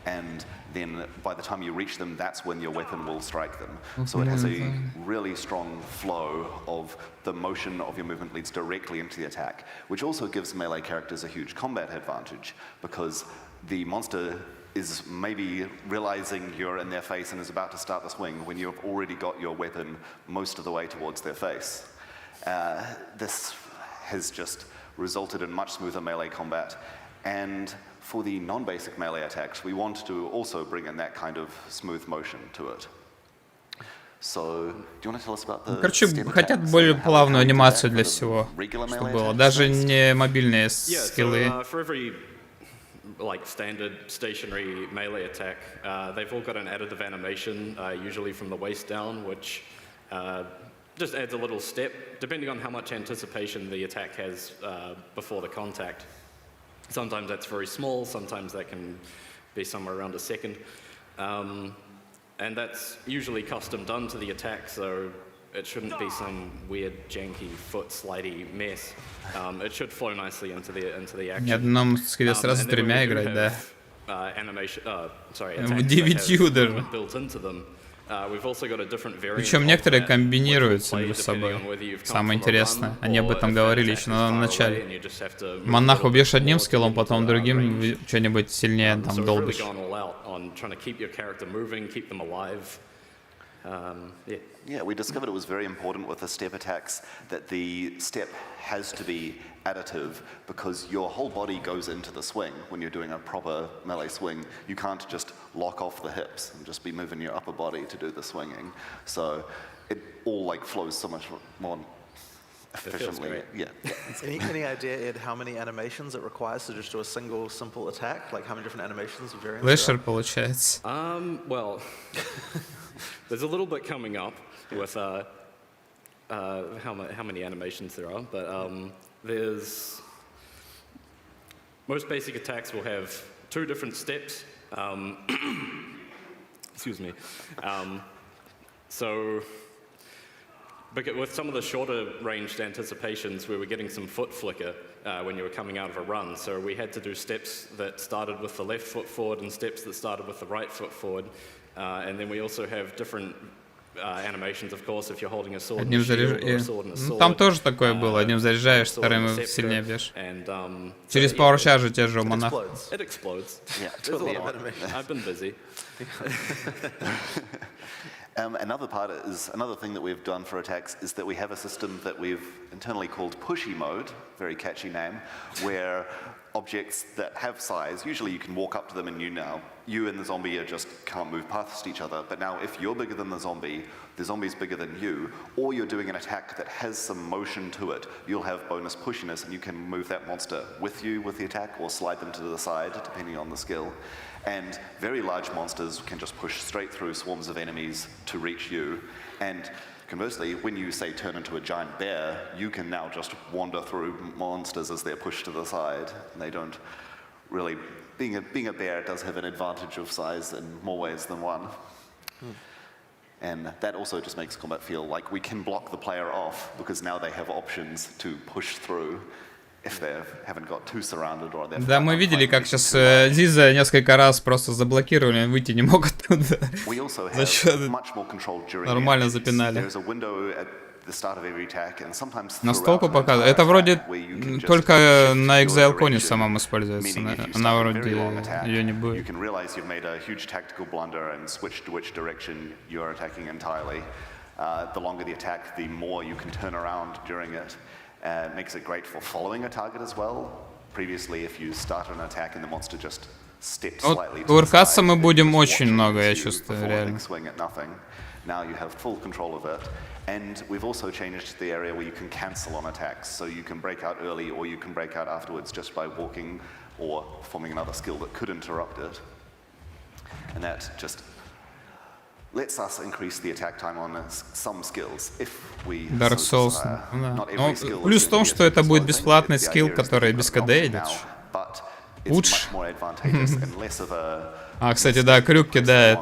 M: And then by the time you reach them, that's when your weapon will strike them. So it has a really strong flow of the motion of your movement leads directly into the attack, which also gives melee characters a huge combat advantage because the monster is maybe realizing you're in their face and is about to start the swing when you've already got your weapon most of the way towards their face. This has just resulted in much smoother melee combat. And for the non-basic melee attacks, we want to also bring in that kind of smooth motion to it. So, do you want to tell us about the
A: короче, хотят более плавную анимацию для всего, чтобы было. Даже не мобильные скиллы.
N: Like standard stationary melee attack, they've all got an additive animation, usually from the waist down, which just adds a little step, depending on how much anticipation the attack has before the contact. Sometimes that's very small, sometimes that can be somewhere around a second. And that's usually custom done to the attack, so it shouldn't be some weird, janky, foot slidey mess. It should flow nicely into the action.
A: Ни одном скорее сразу с тремя играть, да. В 9 даже. Причем некоторые комбинируются между собой. Самое интересное. Они об этом говорили еще на начале. Монаха убьешь одним скиллом, потом другим что-нибудь сильнее там долбишь.
M: Yeah, we discovered it was very important with the step attacks that the step has to be additive because your whole body goes into the swing when you're doing a proper melee swing. You can't just lock off the hips and just be moving your upper body to do the swinging. So it all like flows so much more efficiently. Yeah.
H: Any idea, Ed, how many animations it requires to just do a single simple attack? Like how many different animations and variants?
A: Лэшер получается.
N: Well, there's a little bit coming up with how many animations there are, but there's most basic attacks will have 2 different steps. Excuse me. So with some of the shorter ranged anticipations, we were getting some foot flicker when you were coming out of a run. So we had to do steps that started with the left foot forward and steps that started with the right foot forward. And then we also have different animations, of course, if you're holding a sword and a shield or a sword and a sword.
A: Там тоже такое было. Одним заряжаешь, вторым сильнее бьешь. Через Power Charge те же у монаха.
N: It explodes.
M: Yeah,
N: there's a lot of animation. I've been busy.
M: Another thing that we've done for attacks is that we have a system that we've internally called pushy mode, very catchy name, where objects that have size, usually you can walk up to them and you and the zombie just can't move past each other, but now if you're bigger than the zombie's bigger than you, or you're doing an attack that has some motion to it, you'll have bonus pushiness and you can move that monster with you with the attack or slide them to the side depending on the skill. And very large monsters can just push straight through swarms of enemies to reach you. And conversely, when you say turn into a giant bear, you can now just wander through monsters as they're pushed to the side. And they don't really, being a bear does have an advantage of size in more ways than one. And that also just makes combat feel like we can block the player off because now they have options to push through.
A: Да, мы видели, как сейчас Зиза несколько раз просто заблокировали, выйти не могут туда. За счет нормально запинали. Настолько показывает. Это вроде только на ExileCon самом используется. Она вроде ее не будет.
M: Makes it great for following a target as well. Previously, if you start an attack and the monster just stepped slightly to the side,
A: мы будем очень много, я чувствую, реально.
M: Now you have full control of it. And we've also changed the area where you can cancel on attacks. So you can break out early or you can break out afterwards just by walking or performing another skill that could interrupt it. And that just lets us increase the attack time on some skills if we
A: Dark Souls. Ну, плюс в том, что это будет бесплатный скилл, который без КД идет. Лучше. Кстати, да, крюк кидает.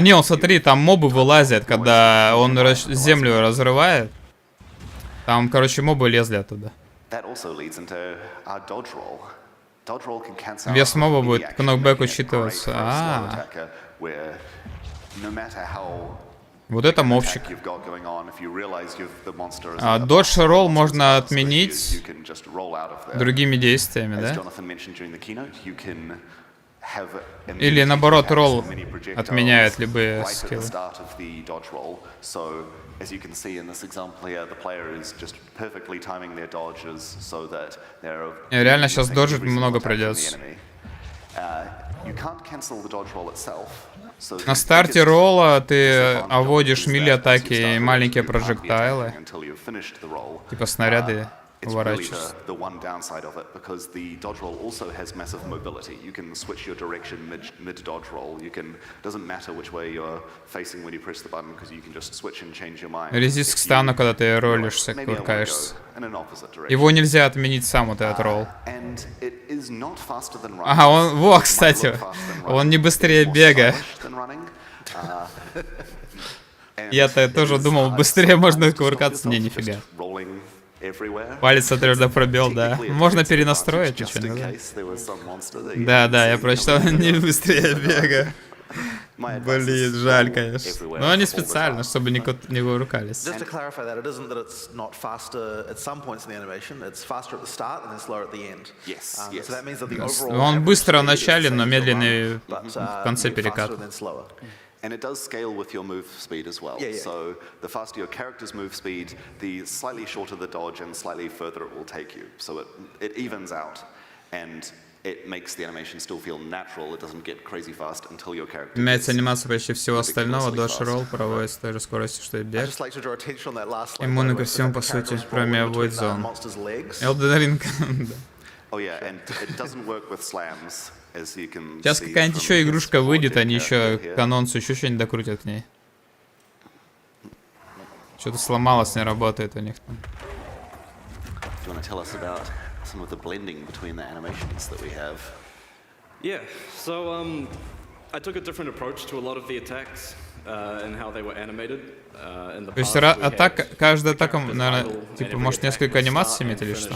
A: Не, он смотри, там мобы вылазят, когда он землю разрывает. Там, короче, мобы лезли оттуда. Вес моба будет к нокбэк учитываться. Вот это мобчик. Додж ролл можно отменить другими действиями, да? Или наоборот, ролл отменяет любые скиллы. Реально сейчас доджить много придется. На старте ролла ты обводишь мили атаки и маленькие прожектайлы, типа снаряды, уворачиваешься. Резист к стану, когда ты роллишься, куркаешься. Его нельзя отменить сам, вот этот ролл. Он, кстати, он не быстрее бега. Я-то тоже думал, быстрее можно кувыркаться. Не, нифига. Палец отрежда пробел, да. Можно перенастроить, ничего не надо. Да, я прочитал, не быстрее бега. Блин, жаль, конечно. Но они специально, чтобы не кувыркались. Он быстро в начале, но медленный в конце переката.
M: And it does scale with your move speed as well. So the faster your character's move speed, the slightly shorter the dodge and slightly further it will take you. So it evens out, and it makes the animation still feel natural. It doesn't get crazy fast until your character.
A: Меняется анимация почти всего остального. Додж ролл проводится с той же скоростью, что и бег. Иммунный ко всему, по сути, кроме Avoid Zone. Elden Ring.
M: Oh yeah, and it doesn't work with slams.
A: Сейчас какая-нибудь еще игрушка выйдет, они еще к анонсу еще что-нибудь докрутят к ней. Что-то сломалось, не работает у них там.
N: Yeah, so I took a different approach to a lot of the attacks and how they were animated.
A: То есть каждая атака, наверное, типа, может несколько анимаций иметь или что?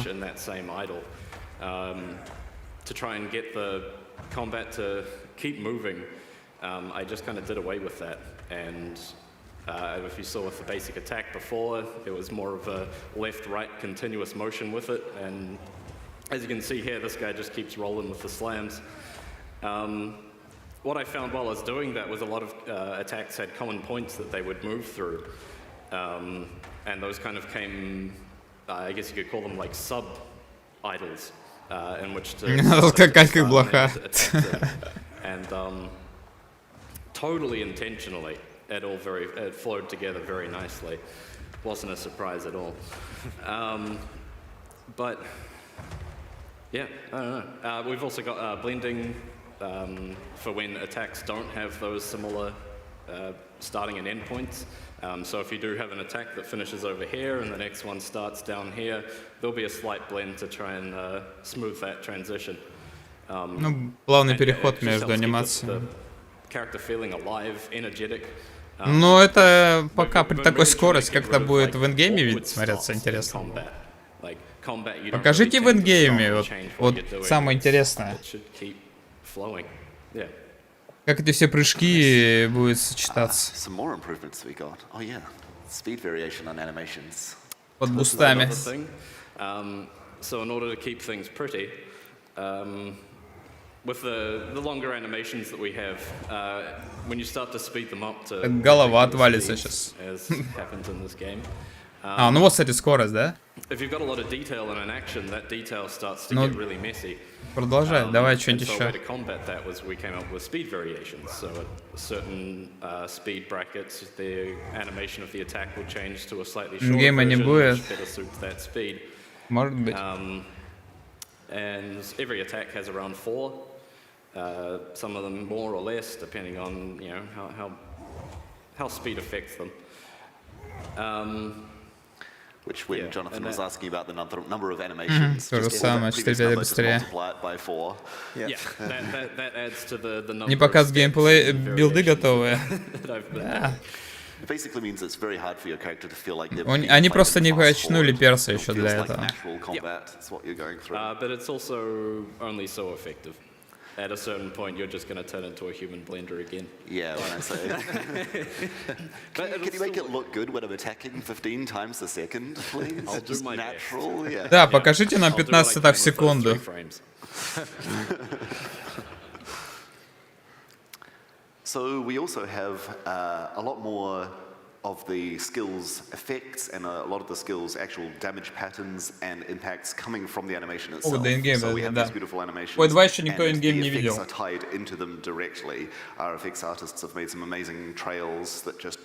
N: To try and get the combat to keep moving, I just kind of did away with that. And if you saw with the basic attack before, it was more of a left-right continuous motion with it. And as you can see here, this guy just keeps rolling with the slams. What I found while I was doing that was a lot of attacks had common points that they would move through. And those kind of came, I guess you could call them like sub-idols. In which to and totally intentionally, it flowed together very nicely. Wasn't a surprise at all. But yeah, I don't know. We've also got blending for when attacks don't have those similar starting and end points. So if you do have an attack that finishes over here and the next one starts down here, there'll be a slight blend to try and smooth that transition.
A: Ну, плавный переход между анимациями.
N: Character feeling alive, energetic.
A: Но это пока при такой скорости, как это будет в эндгейме, смотреться интересно. Покажите в эндгейме, вот самое интересное. Как эти все прыжки будут сочетаться. Под бустами.
N: So in order to keep things pretty, with the longer animations that we have, when you start to speed them up to
A: голова отвалится сейчас.
N: as happens in this game.
A: Ну вот, кстати, скорость, да?
N: If you've got a lot of detail in an action, that detail starts to get really messy.
A: Продолжай, давай что-нибудь
N: So a
A: еще.
N: way to combat that was we came up with speed variations. So at certain speed brackets, the animation of the attack will change to a slightly shorter
A: Гейма не будет.
N: which better suits that speed.
A: Может быть.
N: And every attack has around 4. Some of them more or less, depending on how speed affects them.
M: Which when Jonathan was asking about the number of animations,
A: то же самое, 4 быстрее. Не показывают геймплей, билды готовые. Они просто не качнули перса еще для этого.
N: But it's also only so effective. At a certain point, you're just going to turn into a human blender again.
M: Yeah, when I say. Can you make it look good when I'm attacking 15 times a second, please?
N: I'll do my
M: natural,
N: best.
M: Yeah.
A: Да, покажите нам 15 атак в секунду.
M: So we also have a lot more of the skills effects and a lot of the skills actual damage patterns and impacts coming from the animation itself. So we have these beautiful animations and the effects are tied into them directly. Our effects artists have made some amazing trails that just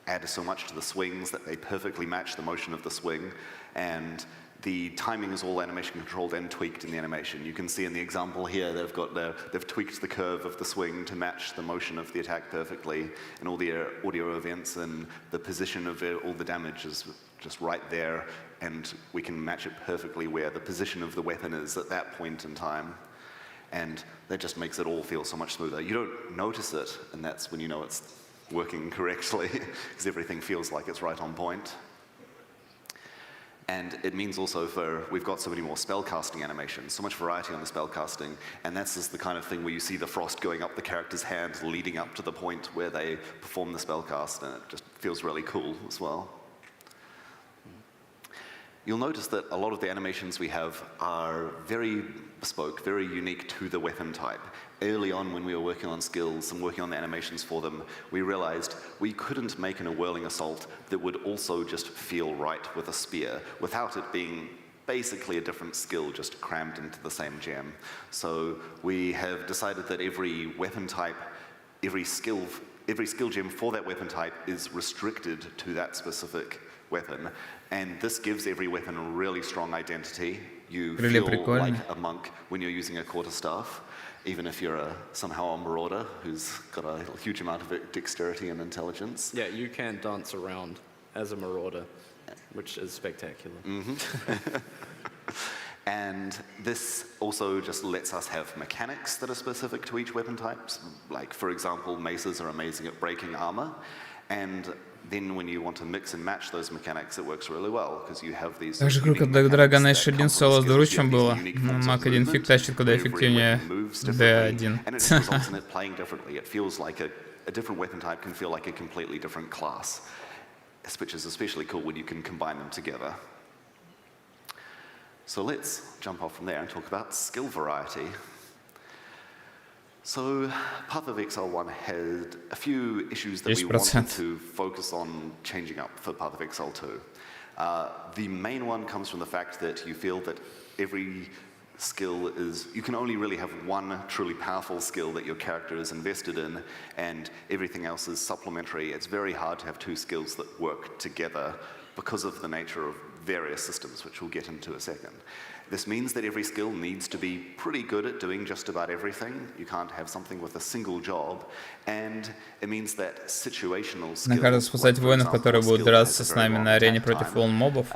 M: add so much to the swings that they perfectly match the motion of the swing, and the timing is all animation controlled and tweaked in the animation. You can see in the example here, they've tweaked the curve of the swing to match the motion of the attack perfectly, and all the audio events and the position of all the damage is just right there, and we can match it perfectly where the position of the weapon is at that point in time. And that just makes it all feel so much smoother. You don't notice it, and that's when you know it's working correctly, because everything feels like it's right on point. And it means also we've got so many more spellcasting animations, so much variety on the spellcasting, and that's just the kind of thing where you see the frost going up the character's hand leading up to the point where they perform the spellcast, and it just feels really cool as well. You'll notice that a lot of the animations we have are very bespoke, very unique to the weapon type. Early on when we were working on skills and working on the animations for them, we realized we couldn't make a whirling assault that would also just feel right with a spear without it being basically a different skill just crammed into the same gem. So we have decided that every weapon type, every skill gem for that weapon type is restricted to that specific weapon, and this gives every weapon a really strong identity. You feel like a monk when you're using a quarterstaff, even if you're somehow a marauder who's got a huge amount of dexterity and intelligence.
N: Yeah, you can dance around as a marauder, which is spectacular.
M: And this also just lets us have mechanics that are specific to each weapon type. Like, for example, maces are amazing at breaking armor, and then when you want to mix and match those mechanics, it works really well, because you have these.
A: Так же круто, как Драгона еще один соло с дуручем было. Маг один фиг тащит куда эффективнее D1.
M: And it results in it playing differently. It feels like a different weapon type can feel like a completely different class, which is especially cool when you can combine them together. So let's jump off from there and talk about skill variety. So Path of Exile 1 had a few issues that we wanted to focus on changing up for Path of Exile 2. The main one comes from the fact that you feel that every skill is, you can only really have one truly powerful skill that your character is invested in, and everything else is supplementary. It's very hard to have two skills that work together because of the nature of various systems, which we'll get into a second. This means that every skill needs to be pretty good at doing just about everything. You can't have something with a single job, and it means that situational skills.
A: Нам кажется, спасать воинов, которые будут драться с нами на арене против волн-мобов.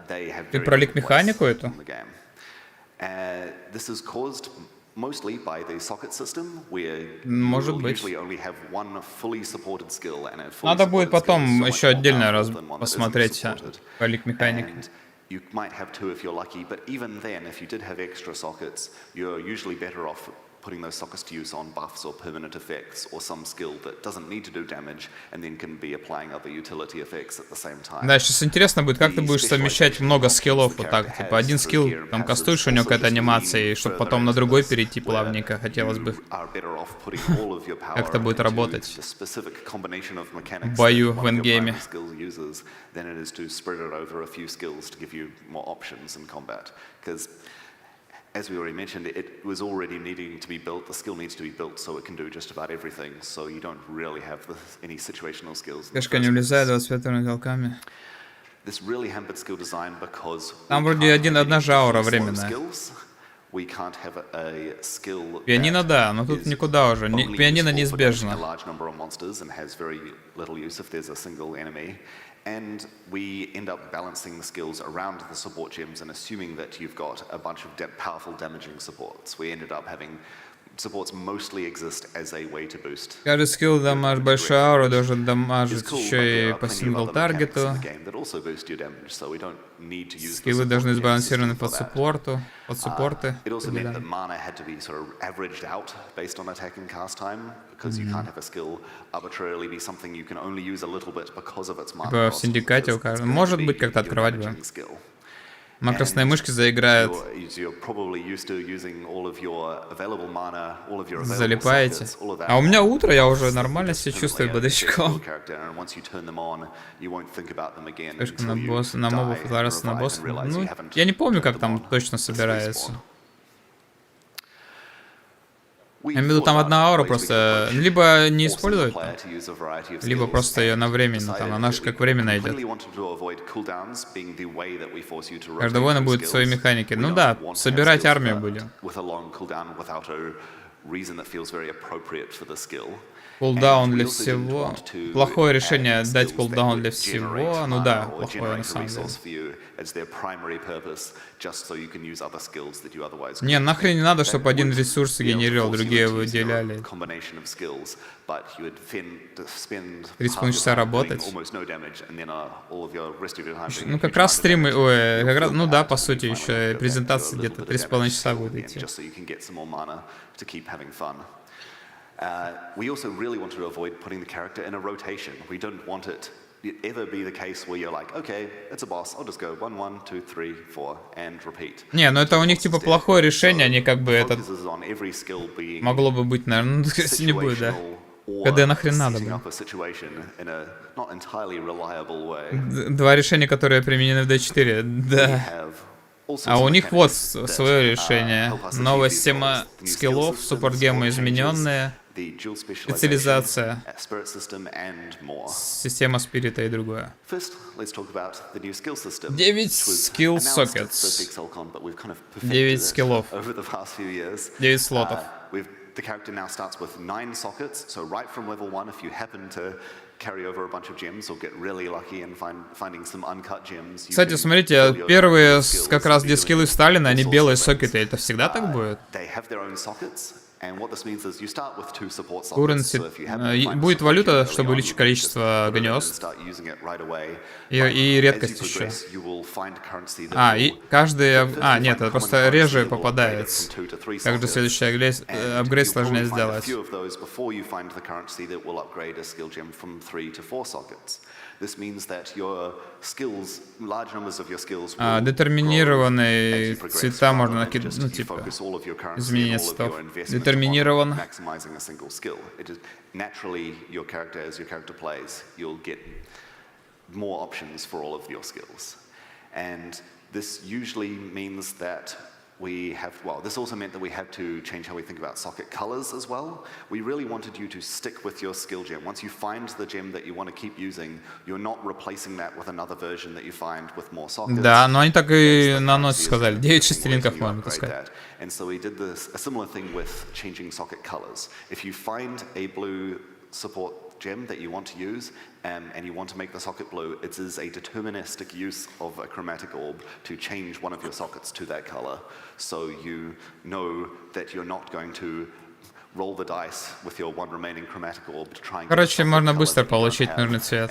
A: Ты пролик механику эту?
M: This is caused mostly by the socket system, where
A: you
M: usually only have one fully supported skill and a fully
A: Надо будет потом еще отдельно раз посмотреть пролик механики.
M: You might have two if you're lucky, but even then, if you did have extra sockets, you're usually better off putting those sockets to use on buffs or permanent effects or some skill that doesn't need to do damage and then can be applying other utility effects at the same time.
A: Да, сейчас интересно будет, как ты будешь совмещать много скиллов вот так. Типа один скилл там кастуешь, у него какая-то анимация, и чтобы потом на другой перейти плавненько. Хотелось бы. Как это будет работать в бою в эндгейме.
M: Than it is to spread it over a few skills to give you more options in combat. Because, as we already mentioned, it was already needing to be built. The skill needs to be built so it can do just about everything. So you don't really have any situational skills.
A: Кэшка не влезает 25-ми толками.
M: This really hampered skill design because
A: там вроде одна же аура временная.
M: We can't have a skill.
A: Пианино, да, но тут никуда уже. Пианино неизбежно.
M: And we end up balancing the skills around the support gems and assuming that you've got a bunch of powerful damaging supports. We ended up having supports mostly exist as a way to boost.
A: Каждый скилл дамажит большую ауру, должен дамажить еще и по сингл-таргету. Скиллы должны сбалансированы под суппорты.
M: It also meant that mana had to be sort of averaged out based on attack and cast time, because you can't have a skill arbitrarily be something you can only use a little bit because of its mana.
A: Типа в синдикате у каждого. Может быть, как-то открывать бы. Макросные мышки заиграют. Залипаете. А у меня утро, я уже нормально себя чувствую бодрячком. На мобов ударился на босса. Ну, я не помню, как там точно собирается. Я имею в виду, там одна аура просто либо не используют, либо просто ее на время, там она же как временно идет. Каждый воин будет свои механики. Ну да, собирать армию будем.
M: reason that feels very appropriate for the skill.
A: Кулдаун для всего. Плохое решение дать кулдаун для всего. Ну да, плохое на самом деле. Не, нахрен не надо, чтобы один ресурс генерировал, другие выделяли. 30 часа работать. Ну как раз стримы, ой, как раз, ну да, по сути, еще презентация где-то 3,5 часа будет идти.
M: We also really want to avoid putting the character in a rotation. We don't want it ever be the case where you're like, okay, it's a boss, I'll just go 1, 1, 2, 3, 4 and repeat.
A: Не, ну это у них типа плохое решение, они как бы это могло бы быть, наверное, ну, если не будет, да. КД нахрен надо, блин. Два решения, которые применены в D4, да. А у них вот свое решение. Новая система скиллов, суппорт-гемы измененные, специализация, система спирита и другое. 9 скилл sockets. 9 скиллов. 9 слотов.
M: The character now starts with 9 sockets, so right from level 1, if you happen to carry over a bunch of gems or get really lucky and finding some uncut gems.
A: Кстати, смотрите, первые как раз где скиллы вставлены, они белые сокеты. Это всегда так будет? Currency. Будет валюта, чтобы увеличить количество гнезд. И редкость еще. И каждый... нет, это просто реже попадается. Также следующий апгрейд сложнее сделать. Детерминированные цвета можно накидать, ну типа изменение цветов. Детерминирован.
M: More options for all of your skills. And this usually means that we have, well, this also meant that we had to change how we think about socket colors as well. We really wanted you to stick with your skill gem. Once you find the gem that you want to keep using, you're not replacing that with another version that you find with more sockets.
A: Да, но они так и на ноте сказали. 9 шестеринков можно таскать.
M: And so we did this, a similar thing with changing socket colors. If you find a blue support gem that you want to use and you want to make the socket blue, it is a deterministic use of a chromatic orb to change one of your sockets to that color. So you know that you're not going to roll the dice with your one remaining chromatic orb to try and
A: короче, можно быстро получить нужный цвет.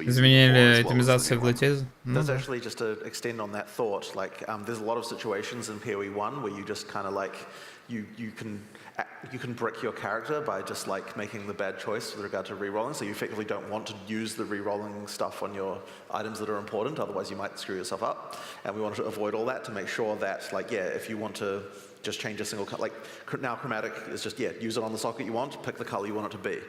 A: Изменили оптимизацию в лете.
H: That's actually just to extend on that thought. Like, there's a lot of situations in PoE 1 where you just kind of like you can brick your character by just like making the bad choice with regard to rerolling. So you effectively don't want to use the rerolling stuff on your items that are important, otherwise you might screw yourself up. And we wanted to avoid all that to make sure that, like, yeah, if you want to just change a single color, like now chromatic is just, yeah, use it on the socket you want, pick the color you want it to be.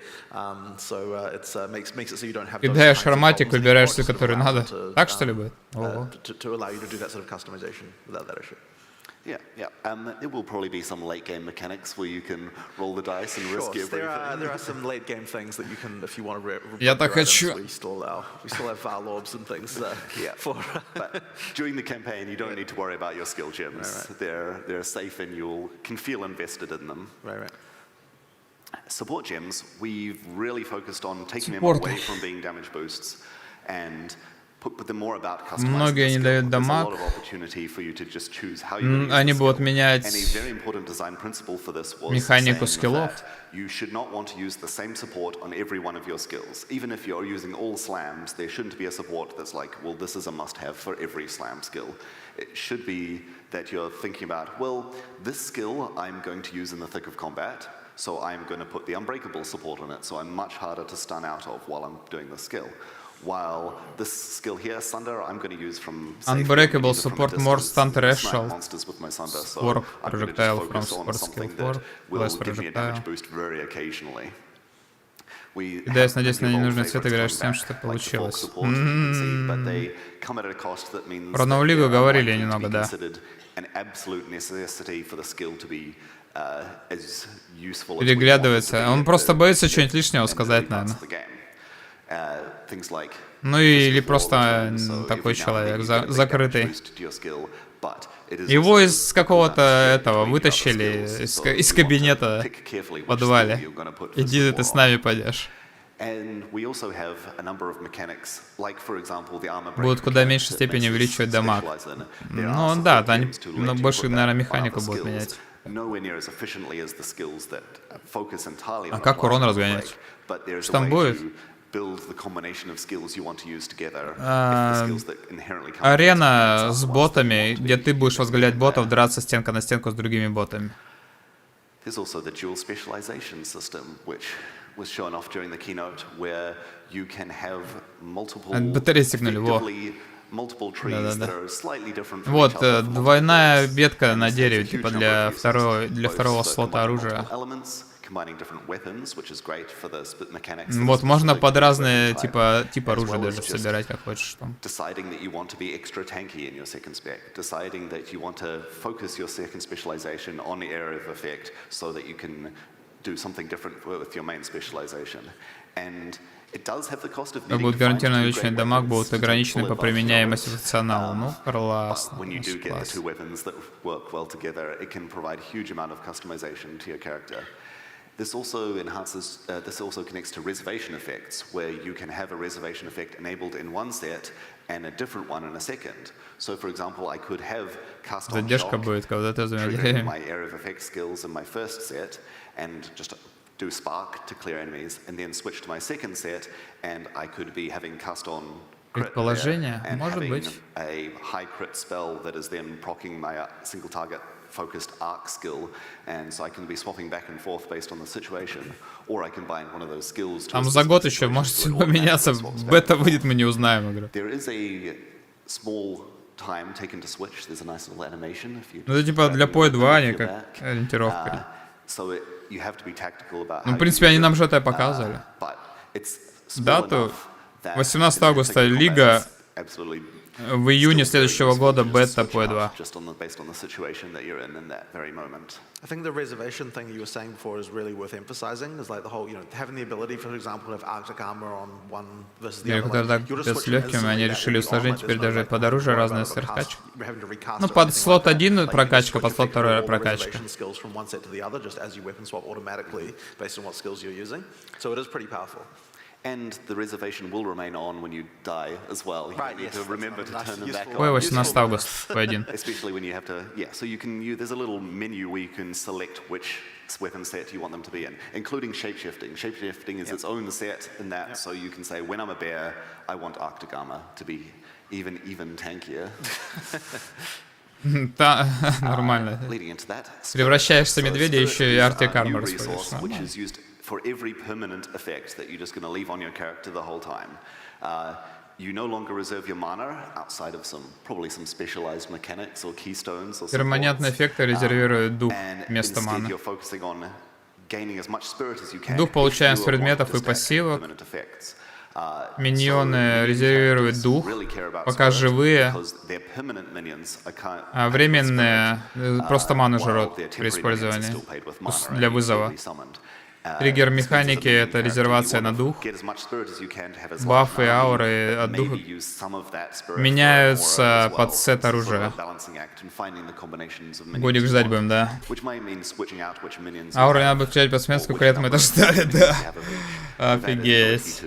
H: So it's makes it so you don't have.
A: Кидаешь хроматик, выбираешь цвет, который надо. Так что ли будет?
H: To allow you to do that sort of customization without that issue.
M: Yeah. There will probably be some late game mechanics where you can roll the dice and risk everything.
H: There are some late game things that you can, if you want to.
A: Я так хочу.
H: We still have Varlorbs and things.
M: But during the campaign, you don't need to worry about your skill gems. Right. They're safe and you can feel invested in them.
H: Right.
M: Support gems, we've really focused on taking them away from being damage boosts and put them more about customizing.
A: Многие не дают дамаг. Они будут менять механику скиллов.
M: You should not want to use the same support on every one of your skills. Even if you're using all slams, there shouldn't be a support that's like, well, this is a must-have for every slam skill. It should be that you're thinking about, well, this skill I'm going to use in the thick of combat, so I'm going to put the unbreakable support on it, so I'm much harder to stun out of while I'm doing this skill. While this skill here, Sunder, I'm going to use from
A: Unbreakable support more stun threshold. Work projectile from support skill for less projectile. Кидаясь, надеюсь, на ненужный цвет, играешь с тем, что получилось. Про новую лигу говорили немного, да. Переглядывается. Он просто боится что-нибудь лишнего сказать, наверное. Ну или просто такой человек закрытый. Его из какого-то этого вытащили, из кабинета в подвале. Иди, ты с нами пойдешь. Будут куда меньшей степени увеличивать дамаг. Ну да, они больше, наверное, механику будут менять. А как урон разгонять? Что там будет? Арена с ботами, где ты будешь возглавлять ботов, драться стенка на стенку с другими ботами. Батареи стегнули, во. Да-да-да. Вот, двойная ветка на дереве, типа для второго слота оружия. Вот, можно под разные типа оружия даже собирать, как хочешь там. Будет гарантированно увеличенный дамаг, будут ограничены по применяемости функционалу. Ну, классно.
M: This also connects to reservation effects, where you can have a reservation effect enabled in one set and a different one in a second. So, for example, I could have cast on shock, triggering my area of effect skills in my first set, and just do spark to clear enemies, and then switch to my second set, and I could be having cast on
A: предположение, может быть.
M: A high crit spell that is then proccing my single target focused arc skill, and so I can be swapping back and forth based on the situation, or I combine one of those skills.
A: Там за год еще может все поменяться. Бета выйдет, мы не узнаем игру.
M: There is a small time taken to switch. There's a nice little animation.
A: Ну это типа для PoE 2, они как ориентировка.
M: So you have to be tactical about.
A: Ну в принципе они нам же это показали. Дату 18 августа лига. В июне следующего года бета PoE 2.
H: I think the reservation thing you were saying before is really worth emphasizing. Is like the whole, having the ability, for example, to have Arctic armor on one versus the other.
A: Так с легкими они решили усложнить, теперь даже под оружие разные сверхкачки. Ну под слот 1 прокачка, под слот 2 прокачка.
M: And the reservation will remain on when you die as well. You need to remember to turn them back on.
A: Ой, 18 августа, P1.
M: Especially when you have to, so you can use, there's a little menu where you can select which weapon set you want them to be in, including shapeshifting. Shapeshifting is its own set in that, so you can say, when I'm a bear, I want Arctic armor to be even tankier.
A: Да, нормально. Превращаешься в медведя, еще и Arctic armor используешь.
M: For every permanent effect that you're just going to leave on your character the whole time. You no longer reserve your mana outside of probably some specialized mechanics or keystones or
A: перманентные эффекты резервируют дух вместо маны. Дух получаем с предметов и пассивок. Миньоны резервируют дух, пока живые, а временные просто ману жрут при использовании для вызова. Триггер механики — это резервация на дух. Бафы и ауры от духа меняются под сет оружия. Годик ждать будем, да. Ауры надо включать под смерть, сколько лет мы это ждали, да. Офигеть.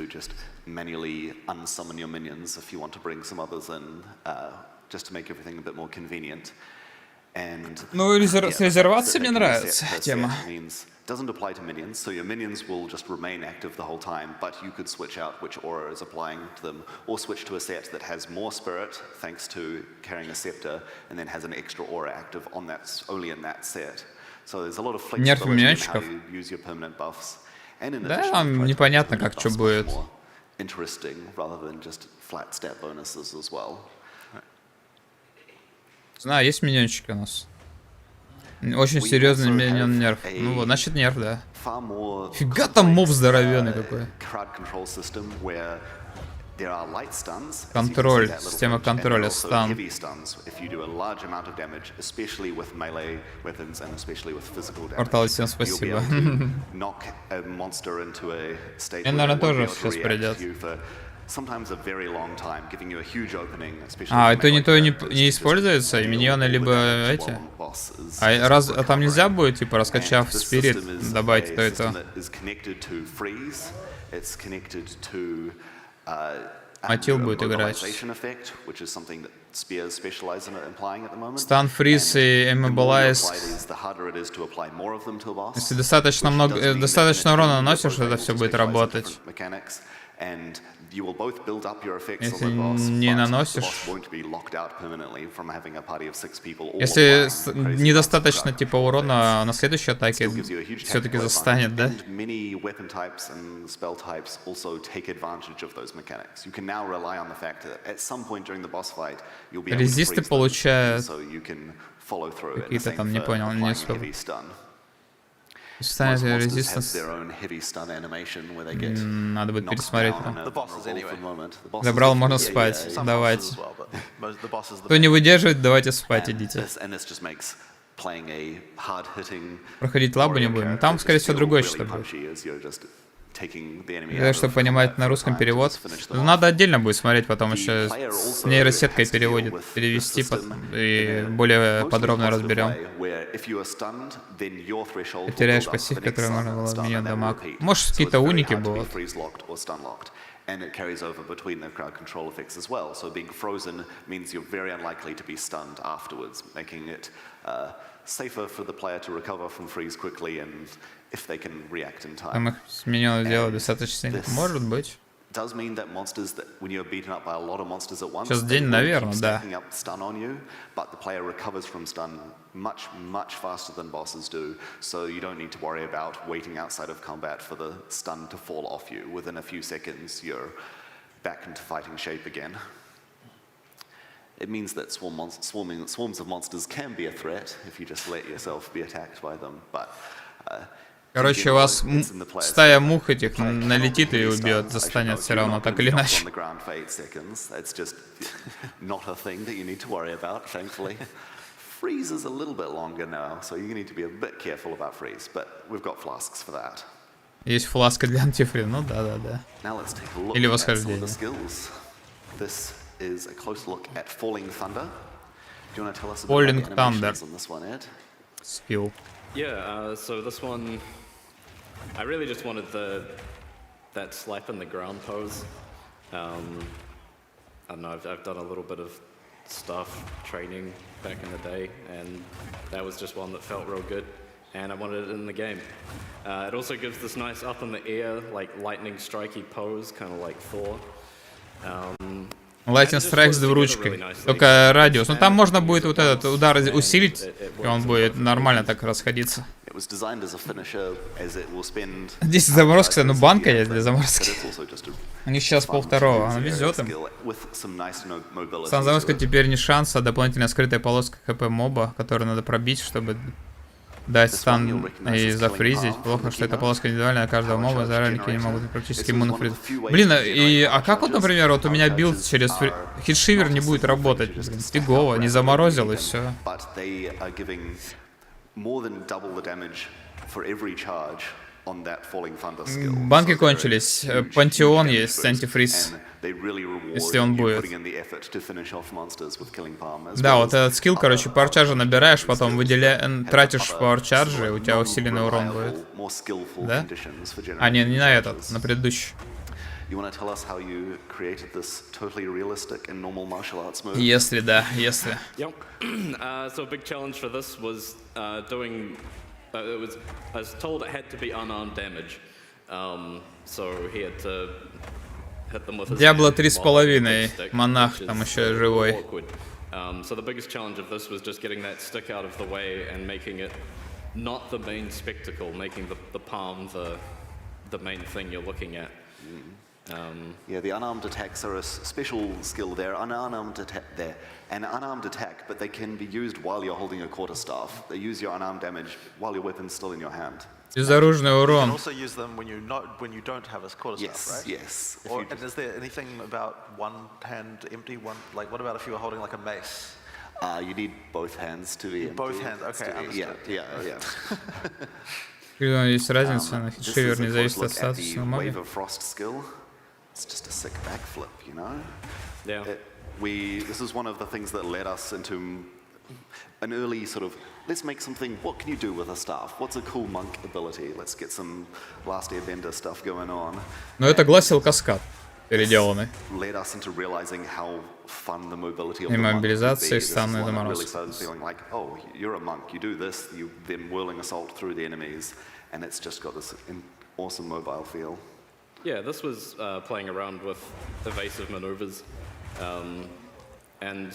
A: Ну, с резервацией мне нравится тема.
M: Doesn't apply to minions, so your minions will just remain active the whole time, but you could switch out which aura is applying to them, or switch to a set that has more spirit, thanks to carrying a scepter, and then has an extra aura active on that, only in that set. So there's a lot of flexibility in how you use your permanent buffs. And in addition,
A: там непонятно, как что будет.
M: Interesting, rather than just flat stat bonuses as well.
A: Знаю, есть миньончики у нас. Очень серьезный миньон нерв. Ну вот, значит нерв, да. Фига там моб здоровенный какой. Контроль, система контроля, стан. Портал, всем спасибо. Мне, наверное, тоже сейчас придет.
M: sometimes a very long time, giving you a huge opening, especially.
A: А, это не то не используется, и миньоны либо эти. А там нельзя будет, типа, раскачав спирит, добавить то это. Матил будет играть. Стан, фриз и иммобилайз. Если достаточно урона наносишь, это все будет работать. Если не наносишь, если недостаточно типа урона на следующей атаке, все-таки застанет, да? Резисты получают какие-то там, не понял, не успел. Станет резистанс. Надо будет пересмотреть. Забрал, можно спать. Давайте. Кто не выдерживает, давайте спать, идите. Проходить лабу не будем. Там, скорее всего, другой что-то будет. Чтобы понимать на русском перевод, надо отдельно будет смотреть, потом еще с нейросеткой перевести и более подробно разберем. Ты теряешь пассив, который можно было изменить дамаг. Может, какие-то уники будут.
M: And it carries over between the crowd control effects as well. So being frozen means you're very unlikely to be stunned afterwards, making it safer for the player to recover from freeze quickly and if they can react in time.
A: Там их сменилось дело достаточно. Может быть.
M: Does mean that monsters that when you're beaten up by a lot of monsters at once,
A: сейчас день, наверное, да.
M: Stun on you, but the player recovers from stun much faster than bosses do, so you don't need to worry about waiting outside of combat for the stun to fall off you. Within a few seconds, you're back into fighting shape again. It means that swarms of monsters can be a threat if you just let yourself be attacked by them, but
A: короче, у вас стая мух этих налетит и убьет, застанет все равно, так или иначе.
M: Freeze is a little bit longer now, so you need to be a bit careful about freeze, but we've got flasks for that.
A: Есть фласка для антифриз, ну да. Или восхождение.
M: This is a close look at Falling Thunder. Do you want to tell us about
A: Falling
M: the
A: Thunder.
M: animations on this one, Ed?
A: Skill.
N: Yeah, so this one, I really just wanted that slap in the ground pose. I don't know, I've done a little bit of stuff, training back in the day, and that was just one that felt real good, and I wanted it in the game. It also gives this nice up in the air, like lightning strikey pose, kind of like Thor.
A: Lightning Strike с двуручкой, только радиус. Ну там можно будет вот этот удар усилить, и он будет нормально так расходиться. Здесь заморозка, кстати, ну банка есть для заморозки. У них сейчас 1,2, она везет им. Сам заморозка теперь не шанс, а дополнительная скрытая полоска ХП моба, которую надо пробить, чтобы дать стан и зафризить. Плохо, что эта полоска индивидуальная каждого моба, заранники не могут практически иммунофриз. Блин, а как вот, например, вот у меня билд через хитшивер не будет работать? Блин, фигово, не заморозил и все. Банки кончились, пантеон есть, антифриз, если он будет. Да, вот этот скилл, короче, пауэрчаржа набираешь, потом тратишь пауэрчаржи, и у тебя усиленный урон будет. Да? А, не на этот, на предыдущий. Если да, если.
N: So a big challenge for this was doing. I was told it had to be unarmed damage, so he had to hit them with his.
A: Диабло 3,5, монах там еще живой.
N: So the biggest challenge of this was just getting that stick out of the way and making it not the main spectacle, making the palm the main thing you're looking at.
M: Yeah, the unarmed attacks are a special skill. They're an unarmed attack, but they can be used while you're holding a quarterstaff. They use your unarmed damage while your weapon's still in your hand.
A: Безоружный урон.
K: You can also use them when you don't have a quarterstaff, right?
M: Yes.
K: And is there anything about one hand empty? Like what about if you were holding like a mace?
M: You need both hands to be empty.
K: Both hands, okay, understood.
A: Yeah. Есть разница, на хитшивер не зависит от статуса моба.
M: it's just a sick backflip, you know?
N: Yeah.
M: This is one of the things that led us into an early sort of, let's make something, what can you do with a staff? What's a cool monk ability? Let's get some Last Airbender stuff going on.
A: Но это гласил каскад переделанный.
M: Led us into realizing how fun the mobility of
A: И
M: the monk
A: мобилизация
M: could be.
A: странный
M: This is one that
A: заморозки.
M: really started feeling like, oh, you're a monk, you do this, you then whirling assault through the enemies, and it's just got this awesome mobile feel.
N: Yeah, this was playing around with evasive maneuvers, and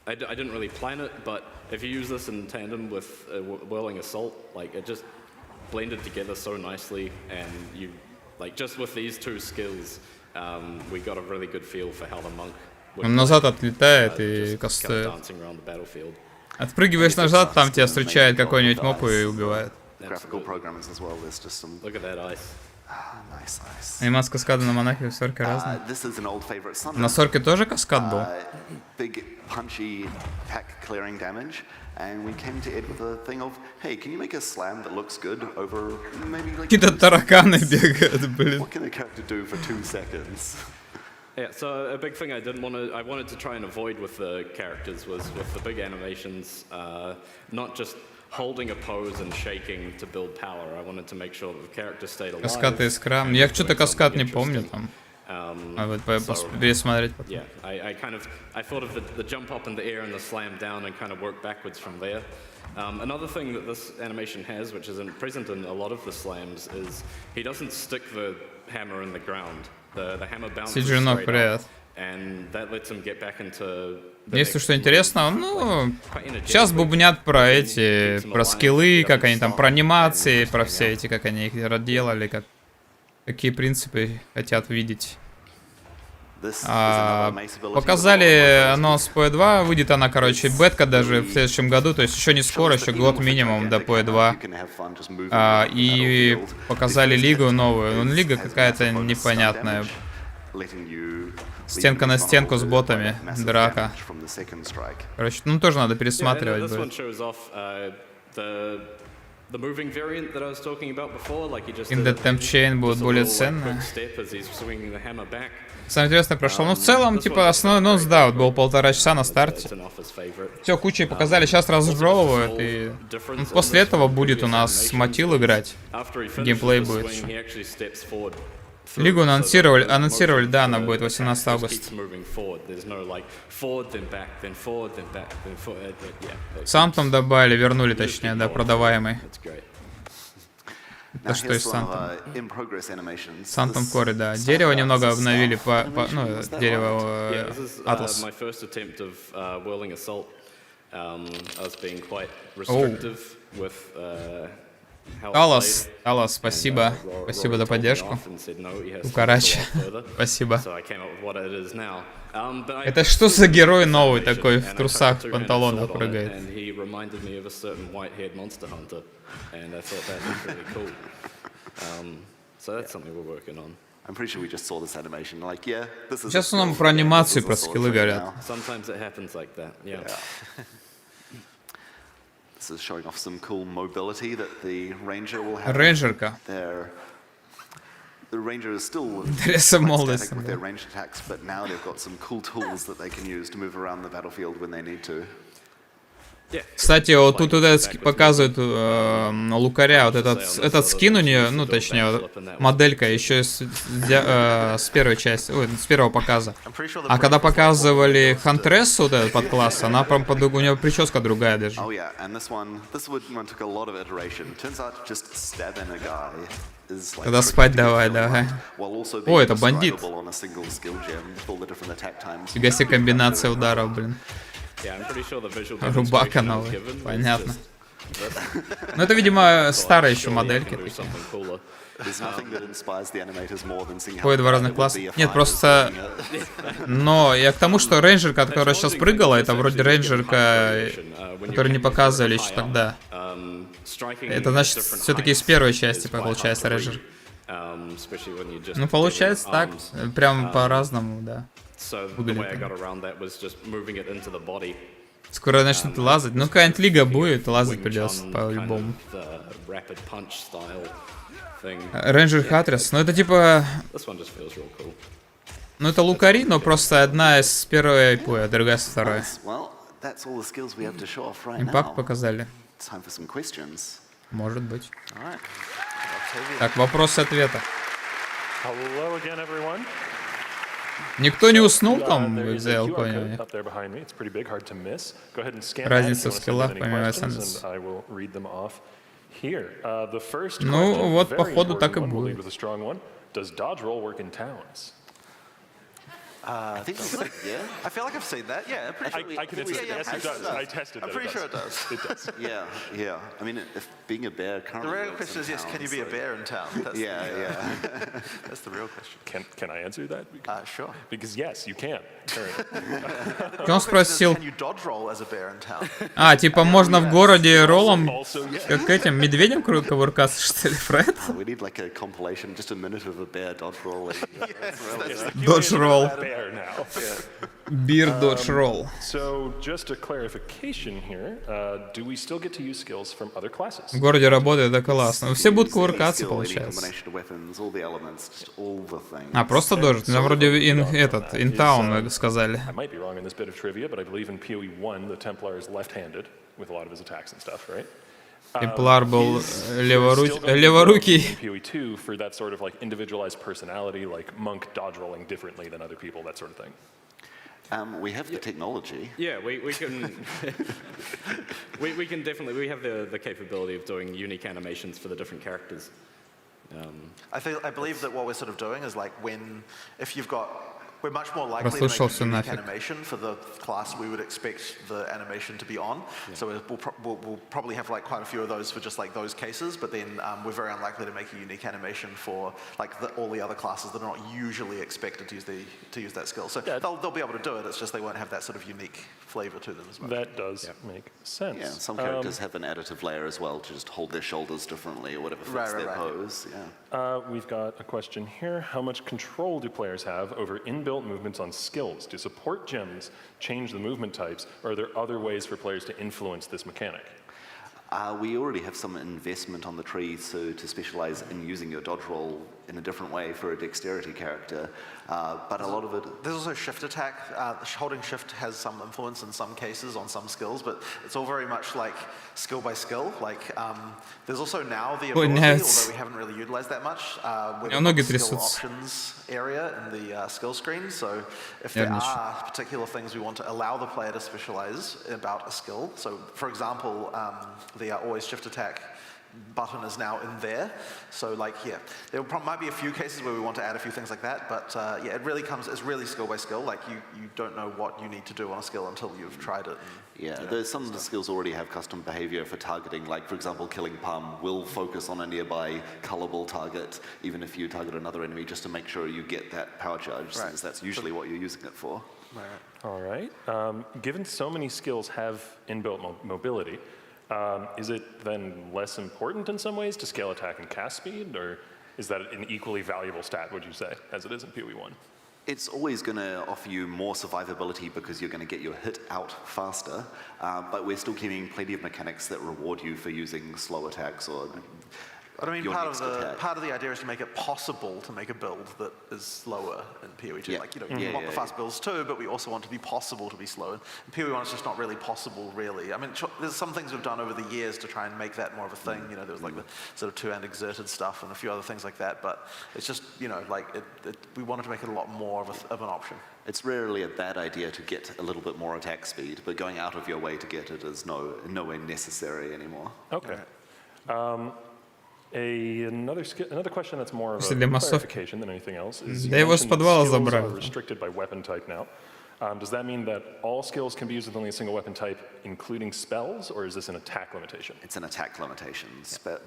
N: I didn't really plan it, but if you use this in tandem with whirling assault, like it just blended together so nicely, and you, like just with these two skills, we got a really good feel for how the monk would
A: Он назад отлетает и
N: just kind of
A: кастует.
N: dancing around the battlefield.
A: Отпрыгиваешь назад, там тебя встречает какой-нибудь моп и убивает.
M: Graphical programs as well, there's just some...
N: Look at that ice.
M: Nice, nice.
A: Анимация каскада на монахе в Сорке разная.
M: This is an old favorite summon.
A: На Сорке тоже каскад был?
M: Big, punchy, pack-clearing damage, and we came to Ed with a thing of, hey, can you make a slam that looks good over maybe like...
A: Какие-то тараканы бегают, блин.
M: What can a character do for 2 seconds?
N: Yeah, so a big thing I wanted to try and avoid with the characters was with the big animations, not just holding a pose and shaking to build power. I wanted to make sure that the character stayed alive.
A: Каскад и скрам. Я что-то каскад не помню там. Пересмотреть потом.
N: Yeah, I thought of the jump up in the air and the slam down and kind of work backwards from there. Another thing that this animation has, which isn't present in a lot of the slams, is he doesn't stick the hammer in the ground. The hammer bounces straight up, and that lets him get back into.
A: Если что интересно, ну, сейчас бубнят про эти, про скиллы, как они там, про анимации, про все эти, как они их делали, какие принципы хотят видеть. Показали анонс PoE2, выйдет она, короче, бетка даже в следующем году, то есть еще не скоро, еще год минимум до PoE2. И показали лигу новую, ну, лига какая-то непонятная. Стенка на стенку с ботами, драка. Короче, ну тоже надо пересматривать будет. Темп чейн будет более ценный. Самое интересное прошло. Ну, в целом, типа, основной нос, да, вот был 1,5 часа на старте. Все, кучей показали, сейчас разжевывают, и после этого будет у нас мотил играть. Геймплей будет еще. Лигу анонсировали, да, она будет 18 августа. Сантом добавили, вернули, точнее, да, продаваемый. Это что из Сантом? Сантом Кори, да. Дерево немного обновили, ну, дерево Атлас. Аллас, спасибо. Спасибо за поддержку. Укарача, спасибо. Это что за герой новый такой в трусах, в панталонах прыгает? Сейчас нам про анимацию, про скиллы говорят.
M: This is showing off some cool mobility that the ranger will have.
A: Рейнджерка.
M: The ranger is still
A: static
M: with their ranged attacks, but now they've got some cool tools that they can use to move around the battlefield when they need to.
A: Кстати, вот тут показывают лукаря, вот этот скин у нее, ну точнее, моделька еще с первой части, ой, с первого показа. А когда показывали Хантрессу, вот этот подкласс, она прям у нее прическа другая даже. Тогда спать давай. О, это бандит. Фига себе комбинация ударов, блин. Рубака новая, понятно. Ну это, видимо, старые еще модельки такие. Ой, 2 разных класса. Нет, просто... Но я к тому, что рейнджерка, которая сейчас прыгала, это вроде рейнджерка, которую не показывали еще тогда. Это значит, все-таки из первой части получается рейнджер. Ну, получается так, прям по-разному, да.
N: So the way I got around that was just moving it into the body.
A: Скоро начнут лазать. Ну, какая-нибудь лига будет, лазать придется по-любому. Рейнджер Хатрис, ну это типа... Ну это лукари, но просто одна из первой пуя, другая со второй. Импакт показали. Может быть. Так, вопросы-ответы. Никто не уснул там в ExileCon? Разница в скиллах, помимо СНС. Ну, вот, походу, так и будет.
H: I think yeah. I feel like I've seen that. Yeah,
O: I can answer yes, it does. I tested that.
H: I'm pretty sure it does.
O: It does.
M: Yeah. I mean, if being a bear currently.
H: The real question is yes. Can you be a bear in town? That's that's the real question.
O: Can I answer that?
H: Sure.
O: Because yes, you can.
A: Он спросил.
H: Can you dodge roll as a bear in town?
A: А, типа можно в городе роллом, как этим медведем кувыркаться, что ли, про это?
M: We need like a compilation, just a minute of a bear dodge rolling.
A: Dodge roll. Beer dodge roll.
O: So just a clarification here. Do we still get to use skills from other classes?
A: В городе работает, да, классно. Все будут кувыркаться, получается. А, просто дождь. Ну, вроде in town сказали.
O: I might be wrong in this bit of trivia, but I believe in PoE 1 the Templar is left-handed with a lot of his attacks and stuff, right?
A: Темплар был леворукий.
O: PoE 2 for that sort of like individualized personality, like monk dodge rolling differently than other people, that sort of thing.
M: We have the technology.
N: Yeah, we can we can definitely, we have the capability of doing unique animations for the different characters.
H: I believe that what we're sort of doing is like if you've got, we're much more likely to make a unique animation for the class we would expect the animation to be on. Yeah. So we'll probably have like quite a few of those for just like those cases, but then we're very unlikely to make a unique animation for like all the other classes that are not usually expected to use that skill. So they'll be able to do it. It's just they won't have that sort of unique flavor to them as much.
O: That does make sense.
M: Yeah, some characters have an additive layer as well to just hold their shoulders differently or whatever fits their pose. Yeah.
O: We've got a question here. How much control do players have over inbuilt movements on skills? Do support gems change the movement types, or are there other ways for players to influence this mechanic?
M: We already have some investment on the tree to specialize in using your dodge roll in a different way for a dexterity character, but a lot of it...
H: There's also shift attack. Holding shift has some influence in some cases on some skills, but it's all very much like skill by skill. Like there's also now the ability, although we haven't really utilized that much, with the skill options area in the skill screen. So if there are particular things we want to allow the player to specialize about a skill, so for example, the always shift attack button is now in there. So like, there might be a few cases where we want to add a few things like that, but it's really skill by skill. Like you don't know what you need to do on a skill until you've tried it.
M: There's some of the skills already have custom behavior for targeting, like for example, killing palm will focus on a nearby colorable target, even if you target another enemy, just to make sure you get that power charge, since that's usually what you're using it for.
O: All right. Given so many skills have inbuilt mobility, is it then less important in some ways to scale attack and cast speed, or is that an equally valuable stat, would you say, as it is in PoE 1?
M: It's always going to offer you more survivability because you're going to get your hit out faster, but we're still keeping plenty of mechanics that reward you for using slow attacks or
H: But I mean, part of the idea is to make it possible to make a build that is slower in PoE 2. Like, we want the fast builds too, but we also want to be possible to be slow. In PoE 1, it's just not really possible, really. I mean, there's some things we've done over the years to try and make that more of a thing. There was like the sort of two-hand exerted stuff and a few other things like that. But it's just, like we wanted to make it a lot more of an option.
M: It's rarely a bad idea to get a little bit more attack speed, but going out of your way to get it is nowhere necessary anymore.
O: Okay. Another question that's more of a clarification than anything else is you mentioned that skills are restricted by weapon type now. Does that mean that all skills can be used with only a single weapon type, including spells, or is this an attack limitation?
M: It's an attack limitation.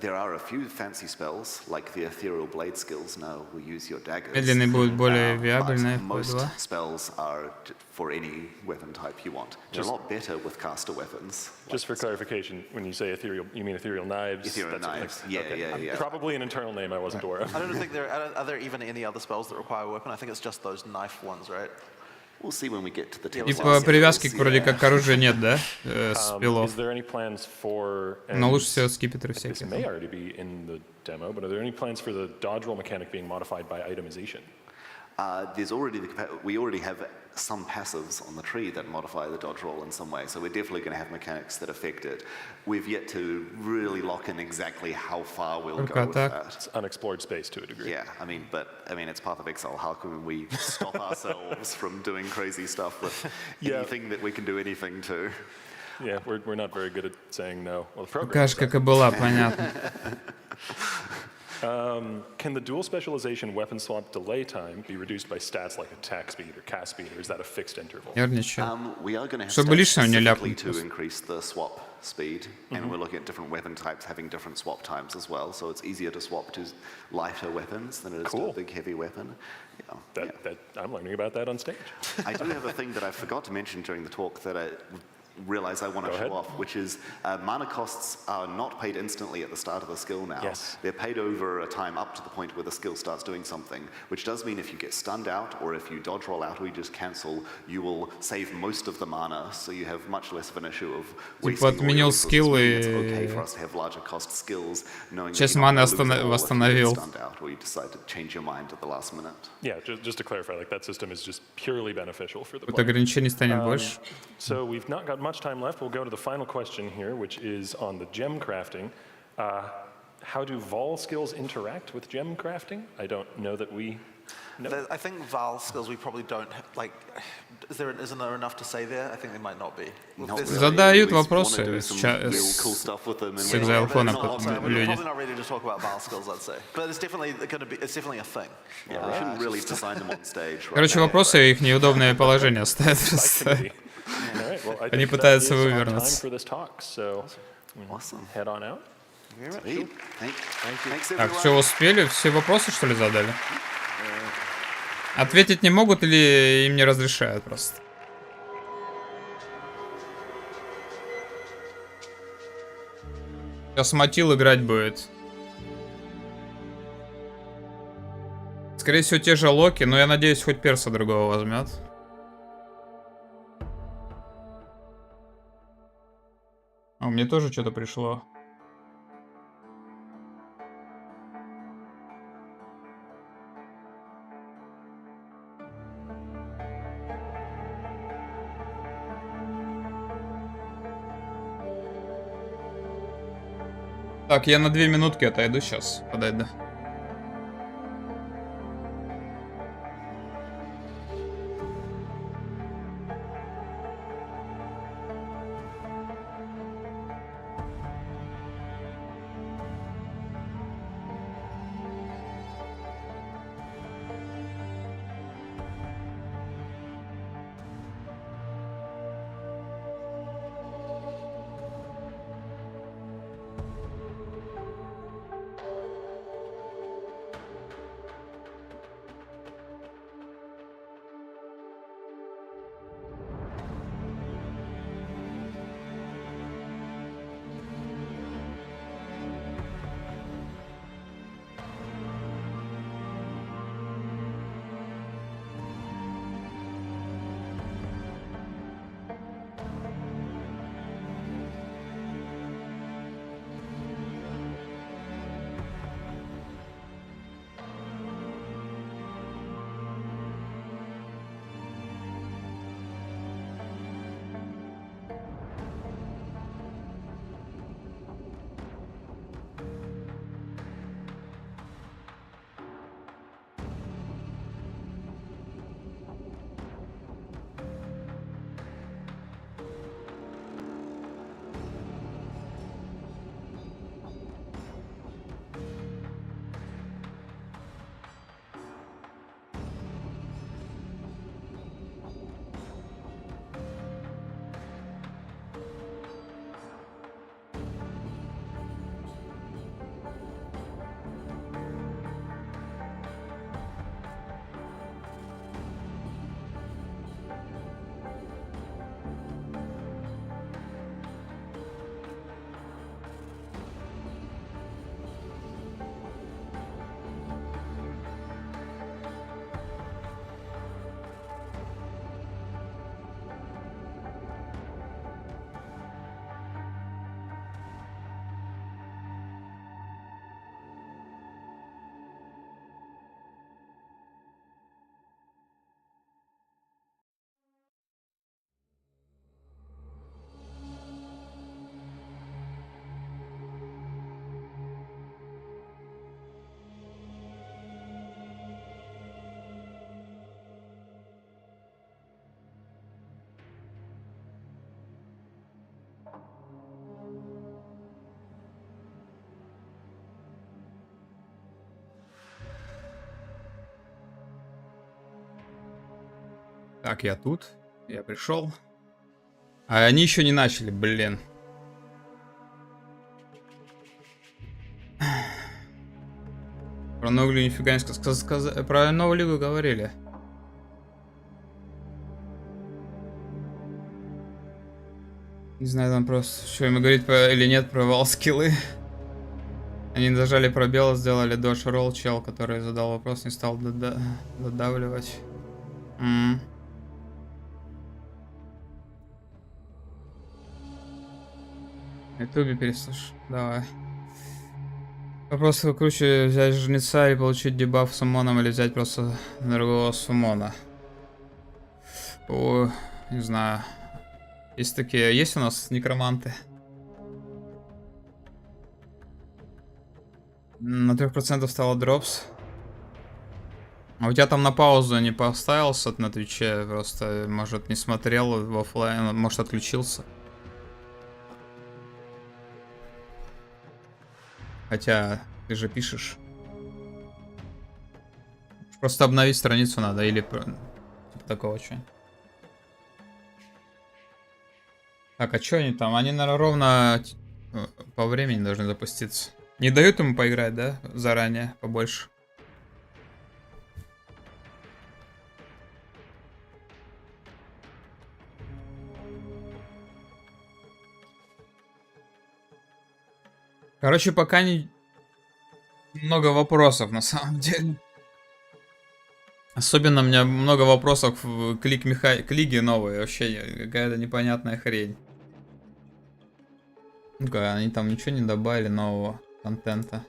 M: There are a few fancy spells, like the ethereal blade skills now will use your daggers. But most spells are for any weapon type you want. They're a lot better with caster weapons.
O: Just for clarification, when you say ethereal, you mean ethereal knives?
M: Ethereal knives, yeah.
O: Probably an internal name I wasn't aware of.
H: I don't think are there even any other spells that require a weapon? I think it's just those knife ones, right?
M: We'll see when we get to the
A: Типа привязки вроде как к оружию нет, да? Спилов.
O: Is there any plans for?
A: Но лучше всего скипетры
O: This
A: всякие.
O: may already be in the demo, but are there any plans for the dodge roll mechanic being modified by itemization?
M: We already have some passives on the tree that modify the dodge roll in some way, so we're definitely going to have mechanics that affect it. We've yet to really lock in exactly how far we'll go with that.
O: It's unexplored space to a degree.
M: Yeah, I mean, it's part of Exile. How can we stop ourselves from doing crazy stuff with anything that we can do anything to?
O: Yeah, we're not very good at saying no. Well, the program.
A: Покажешь, как и была, понятно.
O: Can the dual specialization weapon swap delay time be reduced by stats like attack speed or cast speed, or is that a fixed interval?
A: Нервничаю.
M: We are going to have
A: Чтобы лишнего не
M: specifically
A: ляпнуть.
M: to increase the swap speed, and we're looking at different weapon types having different swap times as well. So it's easier to swap to lighter weapons than it is to a big heavy weapon.
O: I'm learning about that on stage.
M: I do have a thing that I forgot to mention during the talk that I realize I want to show off, which is mana costs are not paid instantly at the start of the skill now.
O: Yes.
M: They're paid over a time up to the point where the skill starts doing something, which does mean if you get stunned out or if you dodge roll out or you just cancel, you will save most of the mana, so you have much less of an issue of wasting
A: отменил
M: oil. So this
A: скиллы
M: means it's
A: и
M: okay for us to have larger cost skills, knowing
A: часть
M: that you're
A: маны
M: not gonna lose it all if you
A: восстановил.
M: get stunned out or you decide to change your mind at the last minute.
O: Yeah, just to clarify, like that system is just purely beneficial for the
A: Вот
O: player.
A: ограничений станет больше.
O: So we've not got much time left. We'll go to the final question here, which is on the gem crafting. How do Vol skills interact with gem crafting? I don't know that we know.
K: I think Val skills we probably don't like. Isn't there enough to say there? I think they might not be.
A: Задают вопросы с
K: We're
A: ExileCon люди.
K: probably not ready to talk about Val skills, I'd say. But it's definitely going to be. It's definitely a thing.
M: Yeah, we shouldn't really design them on stage.
A: Короче, вопросы их неудобное положение ставят просто. Они пытаются вывернуться.
O: Head on out.
A: Так, все успели? Все вопросы, что ли, задали? Ответить не могут или им не разрешают просто? Сейчас Мотил играть будет. Скорее всего, те же Локи, но я надеюсь, хоть перса другого возьмет. А, мне тоже что-то пришло. Так, я на 2 минутки отойду сейчас. Подойду. Так, я тут. Я пришел. А они еще не начали, блин. Про новую лигу нифига не сказали. Про новую лигу говорили. Не знаю, там просто, что ему говорить или нет про вал-скиллы. Они зажали пробел, сделали додж ролл, чел, который задал вопрос, не стал додавливать. Ютубе переслушай. Давай. Вопрос круче взять жнеца и получить дебаф суммоном, или взять просто другого суммона. О, не знаю. Есть такие, есть у нас некроманты? На 3% стало дропс. А у тебя там на паузу не поставился на Твиче? Просто, может, не смотрел в оффлайн, может, отключился. Хотя, ты же пишешь. Просто обновить страницу надо, или типа такого чего. Так, а что они там? Они, наверное, ровно по времени должны запуститься. Не дают ему поиграть, да? Заранее, побольше. Короче, пока не... Много вопросов, на самом деле. Особенно у меня много вопросов к лиге новой. Вообще какая-то непонятная хрень. Ну-ка, они там ничего не добавили нового контента.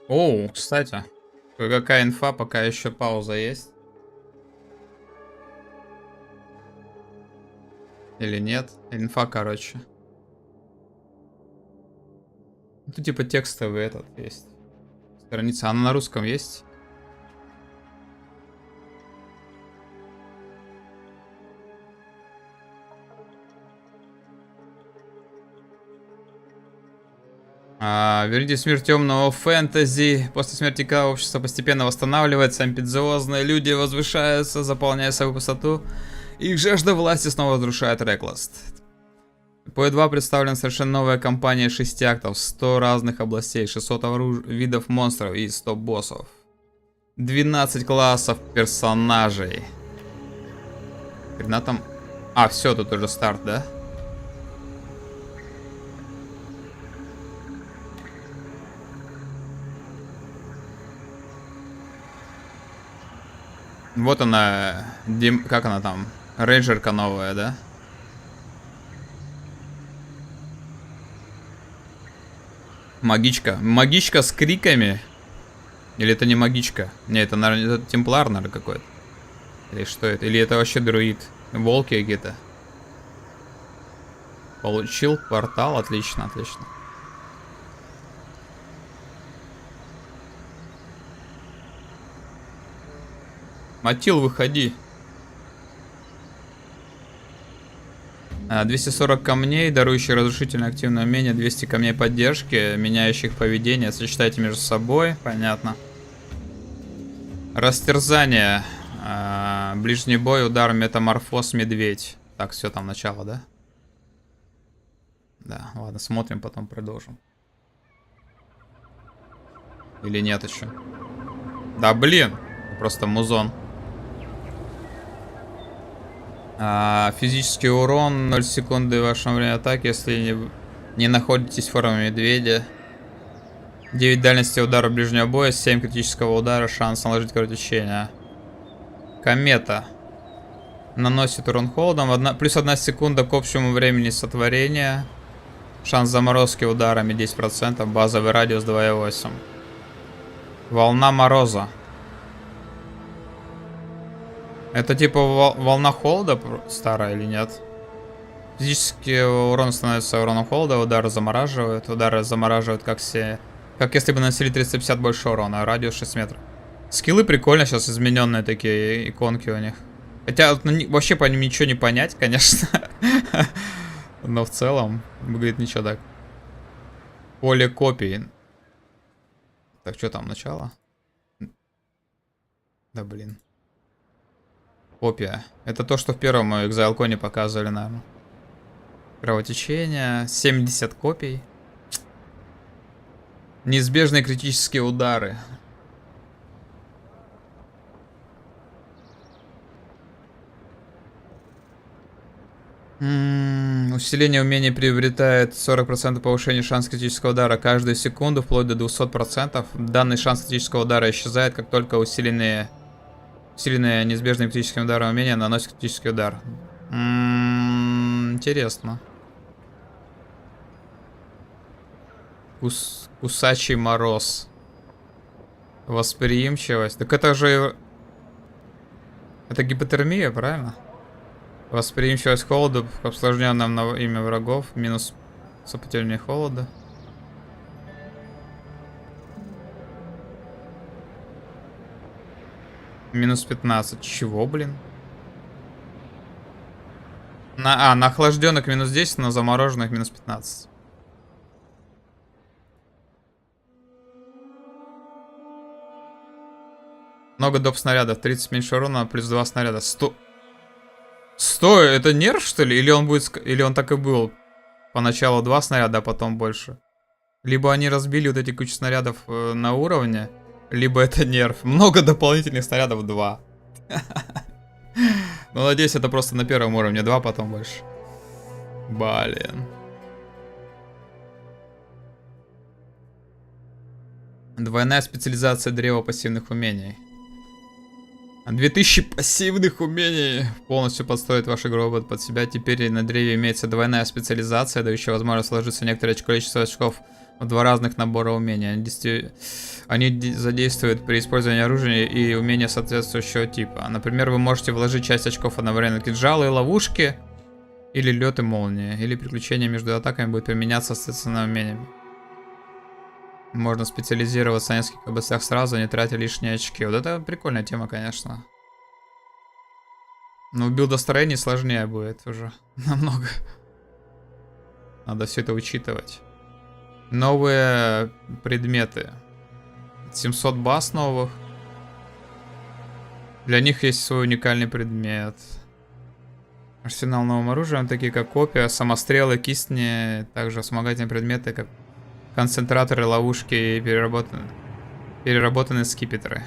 A: Оу, кстати, какая инфа, пока еще пауза есть? Или нет? Инфа, короче. Тут типа текстовый этот есть. Страница, она на русском есть? Вернитесь в мир темного фэнтези. После смерти К общество постепенно восстанавливается, амбициозные люди возвышаются, заполняя свою пустоту. Их жажда власти снова разрушает Рекласт. По E2 представлена совершенно новая кампания 6 актов, 100 разных областей, 600 видов монстров и 100 боссов. 12 классов персонажей. Хрена там... А, все, тут уже старт, да? Вот она, как она там, рейнджерка новая, да? Магичка. Магичка с криками? Или это не магичка? Не, это, наверное, это темплар, наверное, какой-то. Или что это? Или это вообще друид? Волки какие-то. Получил портал, отлично, отлично. Матил, выходи. 240 камней, дарующие разрушительное активное умение, 200 камней поддержки, меняющих поведение. Сочетайте между собой, понятно. Растерзание. Ближний бой, удар, метаморфоз, медведь. Так, все, там начало, да? Да, ладно, смотрим, потом продолжим. Или нет еще? Да, блин, просто музон. Физический урон 0 секунды в вашем время атаки, если не находитесь в форме медведя. 9 дальности удара ближнего боя, 7 критического удара, шанс наложить кровотечение. Комета. Наносит урон холодом, плюс 1 секунда к общему времени сотворения. Шанс заморозки ударами 10%, базовый радиус 2,8. Волна мороза. Это типа волна холода старая или нет? Физический урон становится уроном холода, удары замораживают как все Как если бы наносили 350 больше урона, радиус 6 метров. Скиллы прикольно, сейчас измененные такие иконки у них. Хотя вообще по ним ничего не понять, конечно. Но в целом выглядит ничего так. Поле копий. Так, что там, начало? Да блин. Копия. Это то, что в первом ExileCon показывали, наверное. Кровотечение. 70 копий. Неизбежные критические удары. Усиление умений приобретает 40% повышения шанса критического удара каждую секунду, вплоть до 200%. Данный шанс критического удара исчезает, как только усиленные неизбежным критическим ударом умения наносят критический удар. Интересно. Кусачий мороз. Восприимчивость. Так это же... Это гипотермия, правильно? Восприимчивость к холоду к осложненным на имя врагов. Минус сопротивление холода. Минус 15. Чего, блин? На охлажденных минус 10, на замороженных минус 15. Много доп снарядов. 30 меньше урона, плюс 2 снаряда. 100. Это нерв, что ли? Или он так и был? Поначалу 2 снаряда, а потом больше. Либо они разбили вот эти кучу снарядов на уровне, либо это нерв. Много дополнительных снарядов 2. Ну, надеюсь, это просто на первом уровне 2, потом больше. Блин. Двойная специализация древа пассивных умений. 2000 пассивных умений полностью подстроит ваш робот под себя. Теперь на древе имеется двойная специализация, дающая возможность сложиться некоторое количество очков в 2 разных набора умений. Они задействуют при использовании оружия и умения соответствующего типа. Например, вы можете вложить часть очков одновременно кинжалы и ловушки, или лед и молния, или приключения между атаками будет применяться соответственно умениями. Можно специализироваться в нескольких областях сразу, не тратя лишние очки. Вот это прикольная тема, конечно. Но в билдостроении сложнее будет уже. Намного. Надо все это учитывать. Новые предметы. 700 баз новых. Для них есть свой уникальный предмет. Арсенал новым оружием, такие как копья, самострелы, кистни. Также вспомогательные предметы, как концентраторы, ловушки и переработанные скипетры.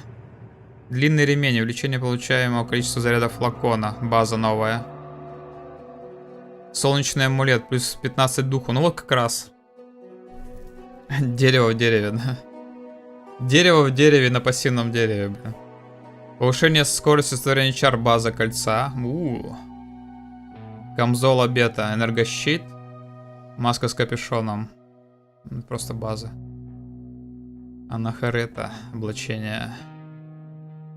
A: Длинный ремень. Увеличение получаемого количества зарядов флакона. База новая. Солнечный амулет. Плюс 15 духу. Ну вот как раз. Дерево в дереве, да. Дерево в дереве на пассивном дереве, блин. Повышение скорости сотворения чар. База кольца. Камзол обета. Энергощит. Маска с капюшоном. Просто база. Анахарета. Облачение.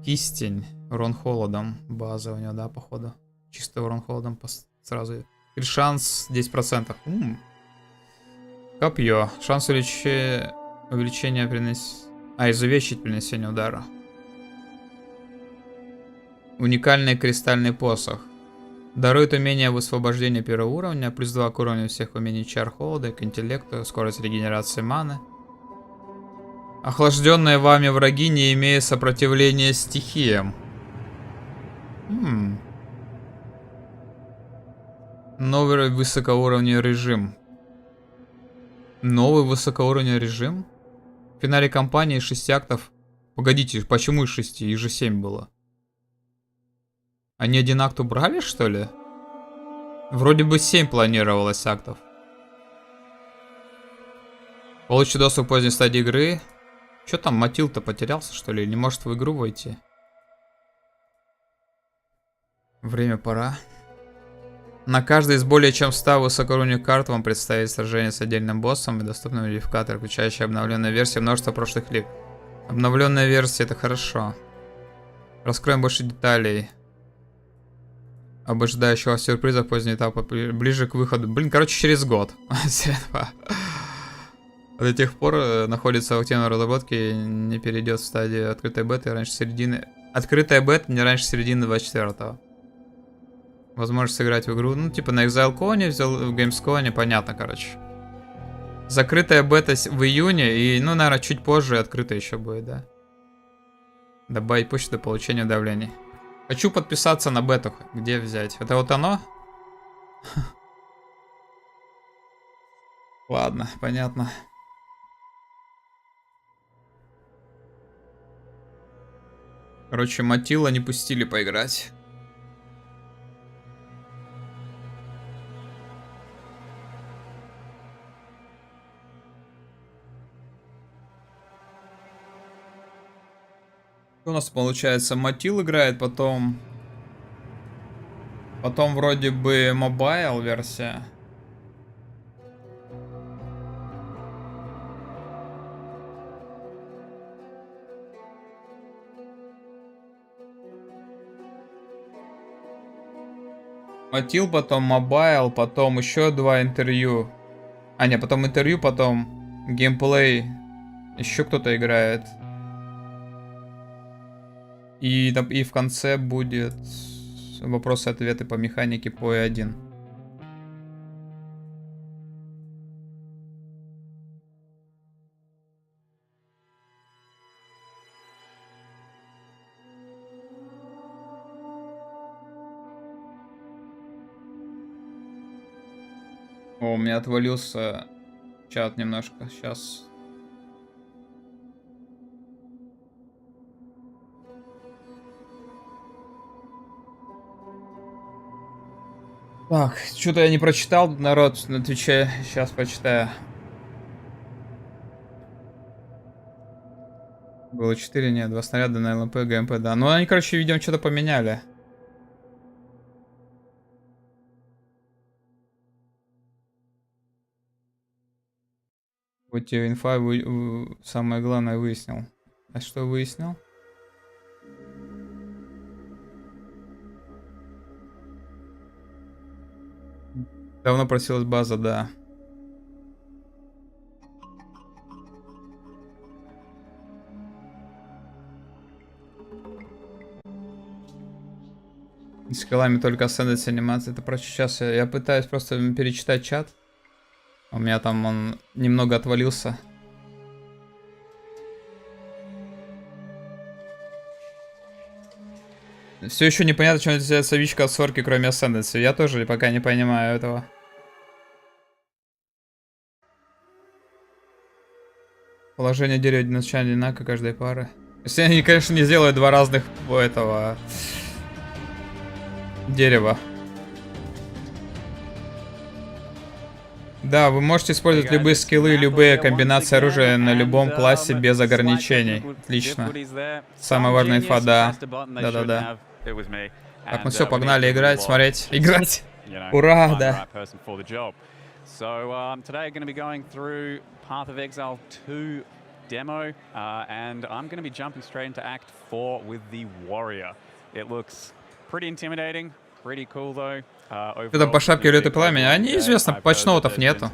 A: Кистень. Урон холодом. База у него, да, походу. Чисто урон холодом сразу. И шанс 10%. Копье. Шанс увеличения изувечить при нанесении удара. Уникальный кристальный посох. Дарует умение высвобождения первого уровня, плюс 2 к уровню всех умений чар холода, к интеллекту, скорость регенерации маны. Охлажденные вами враги, не имея сопротивления стихиям. Новый высокоуровневый режим. Новый высокоуровневый режим? В финале кампании 6 актов. Погодите, почему из 6? Их же 7 было. Они один акт убрали, что ли? Вроде бы 7 планировалось актов. Получите доступ к поздней стадии игры. Что там, Матил-то потерялся, что ли? Не может в игру войти? Время пора. На каждой из более чем 100 высокоуровневых карт вам представить сражение с отдельным боссом и доступный модификатор, включающий обновленную версию множества прошлых лиг. Обновленная версия — это хорошо. Раскроем больше деталей об ожидающего сюрпризах позднего этапа ближе к выходу. Блин, короче, через год. До тех пор находится в активной разработке и не перейдет в стадию открытой беты раньше середины. Открытая бета не раньше середины 24-го. Возможность сыграть в игру. Ну, типа на ExileCon, в Gamescom, понятно, короче. Закрытая бета в июне и, ну, наверное, чуть позже открытая еще будет, да. Добавить почту до получения давления. Хочу подписаться на бету. Где взять? Это вот оно? Ладно, понятно. Короче, Матила не пустили поиграть. У нас получается Матил играет, потом вроде бы мобайл версия. Матил, потом мобайл, потом еще 2 интервью. А, не, потом интервью, потом геймплей. Еще кто-то играет. И в конце будет вопросы-ответы по механике по E1. О, у меня отвалился чат немножко. Сейчас. Так, что-то я не прочитал, народ, на Твиче. Сейчас почитаю. Было 4, нет, 2 снаряда на ЛМП, ГМП, да. Ну, они, короче, видимо, что-то поменяли. Вот тебе инфа, самое главное выяснил. А что выяснил? Давно просилась база, да. С скиллами только ascendance анимация. Это проще. Сейчас я пытаюсь просто перечитать чат. У меня там он немного отвалился. Все еще непонятно, чем отличается вичка от сорки, кроме ascendance. Я тоже пока не понимаю этого. Положение дерева изначально одинаково каждой пары. Если они, конечно, не сделают 2 разных этого дерева. Да, вы можете использовать любые скиллы, любые комбинации оружия на любом классе без ограничений. Отлично. Самая важная инфа, да. Да-да-да. Так, ну все, погнали играть, смотреть, играть. Ура, да.
B: So today I'm going to be going through Path of Exile 2 demo, and I'm going to be jumping straight into Act 4 with the Warrior. It looks pretty intimidating, pretty cool though.
A: Что-то по шапке лед и пламени, а неизвестно, патчноутов нету.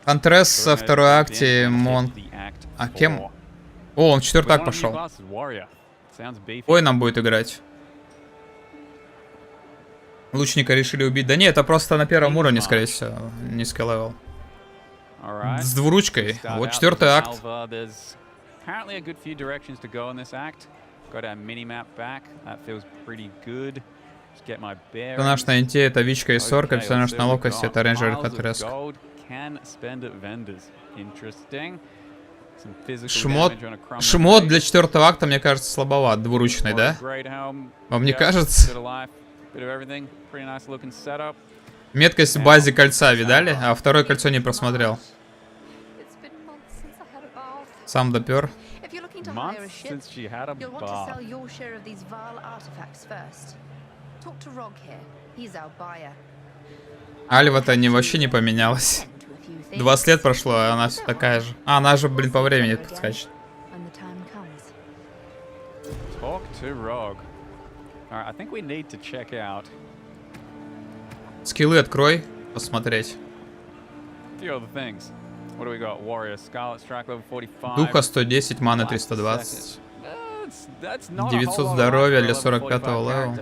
A: Антрес во второй акте, Мон... А кем? О, он в 4-й акт пошел. Ой, нам будет играть. Лучника решили убить. Да нет, это просто на первом уровне, скорее всего. Низкий левел. С двуручкой. Вот 4-й акт. Персонаж на инте это вичка и сорка, персонаж на ловкости это рейнджер и хатреск. Шмот для 4-го акта, мне кажется, слабоват. Двуручный, да? Вам не кажется? Меткость в базе кольца видали? А второе кольцо не просмотрел. Сам допер. Альва-то вообще не поменялась. 20 лет прошло, а она все такая же. А, она же, блин, по времени подскачет. Скиллы открой, посмотреть. Духа 110, маны 320. 900 здоровья для 45-го левела.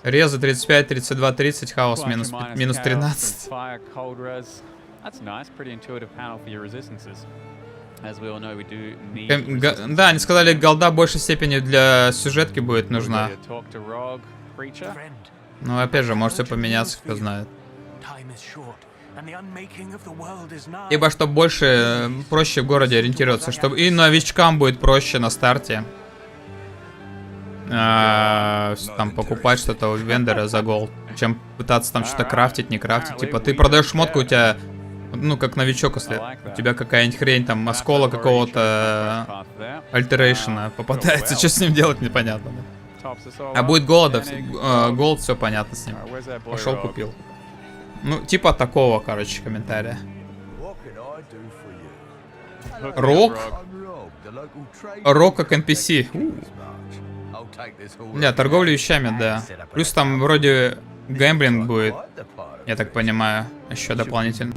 A: Резы 35, 32, 30, хаос минус 13. Да, они сказали, голда в большей степени для сюжетки будет нужна. Ну, опять же, может все поменяться, кто знает. Либо чтобы больше, проще в городе ориентироваться, чтобы и новичкам будет проще на старте. Там покупать что-то у вендора за голд, чем пытаться там что-то крафтить, не крафтить. Типа ты продаешь шмотку, у тебя, ну как новичок, если у тебя какая-нибудь хрень, там оскола какого-то альтерейшена попадается, что с ним делать непонятно. А будет голода, голд, все понятно с ним. Пошел, купил. Ну, типа такого, короче, комментария. Рок? Рок как NPC. Не, торговля вещами, да. Плюс там вроде гэмблинг будет, я так понимаю, еще дополнительно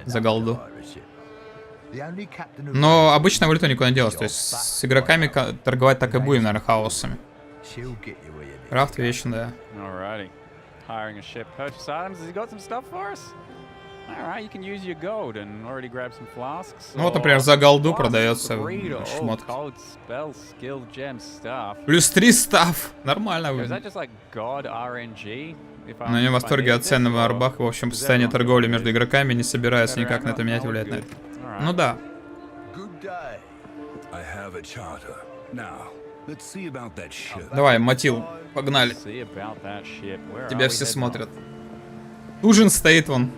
A: за голду. Но обычно валюту никуда не делать, то есть с игроками торговать так и будем, наверное, хаосами. Крафт вещи, да.
B: Hiring a ship, purchase items. Has he got some stuff for us? Alright, you can use your gold and already grab some flasks.
A: Ну вот, например, за голду продается шмотки. Плюс 3 став. Нормально. Но не в восторге от цен на арбах. В общем, состояние торговли между игроками не собирается никак на это менять, влиять на это. Ну да. Давай, Матил, погнали. Тебя все смотрят. Ужин стоит вон.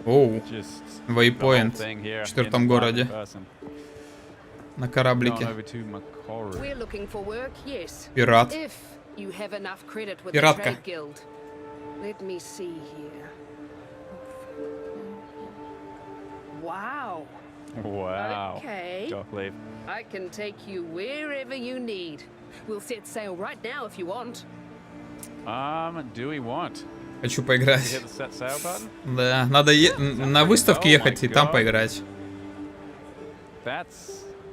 A: Оу, вейпоинт в 4-м городе. На кораблике. Пират. Пиратка.
I: Wow.
B: Wow.
I: Okay. I can take you wherever you need. We'll set sail right now if you want.
B: Do we want?
A: Хочу поиграть. Да, надо на выставке ехать и там поиграть.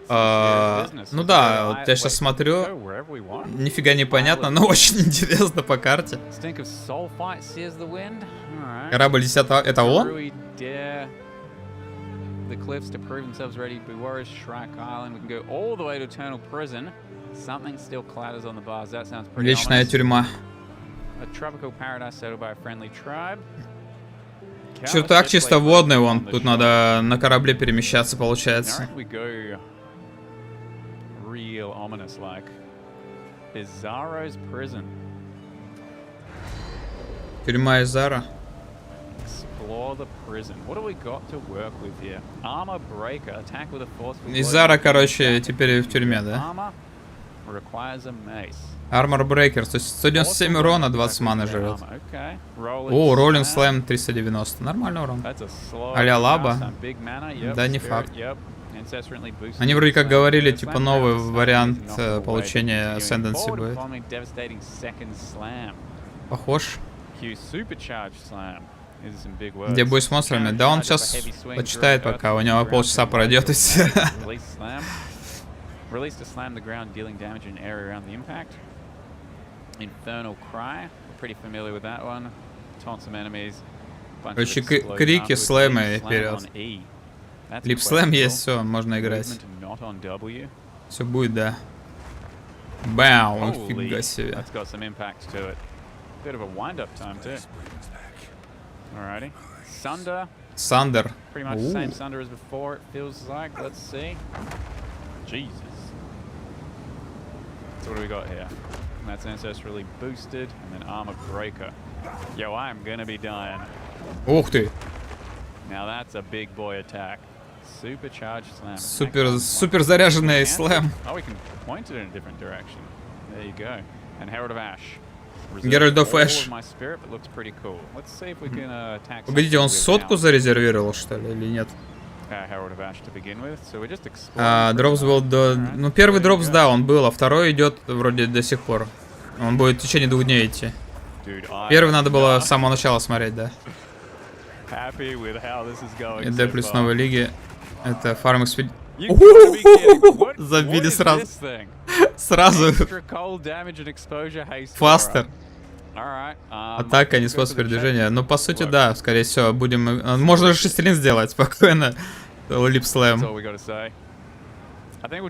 A: Ну да, вот я сейчас смотрю, нифига не понятно, но очень интересно по карте. Корабль 10, это он?
B: The cliffs to prove themselves ready to be warriors, Shrike Island. We can go all the way to Eternal Prison. Something still clatters on the bars. That sounds pretty
A: Вечная тюрьма.
B: A tropical paradise settled by a friendly tribe.
A: Чертак чисто водный вон. Тут надо на корабле перемещаться, получается.
B: We go real ominous like. Bizarro's Prison.
A: Тюрьма Изара. Изара, короче, теперь в тюрьме, да? Armor Breaker, то есть 197 урона, 20 маны жрет. О, Rolling Slam 390. Нормальный урон. А-ля Лаба? Да, не факт. Они вроде как говорили, типа новый вариант получения Ascendancy будет. Похож. Где бой с монстрами? Да он сейчас почитает пока, у него полчаса пройдет и все. Короче, крики, слэмы вперед. Липслэм есть, все, можно играть. Все будет, да. Бау, нифига себе.
B: Alrighty. Sunder.
A: Sunder.
B: Pretty much the same Sunder as before, it feels like. Let's see. Jesus. So what do we got here? And that's ancestrally boosted, and then armor breaker. Yo, I'm gonna be dying.
A: Ух ты.
B: Now that's a big boy attack. Supercharged slam.
A: Супер заряженный слэм.
B: Oh, we can point it in a different direction. There you go. And Herald of Ash.
A: Геральт оф Эш. Погодите, он сотку зарезервировал, что ли, или нет? Дропс был до... Ну, первый дропс, да, он был, а второй идет вроде до сих пор. Он будет в течение 2 дней идти. Первый надо было с самого начала смотреть, да. И D плюс новой лиги. Это фарм экспедиции. Забили сразу. Сразу. Фастер. Атака, не способ передвижения. Ну, по сути, да, скорее всего, будем... Можно же шестерин сделать спокойно. Липслэм.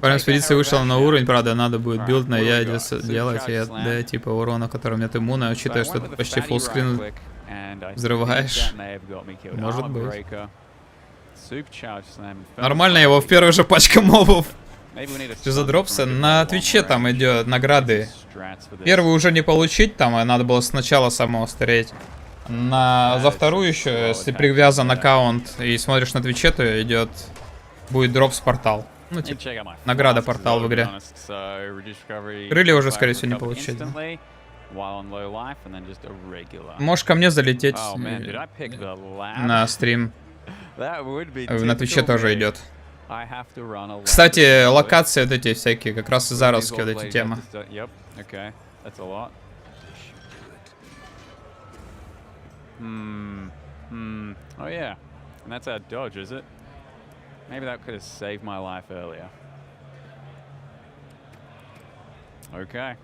A: Фарм экспедиции вышла на уровень, правда, надо будет билд на яде делать. И да, типа урона, которым нет иммуна, учитывая, что ты почти фуллскрин взрываешь. Может быть. Нормально его в первой же пачке мобов. Что за дропсы? На Твиче там идет награды. Первую уже не получить, там надо было сначала самого стареть. За вторую еще, если привязан аккаунт и смотришь на Твиче, то идет... Будет дроп с портал. Ну, типа, награда портал в игре. Крылья уже, скорее всего, не получить. Да? Можешь ко мне залететь на стрим. На Твиче тоже идет. Кстати, локации вот эти всякие, как раз и зародки вот эти темы.
B: Oh yeah, and that's our dodge, is it? Maybe that could have saved my life earlier. Okay.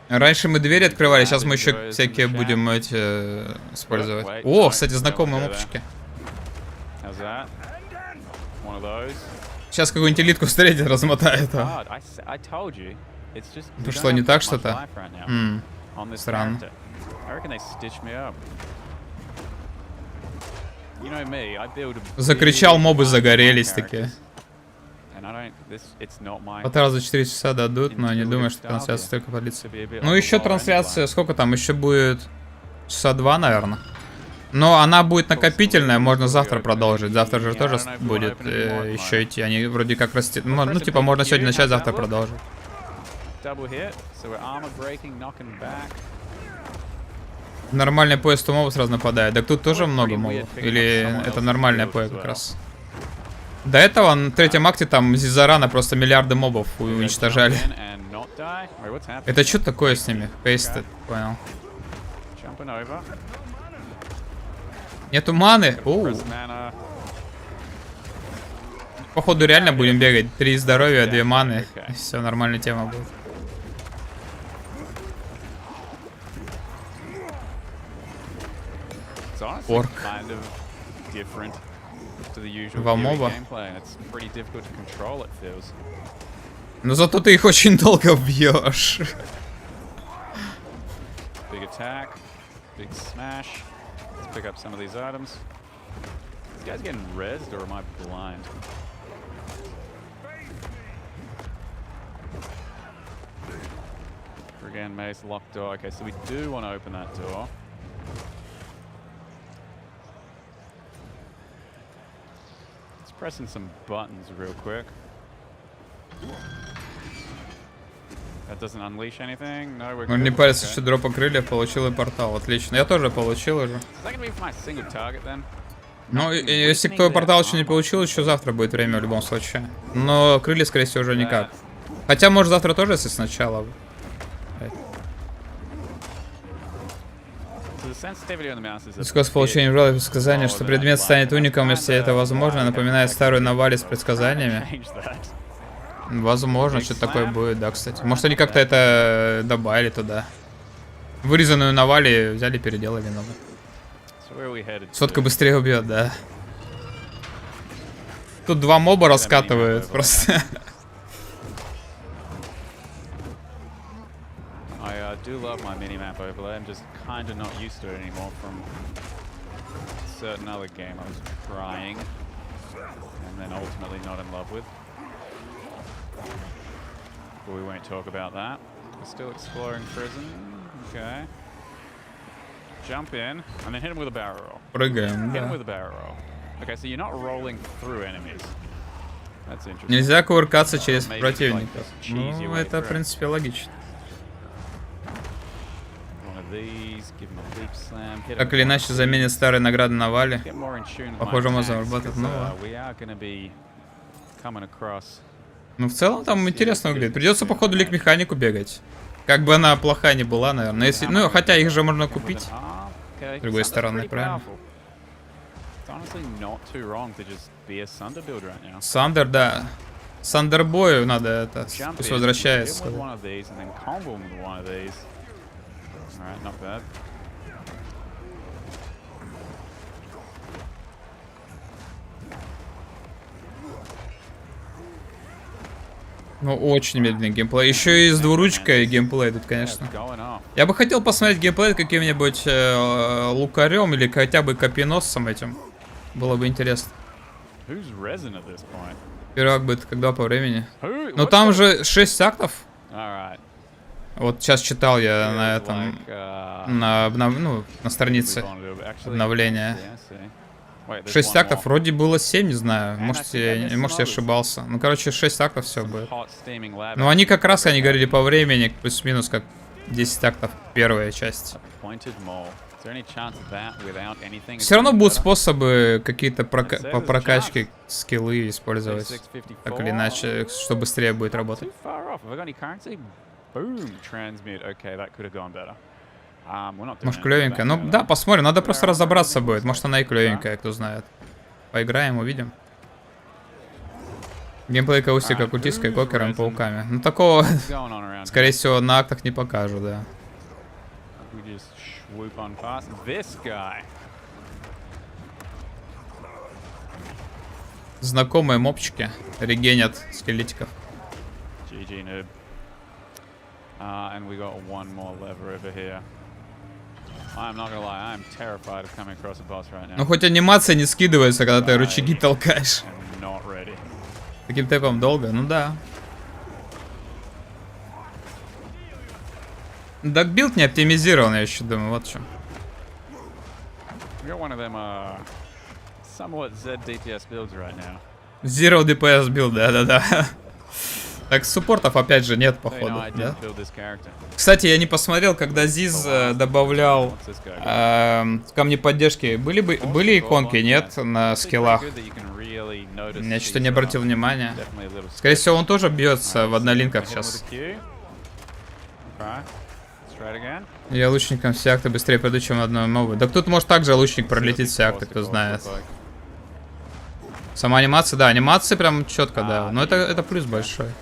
A: Раньше мы двери открывали, сейчас мы еще всякие будем эти использовать. О, кстати, знакомые мопчики. Сейчас какую-нибудь элитку встретит, размотает. Ну что, не так что-то? Странно. Закричал, мобы загорелись такие. Потом за 4 часа дадут, но не думаю, что трансляция столько продлится. Ну еще трансляция, сколько там? Еще будет часа 2, наверное. Но она будет накопительная, можно завтра продолжить. Завтра же тоже будет еще идти. Они вроде как растет. Ну типа можно сегодня начать, завтра продолжить. Нормальный поезд 100 мобов сразу нападает. Так тут тоже много мобов? Или это нормальная поезд как раз? До этого на третьем акте там Зизарана просто миллиарды мобов уничтожали. Это что такое с ними? Пейсты, понял. Нету маны? Походу реально будем бегать. 3 здоровья, 2 маны. Все, нормальная тема будет. Орк. 2 моба. Но зато ты их очень долго бьешь.
B: Again, mace locked door. Okay, so we do want to open that door. Let's press in some buttons real quick. That doesn't unleash anything. No, we're good.
A: Он не парится, что дропа крыльев, получил и портал. Отлично. Я тоже получил уже. Ну, если кто портал еще не получил, еще завтра будет время в любом случае. Но крылья, скорее всего, уже никак. Хотя, может, завтра тоже, если сначала. Скорость получения жалоб предсказания, что предмет станет уником, если это возможно, напоминает старую Навали с предсказаниями. Возможно, что-то такое будет, да, кстати. Может, они как-то это добавили туда. Вырезанную Навали взяли, переделали много. Сотка быстрее убьет, да. Тут 2 моба раскатывают просто.
B: I do love my mini-map overlay. I'm just kind of not used to it anymore from a certain other game I was trying and then ultimately not in love with. But we won't talk about that. We're still exploring prison. Okay. Jump in and then hit him with a barrel roll.
A: Прыгаем,
B: Hit
A: да.
B: him with a barrel roll. Okay, so you're not rolling through enemies. That's interesting.
A: Нельзя кувыркаться через противников. Ну, это, в принципе, логично. Так или иначе заменит старые награды на Вали. Похоже, можно зарабатывать новое. Ну, в целом там интересно выглядит. Придется, походу, лик-механику бегать. Как бы она плохая не была, наверное. Если, ну, хотя их же можно купить. С другой стороны, правильно? Сандер, да. Сандербою надо это. Пусть возвращается. Ну, очень медленный геймплей. Еще и с двуручкой геймплей тут, конечно. Я бы хотел посмотреть геймплей каким-нибудь лукарем или хотя бы копьеносцем этим. Было бы интересно. Первый акт будет когда по времени? Ну, там же 6 актов. Вот сейчас читал я на этом, на странице обновления. 6 актов, вроде было 7, не знаю. Может, я ошибался. Ну, короче, 6 актов все будет. Ну, они как раз, они говорили по времени, плюс-минус, как 10 актов первая часть. Все равно будут способы какие-то по прокачке скиллы использовать. Так или иначе, что быстрее будет работать. Может, клевенькая. Ну да, посмотрим. Надо просто разобраться будет. Может, она и клевенькая, кто знает. Поиграем, увидим. Геймплей каустика, культистской, кокером, пауками. Ну такого, скорее всего, на актах не покажу, да. Знакомые мопчики регенят скелетиков. Ну хоть анимация не скидывается, когда ты рычаги толкаешь. Таким темпом долго, ну да. Так билд не оптимизирован, я еще думаю, вот что. Zero DPS билд, да-да-да. Так, суппортов опять же нет, походу, да? Кстати, я не посмотрел, когда Зиз добавлял камни поддержки. Были иконки, нет, на скиллах? Я что-то не обратил внимания. Скорее всего, он тоже бьется в однолинках сейчас. Я лучником все акты быстрее пройду, чем одной мобы. Да тут может также лучник пролетит все акты, кто знает. Сама анимация, да, анимация прям четко, да. Но это плюс большой.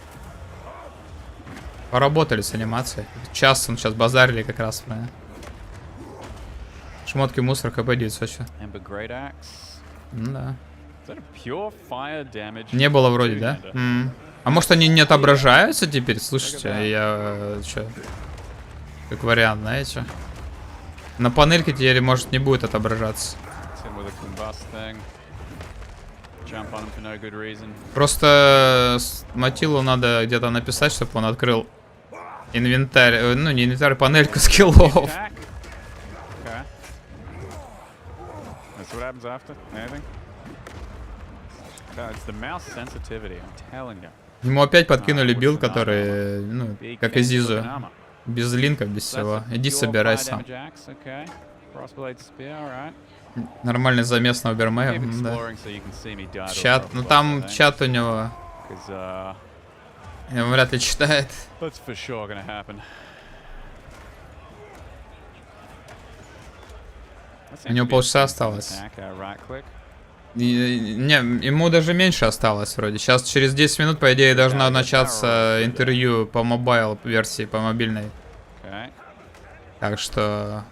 A: Поработали с анимацией. Час он сейчас базарили как раз, правильно. Шмотки, мусор, ХП 900. Ну да. Не было вроде, да? А может они не отображаются теперь? Слушайте, я... Чё? Как вариант, знаете? На панельке теперь, может, не будет отображаться. Просто Матилу надо где-то написать, чтобы он открыл инвентарь, ну не инвентарь, панельку скиллов. Ему опять подкинули билд, который, ну, как и Зизу. Без линков, без всего. Иди собирай сам. Нормальный замес на Убермея, да. Чат, ну там чат у него. Он вряд ли читает. У него полчаса осталось. Не, ему даже меньше осталось вроде. Сейчас через 10 минут, по идее, должно начаться интервью по мобайл версии, по мобильной. Так что...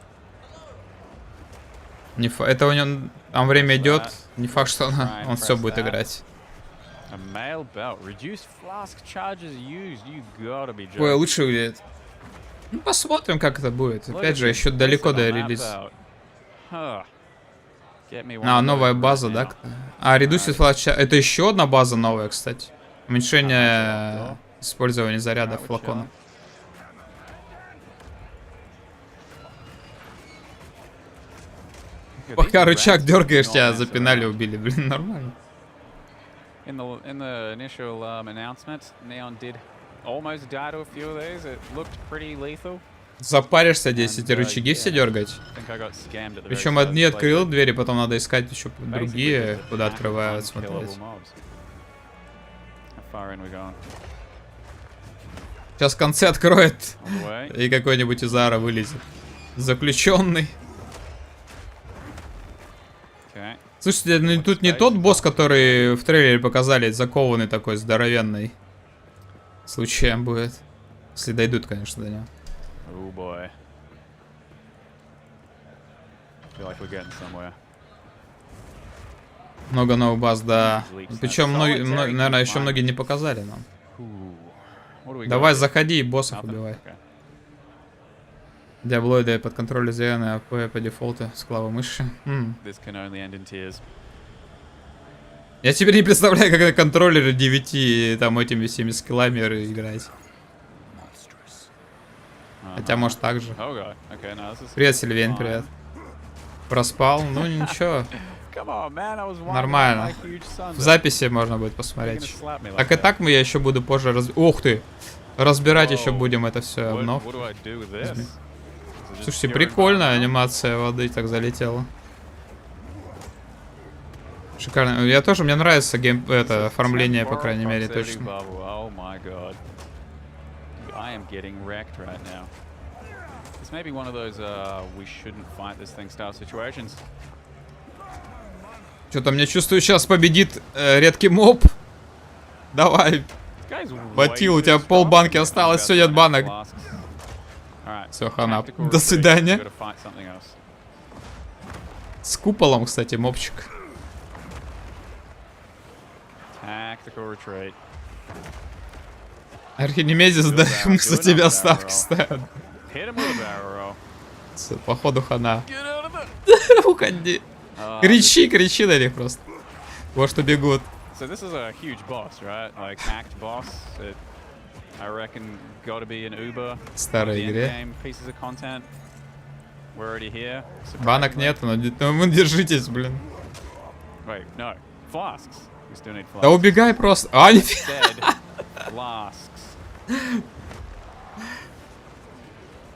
A: Это у него... Там время идет. Не факт, что он все будет играть. Ой, лучше выглядит. Ну, посмотрим, как это будет. Опять же, еще далеко до релиза. Новая база, да? А, редусит флача. Это еще одна база новая, кстати. Уменьшение использования зарядов флакона. Пока рычаг дергаешь, тебя запинали, убили. Блин, нормально. Запаришься здесь эти рычаги все дергать. Причем одни открыл двери, потом надо искать еще другие, куда открывают, смотреть. Сейчас в конце откроет, и какой-нибудь из ара вылезет. Заключенный. Слушайте, ну, тут не тот босс, который в трейлере показали, закованный такой, здоровенный. Случаем будет. Если дойдут, конечно, до него. Много новых баз, да. Причем, наверное, еще многие не показали нам. Давай, заходи и боссов убивай. Диаблоиды под контролем зеленой АП по дефолту с клавой мыши. Я теперь не представляю, как на контроллере 9 там этими всеми скиллами играть. Хотя, может, так же. Привет, Сильвейн, привет. Проспал? Ну, ничего. Нормально. В записи можно будет посмотреть. Так и так я еще буду позже Ух ты! Разбирать еще будем это все вновь. Слушайте, прикольно, анимация воды так залетела. Шикарно. Я тоже, мне нравится это оформление, по крайней мере, точно. Что-то мне чувствую, сейчас победит редкий моб. Давай. Батил, у тебя полбанки осталось, все, нет банок. Все, хана. До свидания. С куполом, кстати, мобчик. Архинемезис, да, за тебя ставки ставят. Походу хана. Уходи. Кричи, кричи на них просто. Вот что бегут. В старой игре. Банок нет, но вы держитесь, блин. Да убегай просто. А, нифига.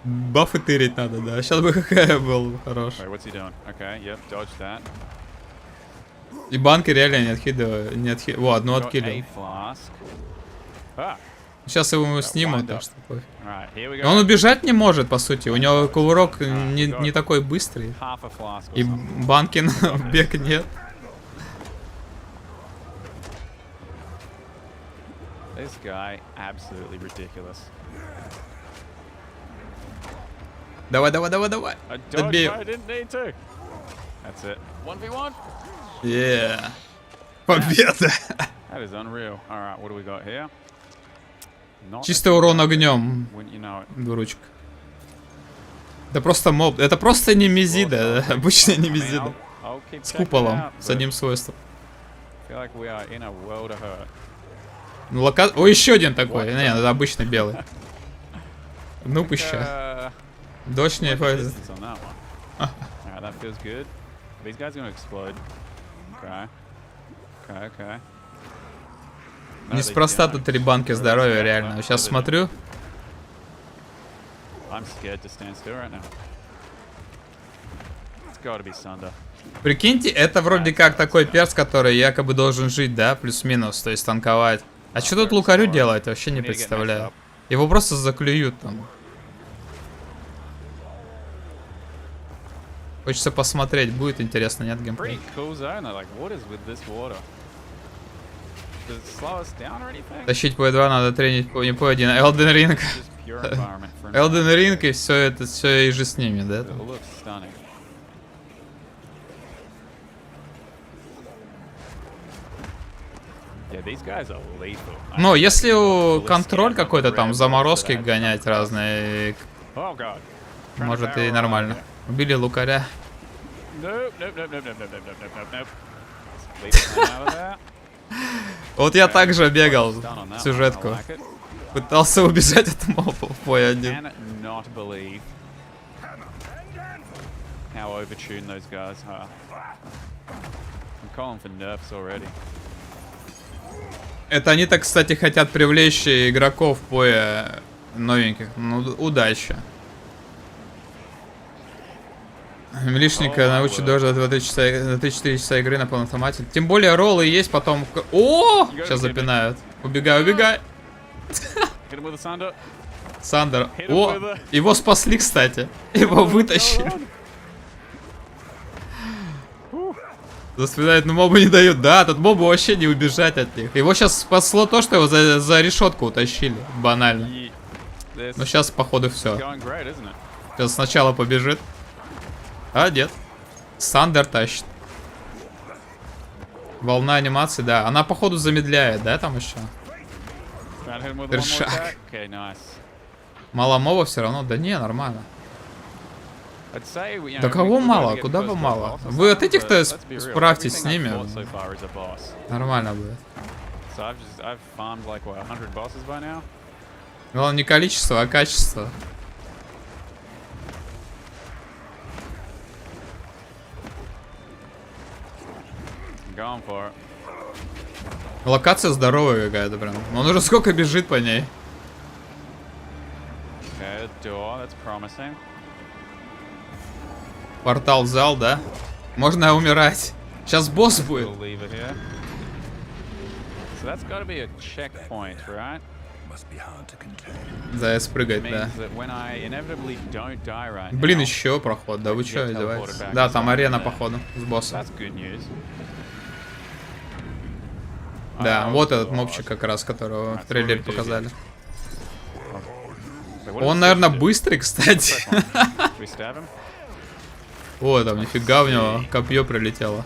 A: Бафы тырить надо, да. Сейчас бы ХХ был хорош. И банки реально не откидываю. О, одну откидываю. Сейчас его снимут, так что пофиг. Он убежать не может, по сути. У него кувырок не такой быстрый. И банки на бег нет. Давай, давай, давай, давай. Добей. Yeah. Победа. Чисто урон огнем. Дурочка. Это просто моб. Это просто немезида. Обычная немезида. С куполом. С одним свойством. Ну, О, еще один такой. Нет, это обычный белый. Ну, пуща. Дождь не повезет. Неспроста тут 3 банки здоровья, реально. Сейчас смотрю. Прикиньте, это вроде как такой перс, который якобы должен жить, да, плюс-минус, то есть танковать. А что тут лукарю делать, вообще не представляю. Его просто заклюют там. Хочется посмотреть, будет интересно, нет, геймплей. Тащить по 2 надо тренить не по 1, а Elden Ring. Elden Ring и все это, все и же с ними, да? Но если контроль какой-то там, заморозки гонять разные, может и нормально. Убили лукаря. Вот я также бегал сюжетку. Пытался убежать от моба в бой один. Это они так, кстати, хотят привлечь игроков в боя новеньких. Ну, удачи. Лишника научит даже на 3-4 часа игры на полном автомате. Тем более роллы есть потом... О! Сейчас запинают. Убегай, убегай. Сандер. О, его спасли, кстати. Его вытащили. Заспинает, но мобы не дают. Да, тут мобу вообще не убежать от них. Его сейчас спасло то, что его за решетку утащили. Банально. Но сейчас, походу, все. Сейчас сначала побежит. А, нет. Сандер тащит. Волна анимации, да. Она, походу, замедляет, да, там еще? Шаг. Мало моба все равно? Да не, нормально. Да кого мало? Куда бы мало? Вы от этих-то справьтесь с ними. Нормально будет. Главное не количество, а качество. Локация здоровая какая-то прям. Он уже сколько бежит по ней. Портал в зал, да? Можно умирать. Сейчас босс будет. Да, спрыгать, да. Блин, еще проход, да вы что, издеваетесь? Да, там арена, походу, с боссом. Да, вот этот мобчик как раз, которого в трейлере показали. Он, наверное, быстрый, кстати. О, там нифига в него копье прилетело.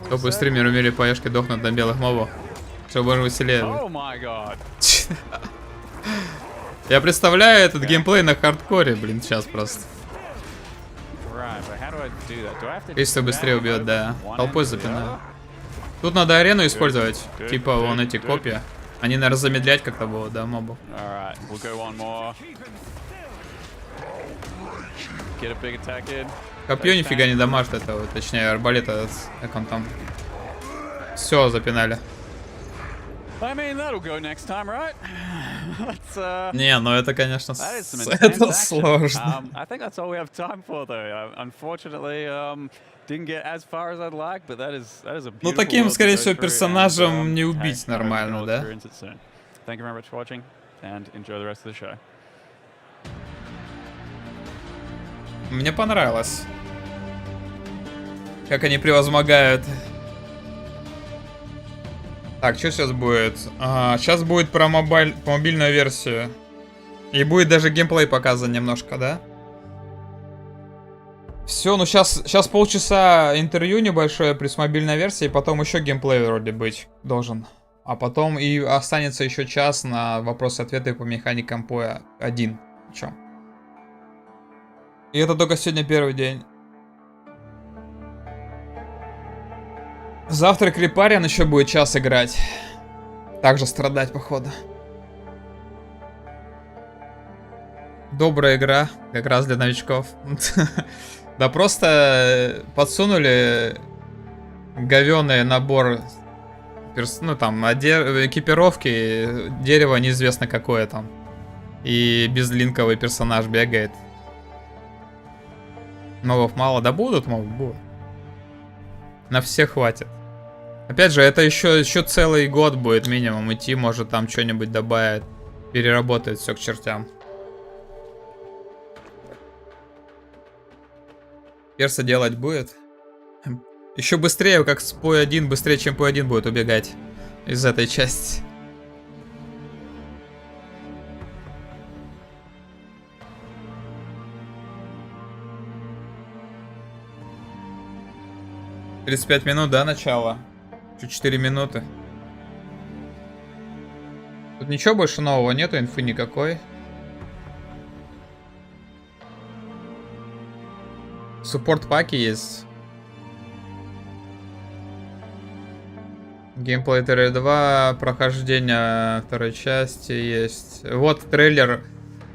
A: Топовые стримеры в мире поешки дохнут на белых мобов. Что больше веселее. Я представляю этот геймплей на хардкоре, блин, сейчас просто. Если быстрее убьет, да. Толпой запинаю. Тут надо арену использовать. Типа вон эти копья. Они, наверное, замедлять как-то будут, да, мобов. Копье нифига не дамажит этого, точнее арбалет этот, как он там. Все, запинали. Не, ну это, конечно, это сложно. Ну таким, скорее всего, персонажем не убить нормально, да? Мне понравилось, как они превозмогают. Так, что сейчас будет? Сейчас будет про мобильную версию. И будет даже геймплей показан немножко, да? Все, ну сейчас полчаса интервью небольшое с мобильной версией, потом еще геймплей вроде быть должен. А потом и останется еще час на вопросы-ответы по механикам поя. Один. Че? И это только сегодня первый день. Завтра Крипариан еще будет час играть. Также страдать, походу. Добрая игра, как раз для новичков. Да просто подсунули говёный набор, ну там, экипировки, дерево неизвестно какое там. И безлинковый персонаж бегает. Мобов мало, да будут мобы, будут. На всех хватит. Опять же, это еще целый год будет минимум идти, может там что-нибудь добавит, переработает все к чертям. Перса делать будет. Еще быстрее, как с PoE1, быстрее, чем PoE1 будет убегать из этой части. «35 минут, да, начало? Чуть 4 минуты. Тут ничего больше нового нету, инфы никакой. Суппорт-паки есть. Геймплей ТР2, прохождение второй части есть. Вот трейлер.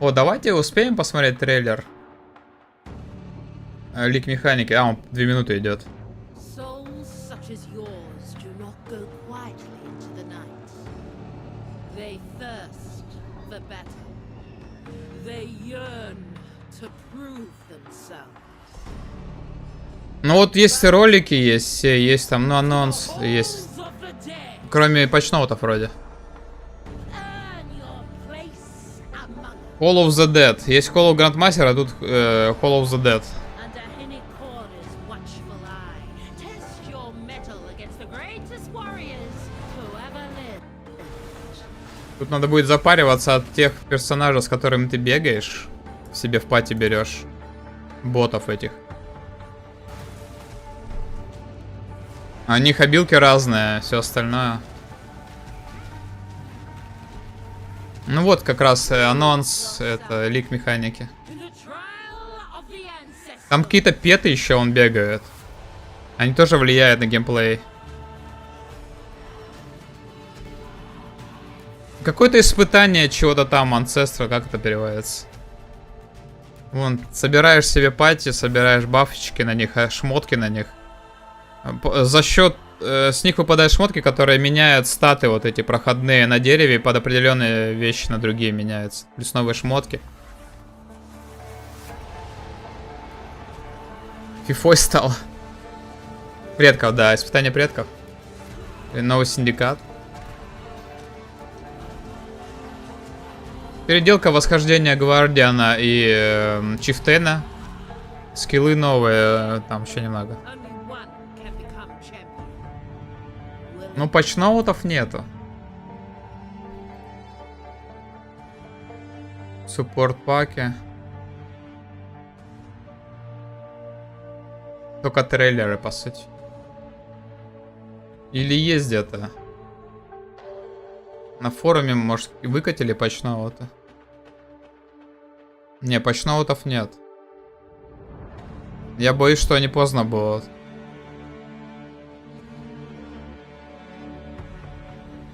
A: О, давайте успеем посмотреть трейлер. Лик механики. А, он 2 минуты идет. Ну вот есть ролики, есть там, ну анонс есть. Кроме патчноутов вроде. Hall of the Dead. Есть Hall of Grandmaster, а тут Hall of the Dead. Тут надо будет запариваться от тех персонажей, с которыми ты бегаешь. Себе в пати берешь. Ботов этих. У них обилки разные, все остальное. Ну вот как раз анонс, это лик механики. Там какие-то петы еще он бегает. Они тоже влияют на геймплей. Какое-то испытание чего-то там, Ancestral, как это переводится? Вон, собираешь себе пати, собираешь бафчики на них, шмотки на них. За счет... с них выпадают шмотки, которые меняют статы вот эти проходные на дереве, и под определенные вещи на другие меняются. Плюс новые шмотки. Фифой стал. Предков, да, испытание предков. И новый синдикат. Переделка восхождения Гвардиана и Чифтена. Скиллы новые, там еще немного. Ну, патчноутов нету. Суппорт-паки. Только трейлеры, по сути. Или есть где-то. На форуме, может, выкатили патчноуты? Не, патчноутов нет. Я боюсь, что они поздно будут.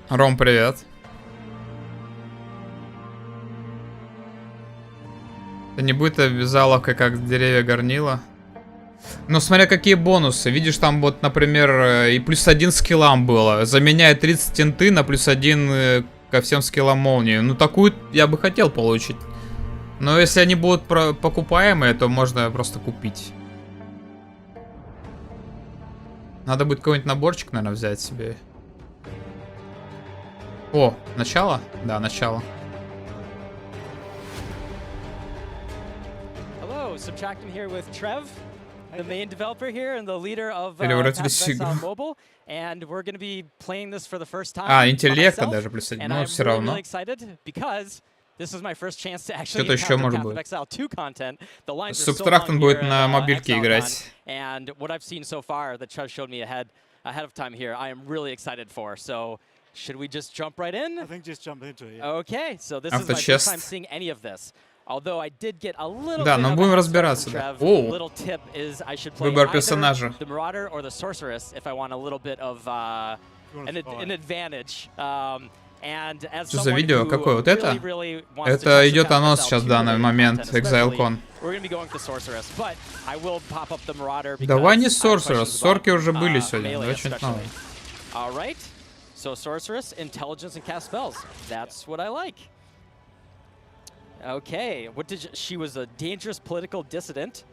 A: Ром, привет. Это не будет обвязаловка, как деревья горнила. Ну, смотря какие бонусы. Видишь, там вот, например, и +1 скиллам было. Заменяет 30 инты на +1 ко всем скиллам молнии. Ну, такую я бы хотел получить. Но если они будут покупаемые, то можно просто купить. Надо будет какой-нибудь наборчик, наверное, взять себе. О, начало? Да, начало.
P: Hello, Subtracting here with Trev, the main developer here and the leader of
A: XileCon
P: Mobile, and we're going to be playing this for the first time.
A: А, интеллекта даже +1, но все равно.
P: Really excited because this is my first chance to actually encounter Path of Exile 2 content. The lines are so long
A: будет
P: here
A: на
P: in
A: мобильке
P: ExileCon,
A: играть.
P: and what I've seen so far that Trev showed me ahead of time here, I am really excited for. So, should we just jump right in?
Q: I think just jump into it. Yeah.
P: Okay, so this is my first time seeing any of this. Although I did get a little bit
A: но будем разбираться, да.
P: Little tip is I should play
A: Выбор персонажа.
P: the Marauder or the Sorceress if I want a little bit of an advantage. And as
A: Что за видео? Какое? Вот это? Это идет анонс сейчас в данный момент, ExileCon. Давай не Sorceress, сорки уже были сегодня, очень много.
P: Alright, so Sorceress, Intelligence, and Cast Spells. That's what I like. Okay, what did she was a dangerous political dissident.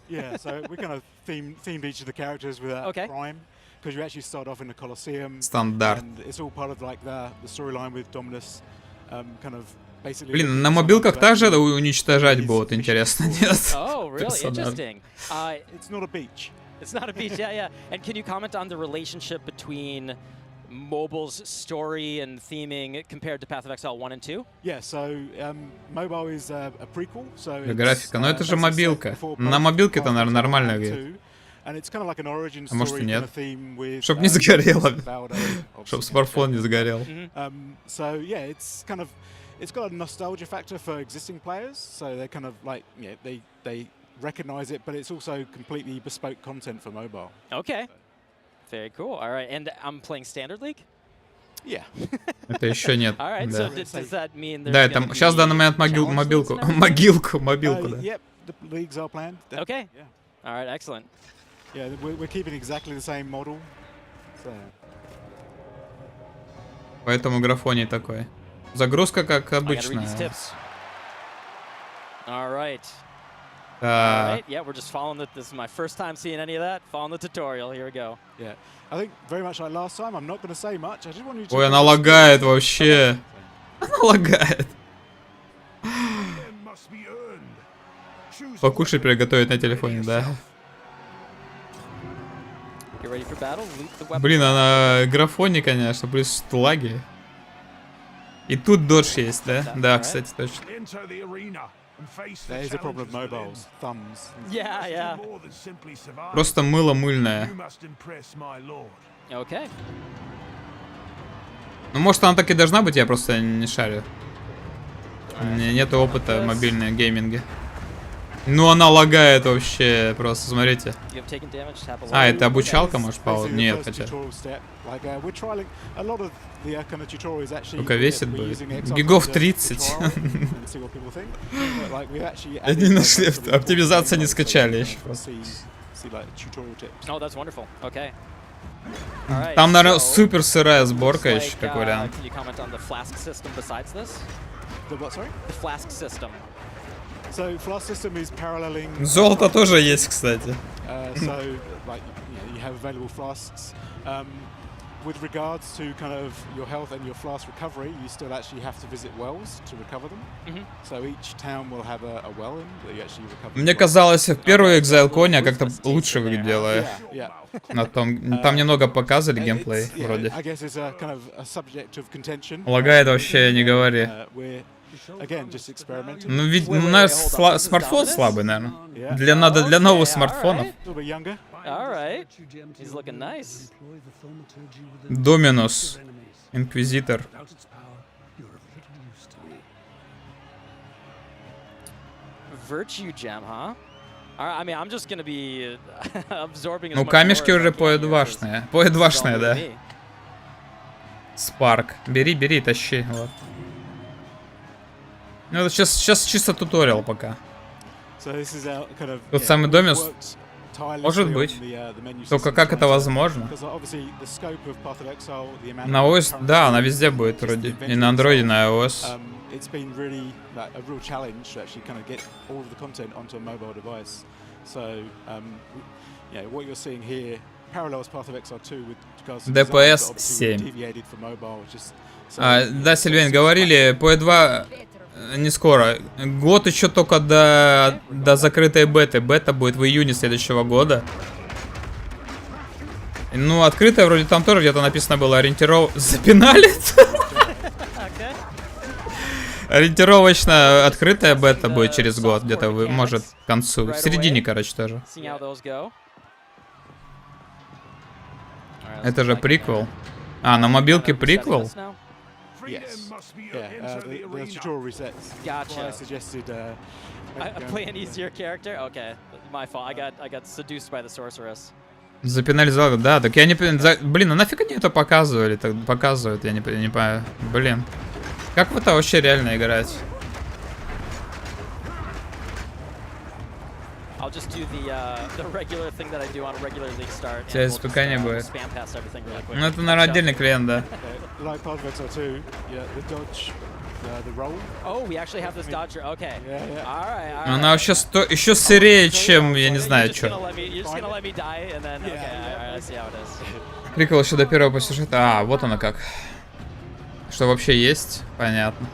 Q: Yeah, so we kind of themed each of the characters with a crime. Because you actually start off in the Colosseum,
A: Стандарт.
Q: and it's all part of like the storyline with Dominus, kind of basically.
A: Блин, на мобилках также уничтожать будут, интересно, нет?
P: Oh, really interesting.
Q: It's not a beach.
P: It's not a beach, yeah. And can you comment on the relationship between mobile's story and theming compared to Path of Exile 1 and 2?
Q: Yeah, so mobile is a prequel, so.
A: Графика, но это же мобилка. На мобилке-то, наверное, нормально играет.
Q: And it's kind of like an origin
A: А может и
Q: story
A: нет.
Q: kind of theme with,
A: Чтоб не загорело. Чтоб смартфон не загорел.
Q: So yeah, it's kind of, it's got a nostalgia factor for existing players. So they're kind of like, yeah, they recognize it, but it's also completely bespoke content for mobile.
P: Okay. Very cool. All right, and I'm playing Standard League?
Q: Yeah.
A: Это еще нет.
P: All right,
A: Да,
P: so does that mean
A: да, это сейчас в данный момент мобилку, да.
Q: Yep, the leagues are planned.
P: Okay.
Q: Yeah.
P: All right, excellent.
Q: Yeah, we're keeping exactly the same model. So.
A: Поэтому графоний такой. Загрузка как обычная.
P: All right. Alright, yeah, we're just following this is my first time seeing any of that. Following the tutorial. Here we go.
Q: Yeah, I think very much like last time. I'm not going to say much. I just want you to.
A: Ой, она лагает вообще. Она лагает. Покушать приготовить на телефоне, да. Блин, она графоне, конечно, плюс лаги. И тут додж есть, да? Да, кстати, точно.
Q: There is a problem with mobiles, thumbs.
P: Yeah, yeah.
A: Просто мыло мыльное.
P: Okay.
A: Ну, может, она так и должна быть, я просто не шарю. Нет опыта в мобильном гейминге. Ну, она лагает вообще, просто, смотрите. А, это обучалка, может, Павел? Нет, хотя. Только весит будет. Гигов 30. Они нашли, оптимизация не скачали еще. Там, наверное, супер сырая сборка еще, как вариант. Золото тоже есть, кстати.
Q: With regards to kind of your health and your flask recovery, you still actually have to visit wells to recover them. So each town will have a well in that you actually recover.
A: Мне казалось, в первую ExileCon как-то лучше выглядело. Там немного показывали геймплей, вроде. Лагает вообще, не говори. Ну ведь у нас смартфон слабый, наверное. Надо для новых смартфонов. Доминус. Инквизитор. Ну, камешки уже поедвашные. Поедвашные, да. Спарк. Бери, тащи. Вот. Ну, это сейчас чисто туториал пока. Тот самый доминус. Может быть. Только как это возможно? На iOS, да, она везде будет вроде. И на Android, и на iOS. ДПС 7. Да, Сильвейн, говорили, по 2 не скоро. Год еще только до закрытой беты. Бета будет в июне следующего года. Ну, открытая вроде там тоже где-то написано было запинали? Ориентировочно открытая бета будет через год. Где-то, может, к концу. В середине, короче, тоже. Это же приквел. А, на мобилке приквел?
Q: Yes. Yeah, the tutorial resets.
P: Gotcha.
Q: I suggested.
P: Play an easier character. Okay, my fault. I got seduced by the sorceress.
A: Запинали залог. Да, так я не понимаю. Блин, а нафиг они это показывали? Так показывают, я не понимаю. Блин, как в это вообще реально играть?
P: I'll just do the regular thing that I do on a regular league start.
A: Тебя СПК не будет. Ну это, наверное, отдельный клиент, да.
Q: Like part of XR2, yeah, the dodge, the roll.
P: Oh, we actually have this dodger. Okay.
Q: Yeah.
P: All right.
A: Она вообще еще сырее, чем я не знаю что.
P: You're just gonna let me die and then okay, I see how it is.
A: Прикол еще до первого по сюжету. А, вот она как. Что вообще есть? Понятно.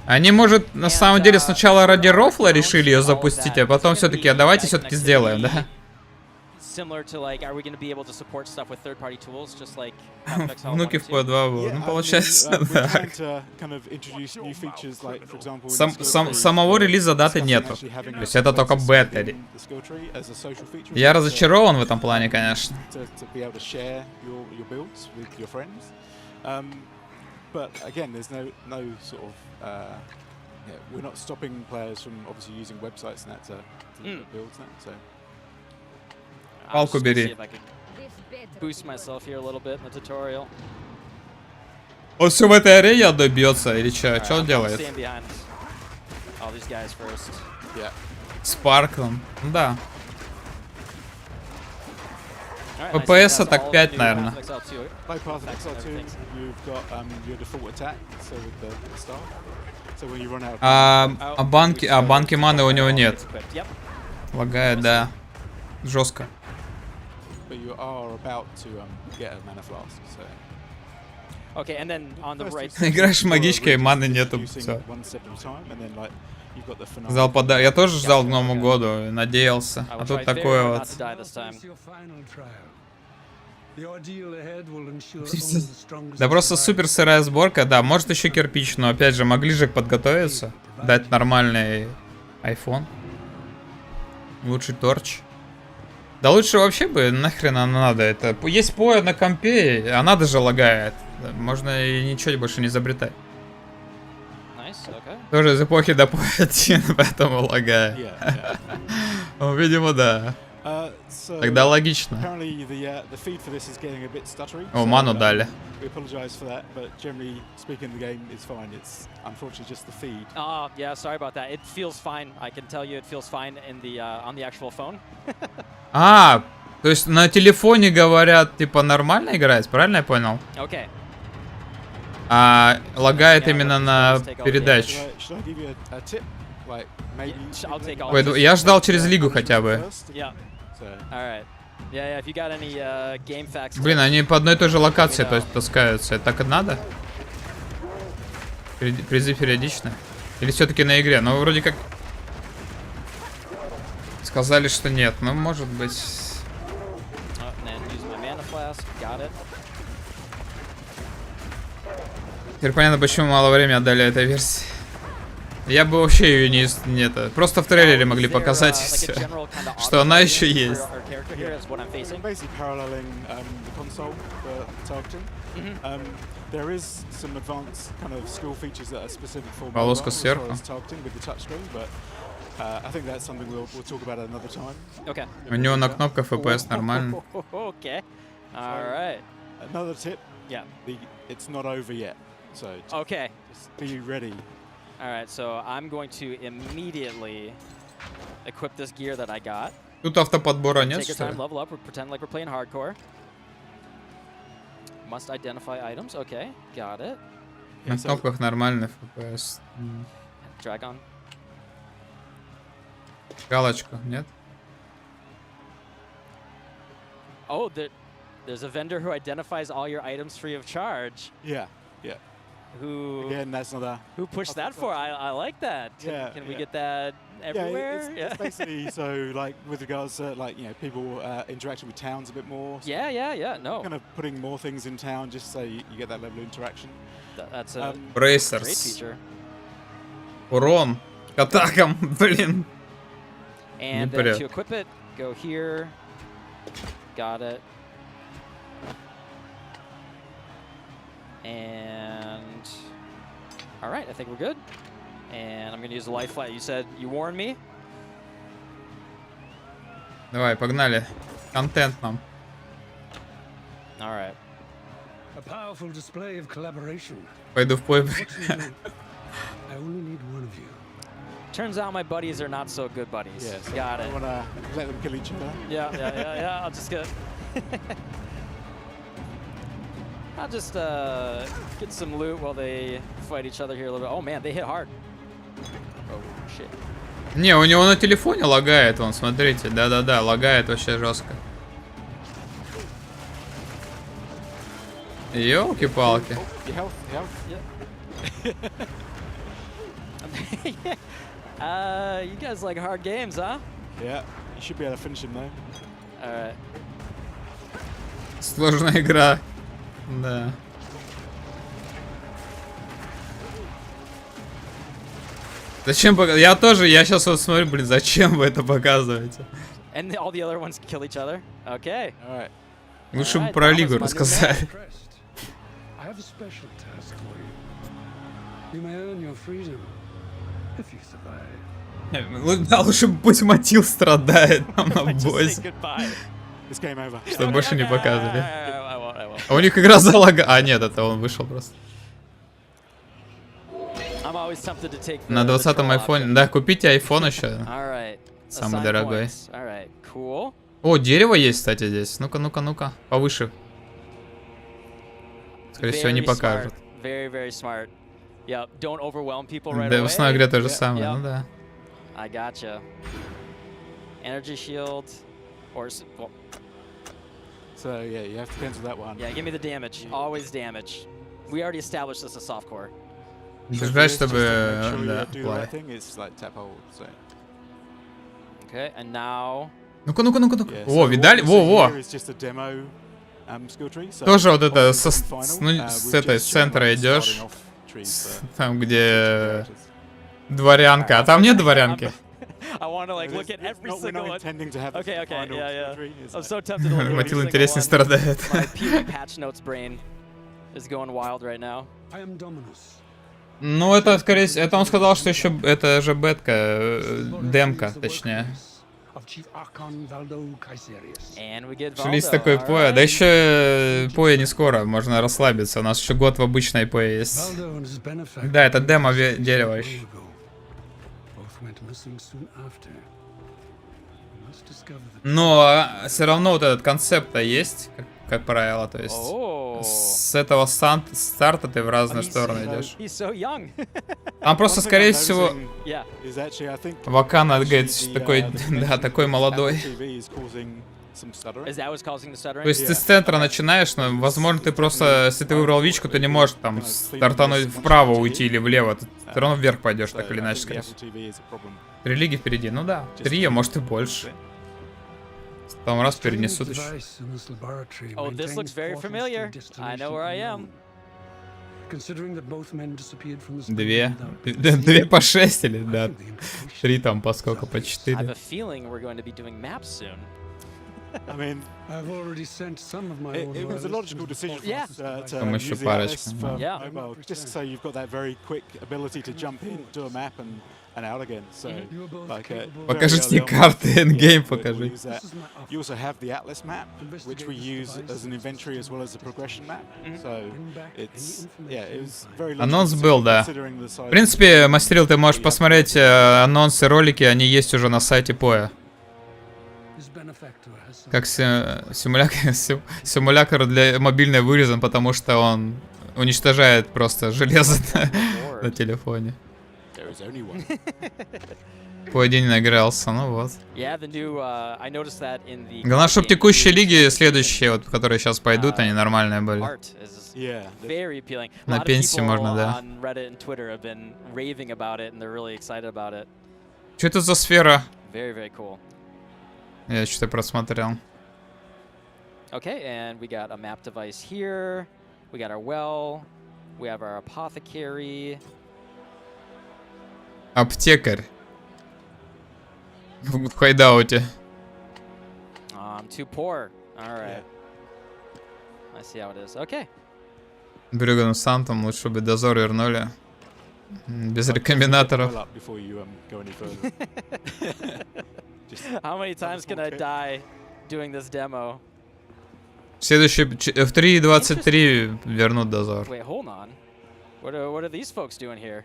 A: Они, может, на самом деле сначала ради рофла решили ее запустить, а потом все-таки, а давайте все-таки сделаем, да? Внуки в P2 будут. Ну, получается, да. Самого релиза даты нету. То есть это только бета. Я разочарован в этом плане, конечно.
Q: But again, there's no sort of yeah, we're not stopping players from obviously using websites and that to build that. So
A: палку бери.
P: Boost myself here a little bit in the tutorial.
A: Он все в этой арене добьется или что? Что он делает? С парком, да. ППС так 5, наверное. банки маны у него нет. Лагает, да. Жестко. Играешь в магичке, и маны нету. Все. Ждал подарок. Я тоже ждал к Новому году, надеялся. А тут такое вот. Да просто супер сырая сборка, да, может еще кирпич, но опять же, могли же подготовиться, дать нормальный iPhone. Лучший торч. Да лучше вообще бы нахрен оно надо. Это есть поя на компе, она даже лагает. Можно и ничего больше не изобретать. Тоже из эпохи до поя 1, поэтому лагает. Видимо, да. Тогда логично. О, ману дали. А, то есть на телефоне говорят, типа, нормально играть, правильно я понял? А лагает именно на передачу. Ой, я ждал через лигу хотя бы. Блин, они по одной и той же локации таскаются. Это так и надо? Призы периодично? Или все-таки на игре? Ну, вроде как... Сказали, что нет. Ну, может быть... Теперь понятно, почему мало времени отдали этой версии. Я бы вообще ее не это. Просто в трейлере могли показать, что она еще есть. Полоска сверху. У него на кнопках FPS нормально.
P: Alright, so I'm going to immediately equip this gear that I got.
A: Тут автоподбора нет,
P: Take your
A: что
P: time,
A: ли?
P: level up, pretend like we're playing hardcore. Must identify items, okay, got it.
A: На кнопках нормальный FPS.
P: Drag on.
A: Галочку, нет?
P: Oh, there's a vendor who identifies all your items free of charge.
Q: Yeah.
P: Who?
Q: Again, that's not a.
P: Who pushed that for? I like that. Can we get that everywhere?
Q: It's basically so like with regards to like people interacting with towns a bit more. So
P: No.
Q: Kind of putting more things in town just so you get that level of interaction.
P: That's a
A: Bracers.
P: great feature.
A: Урон к атакам, блин.
P: And then to equip it, go here. Got it. And all right, I think we're good. And I'm gonna use the life flat. You said you warned me.
A: Давай, погнали. Контент нам.
P: All right.
R: A powerful display of collaboration.
A: Пойду в пой.
R: I only need one of you.
P: Turns out my buddies are not so good buddies.
Q: Yeah, so
P: got it.
Q: I wanna let them kill each other.
P: Yeah. I'll just get get some loot while they fight each other here a little bit. Oh man, they hit hard. Oh shit.
A: Не, у него на телефоне лагает, вон, смотрите. Да-да-да, лагает вообще жестко. Ёлки-палки.
P: You guys like hard games, huh?
Q: Yeah, you should be able to finish him though.
P: Alright.
A: Сложная игра. Да. Зачем показывать? Я тоже, я сейчас вот смотрю, блин, зачем вы это показываете?
P: And all the other ones kill each other? Okay.
Q: Alright.
A: Лучше бы про лигу рассказали.
R: I have a special task for you. You may earn your freedom if you survive.
A: Да, лучше пусть Матил страдает там на боссе. Чтобы больше не показывали. А у них игра залага... А, нет, это он вышел просто. На 20-м айфоне. Да, купите айфон еще. Самый дорогой. О, дерево есть, кстати, здесь. Ну-ка, ну-ка, ну-ка. Повыше. Скорее всего, не покажут.
P: Yep, don't overwhelm people right
A: Да,
P: away.
A: в основной игре то же самое, ну да.
P: I gotcha. Energy shield, or well,
Q: so yeah, you have to cancel that one.
P: yeah, give me the damage. Always damage. We already established this as softcore.
A: Держать, чтобы... Да,
P: Okay, and now...
A: Ну-ка, ну-ка, ну-ка, ну-ка. О, видали? Во-во! Тоже вот это с этой центра идешь. Там, где дворянка. А там нет дворянки?
P: I want to like look at every single one. Okay, okay, yeah, yeah. I'm so tempted to look at every
A: Матил
P: single
A: интереснее
P: one.
A: страдает.
P: My PvP patch notes brain is going wild right now.
A: Ну, это, скорее всего, это он сказал, что еще это же бетка, демка, точнее. Есть такой поя. Да еще поя не скоро, можно расслабиться. У нас еще год в обычной поя есть. Да, это демо дерево еще. Но все равно вот этот концепт-то есть, как правило, то есть с этого старта ты в разные стороны идешь. Там просто, скорее всего, Вакана говорит, такой, да, такой молодой. То есть ты с центра начинаешь, но, возможно, ты просто, если ты выбрал Вичку, ты не можешь там стартануть вправо уйти или влево, ты все равно вверх пойдешь, так или иначе, скорее всего. 3 лиги впереди, ну да, 3, а может и больше. Там раз перенесут еще.
P: Oh, this looks very familiar. I know where I am.
A: 2 по 6 или, да, 3 там по сколько, по 4.
P: I have a feeling we're going to be doing maps soon.
Q: I mean,
R: I've already sent some of my
Q: it was a logical decision for us to
A: Там
Q: use
A: еще
Q: the
A: парочка.
Q: LS for mobile, just so you've got that very quick ability to jump in, do a map and out again. So, like,
A: покажите карты, endgame покажи.
Q: You also have the Atlas map, which we use as an inventory as well as a progression map. So, it's, yeah, it was very
A: Анонс был, да. В принципе, Мастерил, ты можешь посмотреть анонсы, ролики, они есть уже на сайте Поя. Как симулятор для мобильной вырезан, потому что он уничтожает просто железо на телефоне. По день нагрелся, ну вот. Главное, чтобы текущие лиги, следующие, вот, которые сейчас пойдут, они нормальные были. На пенсии можно, да. Что это за сфера? Я что-то просмотрел.
P: Okay, and we got a map device here. We got our well. We have our apothecary.
A: Аптекарь. В хайдауте.
P: I'm too poor. All right. I see how it is. Okay.
A: Брюгану Сантом лучше бы дозор вернули. Без рекомбинаторов.
P: How many times can I die doing this demo?
A: Следующий в 3:23 вернут дозор.
P: Wait, hold on. What are these folks doing here?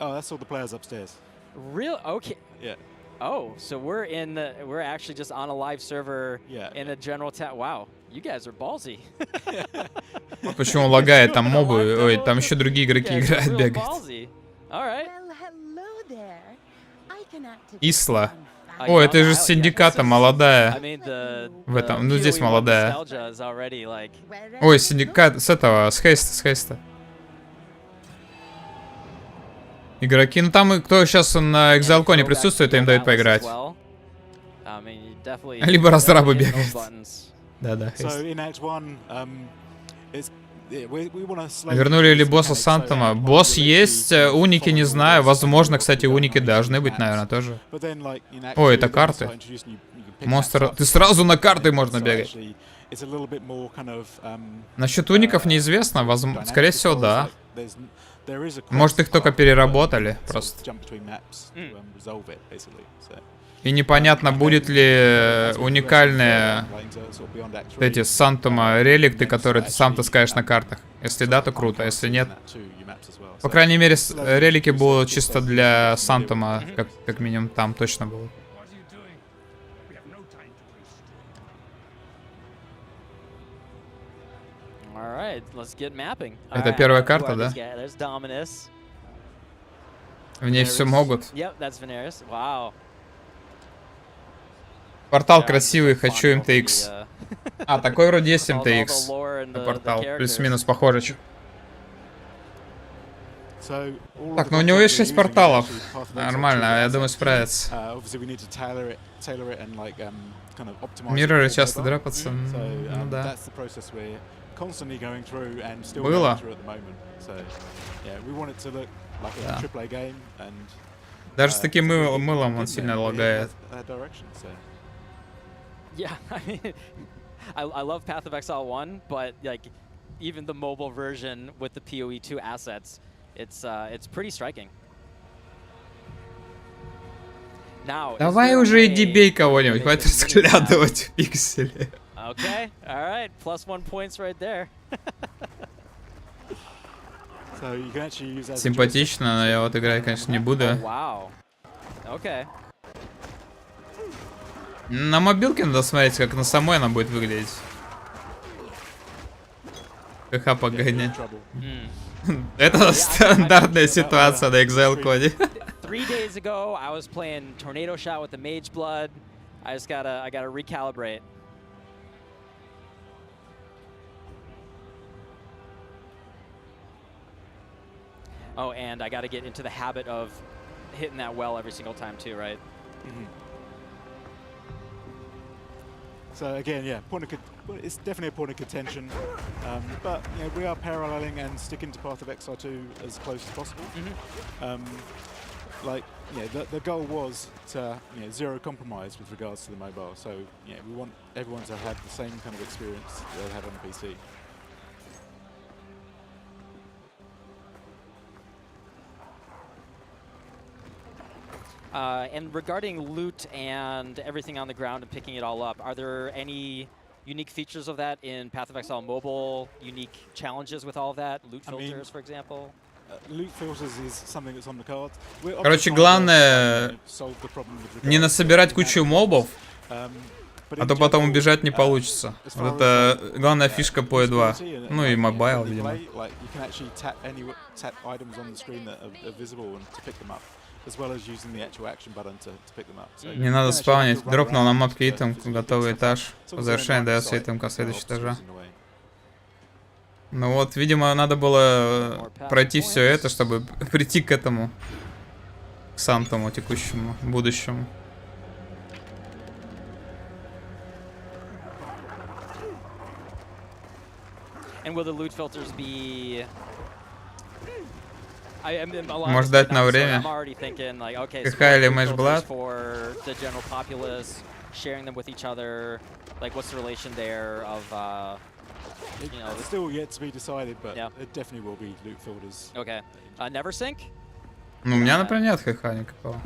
Q: Oh, that's all the players upstairs.
P: Real? Okay.
Q: Yeah.
P: Oh, so we're actually just on a live server in a general chat. Wow, you guys are ballsy.
A: Почему лагает? Там мобы, ой, там еще другие игроки играют, бегают. Исла. О, это же с синдиката, молодая. В этом, ну здесь молодая. Ой, синдикат, с этого, с Хейста. Игроки, ну там кто сейчас на ExileCon присутствует, им дают поиграть. Либо разрабы бегают. Да-да, вернули ли босса Сантома? Босс есть, уники не знаю. Возможно, кстати, уники должны быть, наверное, тоже. О, это карты. Монстр. Ты сразу на карты можно бегать. Насчет уников неизвестно. Скорее всего, да. Может, их только переработали просто. И непонятно, будет ли уникальные эти Сантома реликты, которые ты сам таскаешь на картах. Если да, то круто, если нет. По крайней мере, релики будут чисто для Сантома, как минимум там точно будут. Это первая карта, да? В ней все могут.
P: Yep, that's Veneris. Wow.
A: Портал красивый, хочу MTX. А, такой вроде есть MTX. Портал. Плюс-минус похоже. Так, ну у него есть 6 порталов. Нормально, я думаю, справится. Мирроры часто драпаются. Ну да. Было. Да. Даже с таким мылом он сильно лагает.
P: Yeah, I mean, I love Path of Exile 1, but like even the mobile version with the PoE 2 assets, it's pretty striking. Now,
A: давай уже иди бей кого-нибудь, хватит разглядывать в пикселе.
P: Okay, all right, +1 points right there.
A: Симпатично, но я вот играть, конечно, не буду.
P: Wow. Okay.
A: На мобилке надо смотреть, как на самой она будет выглядеть. ХХ погонять. Это стандартная ситуация на ExileCon.
P: 3 days ago, I was playing Tornado Shot with the Mage Blood. I gotta recalibrate. Oh, and I gotta get into the habit of hitting that well every single time too, right?
Q: So again, yeah, it's definitely a point of contention, but you know, we are paralleling and sticking to Path of Exile 2 as close as possible. Like, yeah, the goal was to zero compromise with regards to the mobile. So yeah, we want everyone to have the same kind of experience that they have on the PC.
P: And regarding loot and everything on the ground and picking it all up, are there any unique features of that in Path of Exile Mobile? Unique challenges with all of that? Loot filters, for example?
Q: Loot filters is something that's on the cards.
A: Короче, главное не насобирать кучу мобов, а то потом убежать не получится. Вот это главная фишка по E2. Ну и мобайл, видимо. Не надо спавнить. Дропнул на мапке итем, готовый этаж. По завершению дается итемка следующего этажа. Ну вот, видимо, надо было пройти все это, чтобы прийти к этому, к самому текущему, будущему.
P: And will the loot filters be...
A: Может дать на время. ХХ или Мэшблад.
Q: It's still yet to be decided, but it definitely will be loot filters.
P: Okay. Never sync?
A: Ну, у меня, например, нет ХХ никакого.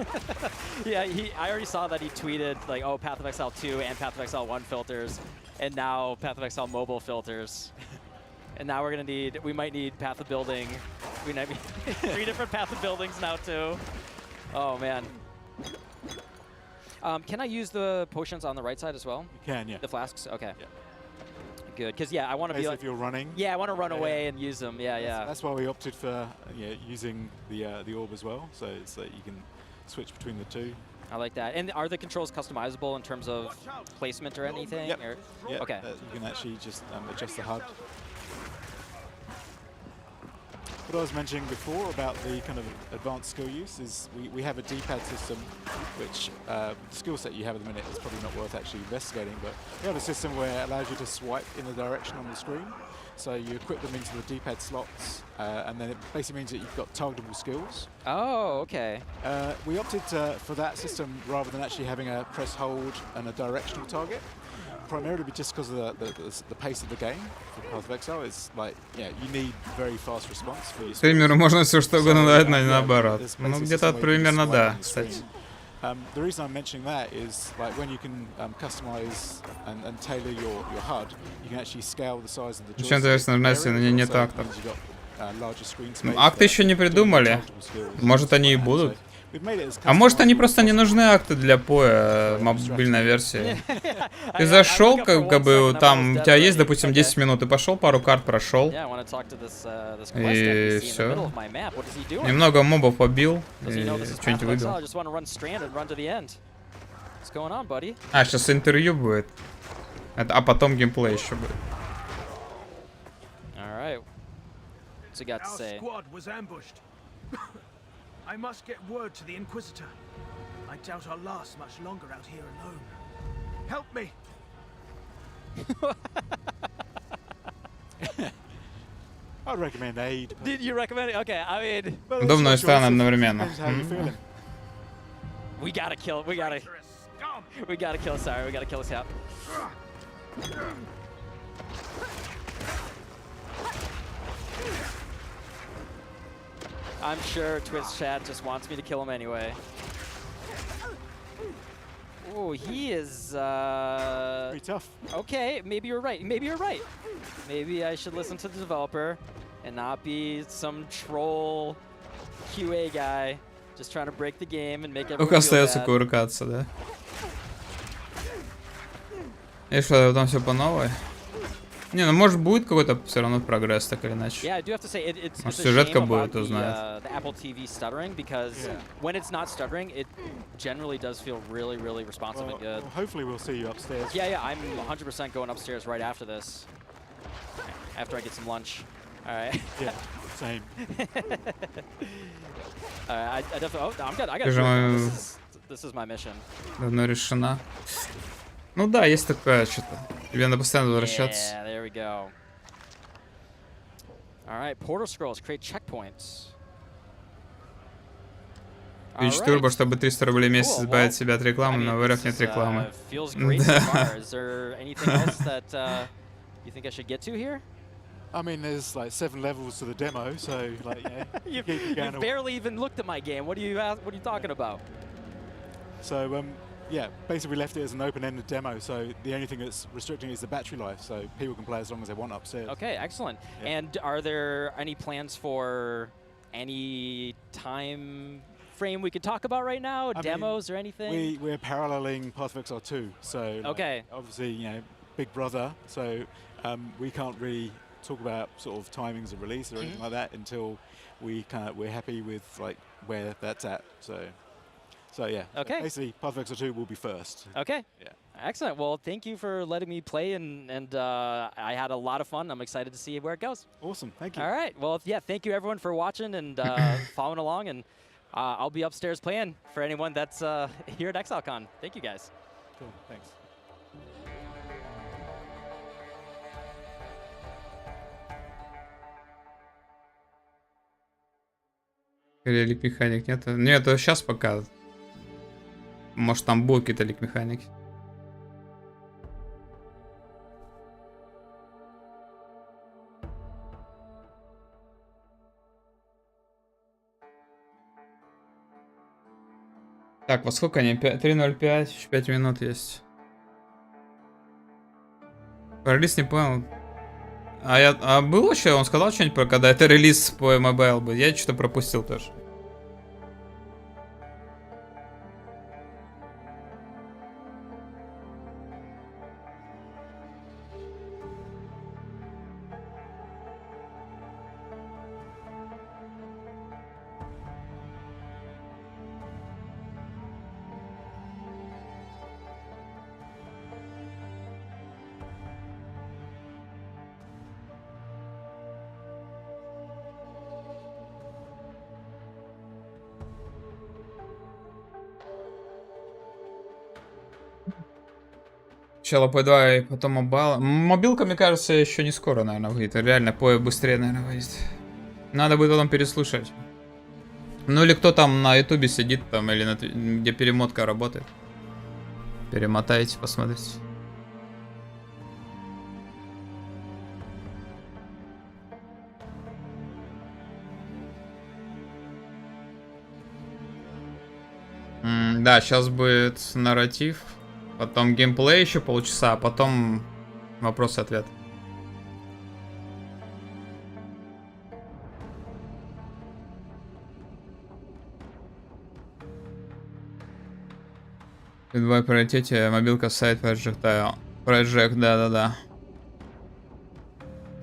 P: Yeah, I already saw that he tweeted like, oh, Path of Exile 2 and Path of Exile 1 filters, and now Path of Exile mobile filters. And now we might need Path of Building. We might be 3 different Path of Buildings now too. Oh man. Can I use the potions on the right side as well?
Q: You can, yeah.
P: The flasks? Okay. Yeah. Good, because yeah, I want to be like...
Q: if you're running.
P: Yeah, I want to run away and use them, yeah.
Q: That's why we opted for using the orb as well, so it's that you can switch between the two.
P: I like that. And are the controls customizable in terms of placement or anything?
Q: Yep.
P: Or?
Q: Yeah,
P: okay.
Q: You can actually just adjust the HUD. What I was mentioning before about the kind of advanced skill use is we have a D-pad system, which the skill set you have at the minute is probably not worth actually investigating, but we have a system where it allows you to swipe in the direction on the screen. So you equip them into the D-pad slots, and then it basically means that you've got targetable skills.
P: Oh, okay.
Q: We opted for that system rather than actually having a press hold and a directional target. Primarily just because of the pace of the game. For Path of Exile, it's like, yeah, you need very fast response for your
A: стримеру можно все что угодно дать, но не наоборот. Ну, где-то примерно да, кстати.
Q: The reason I'm mentioning that is like when you can customize and tailor your HUD, you can actually scale the size of the joystick.
A: Чем интересно, нажимайте на нет актов. Ну, акты еще не придумали. Может, они и будут. А может они просто не нужны акты для поя мобильной версии? Ты зашел, как бы там у тебя есть, допустим, 10 минут, ты пошел, пару карт прошел. И все. Немного мобов побил и что-нибудь выбил. А, сейчас интервью будет. А потом геймплей еще будет.
S: I must get word to the Inquisitor. I doubt I'll last much longer out here alone. Help me!
Q: I'd recommend aid.
P: Did you recommend it? Okay, I mean...
A: Удобно и странно одновременно.
P: We gotta kill, we gotta kill, sorry, we gotta kill this out. I'm sure Twitch chat just wants me to kill him anyway. Oh, he is
Q: pretty tough.
P: Okay, maybe you're right. Maybe you're right. Maybe I should listen to the developer and not be some troll QA guy just trying to break the game and make everyone feel
A: остается
P: bad.
A: кувыркаться, да? И что, там все по новой? Не, ну может будет какой-то все равно прогресс, так или иначе.
P: Yeah, I do have to say it's
A: Может
P: a
A: сюжетка
P: shame
A: будет,
P: about
A: кто знает.
P: the Apple TV stuttering because when it's not stuttering, it generally does feel really, really responsive and good.
Q: Well, hopefully we'll see you upstairs.
P: Yeah, I'm 100% going upstairs right after this. After I get some lunch. All right.
Q: Yeah, same.
P: I definitely. Oh, I'm good. I got. This is my mission.
A: Давно решена. Ну да, есть такое что-то. Тебе надо постоянно возвращаться.
P: Yeah, there we go. All right, portal scrolls create checkpoints.
A: Ищи турбо, чтобы 300 рублей в месяц избавить себя от рекламы, но в РФ нет рекламы.
P: Feels great so far. Is there anything else that you think I should get to here?
Q: I mean, there's like 7 levels to the demo, so like,
P: you barely even looked at my game. What are you talking about?
Q: So yeah, basically we left it as an open-ended demo, so the only thing that's restricting is the battery life, so people can play as long as they want upstairs.
P: Okay, excellent.
Q: Yeah.
P: And are there any plans for any time frame we could talk about right now? Demos or anything?
Q: We're paralleling Path of Exile 2, so like, obviously, you know, Big Brother, so we can't really talk about sort of timings of release or anything like that until we're happy with like where that's at. So yeah.
P: Okay.
Q: So basically, Path of Exile 2 will be first.
P: Okay.
Q: Yeah.
P: Excellent. Well, thank you for letting me play, and I had a lot of fun. I'm excited to see where it goes.
Q: Awesome. Thank you.
P: All right. Well, yeah. Thank you everyone for watching and following along, and I'll be upstairs playing for anyone that's here at ExileCon. Thank you guys.
Q: Cool. Thanks.
A: Лик механик нет? Нет, это сейчас пока. Может там будут какие-то лик механики. Так, во сколько они? 3:05, еще 5 минут есть. Про релиз не понял. А было что? Он сказал что-нибудь про когда это релиз по mobile был? Я что-то пропустил тоже. Сначала P2 и потом мобайл. Мобилка, мне кажется, еще не скоро, наверное, выйдет. Реально, P быстрее, наверное, выйдет. Надо будет потом переслушать. Ну или кто там на ютубе сидит, там, или где перемотка работает. Перемотайте, посмотрите. Да, сейчас будет нарратив. Потом геймплей еще полчаса, а потом вопрос-ответ. В приоритете мобилка, сайт, Project, да-да-да.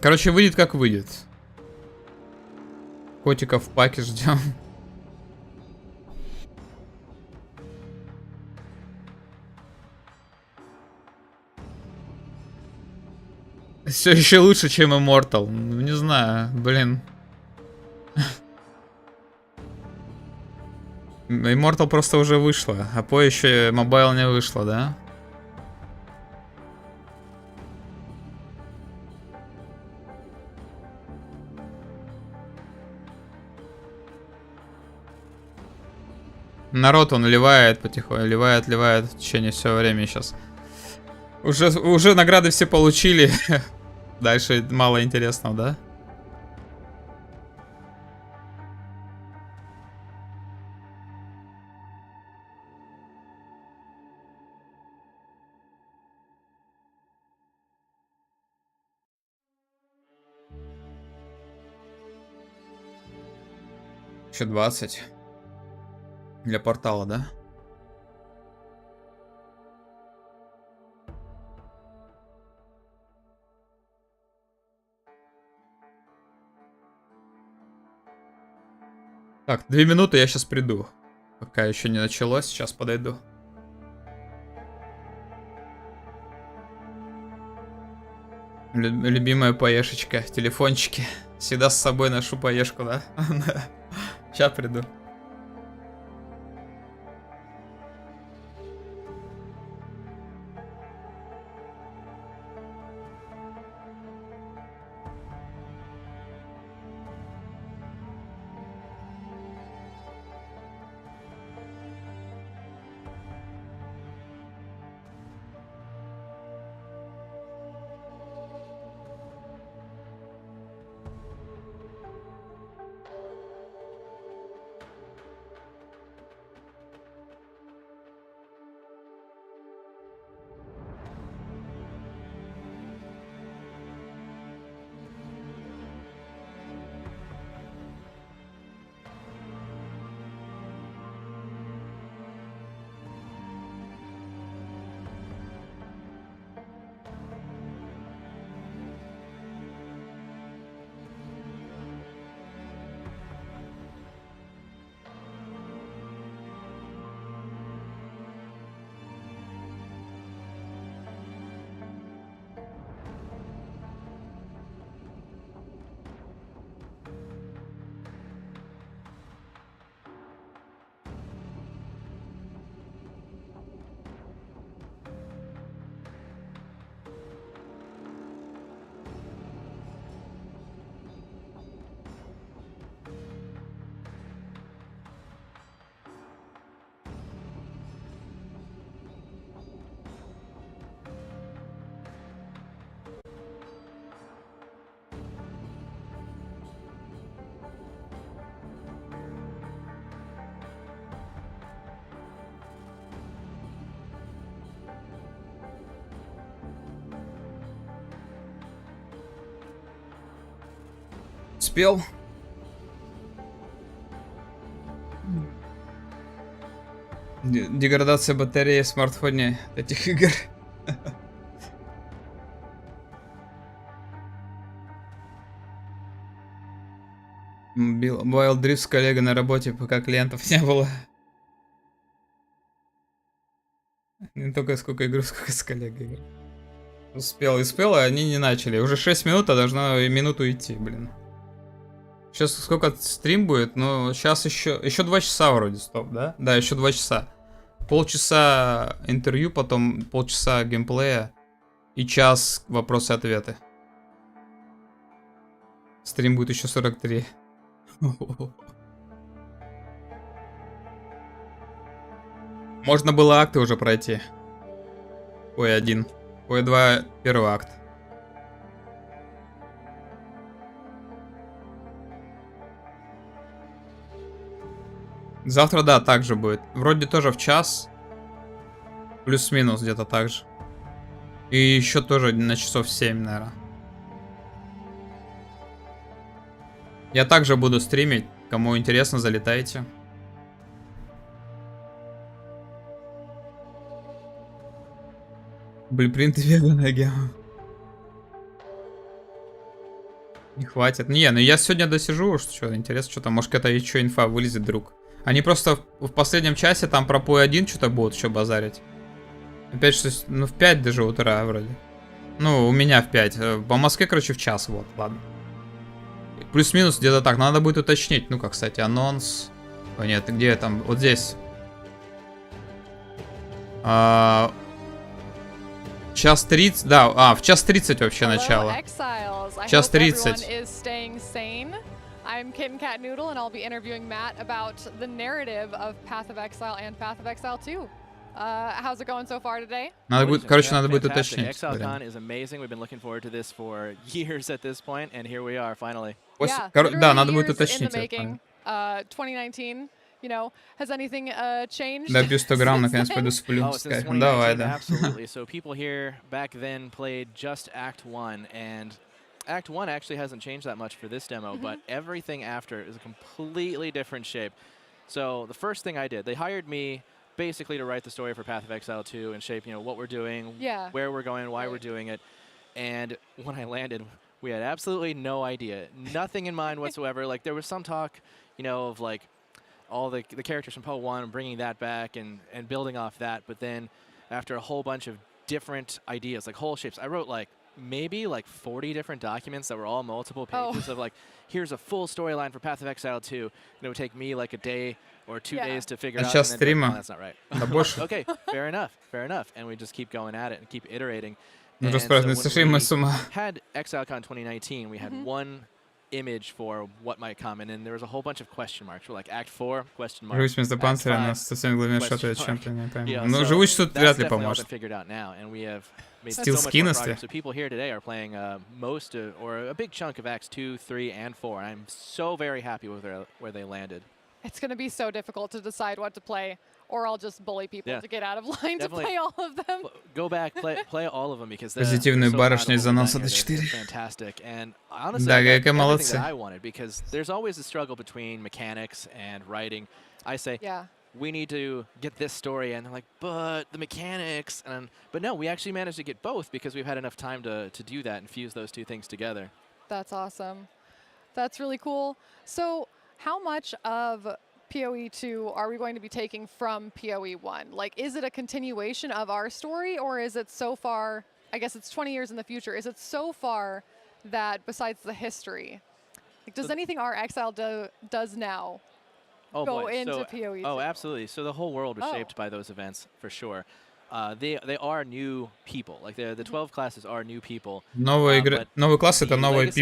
A: Короче, выйдет как выйдет. Котиков в паке ждем. Все еще лучше, чем Immortal. Не знаю, блин. Immortal просто уже вышла, а по еще мобайл не вышло, да? Народ он ливает потихоньку, ливает в течение всего времени сейчас. Уже награды все получили. Дальше мало интересного, да? Еще 20. Для портала, да? Так, 2 минуты, я сейчас приду. Пока еще не началось, сейчас подойду. Любимая поешечка, телефончики. Всегда с собой ношу поешку, да? Сейчас приду. Успел? Деградация батареи в смартфоне этих игр. Wild Drift с коллегой на работе, пока клиентов не было. Не только сколько игру, сколько с коллегой. Успел, а они не начали. Уже 6 минут, а должно минуту идти, блин. Сейчас сколько стрим будет? Ну, сейчас еще 2 часа вроде, стоп, да? Да, еще 2 часа. Полчаса интервью, потом полчаса геймплея и час вопросы-ответы. Стрим будет еще 43. Можно было акты уже пройти. Ой, 1. Ой, 2, первый акт. Завтра, да, так же будет. Вроде тоже в час. Плюс-минус где-то так же. И еще тоже на часов 7, наверное. Я также буду стримить. Кому интересно, залетайте. Блюпринты веганая гема. Не хватит. Не, ну я сегодня досижу, что интересно, что там, может какая-то еще инфа вылезет вдруг. Они просто в последнем часе там про PoE1 что-то будут еще базарить. Опять что, ну в 5 даже утра вроде. Ну, у меня в 5. По Москве, короче, в час, вот, ладно. Плюс-минус где-то так, надо будет уточнить. Ну-ка, кстати, анонс. О, нет, где там? Вот здесь. Час 30, да, в час 30 вообще начало. Час 30.
T: I'm Kitten Cat Noodle, and I'll be interviewing Matt about the narrative of Path of Exile and Path of Exile 2. How's it going so far today?
A: Надо будет, короче, надо будет уточнить.
U: ExileCon is amazing. We've been looking forward to this for years at this point, and here we are finally.
T: Yeah,
A: да, надо будет
T: years
A: уточнить.
T: in the making. 2019, you know, has anything changed?
A: Добью 100 грамм, наконец пойду сплю.
U: Oh, since 2019,
A: Давай, да.
U: absolutely. So people here back then played just Act 1, and Act 1 actually hasn't changed that much for this demo, but everything after is a completely different shape. So the first thing I did, they hired me basically to write the story for Path of Exile 2 and shape, you know, what we're doing, where we're going, why we're doing it. And when I landed, we had absolutely no idea, nothing in mind whatsoever. Like there was some talk, you know, of like all the characters from Poe 1 and bringing that back and building off that. But then after a whole bunch of different ideas, like whole shapes, I wrote like maybe like 40 different documents that were all multiple pages of like, here's a full storyline for Path of Exile 2. And it would take me like a day or 2 days to figure out.
A: Час
U: And then,
A: стрима.
U: oh, that's not right. Okay, fair enough. And we just keep going at it and keep iterating.
A: Ну,
U: And
A: расправь,
U: so
A: не
U: when
A: сошли мы с ума.
U: we had ExileCon 2019, we had one image for what might come, and then there was a whole bunch of question marks. We're like, Act 4, question mark.
A: Живучесть вместо
U: Act
A: панциря
U: 5,
A: нас со всеми главами
U: question
A: шатает
U: mark.
A: чем-то, не пойму.
U: Yeah,
A: Ну,
U: so
A: живучесть тут
U: that's
A: вряд ли
U: definitely all
A: поможет.
U: been figured out now, and we have made
A: Стил
U: so much more
A: скинности.
U: progress. So people here today are playing most or a big chunk of Acts 2, 3, and 4, and I'm so very happy with where they landed.
T: It's going to be so difficult to decide what to play, or I'll just bully people to get out of line to play all of them.
U: Go back, play all of them because
A: Позитивную барышню из-за носа до 4.
U: Fantastic, and honestly,
A: Да,
U: I got
A: какая
U: everything
A: молодцы.
U: that I wanted because there's always a struggle between mechanics and writing. I say, we need to get this story, and they're like, but the mechanics, but no, we actually managed to get both because we've had enough time to do that and fuse those two things together.
T: That's awesome. That's really cool. So how much of PoE 2 are we going to be taking from PoE 1? Like, is it a continuation of our story, or is it so far, I guess it's 20 years in the future, is it so far that besides the history, like, does anything our Exile does now go into PoE 2?
U: Oh, absolutely. So the whole world was shaped by those events, for sure. They are new people. Like the 12 classes are new people.
A: Новый класс — это новые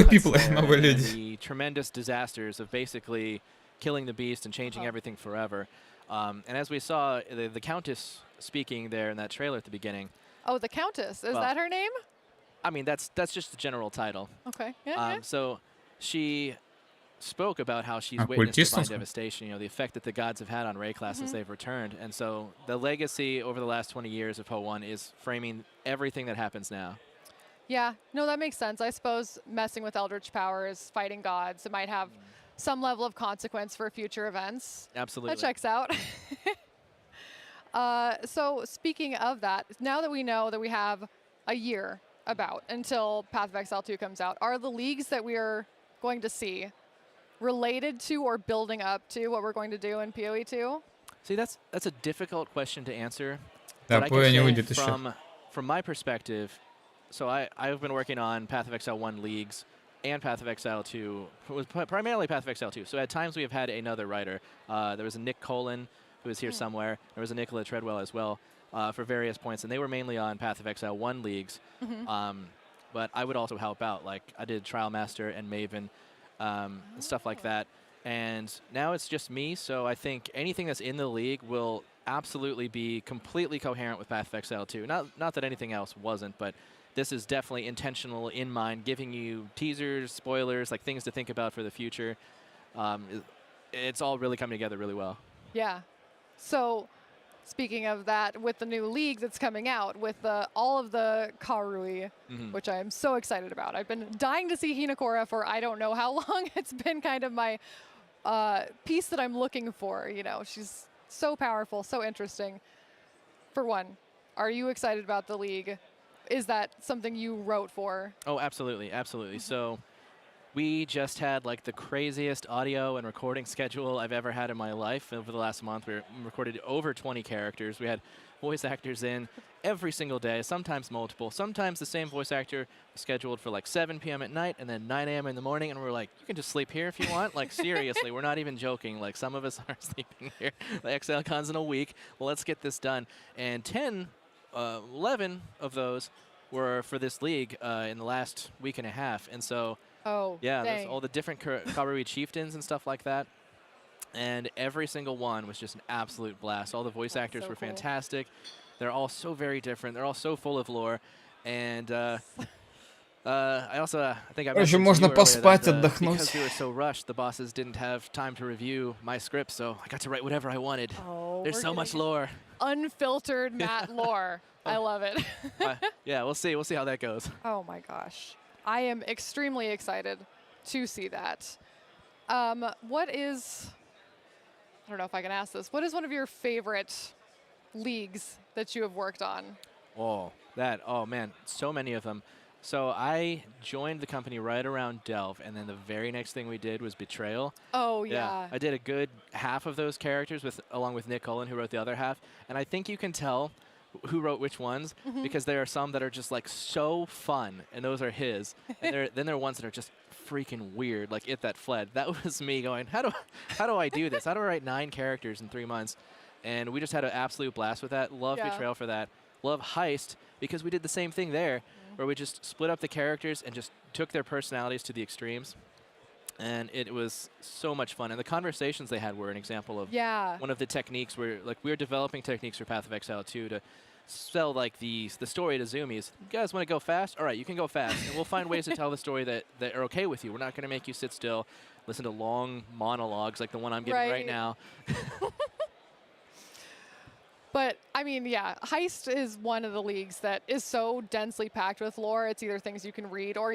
A: people, новые люди.
U: The tremendous disasters of basically killing the beast and changing everything forever. And as we saw, the Countess speaking there in that trailer at the beginning.
T: Oh, the Countess. Is that her name?
U: I mean, that's just the general title.
T: Okay. Yeah.
U: So she spoke about how she's witnessed divine devastation, you know, the effect that the gods have had on Ray class as they've returned. And so the legacy over the last 20 years of Poe 1 is framing everything that happens now.
T: Yeah, no, that makes sense. I suppose messing with eldritch powers, fighting gods, it might have some level of consequence for future events.
U: Absolutely.
T: That checks out. So speaking of that, now that we know that we have a year about until Path of Exile 2 comes out, are the leagues that we are going to see related to or building up to what we're going to do in PoE 2?
U: See, that's a difficult question to answer.
A: Да,
U: but
A: PoE не
U: I
A: выйдет
U: can say
A: еще.
U: from my perspective, so I've been working on Path of Exile 1 leagues and Path of Exile 2. It was primarily Path of Exile 2. So at times we have had another writer. There was a Nick Colin who is here somewhere. There was a Nicola Treadwell as well for various points, and they were mainly on Path of Exile 1 leagues. But I would also help out. Like I did Trial Master and Maven and stuff like that. And now it's just me, so I think anything that's in the league will absolutely be completely coherent with Path of Exile 2. Not that anything else wasn't, but this is definitely intentional in mind, giving you teasers, spoilers, like things to think about for the future. It's all really coming together really well.
T: Yeah. So speaking of that, with the new league that's coming out, with all of the Karui, which I am so excited about. I've been dying to see Hinakora for I don't know how long. It's been kind of my piece that I'm looking for. You know, she's so powerful, so interesting. For one, Are you excited about the league? Is that something you wrote for?
U: Oh, absolutely, absolutely. So we just had like the craziest audio and recording schedule I've ever had in my life. Over the last month, we recorded over 20 characters. We had voice actors in every single day, sometimes multiple. Sometimes the same voice actor scheduled for like 7 p.m. at night and then 9 a.m. in the morning. And we're like, you can just sleep here if you want. Like, seriously, we're not even joking. Like, some of us are sleeping here. The ExileCon's in a week. Well, let's get this done. And 11 of those were for this league in the last week and a half. And so, yeah, there's all the different Kabarui chieftains and stuff like that. And every single one was just an absolute blast. All the voice actors were fantastic. They're all so very different. They're all so full of lore. And I also, I think I mentioned
A: можно
U: to you
A: поспать,
U: earlier that,
A: отдохнуть.
U: because we were so rushed, the bosses didn't have time to review my script, so I got to write whatever I wanted. There's so much lore.
T: Unfiltered Matt lore. I love it.
U: Yeah, we'll see. We'll see how that goes.
T: Oh my gosh. I am extremely excited to see that. What is, I don't know if I can ask this, what is one of your favorite leagues that you have worked on?
U: Oh man, so many of them. So I joined the company right around Delve, and then the very next thing we did was Betrayal.
T: Oh, yeah.
U: I did a good half of those characters along with Nick Cullen, who wrote the other half. And I think you can tell who wrote which ones, because there are some that are just like so fun, and those are his. And then there are ones that are just freaking weird, like It That Fled. That was me going, how do I do this? How do I write 9 characters in 3 months? And we just had an absolute blast with that. Love Betrayal for that. Love Heist, because we did the same thing there, where we just split up the characters and just took their personalities to the extremes. And it was so much fun. And the conversations they had were an example of one of the techniques where, like, we were developing techniques for Path of Exile 2 to sell, like, the story to Zoomies. You guys want to go fast? All right, you can go fast. And we'll find ways to tell the story that are okay with you. We're not going to make you sit still, listen to long monologues like the one I'm getting right now.
T: But, I mean, yeah, Heist is one of the leagues that is so densely packed with lore. It's either things you can read or,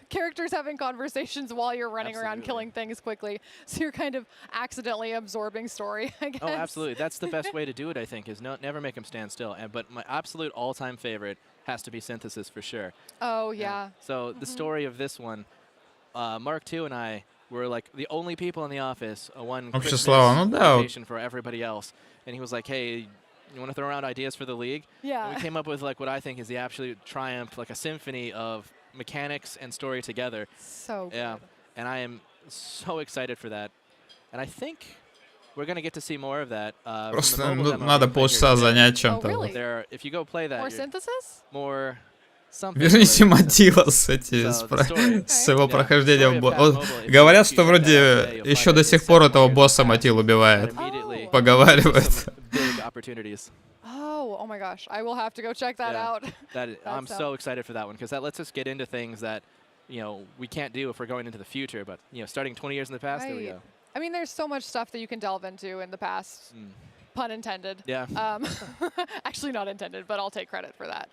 T: characters having conversations while you're running around killing things quickly. So you're kind of accidentally absorbing story, I guess.
U: Oh, absolutely. That's the best way to do it, I think, is never make them stand still. But my absolute all-time favorite has to be Synthesis for sure.
T: Oh, yeah.
U: So the story of this one, Mark II and I were like the only people in the office, one Christmas rotation for everybody else. And he was like, hey, you want to throw around ideas for the league?
T: Yeah.
U: And we came up with like what I think is the absolute triumph, like a symphony of mechanics and story together.
T: So good.
U: Yeah. And I am so excited for that. And I think we're going to get to see more of that.
A: Просто надо полчаса занять чем-то.
U: If you go play that.
T: More Synthesis?
U: More...
A: Верните Матила с его прохождением. Говорят, что вроде еще до сих пор этого босса Матил убивает. Поговаривают.
T: Oh my gosh. I will have to go check that out.
U: I'm so excited for that one, because that lets us get into things that, we can't do if we're going into the future. But, starting 20 years in the past, there we go.
T: I mean, there's so much stuff that you can delve into in the past. Pun intended.
U: Yeah.
T: Actually not intended, but I'll take credit for that.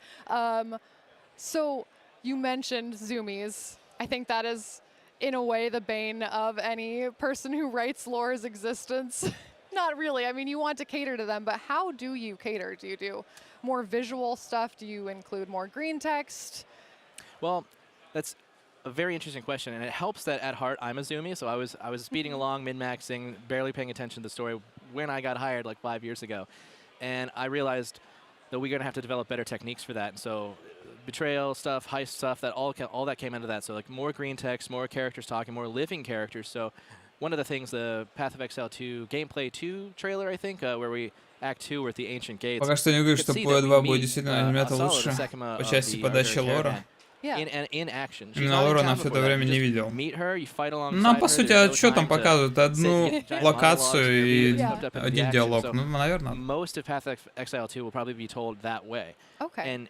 T: So you mentioned Zoomies. I think that is, in a way, the bane of any person who writes lore's existence. Not really. I mean, you want to cater to them, but how do you cater? Do you do more visual stuff? Do you include more green text?
U: Well, that's a very interesting question, and it helps that at heart I'm a Zoomie, so I was speeding along, min-maxing, barely paying attention to the story when I got hired like 5 years ago. And I realized that we're going to have to develop better techniques for that. And so Betrayal stuff, Heist stuff, that all that came into that. So like more green text, more characters talking, more living characters. So one of the things, the Path of Exile 2 Gameplay 2 trailer, I think, where we Act 2 were at the Ancient Gates.
A: Пока что не говорю, что PoE 2 будет действительно анимета лучше по части подачи лора. Именно лора на все это время не видел. Ну, по сути, что там показывают? Одну локацию и один диалог. Ну, наверное.
U: Most of Path of Exile 2 will probably be told that way.
T: Okay.
U: And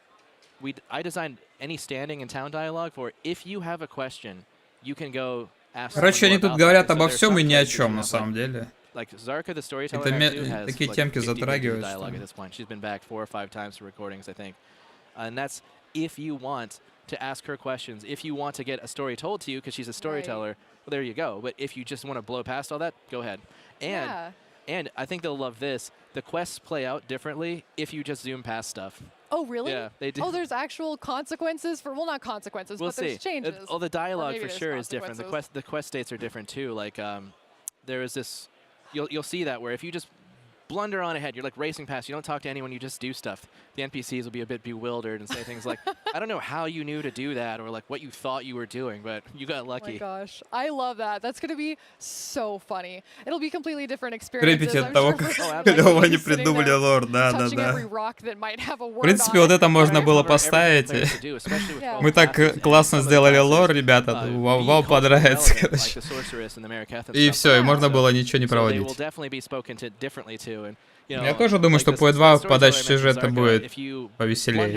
U: I designed any standing and town dialogue for if you have a question, you can go ask.
A: Короче, они тут говорят обо всем и ни о чем, на самом деле.
U: Like Zarka, the storyteller, has
A: такие
U: like
A: темки
U: 50
A: затрагивают.
U: Dialogue at this point. She's been back 4 or 5 times for recordings, I think. And that's if you want to ask her questions, if you want to get a story told to you because she's a storyteller, well, there you go. But if you just want to blow past all that, go ahead. And And I think they'll love this. The quests play out differently if you just zoom past stuff.
T: Oh, really?
U: Yeah, they do.
T: Oh, there's actual consequences for, well, not consequences,
U: We'll
T: but there's
U: see.
T: changes.
U: Oh, the dialogue
T: maybe
U: for
T: there's
U: sure is different.
T: consequences.
U: The quest states are different too. Like there is this, you'll see that where if you just blunder on ahead, you're like racing past, you don't talk to anyone, you just do stuff. The NPCs will be a bit bewildered and say things like, I don't know how you knew to do that, or like what you thought you were doing, but you got lucky.
T: Oh my gosh, I love that. That's going to be so funny. It'll be completely different experiences.
A: Трепете
T: I'm
A: от того,
T: sure
A: как
T: for
A: клево они
T: sitting
A: придумали
T: there,
A: лор, да, да,
T: touching
A: да.
T: every rock that might have a
A: В
T: word
A: принципе,
T: on
A: вот
T: it.
A: это можно было поставить. Мы так классно сделали лор, ребята, вау, понравится, короче. И все, и можно было ничего не проводить. Я тоже думаю, что по 2 подача сюжета будет повеселее.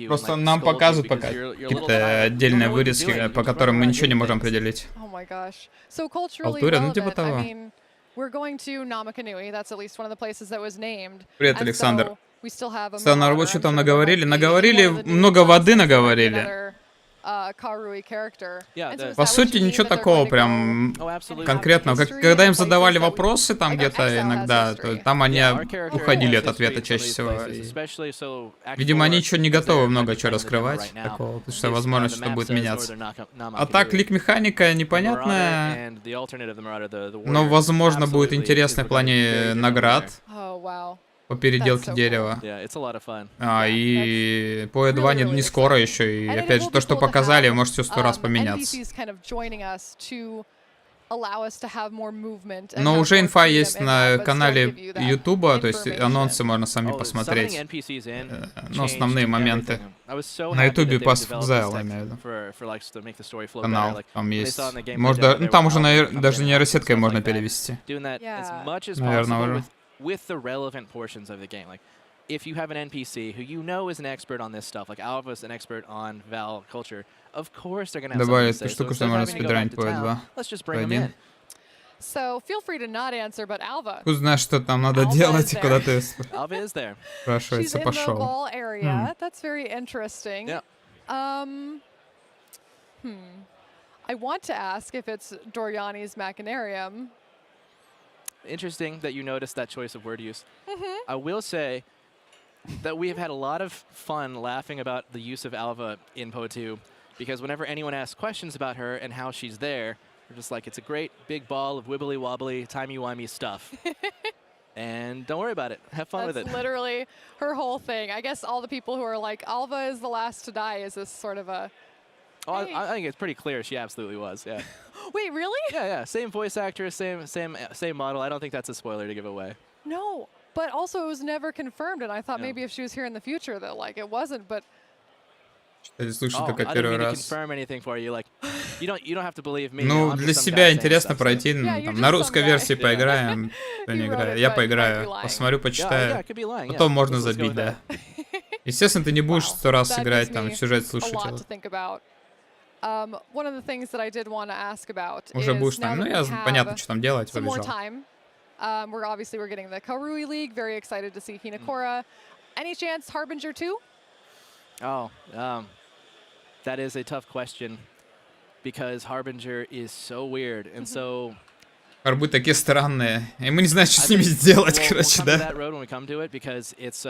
A: Просто нам показывают пока какие-то отдельные вырезки, по которым мы ничего не можем определить.
T: Oh my gosh. So culturally
A: Алтуре, ну типа
T: relevant,
A: того.
T: I mean, we're going to Namakanui. That's at least one of the places that was named.
A: Привет,
T: And
A: Александр.
T: so we still have a
A: Что, на
T: Marauder.
A: рабочую
T: I'm
A: там
T: sure
A: наговорили?
T: there might be
A: Наговорили,
T: one of the new
A: много воды
T: classes,
A: наговорили.
T: another, Karui character. And so is
A: По
T: that what
A: сути,
T: you mean,
A: ничего
T: that they're
A: такого
T: going to
A: прям
T: go
A: конкретного. Когда им задавали вопросы там где-то иногда, то там они уходили от ответа чаще всего. И, видимо, они еще не готовы много чего раскрывать такого, потому что возможно, что будет меняться. А так, лик-механика непонятная, но, возможно, будет интересно в плане наград.
T: Oh, wow.
A: По переделке дерева. И по E2 не скоро еще. И опять же, то, что показали, может все 100 раз поменяться. Но уже инфа есть на канале Ютуба, то есть анонсы можно сами посмотреть. Ну, основные моменты. На Ютубе Passive Exile, я имею в виду. Канал там есть. Можно, ну, там уже даже нейросеткой можно перевести. Наверное, уже.
U: With the relevant portions of the game. Like, if you have an NPC who you know is an expert on this stuff, like Alva's an expert on Val culture, of course they're going to have something to say.
A: Добавить штуку, что можно спидранить по E2.
U: Let's just bring them in.
T: So feel free to not answer, but Alva.
A: Пусть знаешь, что там надо делать, и куда ты спрашивается, пошел.
T: She's in the wall area. That's very interesting.
U: Yeah.
T: I want to ask if it's Doriani's Machinarium.
U: Interesting that you noticed that choice of word use. I will say that we have had a lot of fun laughing about the use of Alva in Po2, because whenever anyone asks questions about her and how she's there, we're just like, it's a great big ball of wibbly wobbly, timey-wimey stuff. And don't worry about it. Have fun with it.
T: That's literally her whole thing. I guess all the people who are like, Alva is the last to die, is this sort of a...
U: Oh, I think it's pretty clear she absolutely was, yeah.
T: Wait, really?
U: Yeah. Same voice actress, same model. I don't think that's a spoiler to give away.
T: No, but also it was never confirmed, and I thought maybe if she was here in the future that like it wasn't, but...
A: Слушай,
U: I
A: только
U: didn't
A: первый
U: mean to
A: раз.
U: confirm anything for you. Like, you don't have to believe me.
A: Ну, для себя интересно пройти, там, на русской версии поиграем, кто не играет. Я поиграю, посмотрю, почитаю. Потом можно забить, да. Естественно, ты не будешь 100 раз играть, там, сюжет слушать.
T: One of the things that I did want to ask about
A: Уже будешь
T: is
A: там,
T: now
A: ну,
T: that
A: я
T: we
A: понятно, что там делать,
T: some more
A: побежал.
T: time. We're getting the Karui League. Very excited to see Hinakura. Any chance Harbinger 2?
U: Oh, that is a tough question, because Harbinger is so weird and so...
A: Харбы такие странные, и мы не знаем, что с ними сделать, короче, да?
U: That road when we come to it, because it's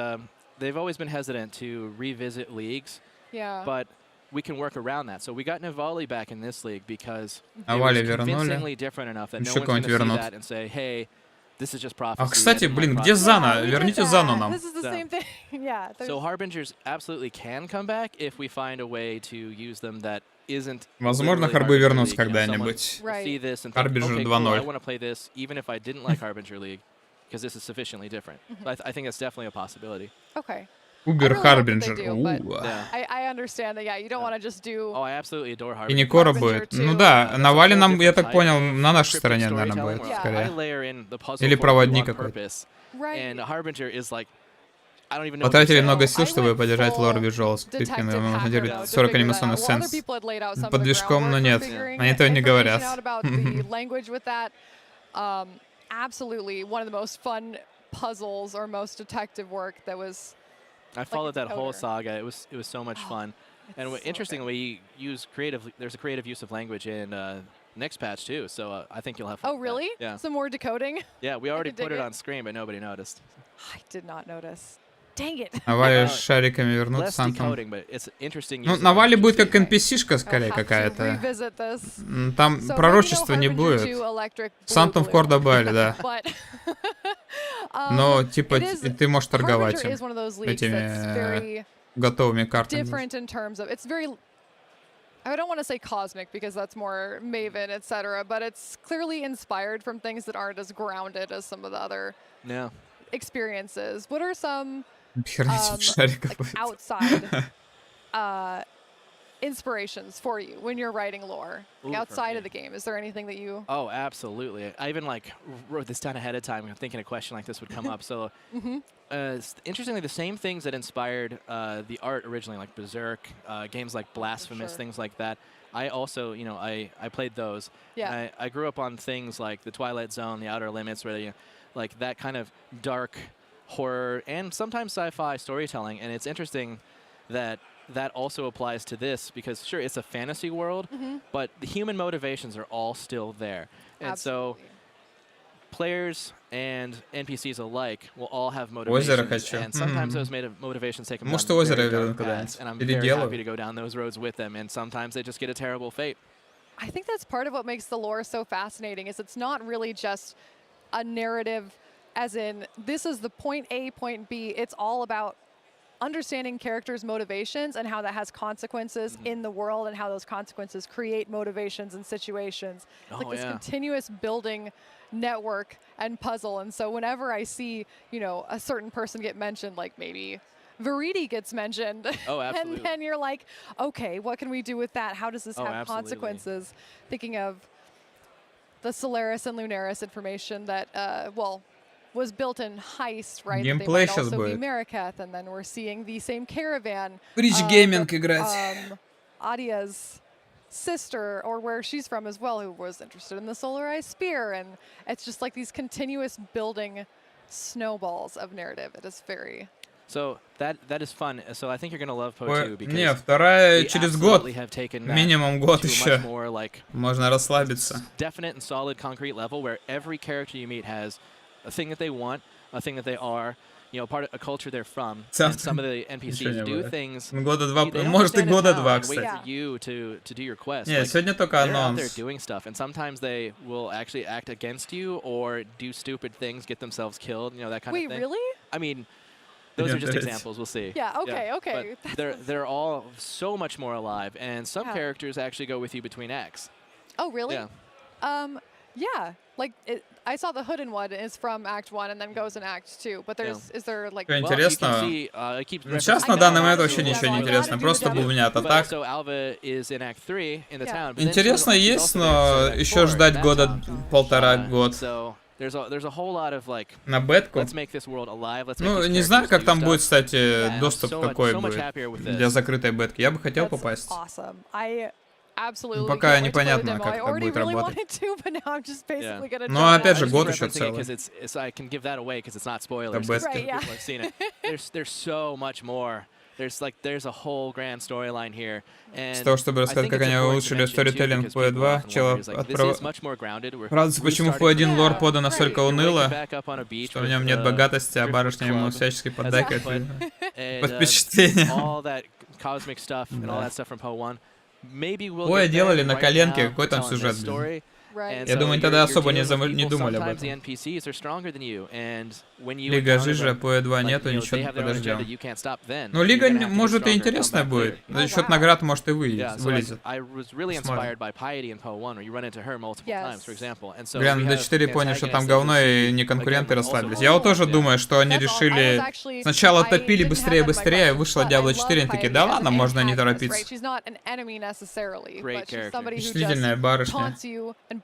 U: they've always been hesitant to revisit leagues.
T: Yeah.
U: But we can work around that. So we got Navali back in this league because it
A: Навали
U: was
A: вернули.
U: convincingly different enough that no
A: Еще
U: one's going to see
A: кого-нибудь
U: that and say, hey, this is just prophecy.
A: А, кстати, блин, где Зана? Верните Зану нам.
T: This is the same thing. Yeah.
U: So Harbingers absolutely can come back if we find a way to use them that isn't.
A: Возможно, Харбы вернутся когда-нибудь. Харбингер 2.0.
U: I want to play this even if I didn't like Harbinger League, because this is sufficiently different. So I think that's definitely a possibility.
T: Okay.
A: Убер Харбинджер.
T: I understand that, yeah, you don't want to just do...
U: Oh, I absolutely adore Harbinger.
A: И не Кора будет. Ну да, Навали нам, я так понял, на нашей стороне, наверное, будет, скорее. Или проводник какой-то. Потратили много сил, чтобы поддержать лор визуал с кликами, можно делать 40 анимационных сцен с подвижком, но нет, они этого не говорят.
T: Absolutely one of the most fun puzzles or most detective work that was...
U: I followed that whole saga. It was so much fun. And interestingly, we use creative. There's a creative use of language in next patch too. So I think you'll have fun.
T: Oh, really?
U: Yeah.
T: Some more decoding?
U: Yeah, we already put it
T: it
U: on screen, but nobody noticed.
T: I did not notice. Dang it.
A: Давай шариками вернуться
U: Less
A: сам там.
U: decoding, but it's interesting.
A: Ну, на Вале будет как NPC-шка скорее какая-то.
T: Revisit this.
A: Там
T: So
A: пророчества
T: maybe
A: не
T: no
A: будет.
T: Harbinger 2 Electric
A: Сам-то в кор добавили, да.
T: But,
A: Но, типа, и ты можешь торговать
T: Harbinger
A: им,
T: is one of those leagues that's
A: этими
T: very
A: готовыми картами.
T: different in terms of, it's very, I don't want to say cosmic because that's more Maven, etc., but it's clearly inspired from things that aren't as grounded as some of the other experiences. What are some like outside inspirations for you when you're writing lore? Like outside of the game, is there anything that you...
U: Oh, absolutely. I even like wrote this down ahead of time. I'm thinking a question like this would come up. So interestingly, the same things that inspired the art originally, like Berserk, games like Blasphemous, things like that. I also, you know, I played those.
T: Yeah.
U: I grew up on things like the Twilight Zone, the Outer Limits, where like that kind of dark horror and sometimes sci-fi storytelling. And it's interesting that that also applies to this because sure, it's a fantasy world, but the human motivations are all still there. And so players and NPCs alike will all have motivations, and sometimes those motivations take them down very dark paths, and I'm very happy to go down those roads with them, and sometimes they just get a terrible fate.
T: I think that's part of what makes the lore so fascinating, is it's not really just a narrative as in, this is the point A, point B. It's all about understanding characters' motivations and how that has consequences in the world and how those consequences create motivations and situations. It's like this continuous building network and puzzle. And so whenever I see, you know, a certain person get mentioned, like maybe Viridi gets mentioned, and then you're like, okay, what can we do with that? How does this have consequences? Thinking of the Solaris and Lunaris information that, well, was built in Heist, right? They might also be Marikath, and then we're seeing the same caravan.
A: WorldGaming играть.
T: Adia's sister, or where she's from as well, who was interested in the Solarized Spear, and it's just like these continuous building snowballs of narrative. It is very...
U: So that is fun. So I think you're gonna love Po2 because
A: не, вторая через год,
U: have taken
A: минимум год еще.
U: More like
A: можно расслабиться.
U: Definite and solid concrete level where every character you meet has a thing that they want, a thing that they are, you know, part of a culture they're from. And some of the NPCs do things.
A: Года два, может и года два,
U: wait
A: кстати.
U: for you to do your quest.
A: Нет, сегодня только
U: They're out there
A: анонс.
U: doing stuff, and sometimes they will actually act against you or do stupid things, get themselves killed, you know, that kind of thing.
T: Wait, really?
U: I mean, those are just examples. We'll see.
T: Yeah. Okay. Okay.
U: But they're all so much more alive, and some characters actually go with you between acts.
T: Oh, really?
U: Yeah.
T: Yeah. Like I saw the Hooded one is from Act 1 and then goes in Act 2. But there's is there like?
A: Интересно. Сейчас на данный момент вообще ничего не интересно, просто бубнят. А так. Интересно есть, но еще ждать года полтора-год.
U: There's a whole lot of like.
A: На бетку.
U: Let's make this world alive. Let's make
A: Ну, не знаю, как там будет, кстати, доступ какой будет для закрытой бетки. Я бы хотел попасть.
T: Awesome. I absolutely.
A: Пока непонятно, как это будет работать. Но опять же, год еще целый.
U: I can give that away because it's not spoilers. People have seen it. There's so much more. There's a whole grand storyline here.
A: С того, чтобы рассказать, как они улучшили сторителлинг в PoE2, чел радуется, почему в PoE1 лор подан настолько уныло, что в нем нет богатости, а барышня ему всячески поддакивает. Под впечатлением. PoE делали на коленке, какой там сюжет, блин. Я думаю, тогда особо не думали об этом. Лига Жижа, PoE2 нету, ничего, подождем. Ну, Лига, может, и интересная будет. За счет наград, может, и вылезет. Глянь, на D4 понял, что там говно, и не конкуренты расслабились. Я вот тоже думаю, что они решили... Сначала топили быстрее, вышла Diablo 4, они такие, да ладно, можно не торопиться. Впечатлительная барышня.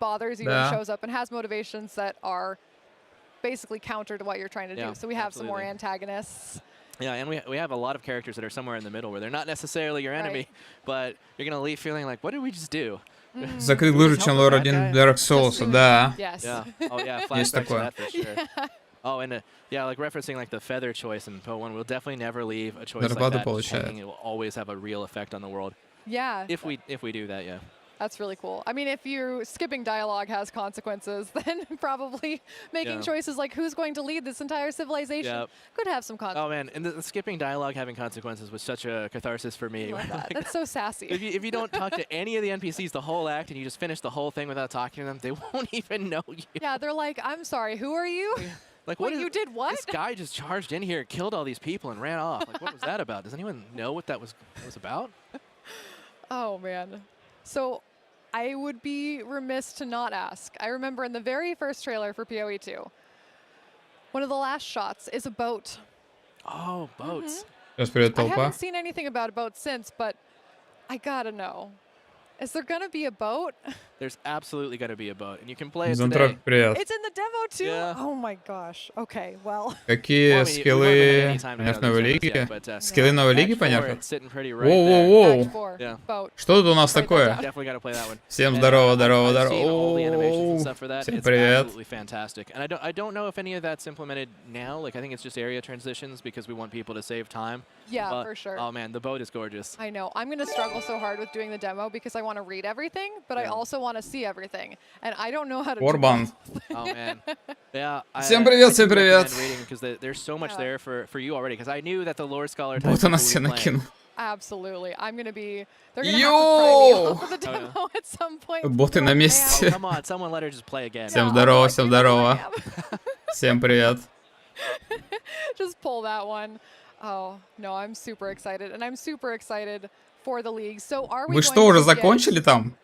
T: Bothers you and shows up and has motivations that are basically counter to what you're trying to do. So we have some more antagonists.
U: Yeah, and we have a lot of characters that are somewhere in the middle where they're not necessarily your enemy, but you're going to leave feeling like, what did we just do?
A: Закрыть глубже, чем лор 1 Dark Souls, да.
U: Yeah. Oh, yeah,
A: Есть такое.
U: Oh, and yeah, like referencing like the feather choice in PoE1, we'll definitely never leave a choice like that hanging. It will always have a real effect on the world.
T: Yeah.
U: If we do that, yeah.
T: That's really cool. I mean, if you skipping dialogue has consequences, then probably making choices like who's going to lead this entire civilization could have some consequences.
U: Oh man, and the skipping dialogue having consequences was such a catharsis for me.
T: Love that. That's so sassy.
U: If you don't talk to any of the NPCs the whole act and you just finish the whole thing without talking to them, they won't even know you.
T: Yeah, they're like, I'm sorry, who are you?
U: Like,
T: Wait, you did what?
U: This guy just charged in here, killed all these people, and ran off. Like, what was that about? Does anyone know what that was about?
T: Oh man. So I would be remiss to not ask. I remember in the very first trailer for PoE 2, one of the last shots is a boat.
U: Oh, boats.
T: I haven't seen anything about a boat since, but I gotta know. Is there gonna be a boat?
U: There's absolutely gonna be a boat, and you can play it
A: Зонтрок,
U: today.
A: привет.
T: It's in the demo too?
U: Yeah.
T: Oh my gosh. Okay, well.
A: Какие скиллы, понятно, новой лиги? Скиллы новой лиги, понятно? Воу-воу-воу. Что тут у нас такое? Всем здорово, здорово, здорово. Всем привет.
U: And I don't know if any of that's implemented now. Like, I think it's just area transitions because we want people to save time.
T: Yeah,
U: but,
T: for sure.
U: Oh man, the boat is gorgeous.
T: I know. I'm gonna struggle so hard with doing the demo because I want to read everything, but I also want to see everything, and I don't know how to.
A: Orban.
U: Oh man. Yeah.
A: Всем привет, всем привет.
U: Because there's so much there for you already. Because I knew that the lore scholar.
A: Вот она все накинул.
T: Absolutely. I'm gonna be. They're gonna have to pry me off of the demo at some point.
A: Боты на месте.
U: Oh, come on, someone let her just play again.
A: Всем здорово, всем здорово. Всем привет.
T: Just pull that one. Oh no, I'm super excited, and I'm super excited for the league. So are we?
A: Вы что, уже закончили там?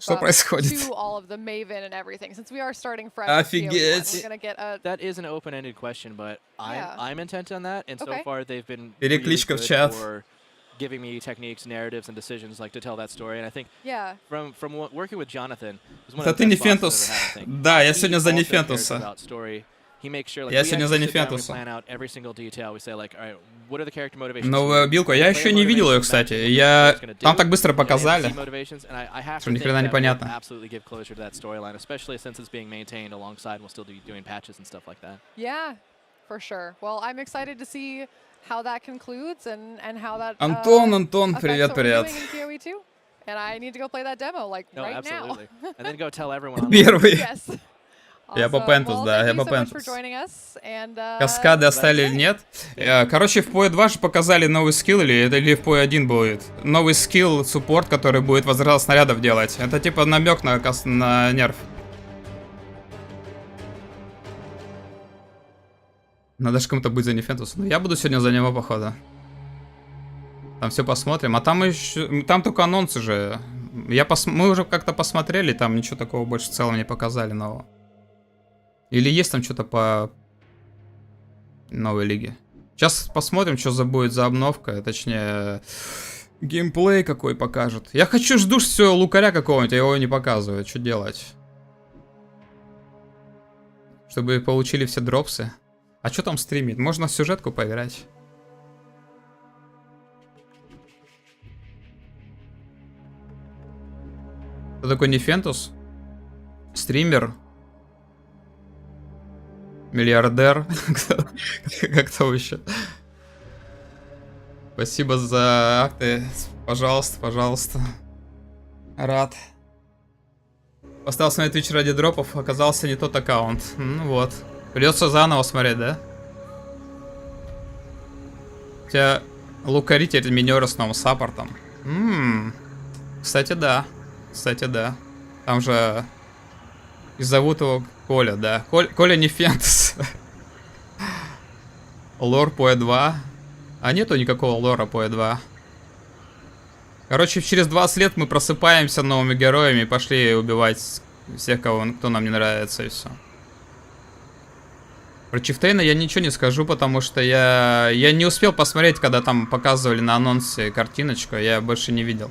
A: Что происходит?
T: To all of the Maven and everything, since we are starting fresh.
A: Офигеть.
T: We're gonna get a.
U: That is an open-ended question, but I'm intent on that, and so far they've been
A: Перекличка в чат.
U: for giving me techniques, narratives, and decisions like to tell that story. And I think from working with Jonathan,
A: это ты не Фентус? Да, я сегодня за не Фентуса. Я сегодня за не Фентуса. Новую билку. Я еще не видел ее, кстати. Там так быстро показали, что ни хрена непонятно.
T: Yeah, for sure. Well, I'm excited to see how that concludes and how that.
A: Антон, привет, привет.
T: And I need to go play that demo like right now.
U: And then go tell everyone.
A: Первый.
T: Yes.
A: Я по Пентус, да, я по Пентус. Каскады оставили или нет? Короче, в PoE 2 же показали новый скилл, или в PoE 1 будет. Новый скилл, суппорт, который будет возврат снарядов делать. Это типа намек на нерв. Надо же кому-то быть за Нефентус. Я буду сегодня за него, походу. Там все посмотрим. А там еще... Там только анонсы же. Мы уже как-то посмотрели, там ничего такого больше в целом не показали нового. Или есть там что-то по новой лиге? Сейчас посмотрим, что будет за обновка. Точнее, геймплей какой покажут. Я жду все лукаря какого-нибудь, а его не показывают. Что делать? Чтобы получили все дропсы. А что там стримит? Можно в сюжетку поиграть. Кто такой Нефентус? Стример. Миллиардер. Как там еще? Спасибо за акты. Пожалуйста, пожалуйста. Рад. Поставил смотреть Twitch ради дропов, оказался не тот аккаунт. Ну вот. Придется заново смотреть, да? Хотя лукари теперь минеры с новым саппортом. Кстати, да. Кстати, да. Там же... И зовут его Коля, да. Коля не Фентус. Лор PoE 2. А нету никакого лора PoE 2. Короче, через 20 лет мы просыпаемся новыми героями и пошли убивать всех, кто нам не нравится, и все. Про Чифтейна я ничего не скажу, потому что я не успел посмотреть, когда там показывали на анонсе картиночку, я больше не видел.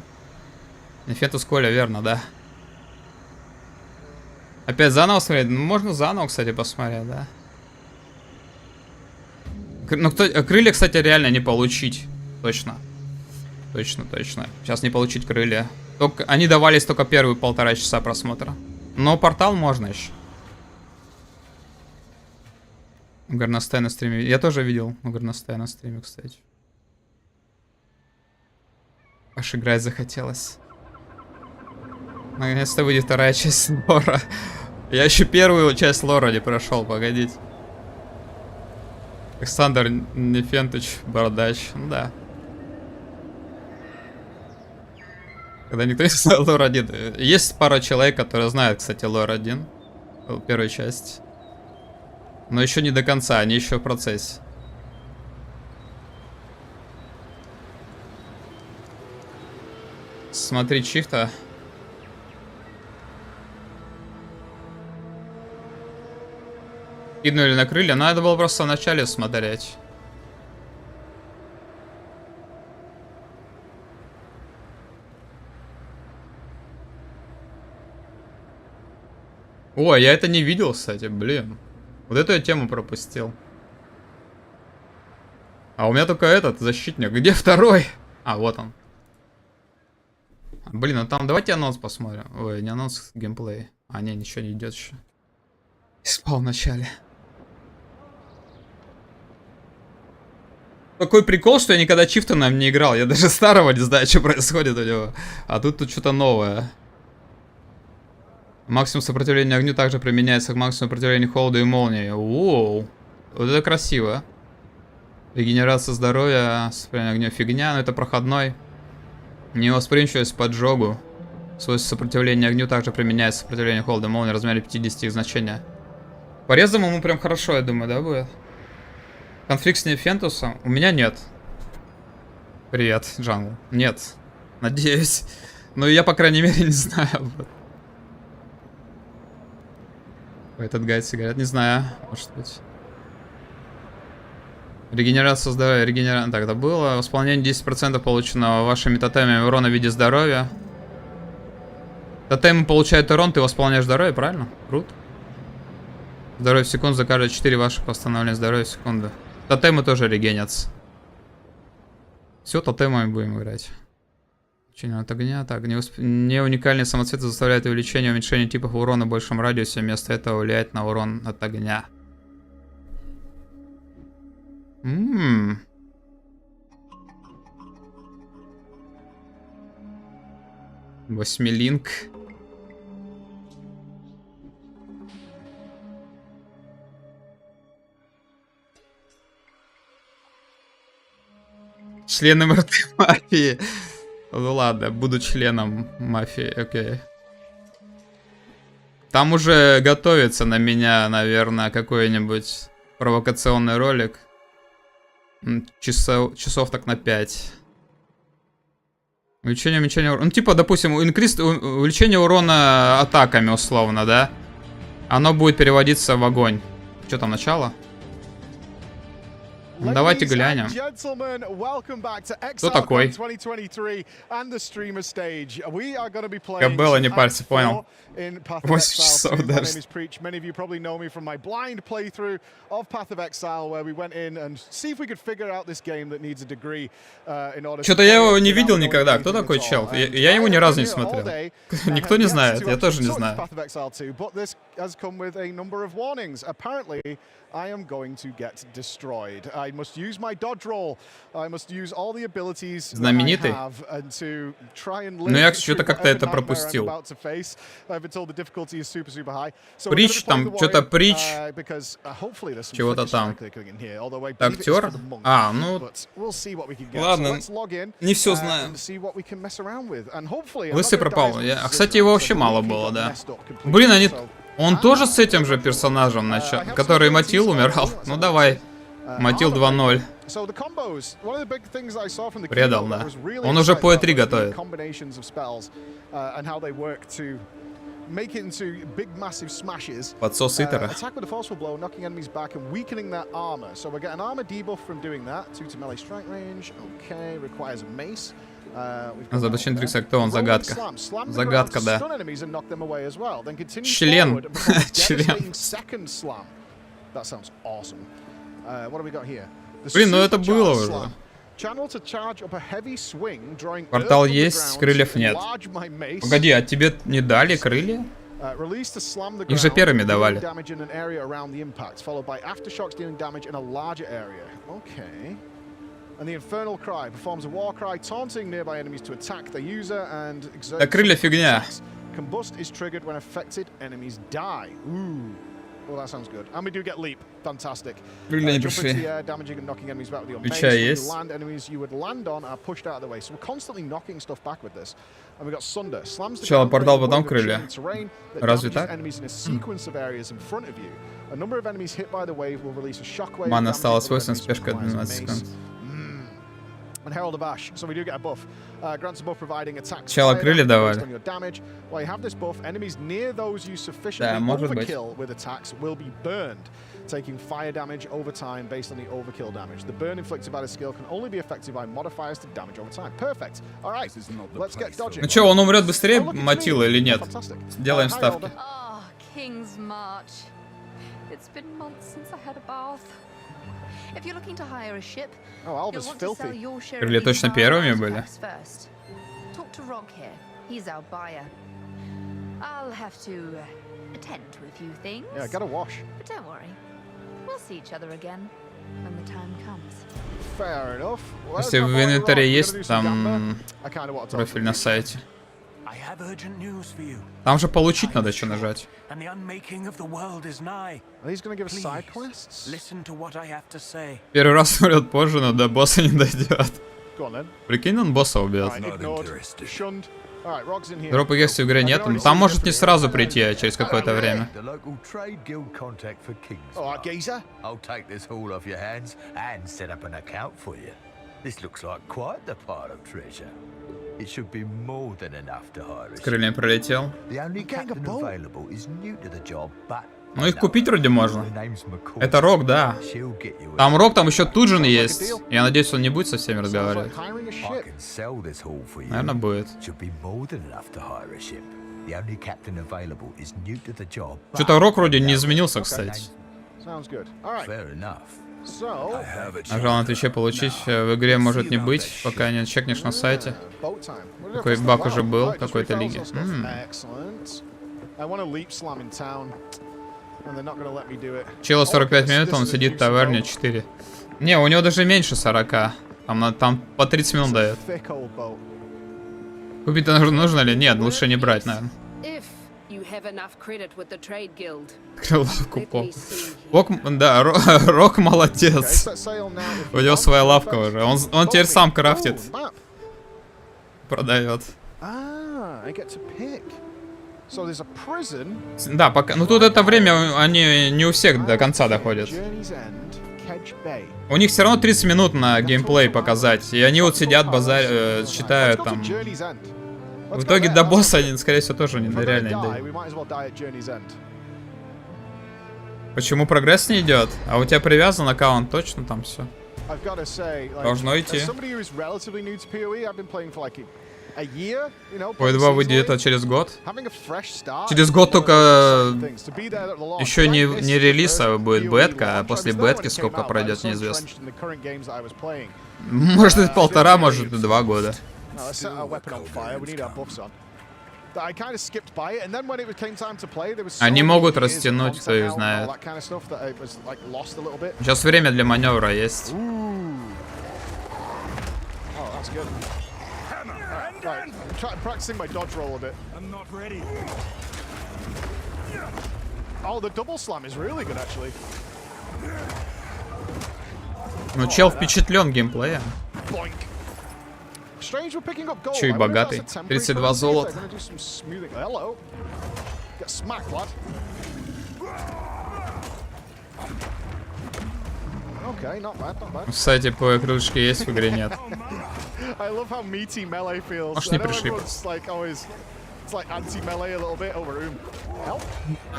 A: Нефентус Коля, верно, да. Опять заново смотреть? Ну, можно заново, кстати, посмотреть, да. Ну, крылья, кстати, реально не получить. Точно. Точно. Сейчас не получить крылья. Они давались только первые 1,5 часа просмотра. Но портал можно еще. Горностай на стриме. Я тоже видел Горностай на стриме, кстати. Аж играть захотелось. Наконец-то выйдет вторая часть лора. Я еще первую часть лора не прошел, погодите. Александр Нефентович Бородач, ну да. Когда никто не знает лор 1. Есть пара человек, которые знают, кстати, лор 1. Первую часть. Но еще не до конца, они еще в процессе. Смотри чифта. Кинули на крылья, но надо было просто в начале смотреть. О, я это не видел, кстати, блин. Вот эту я тему пропустил. А у меня только этот защитник. Где второй? А, вот он. Блин, ну там давайте анонс посмотрим. Ой, не анонс, геймплей. А, не, ничего не идет еще. Спал в начале. Такой прикол, что я никогда чифтоном не играл. Я даже старого не знаю, что происходит у него. А тут что-то новое. Максимум сопротивления огню также применяется к максимуму сопротивления холоду и молнии. Воу. Вот это красиво. Регенерация здоровья, сопротивление огню фигня, но это проходной. Невосприимчивость к поджогу. Свойство сопротивления огню также применяется к сопротивлению холода и молнии в размере 50 их значения. Порезом ему прям хорошо, я думаю, да, будет? Конфликт с Нефентусом? У меня нет. Привет, Джангл. Нет. Надеюсь. Но я, по крайней мере, не знаю. Этот гайд сигарет, не знаю. Может быть. Регенерация здоровья. Регенерация. Так, это было. Восполнение 10% полученного вашими тотемами урона в виде здоровья. Тотемы получают урон, ты восполняешь здоровье, правильно? Круто. Здоровье в секунду за каждые 4 ваших восстановления здоровья в секунду. Тотемы тоже регенятся. Все, тотемами будем играть. Учение от огня. Так, не уникальные самоцветы заставляют увеличение и уменьшение типов урона в большем радиусе. Вместо этого влияет на урон от огня. Восьмилинк. Член МРТ мафии. Ну ладно, буду членом мафии, окей. Там уже готовится на меня, наверное, какой-нибудь провокационный ролик. Часов так на 5. Увеличение урона. Ну, типа, допустим, увеличение урона атаками, условно, да? Оно будет переводиться в огонь. Что там, начало? Ну, давайте глянем. Кто такой? Кабелла, не пальцы, понял. 8 часов даже. Что-то я его не видел никогда. Кто такой чел? Я его ни разу не смотрел. Никто не знает, я тоже не знаю.
G: I am going to get destroyed. I must use my dodge roll. I must use all the abilities that I have and to try and live.
A: Ну я что-то как-то это пропустил. Притч там, что-то притч. Чего-то там. Актер? А, ну... Ладно, не все знаю. Лысый пропал. Кстати, его вообще мало было, да. Блин, они... Он тоже с этим же персонажем, который Матил умирал? Ну давай, Матил 2.0. Предал, да. Он уже по E3 готовит. Подсос Итера. Задача TrXtR, кто он? Загадка. Загадка, да. Член. Член. Блин, ну это было уже. Портал есть, крыльев нет. Погоди, а тебе не дали крылья? Их же первыми давали. Да крылья фигня.
G: Combust is triggered when affected enemies die. Ooh. Well, that sounds good. And we do get leap. Fantastic. Damaging and knocking enemies back with your mace. When you land, enemies you would land on are pushed out of the way. So we're constantly knocking stuff back with this. And we got Sunder. Slams the ground terrain that damages enemies in a sequence of areas in front of you. A number of enemies hit by the wave will release a shockwave.
A: Мана осталась 8, спешка 12 секунд.
G: And Herald of Ash, so we do get a buff. Grants a buff providing attacks
A: Сначала крылья давали.
G: on your damage. While you have this buff, enemies near those you sufficiently overkill with attacks will be burned, taking fire damage over time based on the overkill damage. The burn inflicted by the skill can only be affected by modifiers to damage over time. Perfect. All right, let's get dodging.
A: Ну чё, он умрет быстрее Матила или нет? Делаем ставки.
I: Ah, King's March. It's been months since I had a bath. If you're looking to hire a ship, you'll want to sell your share of
A: Крылья точно первыми были?
I: first. Talk to Rock here. He's our buyer. I'll have to attend to a few things.
G: Yeah, gotta wash.
I: But don't worry. We'll see each other again when the time comes.
G: Fair enough.
A: Если в инвентаре есть там профиль на сайте. Там же получить надо еще нажать. Первый раз умрет позже, но до босса не дойдет. Прикинь, он босса убьет. Дропа есть в игре нет, там может не сразу прийти, а через какое-то время. С крыльями пролетел. Ну их купить вроде можно. Это Рок, да. Там Рок, там еще Туджин есть. Я надеюсь, он не будет со всеми разговаривать. Наверное, будет. Что-то Рок вроде не изменился, кстати. Нажал на Твиче получить. В игре может не быть, пока не чекнешь на сайте. Такой баг уже был в какой-то лиге. Челу 45 минут, он сидит в таверне 4. Не, у него даже меньше 40. Там по 30 минут дает. Купить-то нужно ли? Нет, лучше не брать, наверное. Рок, да, Рок молодец. У него своя лавка уже. Он теперь сам крафтит. Продает. Да, пока. Ну тут это время они не у всех до конца доходят. У них все равно 30 минут на геймплей показать. И они вот сидят, базарь, считают там. В итоге до босса они, скорее всего, тоже реально не дают. Почему прогресс не идет? А у тебя привязан аккаунт, точно там все. Должно идти. PoE2 выйдет это через год. Через год только еще не релиз, а будет бетка, а после бетки сколько пройдет, неизвестно. Может и 1,5, может и 2 года. Они могут растянуть, кто их знает. Сейчас время для маневра есть. Ну, чел впечатлен геймплеем. Че и богатый. 32 золота. В сайте по крылышке есть, в игре нет. Может, не пришли просто.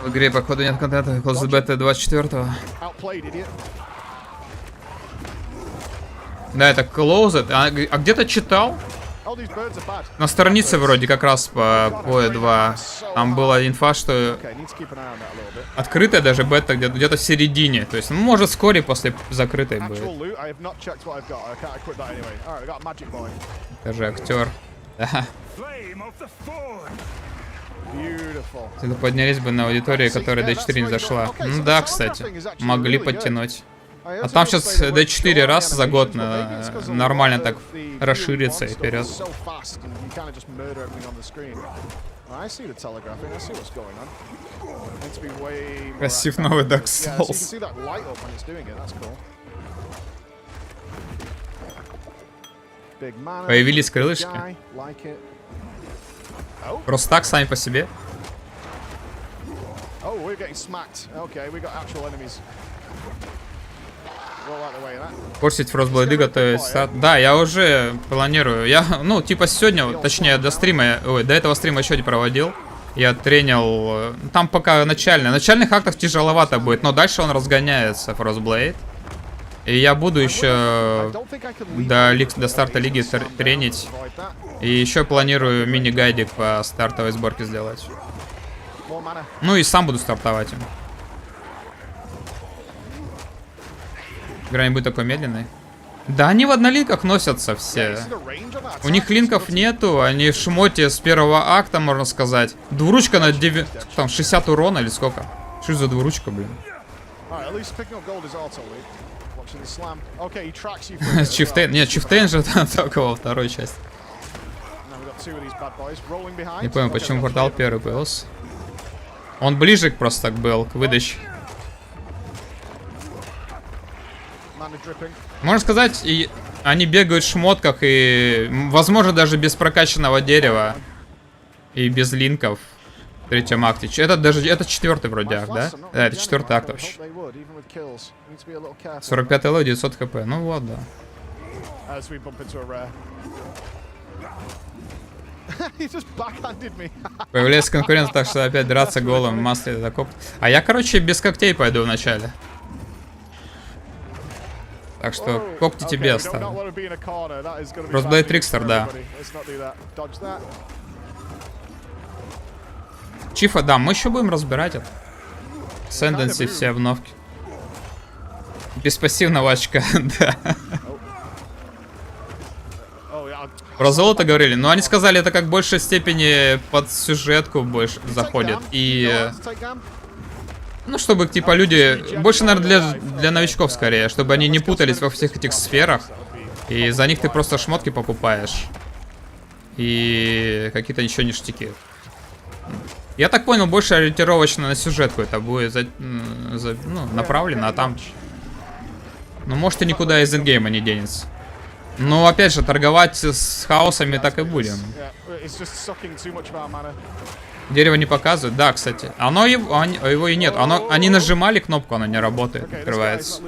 A: В игре, походу, нет контента после беты 24-го. Да, это Closed. А где-то читал? На странице вроде как раз по PoE2. Там была инфа, что открытая даже бета где-то в середине. То есть, ну, может, вскоре после закрытой будет. Даже актер. Да. Это поднялись бы на аудитории, которая D4 не зашла. Ну да, кстати. Могли подтянуть. А там сейчас D4 раз за год нормально так расширится и вперед. Красив новый Dark Souls. Появились крылышки. Просто так, сами по себе. Портить фростблейды, готовить старт. Да, я уже планирую. Я, ну, типа сегодня, точнее, до стрима, ой, до этого стрима еще не проводил. Я тренил. Там пока начальных актов тяжеловато будет, но дальше он разгоняется, фростблейд. И я буду еще до старта лиги тренить. И еще планирую мини-гайдик по стартовой сборке сделать. Ну и сам буду стартовать им. Игра не будет такой медленной. Да они в однолинках носятся все. У них линков нету, они в шмоте с первого акта, можно сказать. Двуручка на 9, там 60 урона или сколько? Что за двуручка, блин? Чифтейн, нет, Чифтейн же только во второй части. Не понял, почему портал первый появился. Он ближе просто был к выдаче. Можно сказать, и они бегают в шмотках и, возможно, даже без прокачанного дерева и без линков в третьем акте. Это четвертый вроде акт, да? Да, это четвертый акт вообще. 45 ло, 900 хп. Ну вот, да. Появляется конкурент, так что опять драться голым в масле это коп. А я, короче, без когтей пойду вначале. Так что когти тебе оставлю. Росблейд TrXtR, да. Чифа, да, мы еще будем разбирать это. Сенденси, все обновки. Без пассивного очка, да. Про золото говорили, но они сказали, это как в большей степени под сюжетку больше заходит. И... Ну, чтобы, типа, люди... Больше, наверное, для новичков скорее. Чтобы они не путались во всех этих сферах. И за них ты просто шмотки покупаешь. И какие-то еще ништяки. Я так понял, больше ориентировочно на сюжетку это будет ну, направлено, а там... Ну, может, и никуда из эндгейма не денется. Но, опять же, торговать с хаосами так и будем. Дерево не показывает? Да, кстати. Его и нет. Они нажимали кнопку, она не работает, открывается.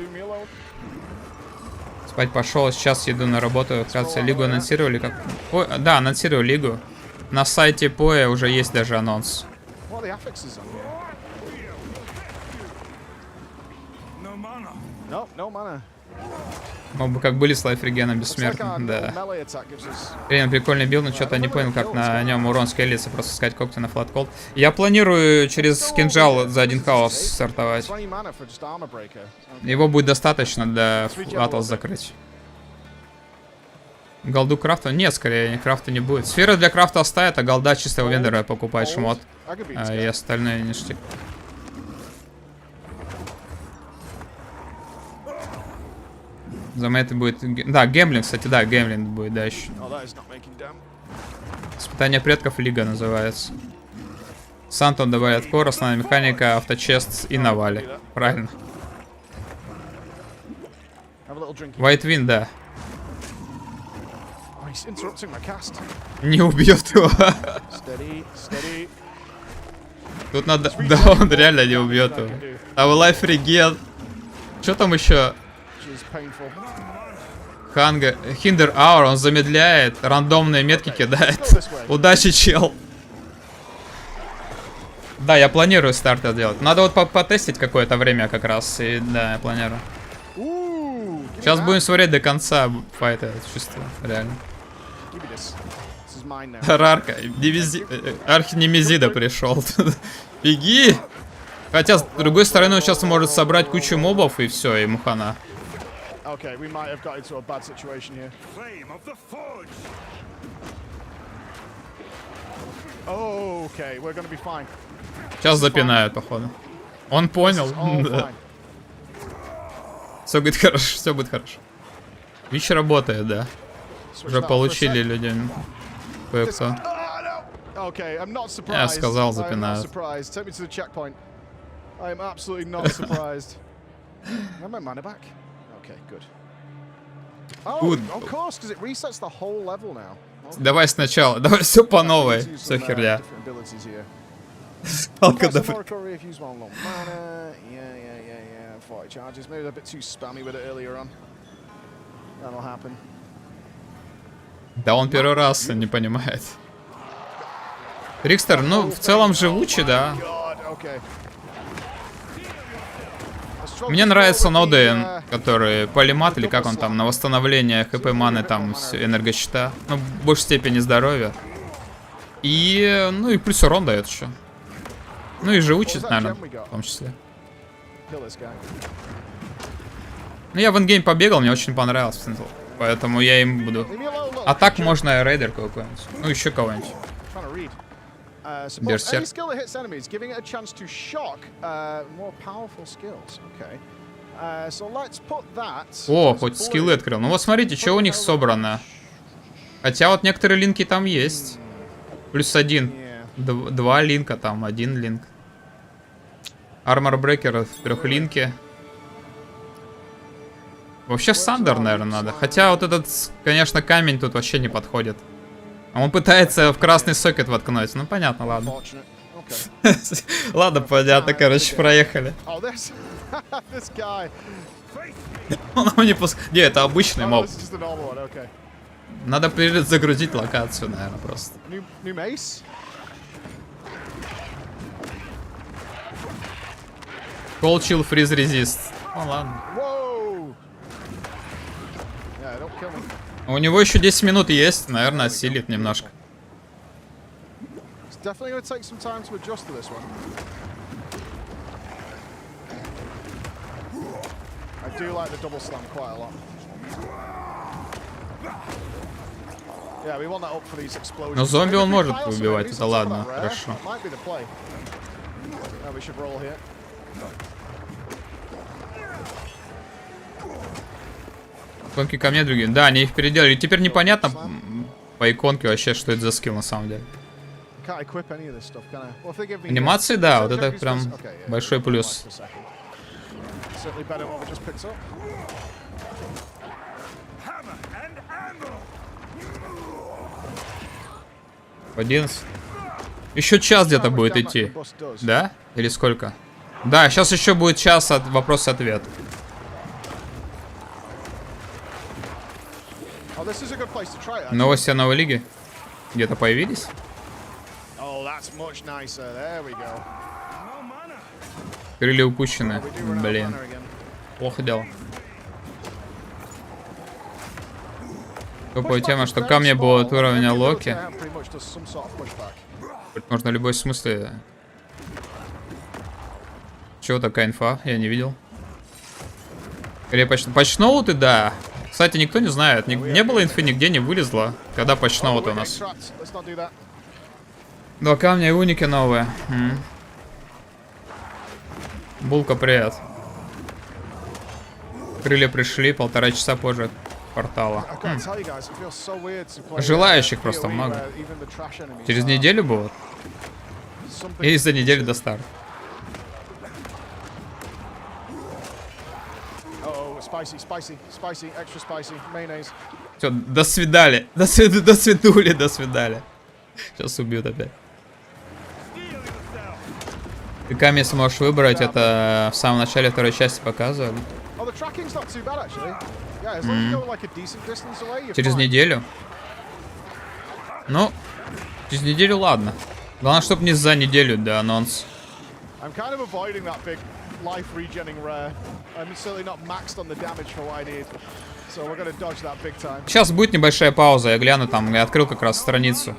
A: Спать пошел, сейчас еду на работу. Вкратце, лигу анонсировали как... Ой, да, анонсировали лигу. На сайте Поя уже есть даже анонс. Мобы как были с лайфрегеном бессмертным, да. Реально прикольный билд, но что-то не понял, как на нем урон скелется, просто искать когти на флатколд. Я планирую через кинжал за один хаос стартовать. Его будет достаточно до атлас закрыть. Голду крафта? Нет, скорее, крафта не будет. Сфера для крафта оставит, а голда чистого вендора покупает шмот. И остальное ништяк. За это будет... Да, гемблинг, кстати, да, гемблинг будет, да, еще. Испытание предков лига называется. Сантон добавляет кор, основная механика, авточест и навали. Правильно. White Wind, да. Не убьет его. Тут надо... Да, он реально не убьет его. А в лайф реген. Что там еще? Хиндер Аур, он замедляет, рандомные метки кидает. Удачи, чел. Да, я планирую старт делать. Надо вот потестить какое-то время как раз. И да, я планирую. Сейчас будем смотреть до конца файта, чувство, реально. Рарка, архинемезида пришел. Беги! Хотя, с другой стороны, он сейчас может собрать кучу мобов и все, и мухана.
G: Okay, we might have got into a bad situation here. Oh, okay, we're gonna be fine.
A: Сейчас запинают, походу. Он понял. Все будет хорошо, все будет хорошо. Вич работает, да. Уже получили люди кое-кто.
G: Okay, I'm not surprised.
A: Я сказал,
G: I'm not
A: запинают.
G: surprised. Take me to the checkpoint. I am absolutely not surprised. Have my mana back? Okay, good. Oh,
A: Good.
G: of course, because it resets the whole level now.
A: Давай сначала, давай все по новой. Все херня. Палка
G: Yeah, fight charges. Maybe a bit too spammy with it earlier on. That'll happen.
A: Да он первый раз не понимает. TrXtR, ну, в целом живучий, да. Мне нравятся ноды, которые полимат, или как он там, на восстановление хп, маны, там, энергощита. Ну, в большей степени здоровья. И, ну, и плюс урон дает еще. Ну, и живучий, наверное, в том числе. Ну, я в ингейм побегал, мне очень понравился. Поэтому я им буду. А так можно рейдерку какую-нибудь. Ну, еще кого-нибудь. Берсерк. О, хоть скиллы открыл. Ну вот смотрите, что у них собрано. Хотя вот некоторые линки там есть. Плюс один. Два линка там, один линк. Армор брекер в трехлинке. Вообще Сандер, наверное, надо. Хотя вот этот, конечно, камень тут вообще не подходит. Он пытается в красный сокет воткнуть. Ну, понятно, ладно. Ладно, понятно, короче, проехали. Он его не пускает. Не, это обычный моб. Надо перезагрузить локацию, наверное, просто. Call chill, freeze, resist. Ну, ладно. У него еще 10 минут есть, наверное, осилит немножко. Но зомби он может убивать, это ладно, хорошо. Иконки ко мне другие. Да, они их переделали. Теперь непонятно по иконке вообще, что это за скилл на самом деле. Анимации, да, вот это прям большой плюс. В 11. Еще час где-то будет идти. Да? Или сколько? Да, сейчас еще будет час от вопрос-ответ. Новости о новой лиге где-то появились? Крылья упущены. Блин. Плохо дело. Топовая тема, что камни будут уровня Локи. Можно в любой смысле. Чего такая инфа? Я не видел. Патчноуты, да. Кстати, никто не знает. Не было инфы, нигде не вылезло. Когда патчноуты у нас? Два камня и уники новые. Булка, привет. Крылья пришли 1,5 часа позже портала. Желающих просто много. Через неделю будут? И за неделю до старта. Все, до свидали. До свидули, до свидали. Сейчас убьют опять. Ты камень сможешь выбрать, это в самом начале второй части показывали. Через неделю? Ну, через неделю ладно. Главное, чтобы не за неделю до анонс. Сейчас будет небольшая пауза, я гляну там, я открыл как раз страницу.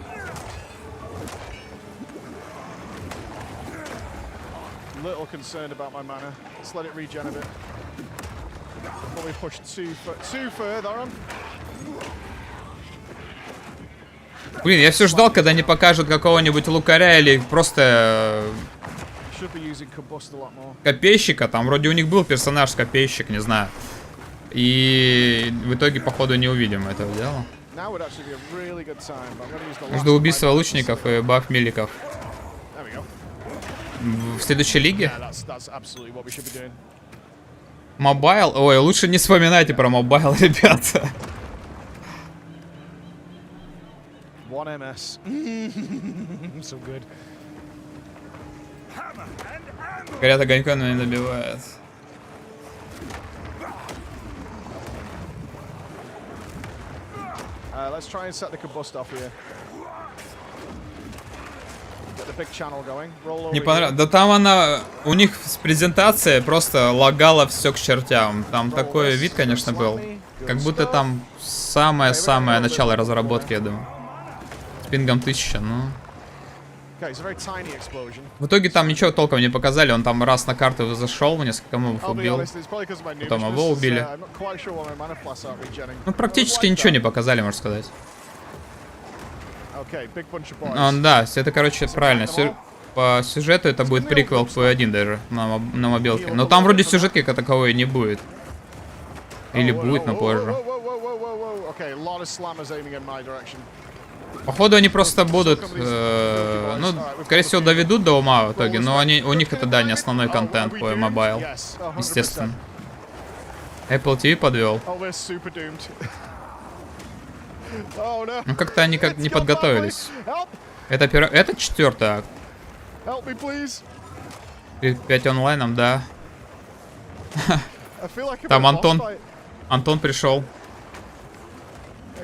A: Блин, я все ждал, когда они покажут какого-нибудь лукаря или просто копейщика. Там вроде у них был персонаж копейщик, не знаю. И в итоге, походу, не увидим этого дела. Жду убийства лучников и баф миликов. В следующей лиге? Мобайл? Ой, лучше не вспоминайте про мобайл, ребята. Говорят, огонька но не добивает.
G: Let's try and set the combust off here. Get the big channel going. Roll over.
A: Не понравилось. Да там она... У них с презентацией просто лагала все к чертям. Там такой вид, конечно, был. Как будто там самое-самое начало разработки, я думаю. С пингом 1000, ну... В итоге там ничего толком не показали, он там раз на карту зашел, несколько мобов убил, потом его убили. Ну, практически ничего не показали, можно сказать. Да, это, короче, правильно. По сюжету это будет приквел к P1 даже, на мобилке. Но там вроде сюжетки как таковой не будет. Или будет, но позже. Походу они просто будут, ну, скорее всего, доведут до ума в итоге, но у них это, да, не основной контент по мобайл, естественно. Apple TV подвел. Ну, как-то они не подготовились. Это 4-й акт. 5 онлайном, да. Там Антон пришел.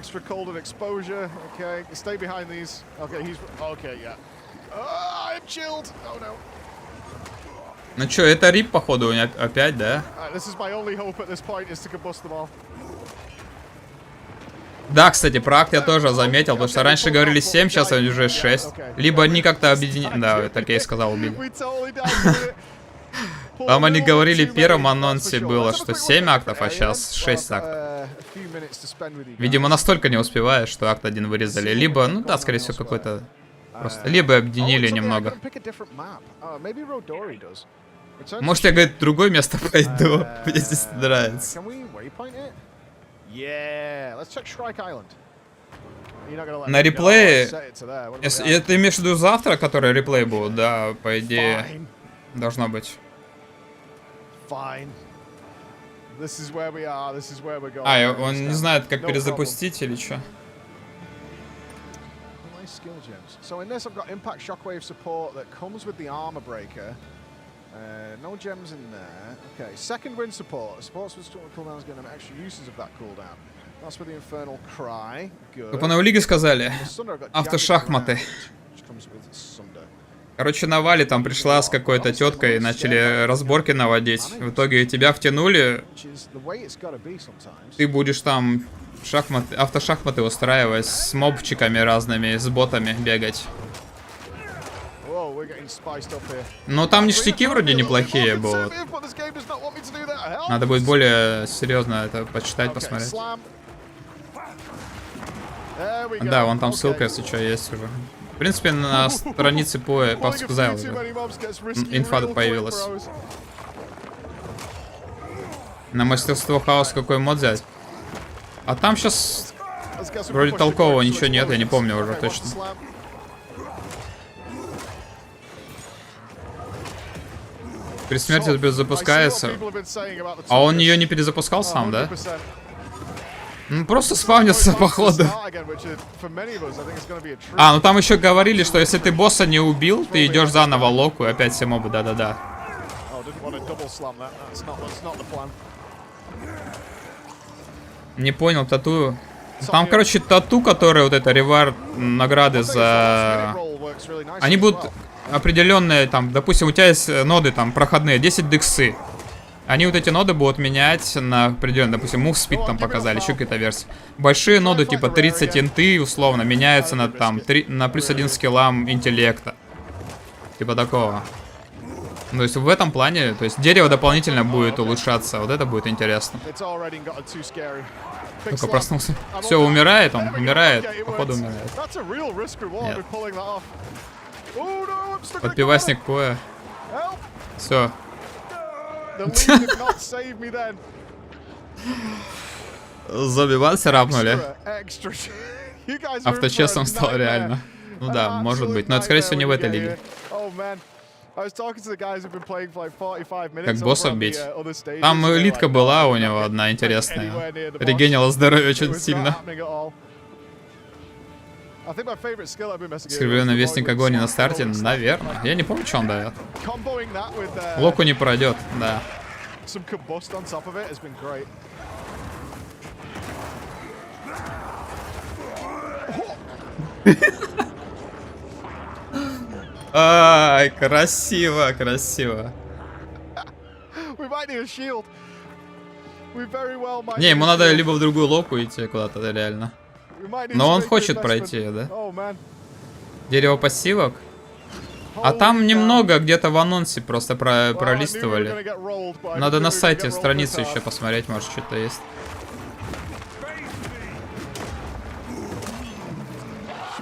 G: Extra cold and exposure. Okay, stay behind these. Okay, he's okay. Yeah. I'm chilled. Oh no.
A: Ну чё, это рип походу опять, да?
G: This is my only hope at this point is to combust them all.
A: Да, кстати, про акт я тоже заметил, потому что раньше говорили 7, сейчас уже 6. Либо они как-то объединены. Да, так я и сказал, убили. Там они говорили, в первом анонсе было, что 7 актов, а сейчас 6 актов. Видимо, настолько не успеваешь, что акт 1 вырезали. Либо, ну да, скорее всего, какой-то просто. Либо объединили немного. Может, я, говорит, в другое место пойду. Мне здесь нравится. На реплее... Если ты имеешь в виду завтра, который реплей будет, да, по идее, должно быть. Он не знает, как перезапустить или что?
G: So in this I've got impact shockwave support that comes with the armor breaker. No gems in there. Okay, second wind support. Supports with cooldown is getting extra uses of that cooldown. That's with the infernal cry. Good.
A: Как в лиге сказали, автошахматы. Короче, на Вале там пришла с какой-то теткой, начали разборки наводить. В итоге тебя втянули. Ты будешь там автошахматы устраивать с мобчиками разными, с ботами бегать. Но там ништяки вроде неплохие будут. Надо будет более серьезно это почитать, посмотреть. Да, вон там ссылка, если что, есть уже. В принципе, на странице по ExileCon инфа появилась. На мастерство хаос какой мод взять? А там сейчас вроде толкового ничего нет, я не помню уже точно. При смерти запускается. А он ее не перезапускал сам, да? Ну, просто спавнится, походу. А, ну там еще говорили, что если ты босса не убил, ты идешь заново локу, и опять все мобы, да-да-да. Не понял, тату. Там, короче, тату, которые вот это ревард награды за... Они будут определенные, там, допустим, у тебя есть ноды там проходные, 10 дексы. Они вот эти ноды будут менять на определенные, допустим, move speed там показали, еще какая-то версия. Большие ноды, типа 30 инты, условно, меняются на там на плюс 1 скиллам интеллекта. Типа такого. То есть в этом плане, то есть дерево дополнительно будет улучшаться. Вот это будет интересно. Только проснулся. Все, умирает он, умирает. Походу умирает. Нет. Подпивасник Коя. Все. Зомби-бансы рапнули. Авточестом стал реально. Ну да, может быть. Но это, скорее всего, не в этой лиге. Как боссов бить. Там элитка была у него одна интересная. Регенила здоровье очень сильно. Скребленный вестник огонь на старте, наверное. Я не помню, что он дает. Локу не пройдет, да. Ай, красиво, красиво. Не, ему надо либо в другую локу идти куда-то, реально. Но он хочет пройти, да? Дерево пассивок. А там немного, где-то в анонсе просто пролистывали. Надо на сайте страницу еще посмотреть, может, что-то есть.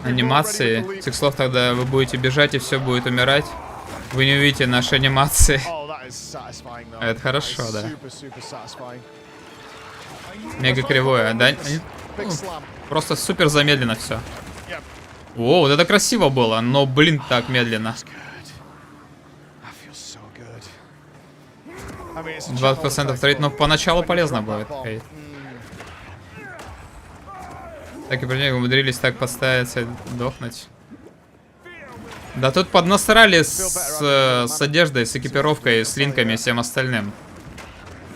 A: Анимации. С их слов тогда вы будете бежать и все будет умирать. Вы не увидите наши анимации. Это хорошо, да. Мега кривое, да? Просто супер замедленно все. О, вот это красиво было, но, блин, так медленно. 20% трейд, но поначалу полезно будет. Так и при ней умудрились так подставиться и дохнуть. Да тут поднасрали с одеждой, с экипировкой, с линками и всем остальным.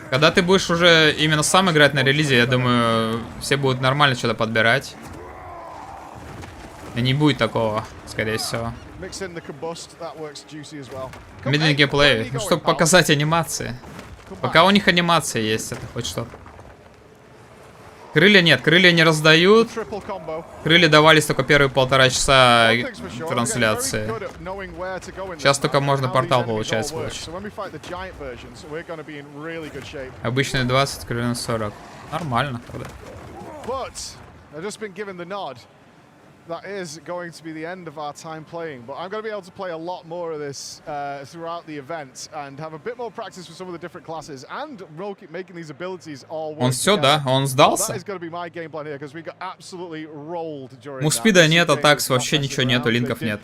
A: Когда ты будешь уже именно сам играть на релизе, я думаю, все будут нормально что-то подбирать. И не будет такого, скорее всего. Медленный геймплей, ну, чтобы показать анимации. Пока у них анимация есть, это хоть что-то. Крылья нет, крылья не раздают. Крылья давались только первые 1,5 часа трансляции. Сейчас только можно портал, получается, получить. Обычные 20, крылья 40. Нормально, тогда.
G: That is going to be the end of our time playing, but I'm going to be able to play a lot more of this throughout the event and have a bit more practice with some of the different classes and making these abilities all work.
A: Он все, да? Он сдался? Муспида нет, атакс вообще ничего нету, линков нет.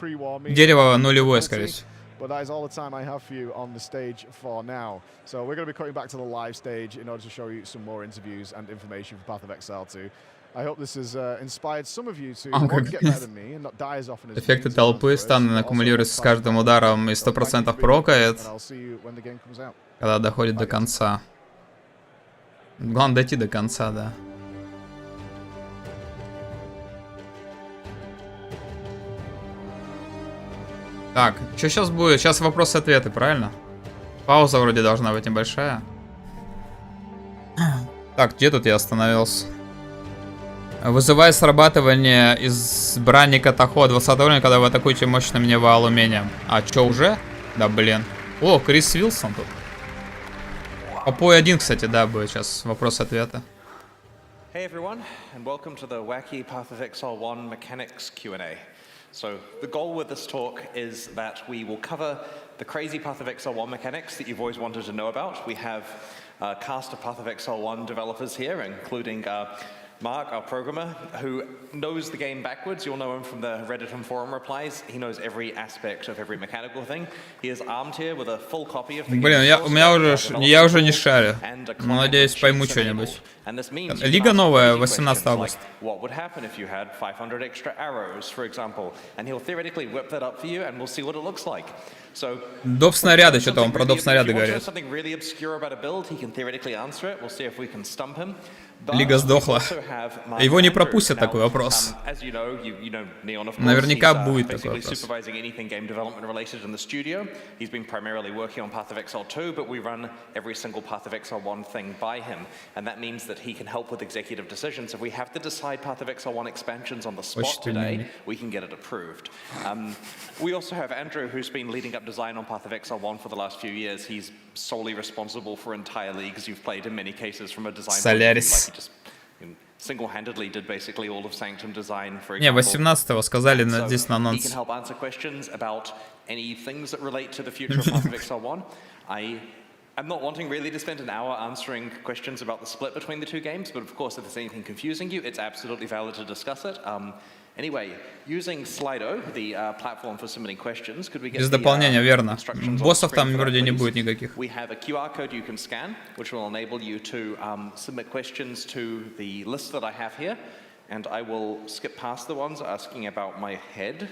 A: Дерево нулевое, скорее всего.
G: But that is all the time I have for you on the stage for now. So we're going to be coming back to the live stage in order to show you some more interviews and information for Path of Exile 2. I hope this has inspired some of you to get better than me and not die as often as
A: Эффекты толпы, станы аккумулируются с каждым ударом и 100% прокает, когда доходит до конца. Главное дойти до конца, да. Так, что сейчас будет? Сейчас вопросы-ответы, правильно? Пауза вроде должна быть небольшая. Так, где тут я остановился? Вызывая срабатывание избранника Тахо 20 уровня, когда вы атакуете мощным невал умением. А, чё, уже? Да, блин. О, Крис Вилсон тут. По 1, кстати, да, будет сейчас вопрос-ответы.
C: Hey everyone, and welcome to the wacky Path of Exile 1 mechanics Q&A. So the goal with this talk is that we will cover the crazy Path of Exile 1 mechanics that you've always wanted to know about. We have a cast of Path of Exile 1 developers here, including Mark, our programmer, who knows the game backwards. You'll know him from the Reddit and forum replies. He knows every aspect of every mechanical thing. He is armed here with a full copy of the game.
A: Блин, я уже не шарю. Но надеюсь, пойму что-нибудь. Лига новая, 18 августа.
C: What would happen if you had 500 extra arrows, for example? And he'll theoretically whip that up for you, and we'll see what it looks like. So,
A: доп. Снаряды, что-то он про доп. Снаряды говорит.
C: Something really obscure about a build, he can theoretically answer it. We'll see if we can stump him.
A: Лига сдохла. Его не пропустят такой вопрос. Наверняка будет такой вопрос.
C: He's been primarily working on Path of Exile 2, but we run every single Path of Exile 1 thing by him, and that means that he can help with executive decisions. If we have to decide Path of Exile 1 expansions on the spot today, we can get it approved. We also have Andrew, who's been leading up design on Path of Exile 1 for the last few years. He's solely responsible for entire leagues you've played in many cases from a design point of view. Like he just single-handedly did basically all of Sanctum design, for example.
A: Не, 18-го сказали здесь на анонсе.
C: He can help answer questions about any things that relate to the future of Path of Exile 1. I'm not wanting really to spend an hour answering questions about the split between the two games, but of course, if there's anything confusing you, it's absolutely valid to discuss it. Anyway, using Slido, the platform for submitting questions, could we get
A: Без дополнения, верно.
C: instructions
A: Боссов
C: on
A: там
C: screen for
A: вроде
C: that,
A: не
C: please?
A: будет никаких.
C: We have a QR code you can scan, which will enable you to submit questions to the list that I have here, and I will skip past the ones asking about my head.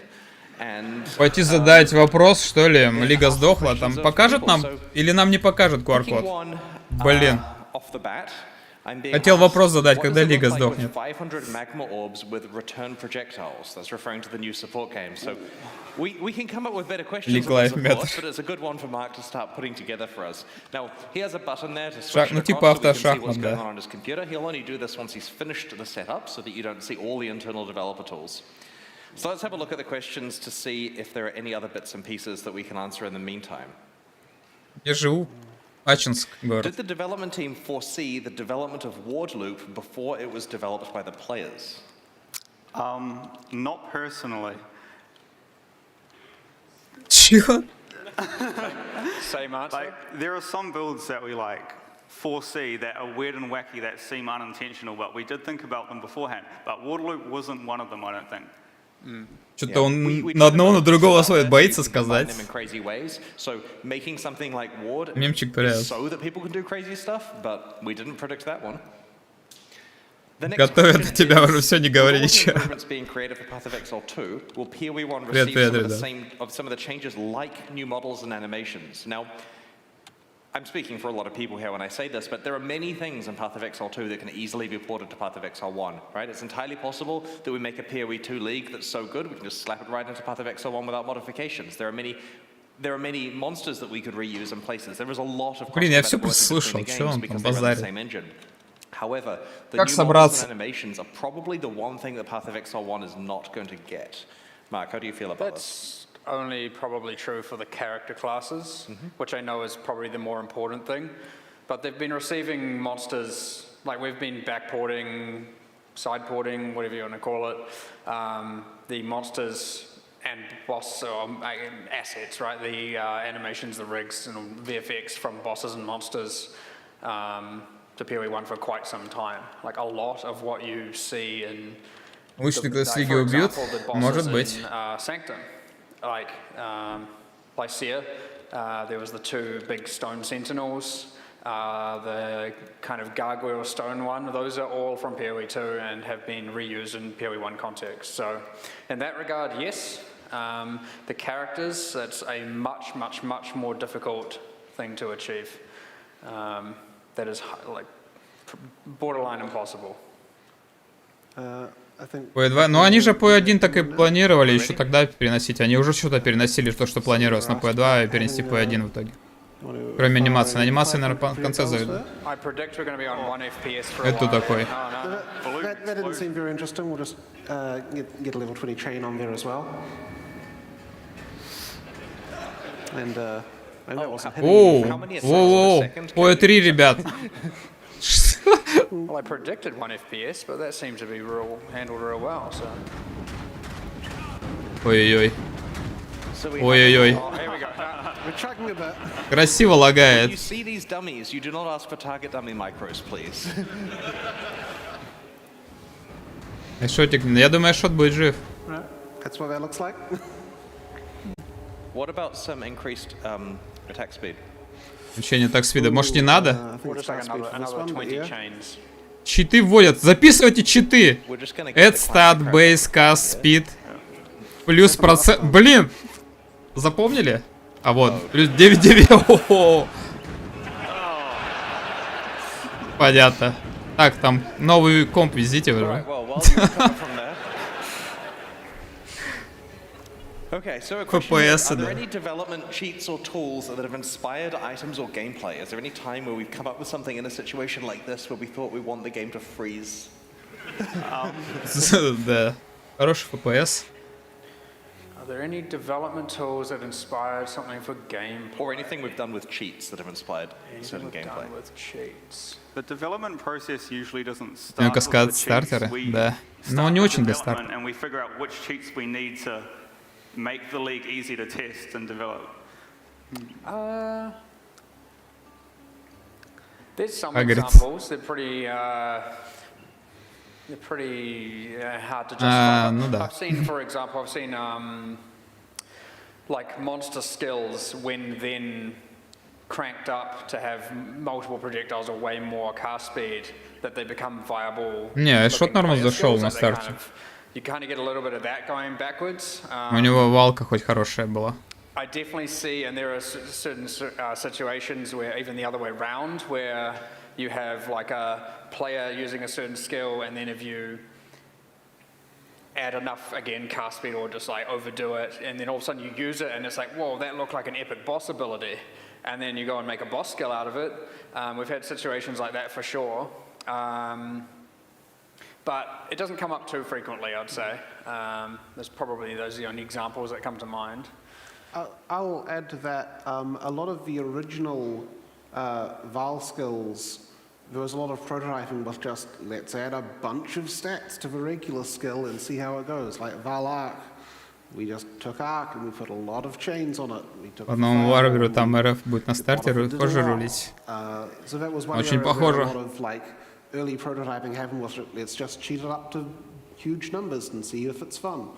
A: Пойти задать вопрос, что ли? Лига сдохла. Там покажет нам или нам не покажет QR-код? Блин. Хотел вопрос задать, когда Лига сдохнет. League Life Matter. Шах, ну типа автошахмат, да.
C: So let's have a look at the questions to see if there are any other bits and pieces that we can answer in the meantime.
A: Я живу. Ачинск, город.
C: Did the development team foresee the development of Ward Loop before it was developed by the players?
E: Not personally.
A: Чего?
E: Same answer. Like, there are some builds that we foresee that are weird and wacky that seem unintentional, but we did think about them beforehand. But Ward Loop wasn't one of them, I don't think.
A: Что-то он на одного, на другого сводит, боится сказать. Мемчик порядок. Готовят на тебя уже все, не говори ничего. Привет, ребят.
C: I'm speaking for a lot of people here when I say this, but there are many things in Path of Exile 2 that can easily be ported to Path of Exile 1, right? It's entirely possible that we make a PoE 2 league that's so good we can just slap it right into Path of Exile 1 without modifications. There are many monsters that we could reuse in places. There is a lot of
A: Блин, я все слышал, что он там базарит.
C: However, the new models and animations are probably the one thing that Path of Exile 1 is not going to get. Mark, how do you feel about this?
V: Only probably true for the character classes, which I know is probably the more important thing. But they've been receiving monsters, like we've been backporting, sideporting, whatever you want to call it, the monsters and boss assets, right? The animations, the rigs, and VFX from bosses and monsters to PoE 1 for quite some time. Like a lot of what you see in
A: Лучник с лиги убьют? Может быть.
V: Sanctum. Like Lycia, there was the two big stone sentinels, the kind of gargoyle stone one. Those are all from PoE 2 and have been reused in PoE 1 context. So in that regard, yes. The characters, that's a much, much, much more difficult thing to achieve. That is like borderline impossible.
A: P2, ну они же P1 так и планировали еще тогда переносить. Они уже что-то переносили, то, что планировалось на P2, и перенести P1 в итоге. Кроме анимации. На анимации, наверное, в конце заведут. Это такой.
W: That didn't seem very interesting. We'll just get a level 20 chain on there as well. And
A: Оу, P3, ребят.
V: Well, I predicted 1 FPS, but that seems to be handled real well. So.
A: Ой-ой-ой. Ой-ой-ой. Красиво лагает.
C: You see these dummies, you do not ask for target dummy micros, please.
A: Шотик, я думаю, Шот будет жив.
W: That's what that looks like.
C: What about some increased attack speed?
A: Учение так спида. Может, не надо? Читы вводят. Записывайте читы. Add stat, base, cast, speed. Плюс процент. Блин! Запомнили? А вот. Плюс 9-9. Понятно. Так, там новый комп везите уже.
C: Okay, so a question here, are there any development cheats or tools that have inspired items or gameplay? Is there any time where we've come up with something in a situation like this where we thought we want the game to freeze?
A: Да. Хороший FPS.
V: Are there any development tools that inspired something for gameplay?
C: Or anything we've done with cheats that have inspired certain gameplay?
V: Done with cheats.
E: The development process usually doesn't start
A: Каскад
E: with the cheats.
A: стартеры,
E: We
A: да. Но
E: start
A: не
E: the
A: очень для
E: development
A: старта.
E: and we figure out which cheats we need to make the league easy to test and develop.
V: There's some examples. They're pretty hard to justify.
A: Ну да.
V: I've seen, for example, like monster skills when then cranked up to have multiple projectiles or way more cast speed, that they become viable.
A: Не, шот нормально зашел на старте.
V: You kind of get a little bit of that going backwards.
A: У него валка хоть хорошая была.
V: I definitely see, and there are certain situations where even the other way around, where you have like a player using a certain skill, and then if you add enough, again, cast speed or just like overdo it, and then all of a sudden you use it and it's like, whoa, that looked like an epic boss ability. And then you go and make a boss skill out of it. We've had situations like that for sure. But it doesn't come up too frequently, I'd say. There's probably those are the only examples that come to mind.
W: I'll add to that, a lot of the original Val skills, there was a lot of prototyping with just, let's add a bunch of stats to the regular skill and see how it goes. Like Val Arc, we just took Arc and we put a lot of chains on it.
A: По одному варвару там РФ будет на старте тоже рулить.
W: So that was one
A: Очень
W: area
A: похоже.
W: where a lot of like early prototyping happened with let's just cheat it up to huge numbers and see if it's fun.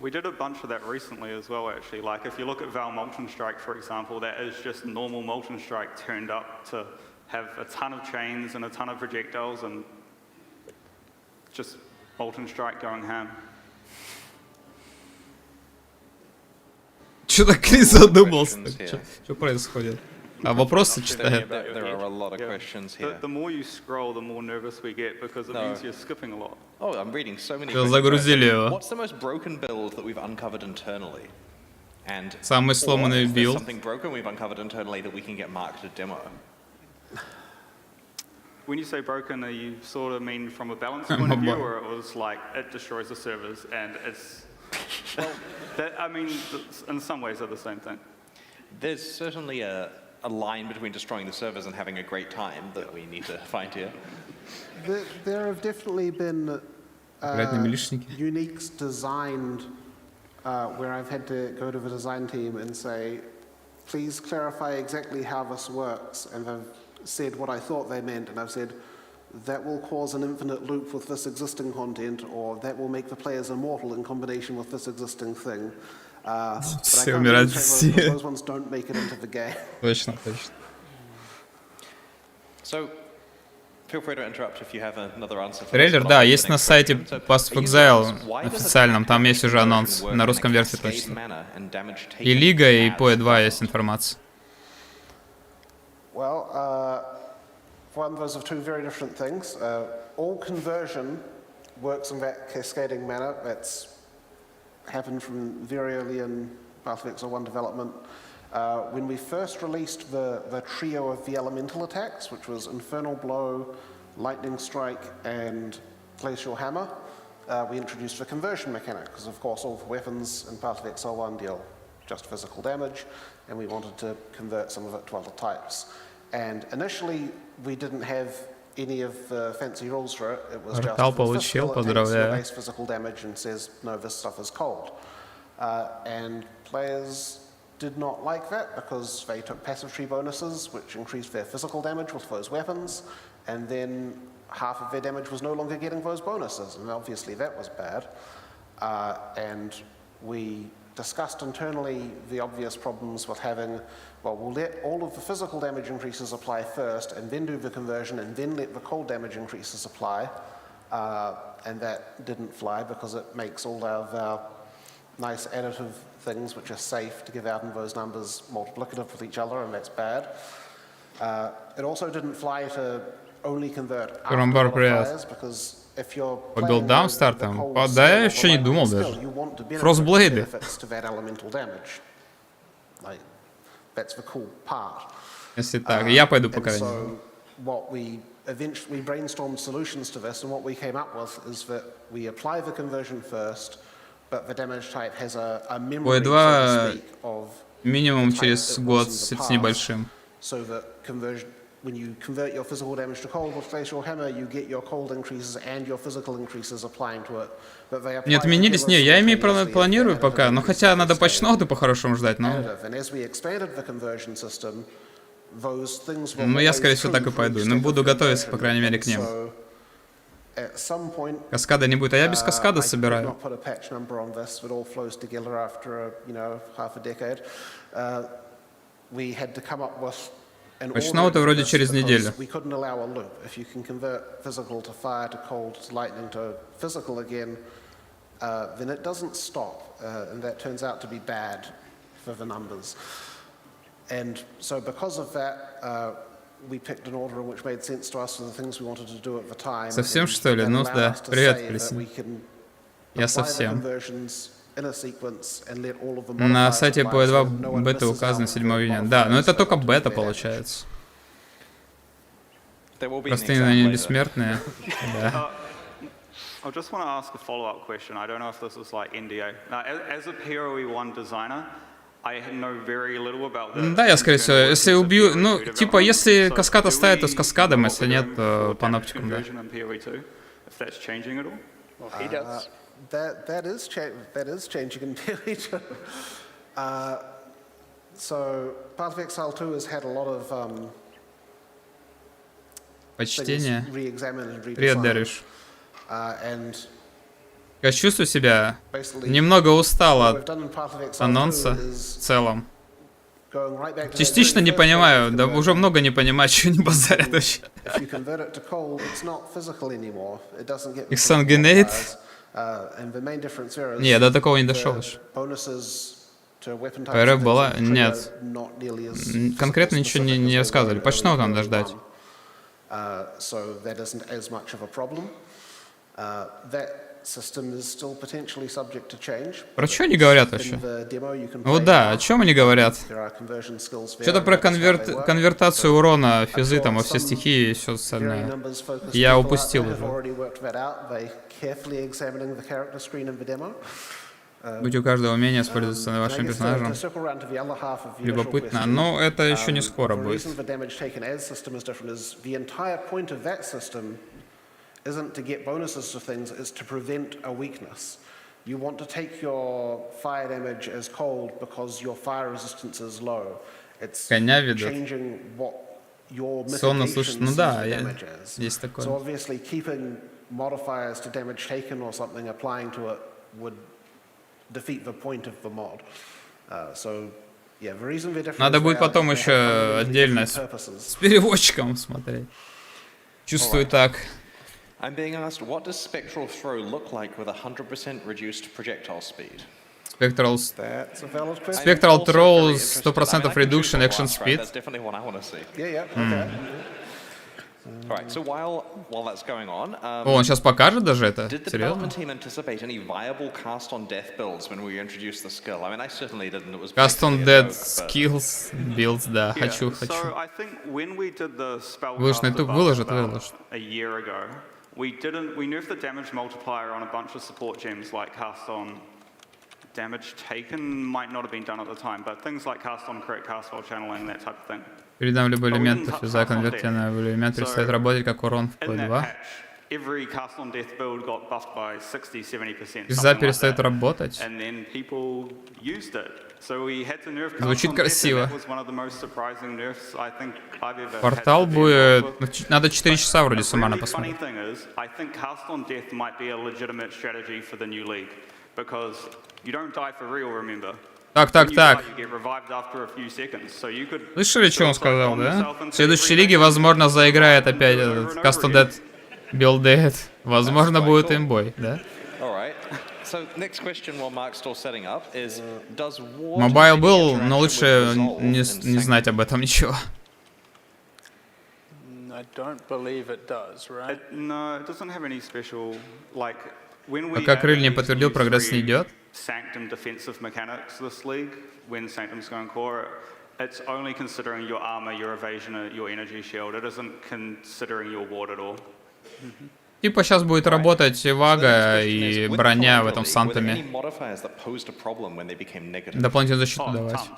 E: We did a bunch of that recently as well, actually. Like if you look at Val Molten Strike, for example, that is just normal Molten Strike turned up to have a ton of chains and a ton of projectiles and just Molten Strike going ham.
A: Чё так Крис задумался? Что происходит? А вопросы читает.
C: There are a lot of questions here.
E: The more you scroll, the more nervous we get because it means you're skipping a lot.
C: Oh, I'm reading so many.
A: Загрузили его.
C: What's the most broken build that we've uncovered internally? And
A: Самый сломанный билд.
C: Something broken we've uncovered internally that we can get marked a demo.
E: When you say broken, are you sort of mean from a balance point of view, or it was like it destroys the servers and it's? Well, I mean, in some ways, they're the same thing.
C: There's certainly a line between destroying the servers and having a great time that we need to find here.
W: There have definitely been uniques designed where I've had to go to the design team and say, please clarify exactly how this works. And I've said what I thought they meant, and I've said, that will cause an infinite loop with this existing content, or that will make the players immortal in combination with this existing thing.
A: Все умирают все.
W: Those ones don't make it into the game.
A: Точно, точно.
C: So, feel free to interrupt if you have another answer.
A: Трейлер, да, есть на сайте Pass of Exile официальном, там есть уже анонс, на русском версии точно. И Лига, и по E2 есть информация.
W: Well, one, those are two very different things. All conversion works in that cascading manner. That's happened from very early in Path of Exile 1 development. When we first released the trio of the elemental attacks, which was Infernal Blow, Lightning Strike, and Glacial Hammer, we introduced the conversion mechanic, because of course all the weapons in Path of Exile 1 deal just physical damage, and we wanted to convert some of it to other types. And initially, we didn't have any of the fancy rules for it. It was just
A: получил, поздравляю.
W: base physical damage and says, no, this stuff is cold. And players did not like that because they took passive tree bonuses, which increased their physical damage with those weapons, and then half of their damage was no longer getting those bonuses, and obviously that was bad. And we discussed internally the obvious problems with having, well, we'll let all of the physical damage increases apply first and then do the conversion and then let the cold damage increases apply. And that didn't fly because it makes all of our nice additive things which are safe to give out in those numbers multiplicative with each other, and that's bad. It also didn't fly to only convert after modifiers because по билдам стартом?
A: Да, я еще не думал даже. Фростблейды. Если так, я пойду по крайней мере.
W: What we eventually brainstormed solutions to this, and what we came up with is that we apply the conversion first, but the damage type has a memory, so to speak, of
A: минимум через год с небольшим.
W: So that conversion, when you convert your physical damage to cold with Glacial Hammer, you get your cold increases and your physical increases applying to it. But they
A: не отменились, не, я ими планирую пока, но хотя надо патч-ноты по-хорошему ждать, но...
W: And as we expanded the conversion system,
A: Ну, я, скорее всего, так и пойду. Но буду готовиться, по крайней мере, к ним. Каскада не будет, а я без каскада собираю. Начну это вроде через неделю. Совсем, что ли? Ну да. Привет, Плесень. Я совсем. На сайте PO2 бета указано 7 июня. Да, но это только бета получается. Простые, они бессмертные. Да.
E: I just want to ask a follow-up question. I don't know if this is like NDA. Now, as a PoE1 designer, I know very little about the...
A: Да, я, скорее всего, если убью... Ну, типа, если каскад оставит, то с каскадом, если нет, то по наптикам, да.
W: That is changing in PoE2. So, Path of Exile 2 has had a lot of
A: почтение. Привет, Дариш. Я чувствую себя немного устал от анонса в целом. Частично не понимаю, да уже много не понимаю, что они базарят вообще. Exsanguinate? Не, до такого не дошел еще. ПРФ была? Нет. Конкретно ничего не рассказывали. Почему там дождать? Про что они говорят вообще? Ну да, о чем они говорят? Что-то про конвертацию урона физы там во все стихии и все остальное. Я упустил уже. Будь у каждого умения использоваться на вашим персонажем. Любопытно. Но это еще не скоро будет.
W: Isn't to get bonuses to things, it's to prevent a weakness. You want to take your fire damage as cold because your fire resistance is low. It's changing what your mitigation damage is. So obviously keeping modifiers to damage taken or something applying to it would defeat the point of the mod. So yeah, the reason they're different.
A: Надо будет потом еще отдельно с переводчиком смотреть. Чувствую так.
C: I'm being asked, what does spectral throw look like with 100% reduced projectile speed?
A: Spectral throw 100% reduction action speed.
C: That's definitely what I want to see. Yeah, okay. All right, so while that's going on,
A: он сейчас покажет даже это.
C: Did the development team anticipate any viable cast on death builds when we introduced the skill? I mean, I certainly didn't. It was
A: cast on death skills builds, да, хочу.
E: So I think when we did the spell
A: выложит.
E: A year ago, we nerfed the damage multiplier on a bunch of support gems like cast on damage taken might not have been done at the time, but things like cast on crit, cast while channeling, that type of thing.
A: Передам любой элемент, физа конвертированная в элемент перестает работать как урон в P2. Физа перестает работать. Звучит красиво. Портал будет... Надо 4 часа вроде суммарно посмотреть. Так. Слышали, что он сказал, да? В следующей лиге, возможно, заиграет опять этот Custom Dead билдеет. Возможно, будет имбой, да? Мобайл был, но лучше не знать об этом ничего. Пока Крыль не подтвердил, прогресс не идет.
E: Sanctum defensive mechanics this league when Sanctum's going core. It's only considering your armor, your evasion, your energy shield. It isn't considering your ward at all.
A: Типа сейчас будет работать Вага и броня в этом Сантоме. Дополнительную защиту давать.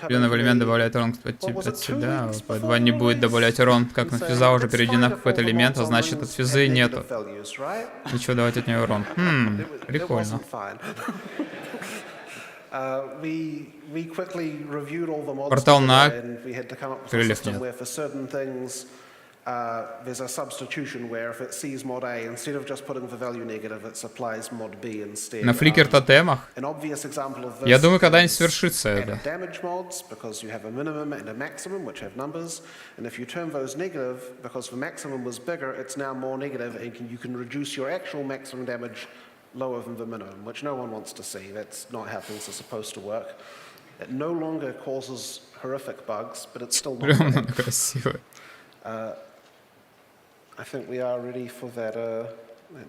A: Определенный элемент добавляет урон от себя, P2 не будет добавлять урон, как на физа уже переведена в какой-то элемент, а значит от физы нету. Ничего давать от нее урон. Прикольно. Портал на крыльях нет.
W: There's a substitution where if it sees mod A, instead of just putting the value negative, it supplies mod B instead.
A: На фликер-тотемах.
W: An obvious example of this.
A: Я думаю, когда-нибудь свершится это.
W: Damage mods, because you have a minimum and a maximum, which have numbers, and if you turn those negative, because the maximum was bigger, it's now more negative, and you can reduce your actual maximum damage lower than the minimum, which no one wants to see. That's not how things are supposed to work. It no longer causes horrific bugs, but it's still not
A: Прям красиво.
W: I think we are ready for that,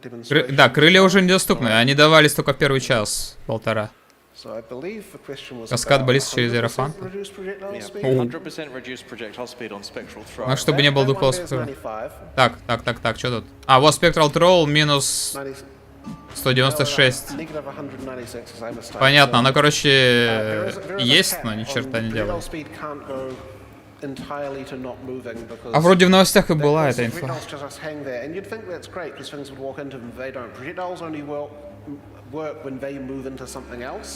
W: demonstration.
A: Да, крылья уже недоступны. Они давались только в первый час-полтора. Каскад баллист через Аэрофан. А чтобы не было двухполого спектра. Так, что тут? А, вот Spectral Troll минус 196. Понятно, она, короче, есть, но ни черта не делает. А вроде в новостях и была эта инфа.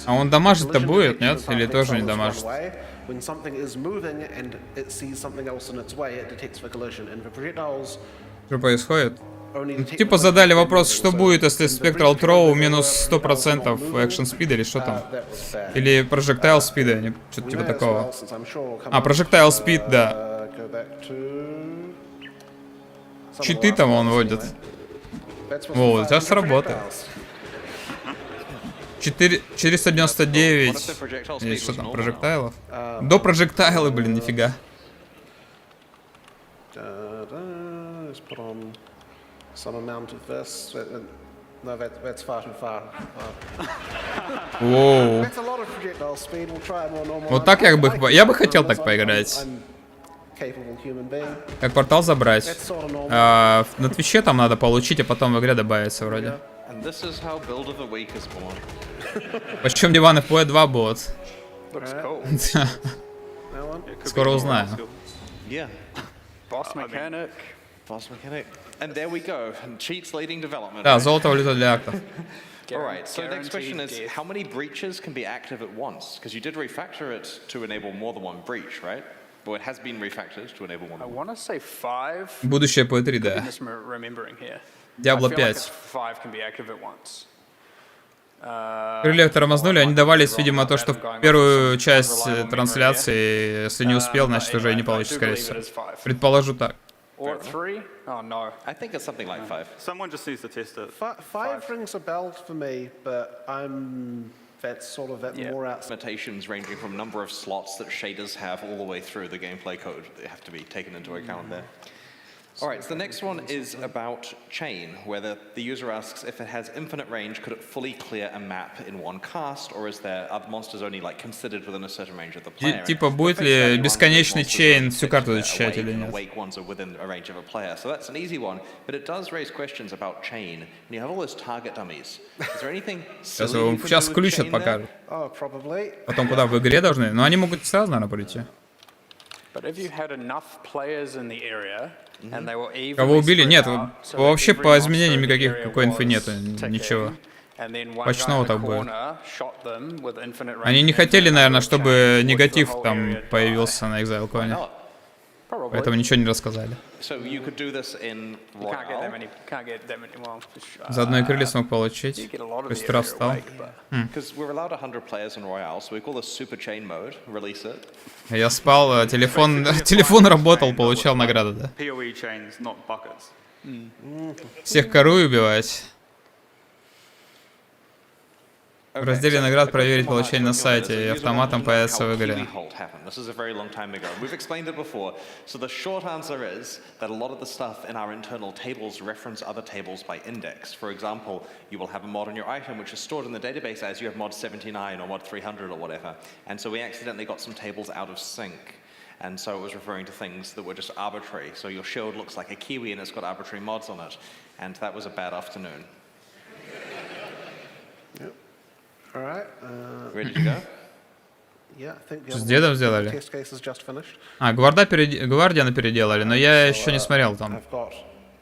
A: А он дамажит-то будет, нет? Или тоже не дамажит? Что происходит? Ну, типа задали вопрос, что будет, если Spectral Throw минус 100% экшн спида или что там? Или Projectile спида, что-то типа такого. А, Projectile спид, да. Читы там он вводит. О, сейчас сработает. 499. Или что там, прожектайлов? До прожектайлы, блин, нифига.
W: Some amount of this. No, that's far too far.
A: Воу. Вот так я бы хотел так поиграть. Как портал забрать. На Твиче там надо получить, а потом в игре добавится вроде. Причем Диван FP 2 будет. Скоро узнаю.
C: And there we go. Cheats leading development.
A: Да, золото валюта для актов.
C: Alright, so the next question is, how many breaches can be active at once? Because you did refactor it to enable more than one breach, right? Well, it has been refactored to enable one.
V: I want to say 5.
A: Будущее по 3, да. Диабло 5. Крылья тормознули, они давались, видимо, то, что в первую часть трансляции, если не успел, значит уже не получится, скорее всего. Предположу так.
V: Or 3? Oh no.
C: I think it's something like 5.
E: Someone just needs to test it.
W: 5 rings a bell for me, but that's sort of more out.
C: Limitations ranging from number of slots that shaders have all the way through the gameplay code that have to be taken into account there. Alright, so the next one is about chain, where the user asks if it has infinite range, could it fully clear a map in one cast, or is there other monsters only like considered within a certain range of the player?
A: Типа будет ли бесконечный чейн всю карту защищать или нет?
C: So that's an easy one, but it does raise questions about chain. And you have all those target dummies. Is there anything
A: Сейчас включат, покажут. Потом куда в игре должны? Но они могут сразу, наверное, полететь.
V: But if you had enough players in the area, and they were evenly
A: Кого убили? Нет,
V: spread out, so
A: вообще
V: that
A: по
V: every
A: изменениям
V: monster in the
A: никаких,
V: area
A: какой инфы
V: was
A: нету,
V: ticking,
A: ничего.
V: and then one guy
A: Почного
V: in the
A: так будет.
V: corner shot them with infinite range.
A: Они не хотели, наверное, чтобы негатив там появился на ExileCon. Поэтому ничего не рассказали. Заодно и крылья смог получить. То есть раз встал. Я спал, телефон работал, получал награды, да. Всех корую убивать. В разделе наград проверить получение на сайте, и автоматом появится в игре.
C: This is a very long time ago. We've explained it before. So the short answer is that a lot of the stuff in our internal tables reference other tables by index. For example, you will have a mod on your item which is stored in the database as you have mod 79 or mod 300 or whatever. And so we accidentally got some tables out of sync. And so it was referring to things that were just arbitrary. So your shield looks like a kiwi and it's got arbitrary mods on it. And that was a bad afternoon.
W: Yep. All right.
C: Ready to go?
A: С дедом сделали? А, Гвардиана переделали, но я еще не смотрел там.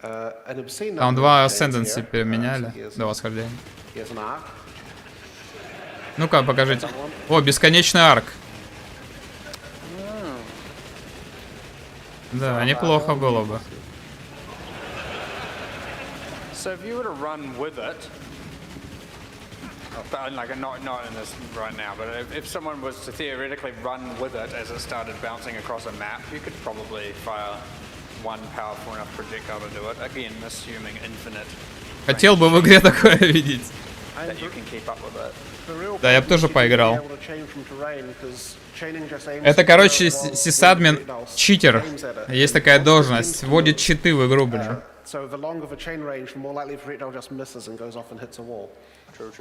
A: Там 2 Ascendancy переменяли до восхождения. Ну-ка, покажите. О, бесконечный арк. Да, неплохо было бы.
V: So if you were to run with it, like not in this right now, but if someone was to theoretically run with it as it started bouncing across a map, you could probably fire one powerful enough projectile to do it. Again, assuming infinite.
A: Хотел бы в игре такое видеть.
V: That you can keep up with it.
A: Да, я бы тоже поиграл. Это, короче, сисадмин читер. Есть такая должность. Вводит читы в игру, блин.
W: So the longer the chain range, the more likely the projectile just misses and goes off and hits a wall.
V: True.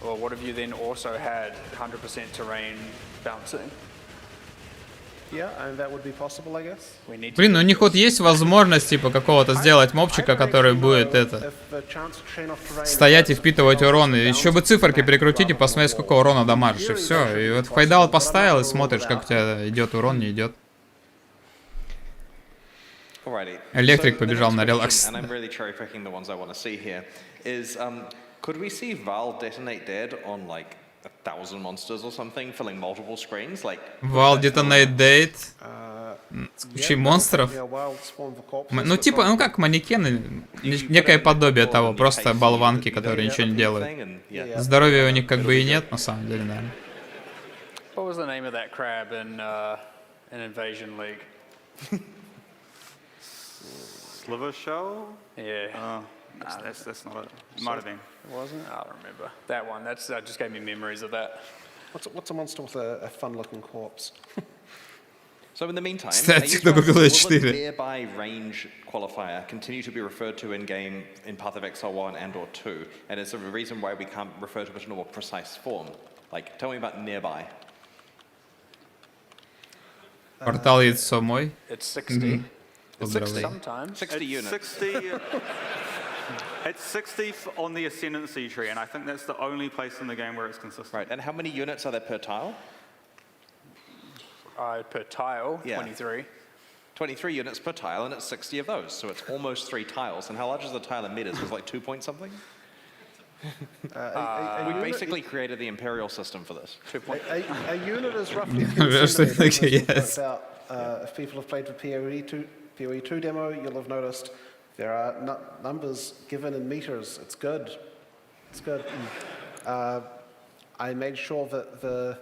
V: Well, what if you then also had 100% terrain bouncing?
W: Yeah, and that would be possible, I guess.
A: Блин, у них вот есть возможность, типа, какого-то сделать мобчика, который будет это... стоять и впитывать урон. И еще бы циферки перекрутить и посмотреть, сколько урона дамажишь, и все. И вот файдал поставил и смотришь, как у тебя идет урон, не идет. Электрик побежал на релакс.
C: Could we see Val detonate dead on like 1,000 monsters or something, filling multiple screens? Like
A: Val detonate dead с кучей монстров. Ну типа, ну как манекены, некое подобие того, просто болванки, которые ничего не делают. Здоровья у них как бы и нет, на самом деле, наверное.
V: What was the name of that crab in Invasion League?
E: Sliver Shell?
V: Yeah.
E: That's not it. It might have been.
V: It wasn't? I don't remember. That one. That just gave me memories of that.
W: What's a monster with a fun-looking corpse?
C: So in the meantime,
A: Кстати, кто купил
C: will the nearby range qualifier continue to be referred to in game in Path of Exile 1 and/or 2, and it's a reason why we can't refer to it in a more precise form. Like, tell me about nearby.
A: Портал яйцо мой.
V: It's 60. It's 60 sometimes.
C: 60 units.
E: 60. It's 60 on the ascendancy tree, and I think that's the only place in the game where it's consistent.
C: Right, and how many units are there per tile?
V: Per tile, 23.
C: 23 units per tile, and it's 60 of those, so it's almost 3 tiles. And how large is the tile in meters? It was like 2 point something? We basically created the imperial system for this. 2 point.
W: A unit is roughly about, if people have played the PoE 2 demo, you'll have noticed there are numbers given in meters. It's good. It's good. I made sure that the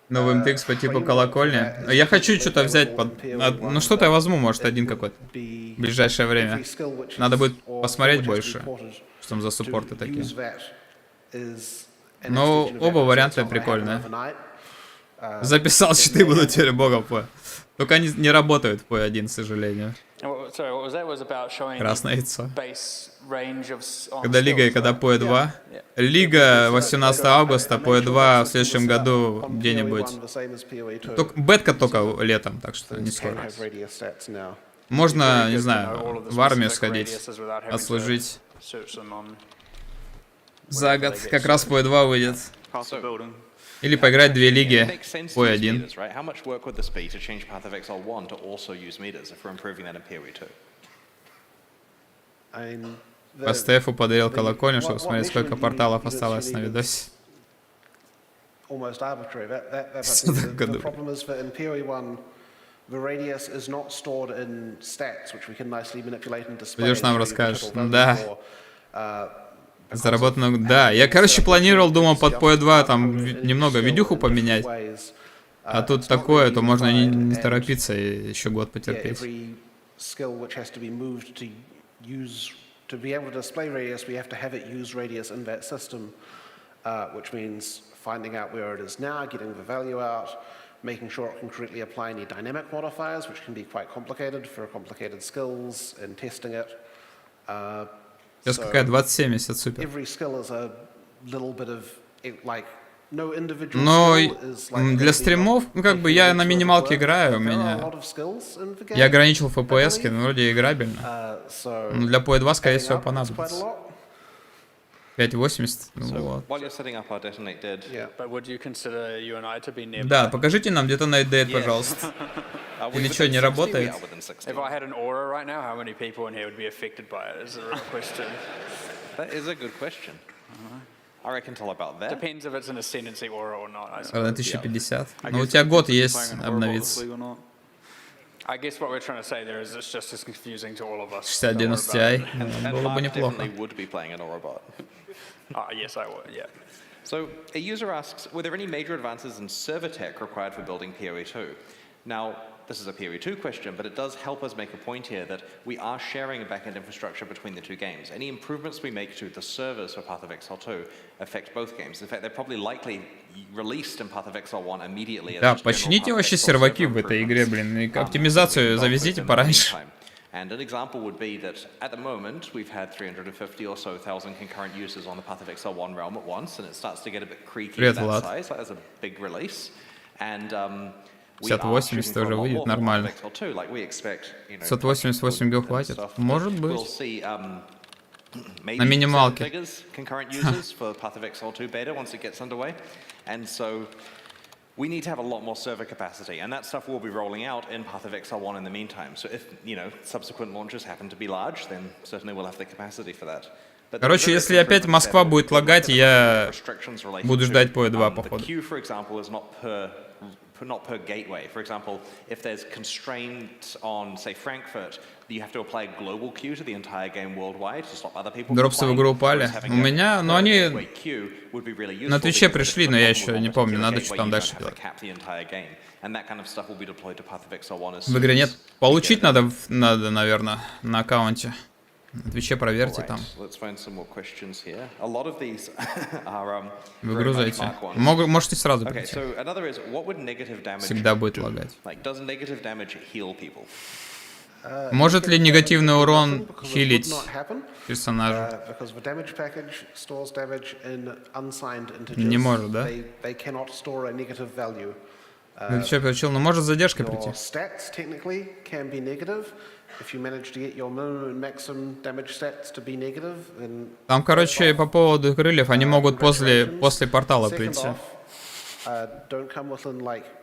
A: Новый МТХ по типу колокольни. Я хочу что-то взять под... Ну что-то я возьму, может, один какой-то. В ближайшее время. Надо будет посмотреть больше, что там за суппорты такие. Но оба варианта прикольные. Записал, читы буду теперь богом по. Только они не работают в P1, к сожалению. Красное яйцо. Когда лига и когда P2. Лига 18 августа, P2 в следующем году где-нибудь. Бетка только летом, так что не скоро. Можно, не знаю, в армию сходить, отслужить. За год как раз P2 выйдет. Или поиграть 2 лиги P1. По Стефу подарил колокольню, чтобы смотреть, сколько порталов осталось на видосе. Пойдешь нам расскажешь. Да. Заработано... Да, я, короче, планировал, думал, под P2 там немного видюху поменять. А тут такое, то можно не торопиться и еще год потерпеть.
W: To be able to display radius, we have to have it use radius in that system, which means finding out where it is now, getting the value out, making sure it can correctly apply any dynamic modifiers, which can be quite complicated for complicated skills, and testing it.
A: Сейчас какая 2070, супер.
W: Every skill is a little bit of like no individual
A: Но
W: skill is like
A: для стримов, ну как бы я на минималке играю, у меня... Я ограничил FPS, но вроде играбельно. Но для P2, скорее всего, понадобится. 580, ну вот. Да, покажите нам Detonate Dead, пожалуйста. Или что, не работает?
V: Depends if it's an ascendancy aura or not.
A: 1050. Ну, у тебя год есть обновиться.
V: I guess what we're trying to say there is it's just as confusing to all of us.
A: 6090 Ti. Было бы неплохо.
C: Would be playing an aura bot.
V: Yes, I would, yeah.
C: So a user asks, were there any major advances in server tech required for building PoE2? Now, this is a PoE2 question, but it does help us make a point here that we are sharing a backend infrastructure between the two games. Any improvements we make to the servers for Path of Exile 2 affect both games. In fact, they're probably likely released in Path of Exile 1 immediately.
A: Да, почините вообще серваки в этой игре, блин, и оптимизацию завезите пораньше.
C: And an example would be that at the moment we've had 350 or so thousand concurrent users on the Path of Exile 1 realm at once, and it starts to get a bit creaky at that size. Like, that's a big release. And
A: 5080 тоже выйдет нормально. 588 билд хватит? Может быть. На минималке.
C: We need to have a lot more server capacity, and that stuff will be rolling out in Path of Exile 1 in the meantime. So if, subsequent launches happen to be large, then certainly we'll have the capacity for that.
A: Короче, если опять Москва будет лагать, я буду ждать PoE 2, походу.
C: The queue, for example, is not per gateway. For example, if there's constraint on, say, Frankfurt, you have to apply a global queue to the entire game worldwide to stop other people.
A: Дропсы в игру упали. У меня, но они на Твиче пришли, но я еще не помню, надо что там дальше делать. В игре нет. Получить надо, наверное, на аккаунте. На Твиче проверьте там. В игру зайти. Можете сразу прийти. Всегда будет лагать. Может ли негативный урон хилить персонажа? Не может, да? Ты что, получил? Ну, может с задержкой прийти. Там, короче, по поводу крыльев, они могут после портала прийти.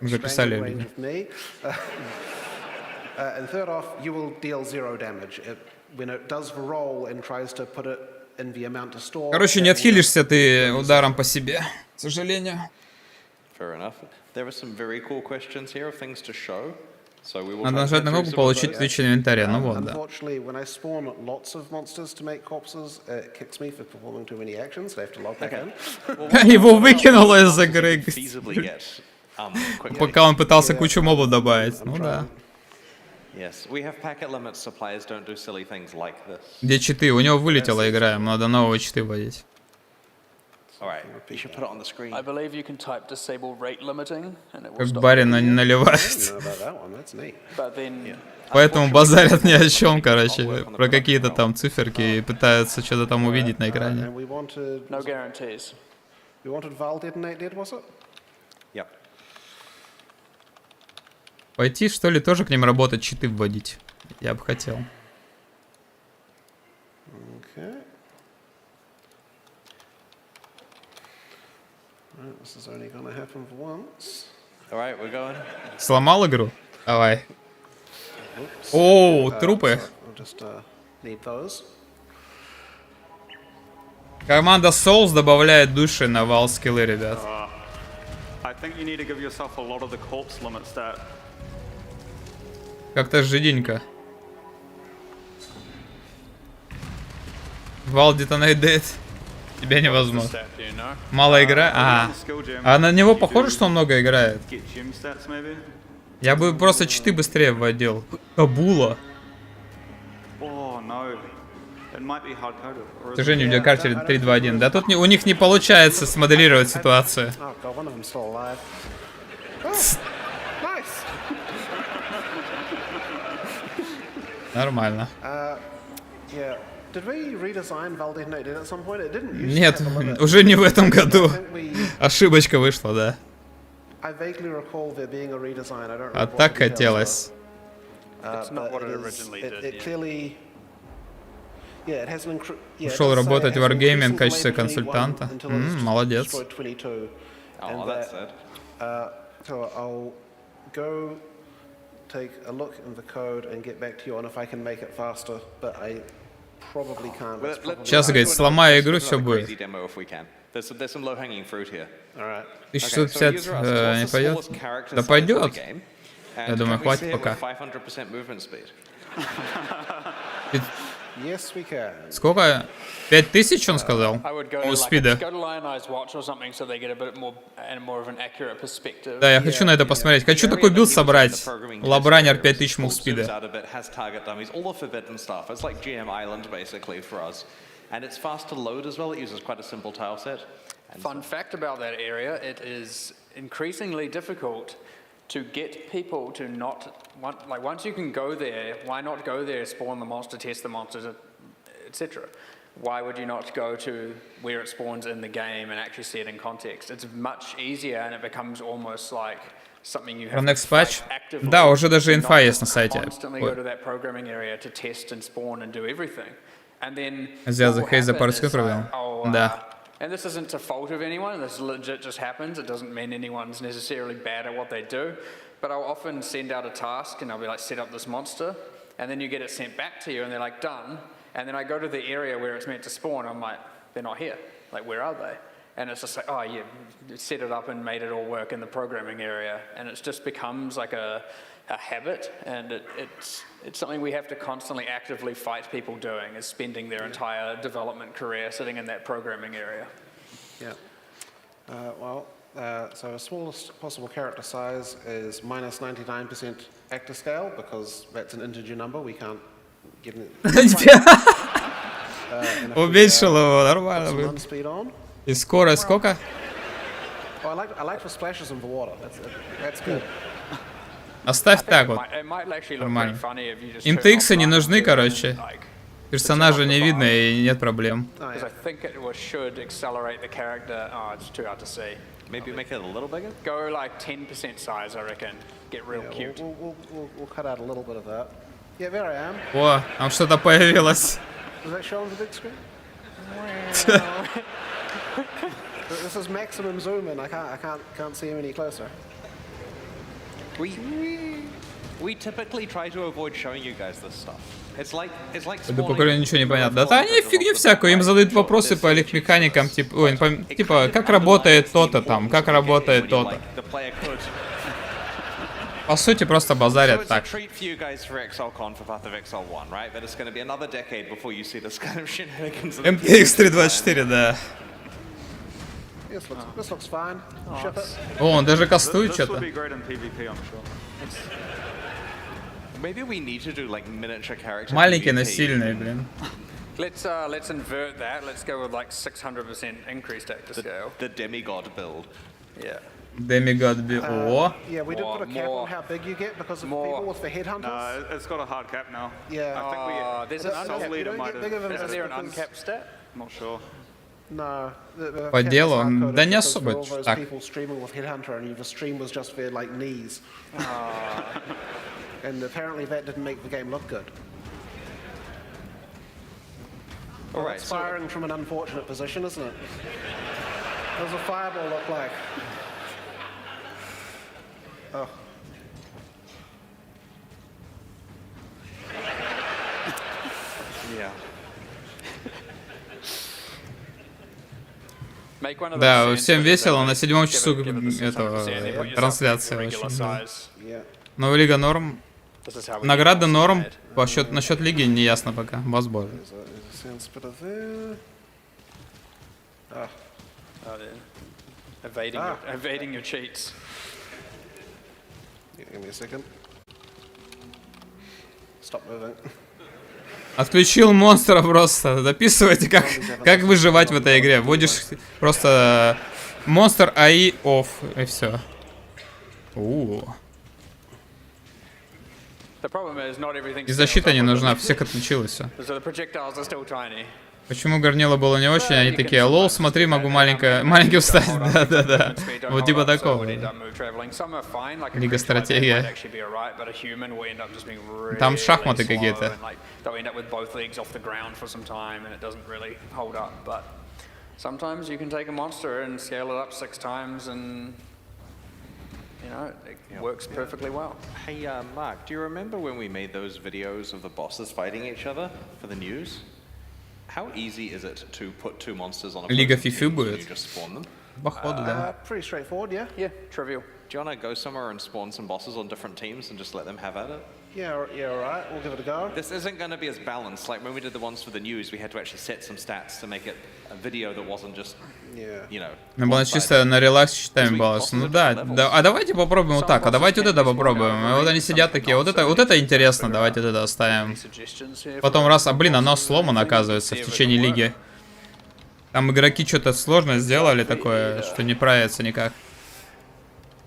A: Записали люди.
W: And third off, you will deal 0 damage. When it does the roll and tries to put it in the amount to store.
A: Короче, не отхилишься ты ударом по себе, к сожалению.
C: Fair enough. There are some very cool questions here of things to show.
A: Надо нажать на кнопку «Получить личный инвентарь». Ну вот, да. Его выкинуло из игры. Пока он пытался кучу мобов добавить. Ну да. Где читы? У него вылетела игра, ему надо новые читы вводить. Как барин наливает. Поэтому базарят ни о чем, короче, про какие-то там циферки и пытаются что-то там увидеть на экране. Пойти, что ли, тоже к ним работать, читы вводить? Я бы хотел. Сломал игру? Давай. О, трупы. Команда Souls добавляет души на вал скиллы, ребят. Как-то жиденько. Вал Detonate Dead. Тебя невозможно. Мало игра? Ага. А на него похоже, что он много играет? Я бы просто читы быстрее вводил. Кабула. К сожалению, в видеокарте 3.2.1. Да тут у них не получается смоделировать ситуацию. Нормально. Нет, уже не в этом году. Ошибочка вышла, да. А так хотелось. Ушел работать в WorldGaming в качестве консультанта. Молодец.
W: Take a look in the code and get back to you on if I can make it faster, but I probably can't.
A: Сейчас, говорит, сломаю игру, все будет.
C: There's some low-hanging fruit here. All right.
A: 1650 не пойдет? Да пойдет. Я думаю, хватит пока.
C: 500% movement speed.
W: Yes, we can.
A: Сколько? 5000 он сказал? У спида. Да, я хочу на это посмотреть. Хочу такой билд собрать. Лабранер 5000 мув спида.
C: And it's fast to load as well. It uses quite a simple tile set.
V: Fun fact about that area, it is increasingly difficult to get people to not want, like once you can go there, why not go there, spawn the monster, test the monsters, etc. Why would you not go to where it spawns in the game and actually see it in context? It's much easier and it becomes almost like something you have
A: Next patch? Да, уже даже инфа есть на сайте.
V: Constantly go to that programming area to test and spawn and do everything. And then
A: Взял за хейз за пару секунд провел. Да.
V: And this isn't a fault of anyone, this legit just happens. It doesn't mean anyone's necessarily bad at what they do. But I'll often send out a task and I'll be like, set up this monster. And then you get it sent back to you and they're like, done. And then I go to the area where it's meant to spawn. I'm like, they're not here. Like, where are they? And it's just like, oh, yeah, set it up and made it all work in the programming area. And it just becomes like a habit, and it's something we have to constantly actively fight people doing, is spending their entire development career sitting in that programming area.
W: Yeah. So the smallest possible character size is minus 99% actor scale, because that's an integer number, we can't get it.
A: Уменьшил его, нормально. И скорость сколько?
W: I like for splashes and for water. That's good.
A: Оставь так вот. Нормально. Интексы не нужны, короче. Персонажа не видно и нет проблем.
C: Maybe make it a little bigger?
V: Go like 10% size, I reckon. Get real cute.
W: We'll cut out a little bit of that. Yeah, there I am.
A: О, там что-то появилось.
W: Does that show on the big screen? This is maximum zoom in. I can't see him any closer.
C: We typically try to avoid showing you guys this stuff. It's like
A: Да по крайней ничего не понятно. Да они фигню всякую, им задают вопросы по их механикам, типа, как работает то-то там, как работает то-то. По сути, просто базарят так. MTX 324, да. О, он даже кастует что-то. Маленький, но сильный, блин.
V: Let's invert that. Let's go with like 600% increased actor scale.
C: The demigod build.
V: Yeah.
A: Demigod build. Oh.
W: Yeah, we did put a cap on how big you get because of people with the headhunters.
E: No, it's got a hard cap now.
W: Yeah.
E: I think
V: there's an uncapped. Is there an uncapped stat?
E: I'm not sure.
W: No.
A: По делу, да не особо так.
W: People streaming with headhunter and the stream was just for like knees. And apparently that didn't make the game look good. All right, it's firing from an unfortunate position, isn't it? What does a fireball look like? Oh.
C: Yeah.
A: Да, всем весело, на 7 часу этого трансляция очень. Но Лига норм. Награда норм. Насчет лиги не ясно пока. Возможно.
V: Evading your cheats.
W: Give me a second. Stop moving.
A: Отключил монстра просто. Записывайте, как выживать в этой игре. Вводишь просто монстр AI off и все. И защита не нужна, всех отключилось все. Почему горнило было не очень, они такие, лол, смотри, могу маленький встать, да-да-да, вот типа такого. Лига стратегия. Там шахматы какие-то.
V: Sometimes you can take a monster and scale it up 6 times and you know, it works perfectly well.
C: Hey, Mark, do you remember when we made those videos of the bosses fighting each other for the news?
A: Лига фифи будет? Походу, да.
W: Pretty straightforward, yeah.
V: Yeah, trivial.
C: Do you want to go somewhere and spawn some bosses on different teams and just let them have at it?
W: Yeah, all right. We'll give it a go.
C: This isn't going to be as balanced. Like when we did the ones for the news, we had to actually set some stats to make it a video that wasn't just, you know.
A: Ну, было чисто на релакс считаем баланс. Ну да, а давайте попробуем вот так, а давайте вот это попробуем. И вот они сидят такие, вот это интересно, давайте вот это оставим. Потом раз, блин, оно сломано оказывается в течение лиги. Там игроки что-то сложно сделали такое, что не правится никак.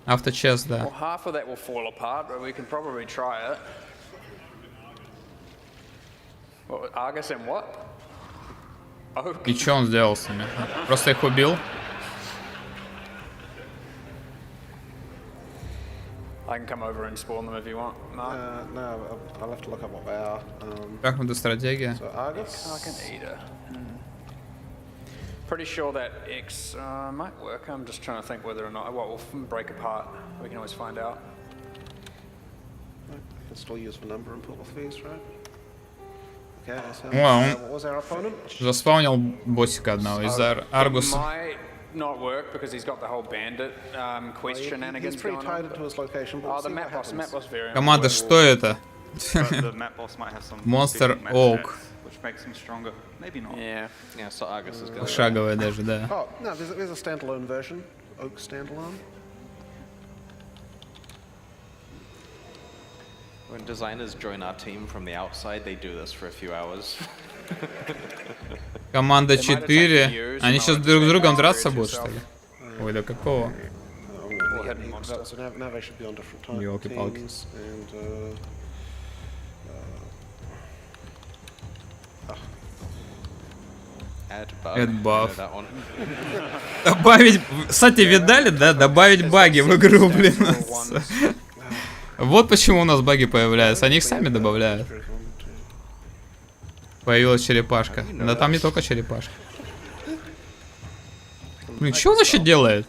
A: Авточест, да. И что он сделал с ними? Просто их убил? Как это стратегия?
V: Pretty sure that X might work. I'm just trying to think whether or not. Well, we'll break apart. We can always find out.
W: I can still use the number and pull the fees, right? Okay, so
A: what
W: was our opponent?
A: Заспаунил боссика одного из Аргуса.
V: Might not work because he's got the whole bandit quest shenanigans going on. Oh, the map boss variant.
A: Команда, что это? Монстр Оук.
E: Which makes him stronger. Maybe not.
V: Yeah.
C: Yeah, so Argus is going.
A: Шаговая даже, да.
W: Oh, no, there's a standalone version. Oak standalone.
C: When designers join our team from the outside, they do this for a few hours.
A: Команда 4. Они сейчас друг с другом драться будут, что ли? Ой, да какого? Ёлки-палки. Add buff. Добавить... Кстати, видали, да? Добавить баги в игру, блин. Вот почему у нас баги появляются. Они их сами добавляют. Появилась черепашка. Да там не только черепашка. Блин, что он вообще делает?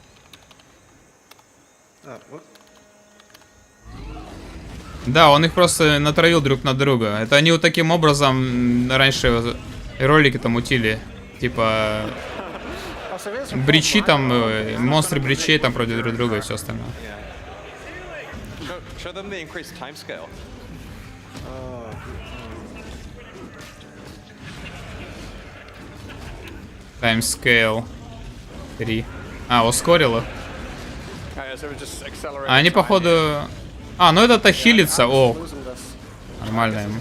A: Да, он их просто натравил друг на друга. Это они вот таким образом раньше ролики там мутили. Типа бричи там, монстры бричей там против друг друга и все остальное. Таймскейл 3. А, ускорило. А они походу... А, ну это-то хилится. О, нормально ему.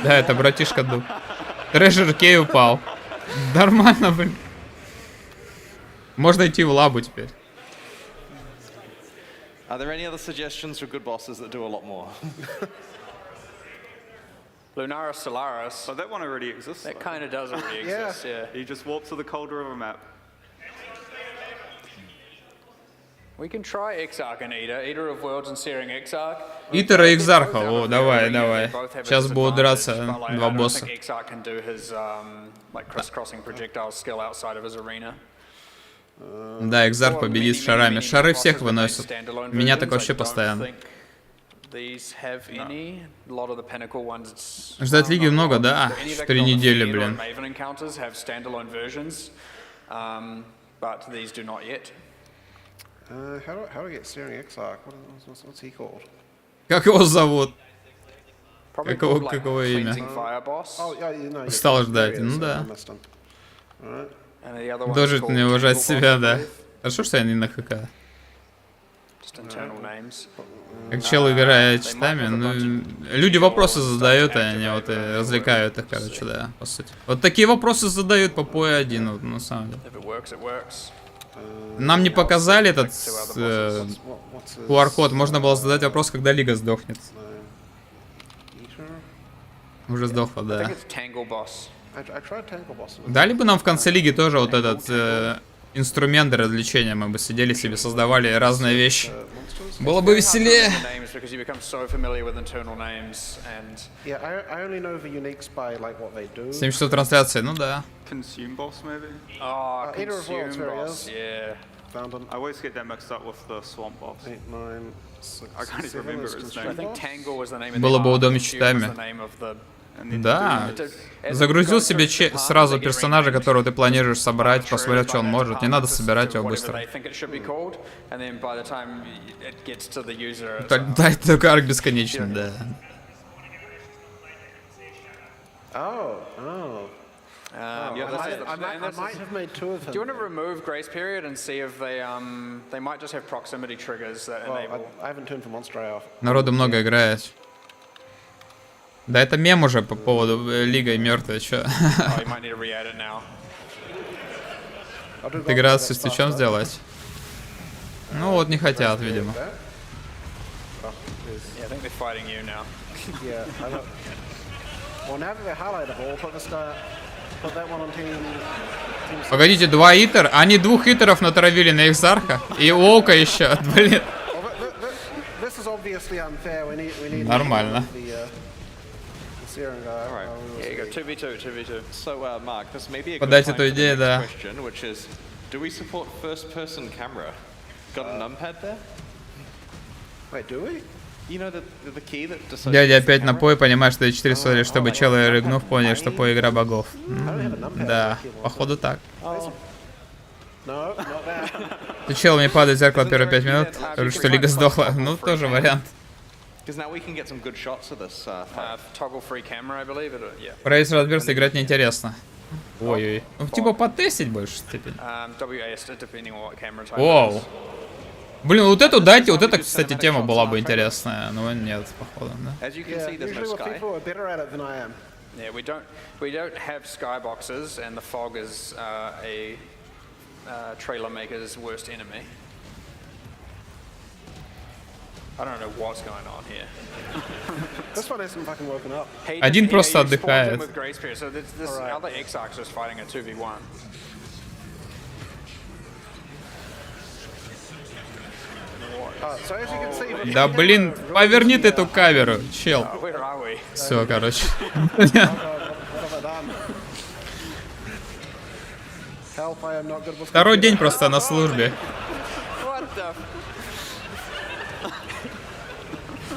A: Да, это братишка Дуб. Treasure Key упал. Нормально, блин. Можно идти в лабу теперь.
C: Are there any other suggestions for good bosses that do a lot more?
V: Lunaris Solaris.
E: Oh, that one already exists.
V: That kind of does already exist, yeah.
E: He just warps to the colder of a map.
V: We can try Exarch and Eater. Eater of Worlds and Searing Exarch.
A: Итер и Экзарха. О, давай, давай. Сейчас будут драться два босса.
V: Exarch can do his like crisscrossing projectile skill outside of his arena.
A: Да, Экзарх победит с шарами. Шары всех выносят. Меня так вообще постоянно. Ждать лиги много, да? 4 недели, блин. Как его зовут? Какого имя? Стал ждать, ну да. Должен не уважать себя, да. Хорошо, что я не на ХК. Как чел играет читами, ну, люди вопросы задают, и они вот и развлекают их, короче, да, по сути. Вот такие вопросы задают по PoE1, вот, на самом деле. Нам не показали этот QR-код, можно было задать вопрос, когда лига сдохнет. Уже сдохла, да. Дали бы нам в конце лиги тоже вот этот инструмент для развлечения, мы бы сидели себе, создавали разные вещи. Было бы веселее. 7 часов трансляции, ну да.
E: I always get that mixed up with the swamp boss.
W: 8, 9, 6,
E: I can't even remember his name.
V: I think Tangle was the name of
A: Было бы
V: the
A: удобнее
V: arc, Cube was
A: читами.
V: the name of the...
A: Да. Загрузил себе сразу персонажа, которого ты планируешь собрать, посмотрел, что он может. Не надо собирать его быстро. Да, только арк бесконечный, да.
V: I might have made two of them. Do you want to remove grace period and see if they might just have proximity triggers that enable?
W: I haven't turned the monster off.
A: Народу много играет. Да это мем уже по поводу Лига мертвая, чё? Интеграцию с Твичом сделать? Ну вот не хотят, видимо. Погодите, 2 итер? Они 2 итеров натравили на Экзарха? И Оука еще, блин. Нормально. Подать эту идею, да. Дядя опять на пой, понимаешь, что 4 соли, чтобы челы рыгнув, поняли, что по игра богов. Да, походу так. Ты чел, мне падает зеркало первые 5 минут, говорю, что Лига сдохла. Ну, тоже вариант. Прайс разберся, играть неинтересно. Ой-ой. Ну, типа потестить больше степени. Оу. Блин, вот эту дайте, вот эта, кстати, тема была бы интересная, но нет, походу, да.
V: Yeah, we don't have skyboxes, and the fog is a trailer maker's worst enemy. I don't know what's going on here.
W: This one hasn't fucking woken up.
A: Один просто отдыхает.
V: So this other X-Arc is just fighting a 2v1.
A: Да блин, поверни ты эту камеру, чел. Все, короче. Второй день просто на службе.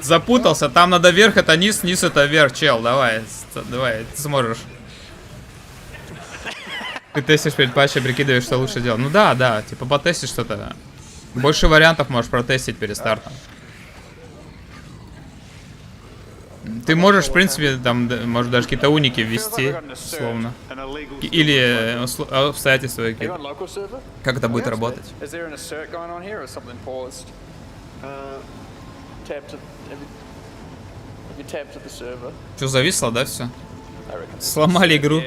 A: Запутался, там надо вверх, это низ, низ это вверх, чел, давай, давай, ты сможешь. Ты тестишь перед патчем, прикидываешь, что лучше делать. Ну да, да, типа потестишь что-то. Больше вариантов можешь протестить перед стартом. Ты можешь, в принципе, там, может, даже какие-то уники ввести, условно. Или обстоятельства какие-то. Как это будет работать? Что, зависло, да, все? Сломали игру.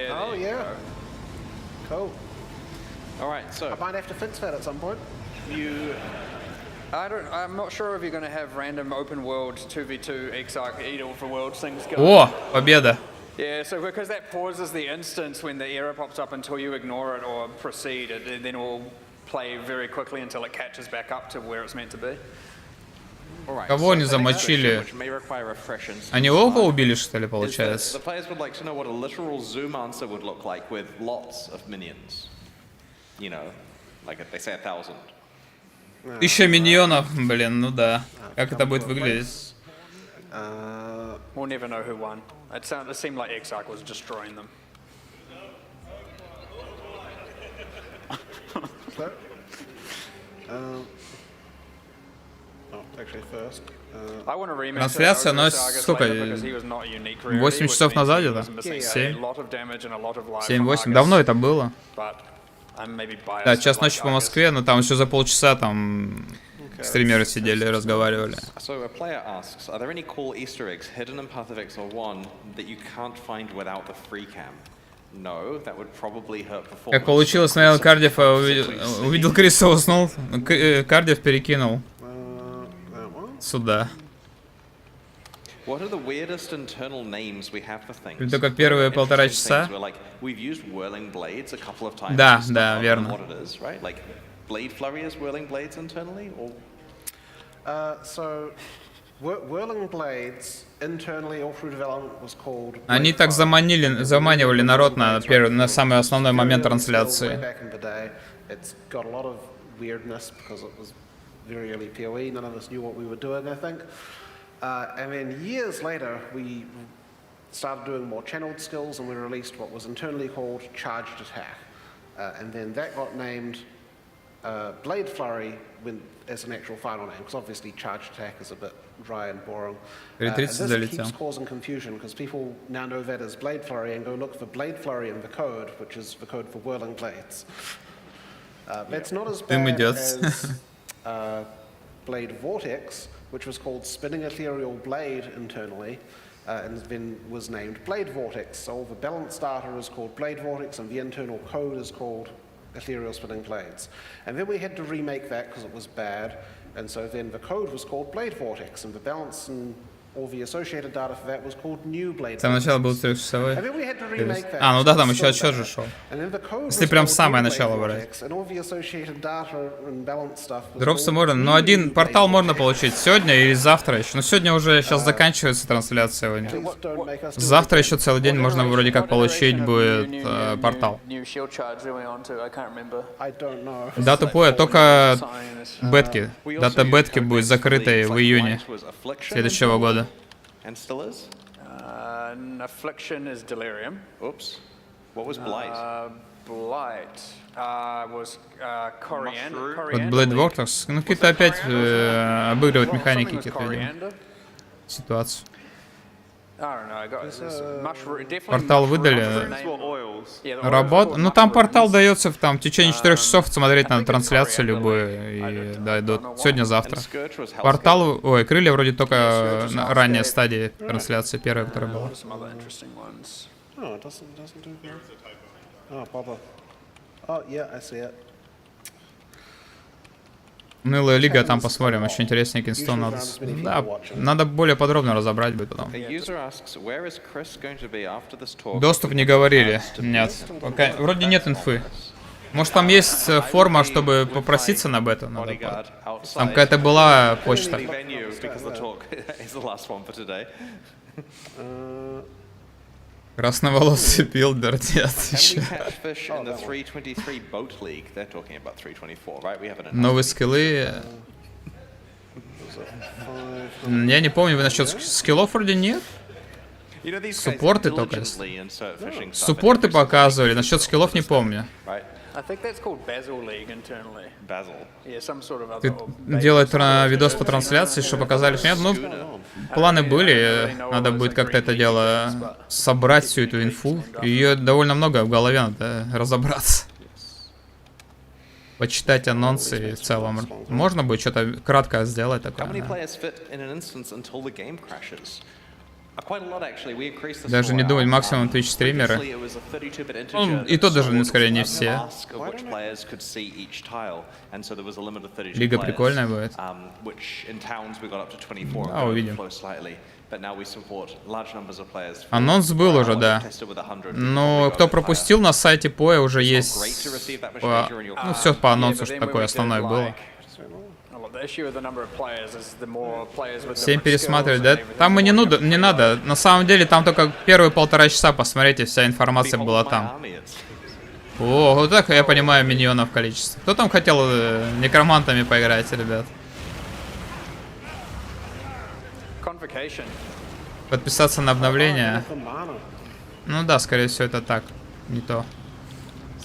V: I'm not sure if you're going to have random open world 2v2 X-Arc eat all for worlds things going.
A: О, победа.
V: Yeah, so because that pauses the instance when the error pops up until you ignore it or proceed, it then will play very quickly until it catches back up to where it's meant to be.
A: Кого они замочили? Они Лока убили, что ли, получается? Тысяча миньонов, блин, ну да. Как это будет выглядеть?
V: We'll never know who won. It seemed like X-Arc was destroying them.
A: Трансляция, но сколько? 8 часов назад где-то? 7? 7-8. Давно это было. Да, час ночи по Москве, но там еще за полчаса там стримеры сидели и разговаривали. Как получилось, смотрел Кардифа, увидел Криса, уснул, Кардиф перекинул сюда. Только первые полтора часа. Да, да, верно. Они так заманивали народ на самый основной момент трансляции.
W: weirdness because it was very early PoE. None of us knew what we were doing, I think. And then years later, we started doing more channeled skills, and we released what was internally called Charged Attack. And then that got named Blade Flurry as an actual final name, because obviously Charged Attack is a bit dry and boring. And this keeps causing confusion, because people now know that as Blade Flurry and go look for Blade Flurry in the code, which is the code for whirling blades. That's not as bad as Blade Vortex, which was called Spinning Ethereal Blade internally, and then was named Blade Vortex. So the balance data is called Blade Vortex, and the internal code is called Ethereal Spinning Blades. And then we had to remake that because it was bad, and so then the code was called Blade Vortex, and the balance and all the associated data for that was called New Blade.
A: Там начало был трехчасовой. А, ну да, там еще отсчет же шел. Если прям самое начало брать. Дропсы можно, но один портал можно получить сегодня или завтра еще. Но сегодня уже сейчас заканчивается трансляция. Завтра еще целый день можно вроде как получить будет портал. Дата поя только бетки. Дата бетки будет закрытой в июне следующего года.
C: And still is?
V: Affliction is delirium.
C: Oops. What was blight?
V: Blight was coriander.
A: Вот Blade Vortex. Ну, какие-то опять обыгрывают механики какие-то, видимо. Ситуацию. Портал выдали. Работа. Ну там портал дается в течение 4 часов смотреть на трансляцию любую. И да, идут. Сегодня-завтра. Портал. Ой, крылья вроде только на ранняя стадия трансляции, первая, которая была. Унылая лига, там посмотрим, еще интереснее Кинстон надо. Да, надо более подробно разобрать будет потом. Доступ не говорили, нет. Пока вроде нет инфы. Может там есть форма, чтобы попроситься на бету? Там какая-то была почта. Красноволосый билдер, нет, еще. Новые скиллы. Я не помню, насчет скиллов вроде нет. Суппорты только. Суппорты показывали, насчет скиллов не помню. Ты делать видос по трансляции, что показали? Нет, ну, планы были, надо будет как-то это дело собрать, всю эту инфу. Ее довольно много в голове, надо разобраться. Почитать анонсы и в целом. Можно будет что-то кратко сделать такое. Даже не думать, максимум Twitch стримеры. Ну, и то даже, скорее, не все. Лига прикольная будет. Да, увидим. Анонс был уже, да. Но кто пропустил, на сайте Поя уже есть. Ну, все по анонсу, что такое основное было. 7 пересматривать, да? Там и не надо. На самом деле, там только первые 1,5 часа посмотрите, вся информация была там. О, вот так я понимаю миньонов количество. Кто там хотел некромантами поиграть, ребят? Подписаться на обновление? Ну да, скорее всего, это так. Не то.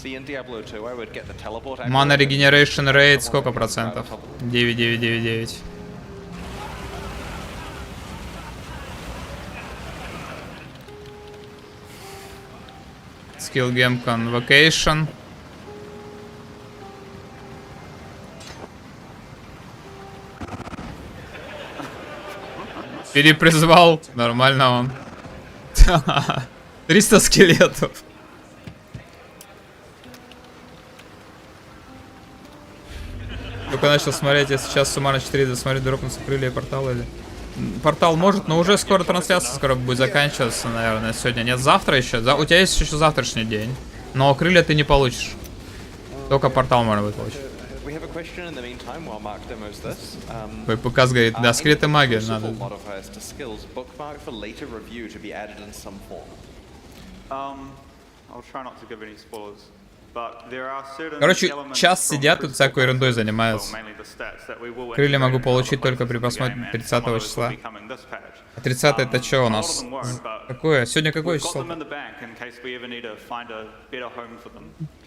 A: Mana Regeneration Rate сколько процентов? 9,999. Skill Game Convocation. Перепризвал. Нормально он. 300 скелетов. Только начал смотреть, я сейчас суммарно 4 досмотрю, дропнутся крылья портала или... Портал может, но уже скоро трансляция скоро будет заканчиваться, наверное, сегодня. Нет, завтра еще. У тебя есть еще завтрашний день. Но крылья ты не получишь. Только портал можно будет получить. ПК говорит, да, скелеты магии надо. Короче, час сидят тут всякой ерундой занимаются. Крылья могу получить только при просмотре 30 числа. А 30 это что у нас? Какое? Сегодня какое число?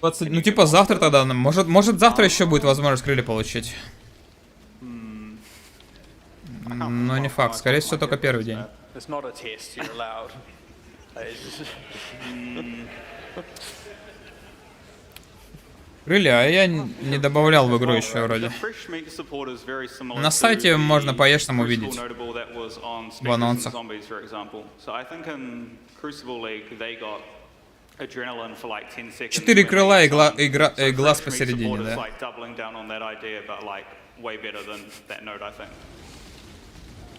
A: 20, ну типа завтра тогда. Может завтра еще будет возможность крылья получить. Но не факт. Скорее всего только первый день. Крылья, а я не добавлял в игру еще вроде. На сайте можно поешь там увидеть. В анонсах. 4 крыла и глаз посередине, да.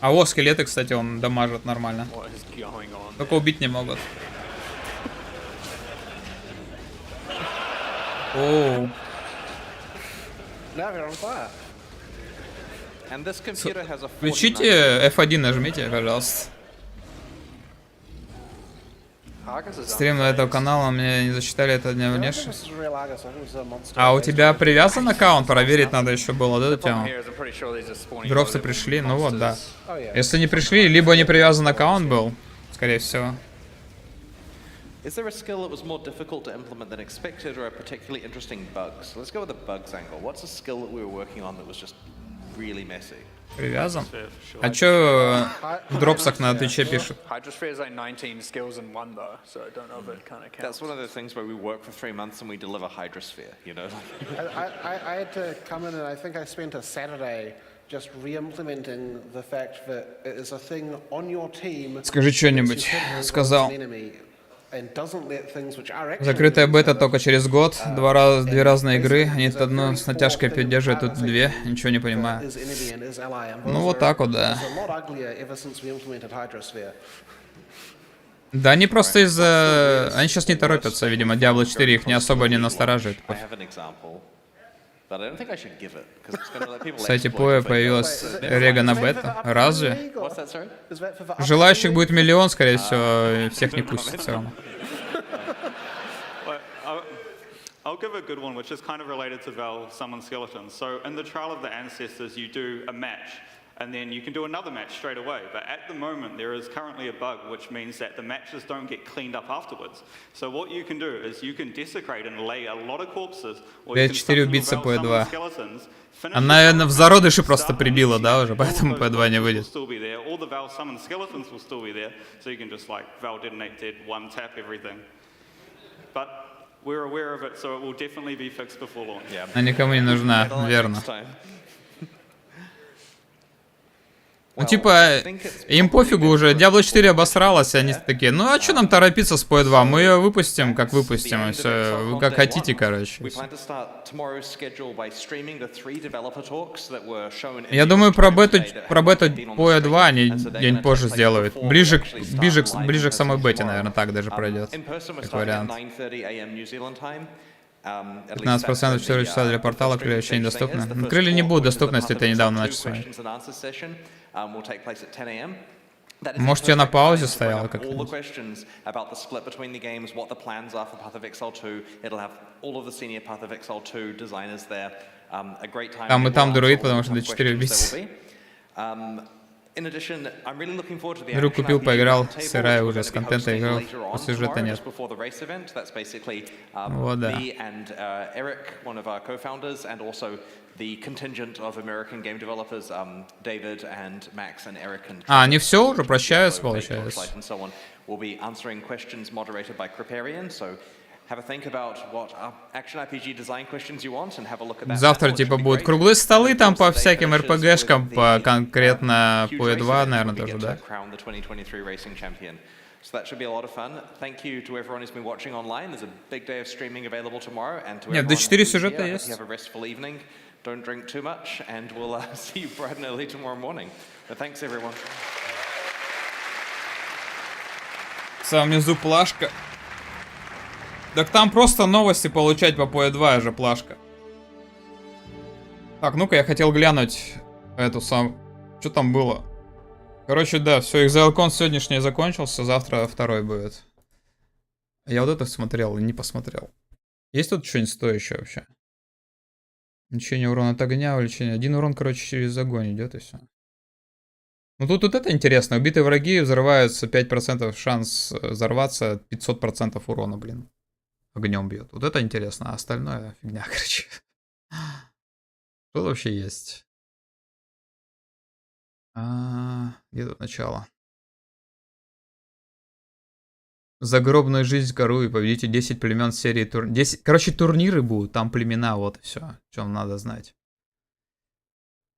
A: А о, скелеты, кстати, он дамажит нормально. Только убить не могут. Оу. Включите F1, нажмите, пожалуйста. Стрим на этого канала мне не засчитали это дня внешне. А у тебя привязан аккаунт? Проверить надо еще было, да, эту тему? Дропсы пришли, ну вот, да. Если не пришли, либо не привязан аккаунт был, скорее всего.
C: Is there a skill that was more difficult to implement than expected or a particularly interesting bug? So let's go with the bugs angle. What's a skill that we were working on that was just really messy?
A: Привязан? А чё в дропсах на Твиче пишут?
C: That's one of the things where we work for 3 months and we deliver Hydrosphere, you know?
W: I had to come in and I think I spent a Saturday just re-implementing the fact that it is a thing on your team.
A: Скажи что-нибудь, сказал. Закрытая бета только через год. Две разные игры. Они одну с натяжкой поддерживают, тут две. Ничего не понимаю. Ну вот так вот, да. Да, они просто из-за... Они сейчас не торопятся, видимо. Diablo 4 их не особо не настораживает. В сайте Поя появилась рега на бета. Разве? Желающих будет миллион, скорее всего, всех не пустят все равно.
E: I'll give a good one, which is kind of related to Val Summon Skeletons. So in the Trial of the Ancestors, you do a match, and then you can do another match straight away. But at the moment, there is currently a bug, which means that the matches don't get cleaned up afterwards. So what you can do is you can desecrate and lay a lot of corpses, or you can summon your Val Summon Skeletons.
A: Она, наверное, в зародыше просто прибила, да, уже, поэтому P2 не выйдет.
E: All the Val Summon Skeletons will still be there, so you can just like Val Detonate Dead, one tap everything. But we're aware of it, so it will definitely be fixed before launch.
A: Она никому не нужна, верно. Ну типа, им пофигу уже, Diablo 4 обосралась, они такие, ну а что нам торопиться с PoE2, мы ее выпустим, как выпустим, и все, вы как хотите, короче. Я думаю, про бету PoE2 они день позже сделают, ближе к самой бете, наверное, так даже пройдет, как вариант. 15% 4 часа для портала, крылья вообще недоступны. Крылья не будут доступны, если ты недавно начал смотреть. Может, я на паузе стоял как-то. Там и там друид, потому что до 4 убить. Друг купил, поиграл, сырая уже, с контента играл, а сюжета нет. Вот да. А, они все уже прощаются, получается? Завтра типа будут круглые столы там по всяким РПГшкам, по конкретно PoE2, наверное, тоже, да?
C: So that should be a lot of fun. Thank you to everyone who's been watching online. There's a big day of streaming available tomorrow. And to
A: Нет, до 4 сюжета есть.
C: Have a restful evening. Don't drink too much, and we'll see you bright and early tomorrow morning. But thanks, everyone.
A: Сам внизу плашка. Так там просто новости получать по PoE2 же плашка. Так, ну-ка, я хотел глянуть эту самую... Что там было? Короче, да, все, ExileCon сегодняшний закончился, завтра второй будет. Я вот это смотрел и не посмотрел. Есть тут что-нибудь стоящее вообще? Увеличение урона от огня, увеличение. 1 урон, короче, через огонь идет и все. Ну тут вот это интересно. Убитые враги взрываются 5% шанс взорваться, 500% урона, блин. Огнем бьет. Вот это интересно, а остальное фигня, короче. Что вообще есть? Где тут начало? Загробную жизнь кору и победите 10 племен серии 10. Короче, турниры будут, там племена, вот и все. Что вам надо знать.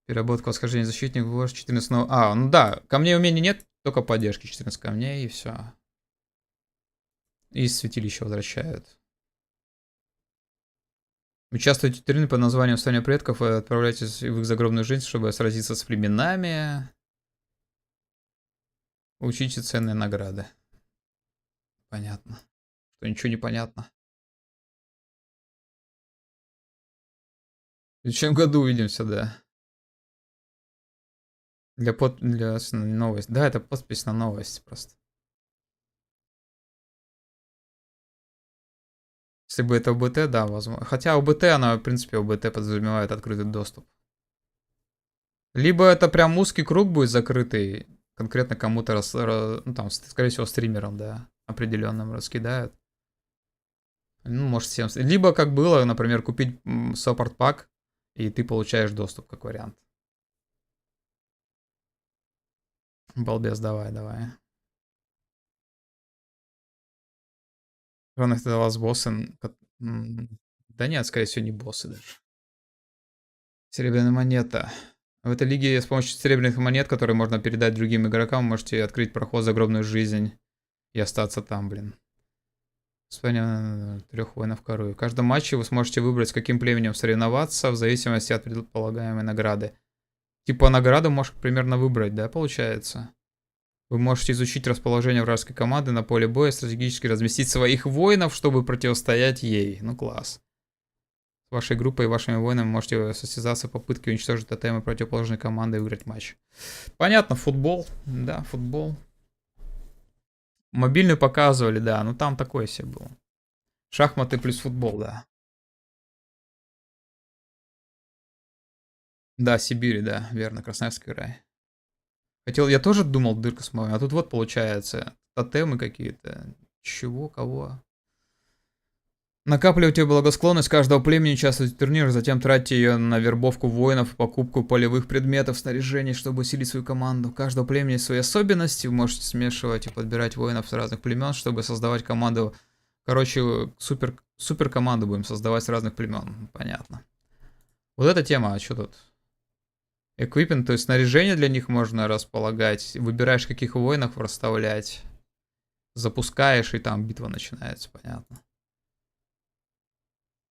A: Переработка восхождения защитник, вложь 14 новых. Ну да, камней умений нет, только поддержки 14 камней и все. И святилища возвращают. Участвуйте в турнире под названием «Восстание предков» и отправляйтесь в их загробную жизнь, чтобы сразиться с племенами. Учите ценные награды. Понятно. Что ничего не понятно. В следующем году увидимся, да. Для новости. Да, это подпись на новость просто. Если бы это ОБТ, да, возможно. Хотя ОБТ, она, в принципе, ОБТ подразумевает открытый доступ. Либо это прям узкий круг будет закрытый, конкретно кому-то, ну там, скорее всего, стримерам, да, определенным раскидают. Ну, может, всем. Либо, как было, например, купить саппорт-пак, и ты получаешь доступ, как вариант. Балбес, давай. Главное, это у вас боссы. Да нет, скорее всего, не боссы даже. Серебряная монета. В этой лиге с помощью серебряных монет, которые можно передать другим игрокам, можете открыть проход в загробную жизнь и остаться там, блин. Вспомним 3 воинов коры. В каждом матче вы сможете выбрать, с каким племенем соревноваться, в зависимости от предполагаемой награды. Типа награду можешь примерно выбрать, да, получается? Вы можете изучить расположение вражеской команды на поле боя, стратегически разместить своих воинов, чтобы противостоять ей. Ну класс. С вашей группой и вашими воинами можете состязаться в попытке уничтожить тотемы противоположной команды и выиграть матч. Понятно, футбол. Да, футбол. Мобильную показывали, да, ну там такое себе было. Шахматы плюс футбол, да. Да, Сибирь, да, верно, Красноярский край. Хотел, я тоже думал, дырка с моей, а тут вот получается, тотемы какие-то. Чего, кого? Накапливайте благосклонность каждого племени, участвуйте в турнирах, затем тратьте ее на вербовку воинов, покупку полевых предметов, снаряжений, чтобы усилить свою команду. У каждого племени свои особенности, вы можете смешивать и подбирать воинов с разных племен, чтобы создавать команду. Короче, супер команду будем создавать с разных племен. Понятно. Вот эта тема, а что тут? Эквипмент, то есть снаряжение для них можно располагать. Выбираешь, каких воинов расставлять. Запускаешь, и там битва начинается, понятно.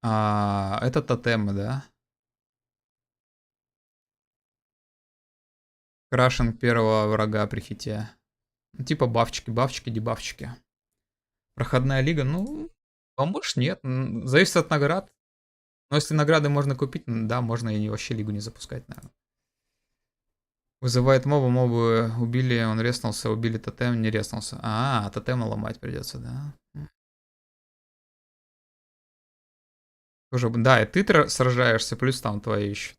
A: Это тотемы, да? Крашинг первого врага при хите. Типа бафчики, дебафчики. Проходная лига, ну, может нет. Зависит от наград. Но если награды можно купить, да, можно и вообще лигу не запускать, наверное. Вызывает моба, мобы убили, он реснулся, убили тотем, не реснулся. Тотем ломать придется, да. Уже, да, и ты сражаешься, плюс там твои еще.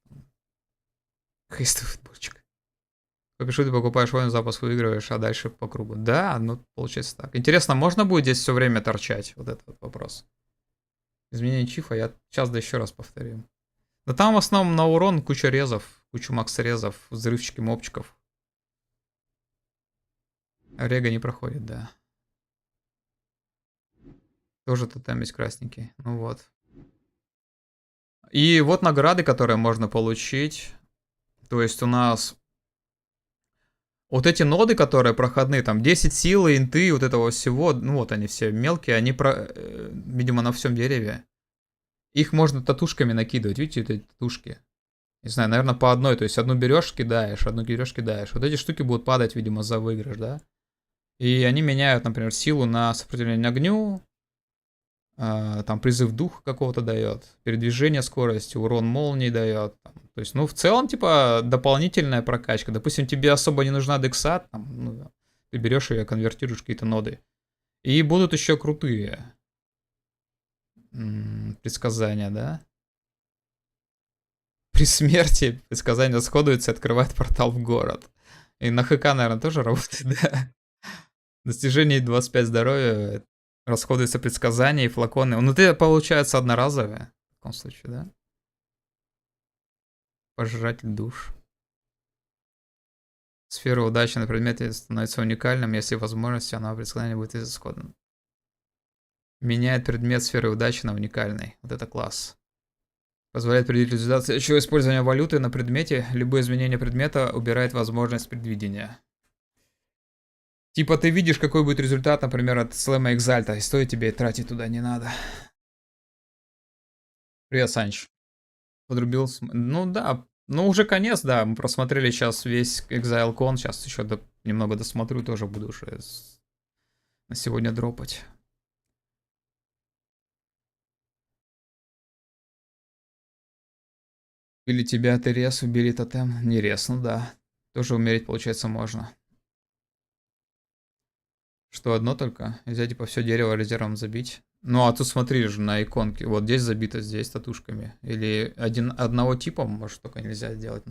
A: Хейстовый футбольчик. Попишу, ты покупаешь воин, запуск выигрываешь, а дальше по кругу. Да, ну получается так. Интересно, можно будет здесь все время торчать? Вот этот вот вопрос. Изменение чифа я сейчас да еще раз повторю. Да там в основном на урон куча резов, кучу макс-резов, взрывчики, мопчиков. Рега не проходит, да. Тоже тотем есть красненький. Ну вот. И вот награды, которые можно получить. То есть у нас вот эти ноды, которые проходные, там 10 силы, инты, вот этого всего, ну вот они все мелкие, они, видимо, на всем дереве. Их можно татушками накидывать, видите, вот эти татушки. Не знаю, наверное, по одной, то есть одну берешь, кидаешь, одну берешь, кидаешь. Вот эти штуки будут падать, видимо, за выигрыш, да? И они меняют, например, силу на сопротивление огню. Там призыв духа какого-то дает, передвижение скорости, урон молнии дает. То есть, ну, в целом, типа, дополнительная прокачка. Допустим, тебе особо не нужна декса, там, ну, ты берешь ее, конвертируешь какие-то ноды. И будут еще крутые. Предсказания, да? При смерти предсказание расходуется и открывает портал в город. И на ХК, наверное, тоже работает, да? Достижение 25 здоровья, расходуется предсказания и флаконы. Ну, это получается одноразовые в таком случае, да? Пожиратель душ. Сфера удачи на предмете становится уникальным, если возможности она предсказание будет изысканным. Меняет предмет сферы удачи на уникальный. Вот это класс. Позволяет предвидеть результат следующего использования валюты на предмете. Любое изменение предмета убирает возможность предвидения. Типа ты видишь, какой будет результат, например, от слэма Экзальта, и стоит тебе тратить туда не надо. Привет, Санч. Подрубил. Ну да, ну уже конец, да. Мы просмотрели сейчас весь ExileCon. Сейчас еще немного досмотрю, тоже буду уже на сегодня дропать. Убили тебя, ты рез, убили тотем. Не рез, ну да. Тоже умереть, получается, можно. Что, одно только? Нельзя, типа, все дерево резервом забить. Ну, а тут смотри же на иконке. Вот здесь забито, здесь татушками. Или одного типа, может, только нельзя сделать.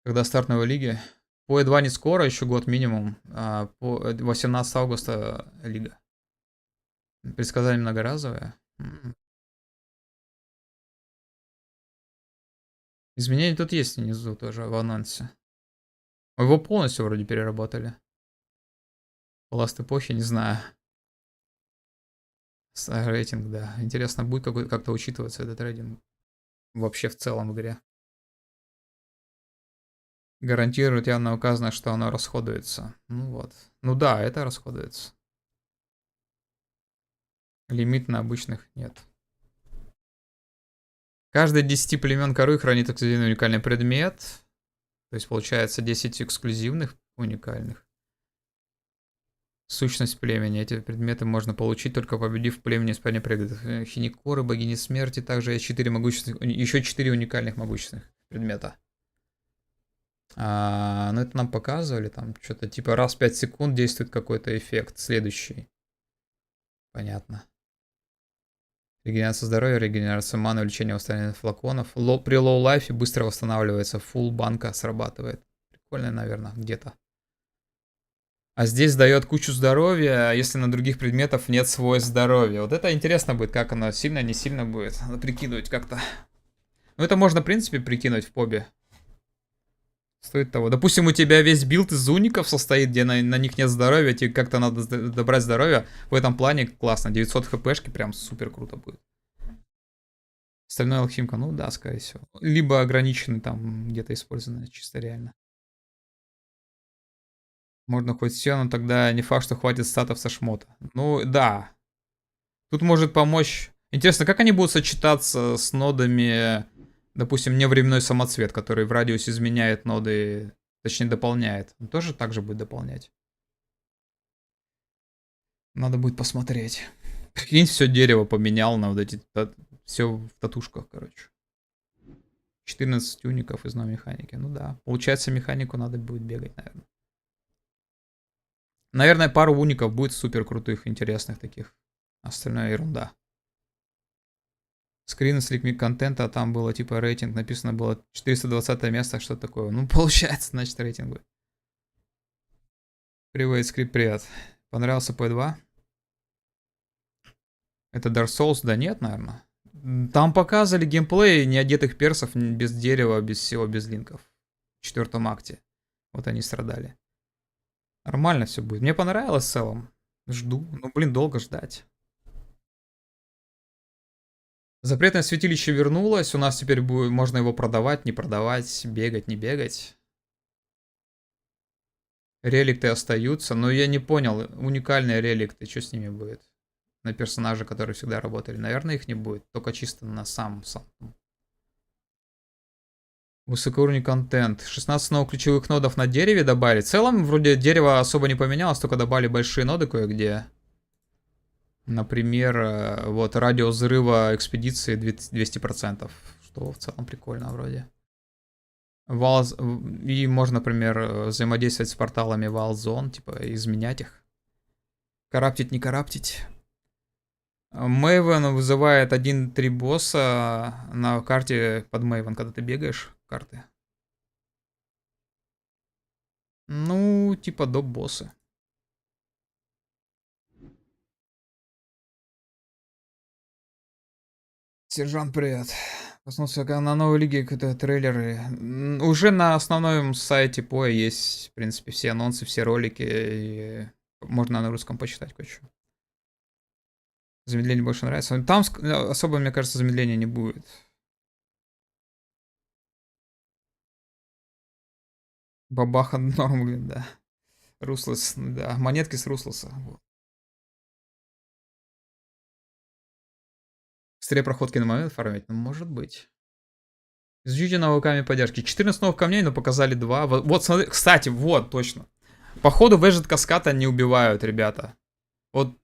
A: Когда старт новой лиги? По E2 не скоро, еще год минимум. А по 18 августа лига. Предсказание многоразовое. Изменения тут есть внизу тоже, в анонсе. Его полностью вроде переработали. Ласт эпохи, не знаю. Рейтинг, да. Интересно, будет как-то учитываться этот рейтинг. Вообще в целом в игре. Гарантирует явно указано, что оно расходуется. Ну вот. Ну да, это расходуется. Лимит на обычных нет. Каждый 10 племен коры хранит эксклюзивный уникальный предмет. То есть получается 10 эксклюзивных уникальных. Сущность племени. Эти предметы можно получить, только победив племени исполнения предметов. Хиникоры, богини смерти. Также есть 4 могущественных, еще 4 уникальных могущественных предмета. Ну это нам показывали. Там что-то типа раз в 5 секунд действует какой-то эффект. Следующий. Понятно. Регенерация здоровья, регенерация маны, увеличение восстановления флаконов. При лоу-лайфе быстро восстанавливается. Фулл банка срабатывает. Прикольно, наверное, где-то. А здесь дает кучу здоровья, если на других предметов нет свойств здоровья. Вот это интересно будет, как оно сильно, не сильно будет. Надо прикидывать как-то. Ну это можно, в принципе, прикинуть в побе. Стоит того. Допустим, у тебя весь билд из уников состоит, где на них нет здоровья, тебе как-то надо добрать здоровье. В этом плане классно. 900 хпшки прям супер круто будет. Остальное алхимка, ну да, скорее всего. Либо ограниченный там где-то использованный, чисто реально. Можно хоть все, но тогда не факт, что хватит статов со шмота. Ну да. Тут может помочь... Интересно, как они будут сочетаться с нодами... Допустим, невременной самоцвет, который в радиусе изменяет ноды, точнее дополняет. Он тоже так же будет дополнять. Надо будет посмотреть. Прикинь, все дерево поменял на вот эти... Все в татушках, короче. 14 уников из новой механики. Ну да. Получается, механику надо будет бегать, наверное. Наверное, пару уников будет супер крутых, интересных таких. Остальное ерунда. Скрин с ликми контента, а там было типа рейтинг, написано было 420 место, что такое. Ну, получается, значит, рейтинг будет. Привет, скрипт, привет. Понравился P2? Это Dark Souls? Да нет, наверное. Там показывали геймплей неодетых персов без дерева, без всего, без линков. В 4-м акте. Вот они страдали. Нормально все будет. Мне понравилось в целом. Жду. Ну, блин, долго ждать. Запретное святилище вернулось. У нас теперь будет, можно его продавать, не продавать, бегать, не бегать. Реликты остаются. Но я не понял, уникальные реликты, что с ними будет? На персонажи, которые всегда работали. Наверное, их не будет. Только чисто на сам. Высокоуровневый контент. 16 новых ключевых нодов на дереве добавили. В целом, вроде дерево особо не поменялось, только добавили большие ноды кое-где. Например, вот радиус взрыва экспедиции 200%. Что в целом прикольно вроде. И можно, например, взаимодействовать с порталами Валзон, типа изменять их. Караптить, не караптить. Мэйвен вызывает 1-3 босса на карте под Мэйвен, когда ты бегаешь карты. Ну, типа доп-боссы. Сержант, привет. Проснулся на новой лиге какие-то трейлеры. Уже на основном сайте Поя есть, в принципе, все анонсы, все ролики. И можно на русском почитать кое-что. Замедление больше нравится. Там особо, мне кажется, замедления не будет. Бабаха норм, блин, да. Руслес, да. Монетки с Руслеса. Вот. Быстрее проходки на момент фармить? Ну, может быть. Изучите навыками поддержки. 14 новых камней, но показали 2. Вот, смотри, кстати, вот, точно. Походу, Вэжет Каскада не убивают, ребята. Вот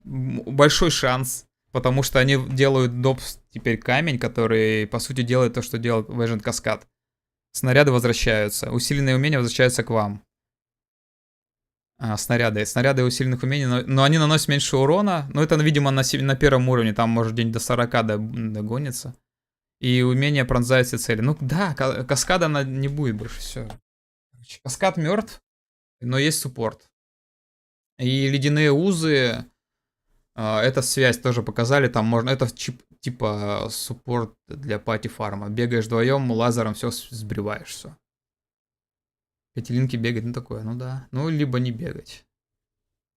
A: большой шанс. Потому что они делают доп теперь камень, который, по сути, делает то, что делает Вэжет Каскад. Снаряды возвращаются. Усиленные умения возвращаются к вам. Снаряды. Снаряды усиленных умений, но они наносят меньше урона. Но это, видимо, на первом уровне. Там может где-нибудь до 40 догонится. И умение пронзает все цели. Ну да, каскада она не будет больше. Все. Каскад мертв, но есть суппорт. И ледяные узы. Это связь тоже показали. Там можно. Это типа суппорт для пати-фарма. Бегаешь вдвоем, лазером все сбриваешь. Все. Пятилинки бегать, ну такое, ну да. Ну, либо не бегать.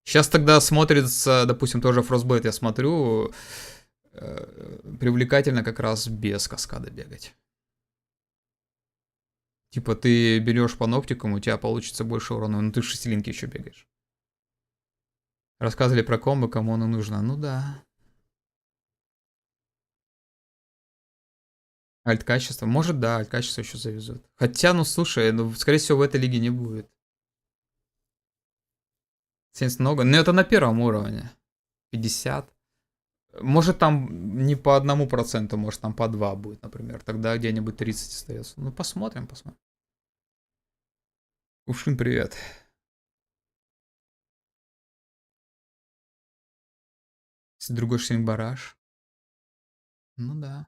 A: Сейчас тогда смотрится, допустим, тоже Frostbite я смотрю, привлекательно как раз без каскада бегать. Типа ты берешь паноптикум, у тебя получится больше урона, но ты в шестилинке еще бегаешь. Рассказывали про комбо, кому оно нужно. Ну да. Альт-качество. Может, да, альт-качество еще завезут. Хотя, ну слушай, ну, скорее всего, в этой лиге не будет. 70 много. Но это на первом уровне. 50. Может, там не по 1%, может, там по 2 будет, например. Тогда где-нибудь 30 остается. Ну, посмотрим, посмотрим. Ушин, привет. Если другой шринг бараш. Ну да.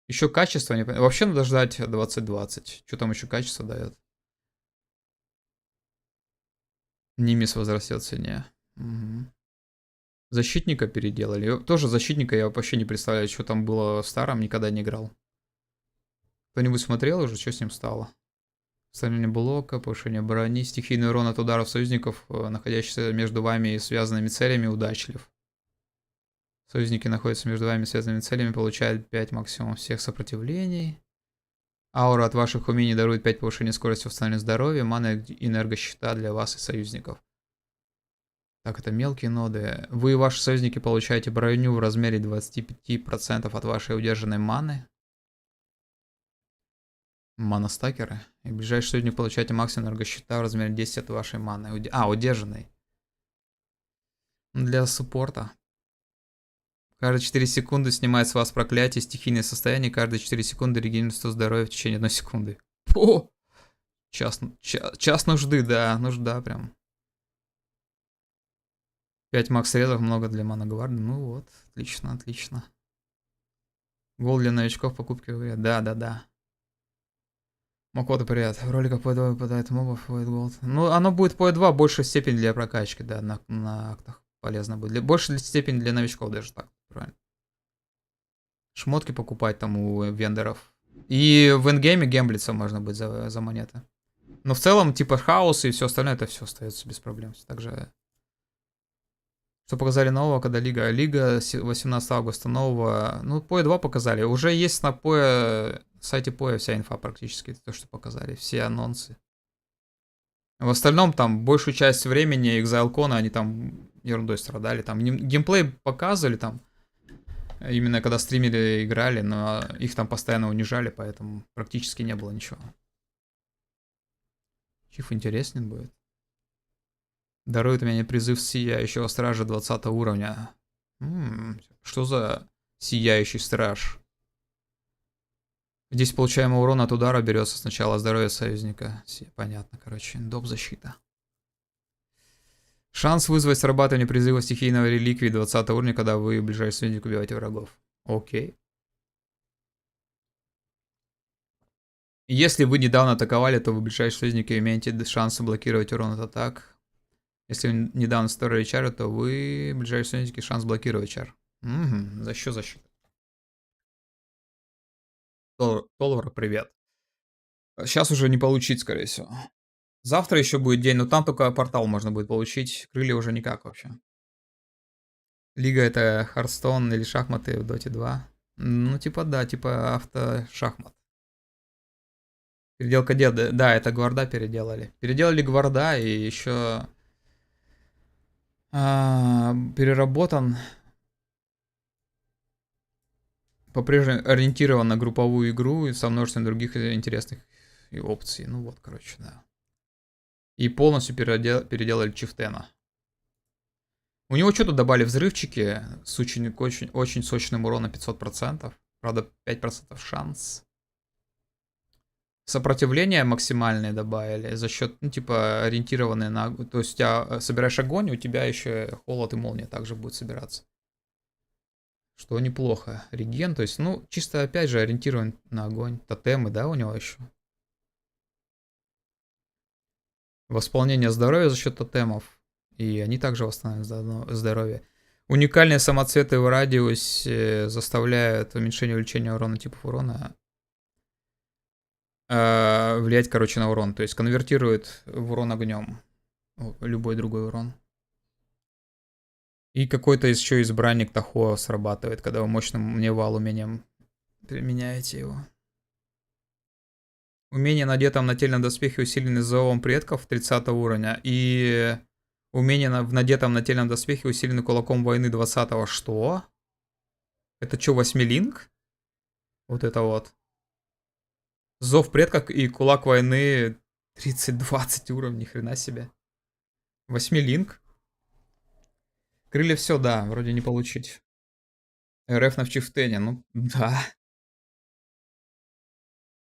A: Еще качество не понятно. Вообще надо ждать 2020. Что там еще качество дает? Нимис возрастет в цене. Угу. Защитника переделали. Тоже защитника я вообще не представляю, что там было в старом, никогда не играл. Кто-нибудь смотрел уже, что с ним стало? Ставление блока, повышение брони, стихийный урон от ударов союзников, находящихся между вами и связанными целями, удачлив. Союзники находятся между вами и связанными целями, получают 5 максимум всех сопротивлений. Аура от ваших умений дарует 5 повышения скорости восстановления здоровья, мана энергощита для вас и союзников. Так, это мелкие ноды. Вы и ваши союзники получаете броню в размере 25% от вашей удержанной маны. Мана-стакеры. И ближайший союзник получаете максимум энергощита в размере 10 от вашей маны. Удержанной. Для суппорта. Каждые 4 секунды снимает с вас проклятие, стихийное состояние. Каждые 4 секунды регенерирует 100 здоровья в течение 1 секунды. О! Час нужды, да. Нужда прям. 5 макс стрелок, много для манагварда. Ну вот, отлично, отлично. Гол для новичков, покупки в игре. Да. Макота, привет. В роликах по 2 выпадает мобов, выпадает голд. Ну, оно будет по 2 большая степень для прокачки, да, на актах. Полезно будет. Больше степень для новичков даже так, правильно. Шмотки покупать там у вендоров. И в эндгейме гемблиться можно будет за монеты. Но в целом, типа хаос и все остальное, это все остается без проблем. Также... Что показали нового, когда Лига? Лига 18 августа нового. Ну, PoE 2 показали. Уже есть на PoE, сайте PoE вся инфа практически. То, что показали. Все анонсы. В остальном, там, большую часть времени ExileCon они там ерундой страдали. Там геймплей показывали там. Именно когда стримили, играли. Но их там постоянно унижали, поэтому практически не было ничего. Чиф интереснее будет. Дарует мне призыв сияющего стража 20 уровня. Что за сияющий страж? Здесь получаемый урон от удара берется сначала здоровье союзника. Понятно, короче. Доп защита. Шанс вызвать срабатывание призыва стихийного реликвии 20 уровня, когда вы в ближайший союзник убиваете врагов. Окей. Если вы недавно атаковали, то вы в ближайшем союзнике имеете шанс блокировать урон от атак. Если вы недавно строили чары, то вы в ближайшем союзнике шанс блокировать чар. Угу. За что защита? Толвар, привет. Сейчас уже не получить, скорее всего. Завтра еще будет день, но там только портал можно будет получить. Крылья уже никак вообще. Лига это Хардстоун или шахматы в Доте 2. Ну, типа, да, типа автошахмат. Переделка деда. Да, это гварда переделали. Переделали гварда и еще переработан. По-прежнему ориентирован на групповую игру и со множеством других интересных опций. Ну вот, короче, да. И полностью переделали Чифтена. У него что-то добавили взрывчики с очень сочным уроном 500%. Правда, 5% шанс. Сопротивление максимальное добавили за счет, ну, типа, ориентированные на... То есть, у тебя собираешь огонь, у тебя еще холод и молния также будет собираться. Что неплохо. Реген, то есть, ну, чисто, опять же, ориентирован на огонь. Тотемы, да, у него еще? Восполнение здоровья за счет тотемов. И они также восстанавливают здоровье. Уникальные самоцветы в радиусе заставляют уменьшение увеличения урона типов урона влиять, короче, на урон. То есть конвертирует в урон огнем. Любой другой урон. И какой-то еще избранник Тахо срабатывает, когда вы мощным невал умением применяете его. Умение, надетом на нательном доспехе, усиленный зовом предков 30 уровня. И умение в надетом на нательном доспехе, усиленный кулаком войны 20-го. Что? Это что, 8-линк? Вот это вот. Зов предков и кулак войны 30-20 уровней, ни хрена себе. 8-линк. Крылья все, да, вроде не получить. РФ на Чифтене, ну да.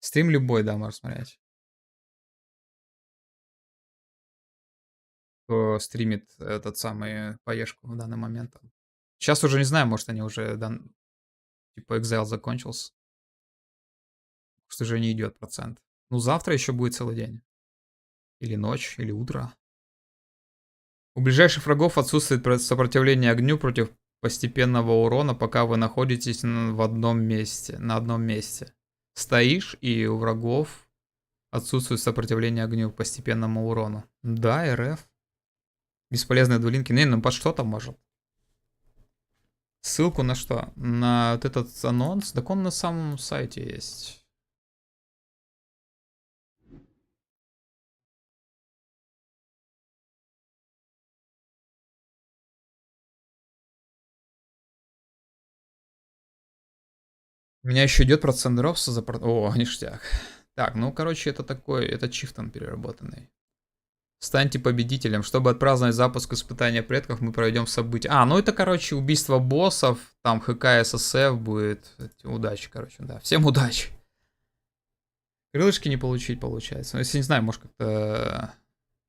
A: Стрим любой, да, можно смотреть. Кто стримит этот самый поешку в данный момент. Сейчас уже не знаю, может они уже, типа, Exile закончился. Что же не идет процент. Ну, завтра еще будет целый день. Или ночь, или утро. У ближайших врагов отсутствует сопротивление огню против постепенного урона, пока вы находитесь в одном месте, на одном месте. Стоишь, и у врагов отсутствует сопротивление огню постепенному урону. Да, РФ. Бесполезные двулинки. Не, ну под что там может? Ссылку на что? На вот этот анонс? Так он на самом сайте есть. У меня еще идет процент дропса за... О, ништяк. Так, ну, короче, это такой... Это чифтон переработанный. Станьте победителем. Чтобы отпраздновать запуск испытания предков, мы проведем события. А, ну это, короче, убийство боссов. Там ХК, ССФ будет. Удачи, короче, да. Всем удачи. Крылышки не получить, получается. Ну, если не знаю, может, как-то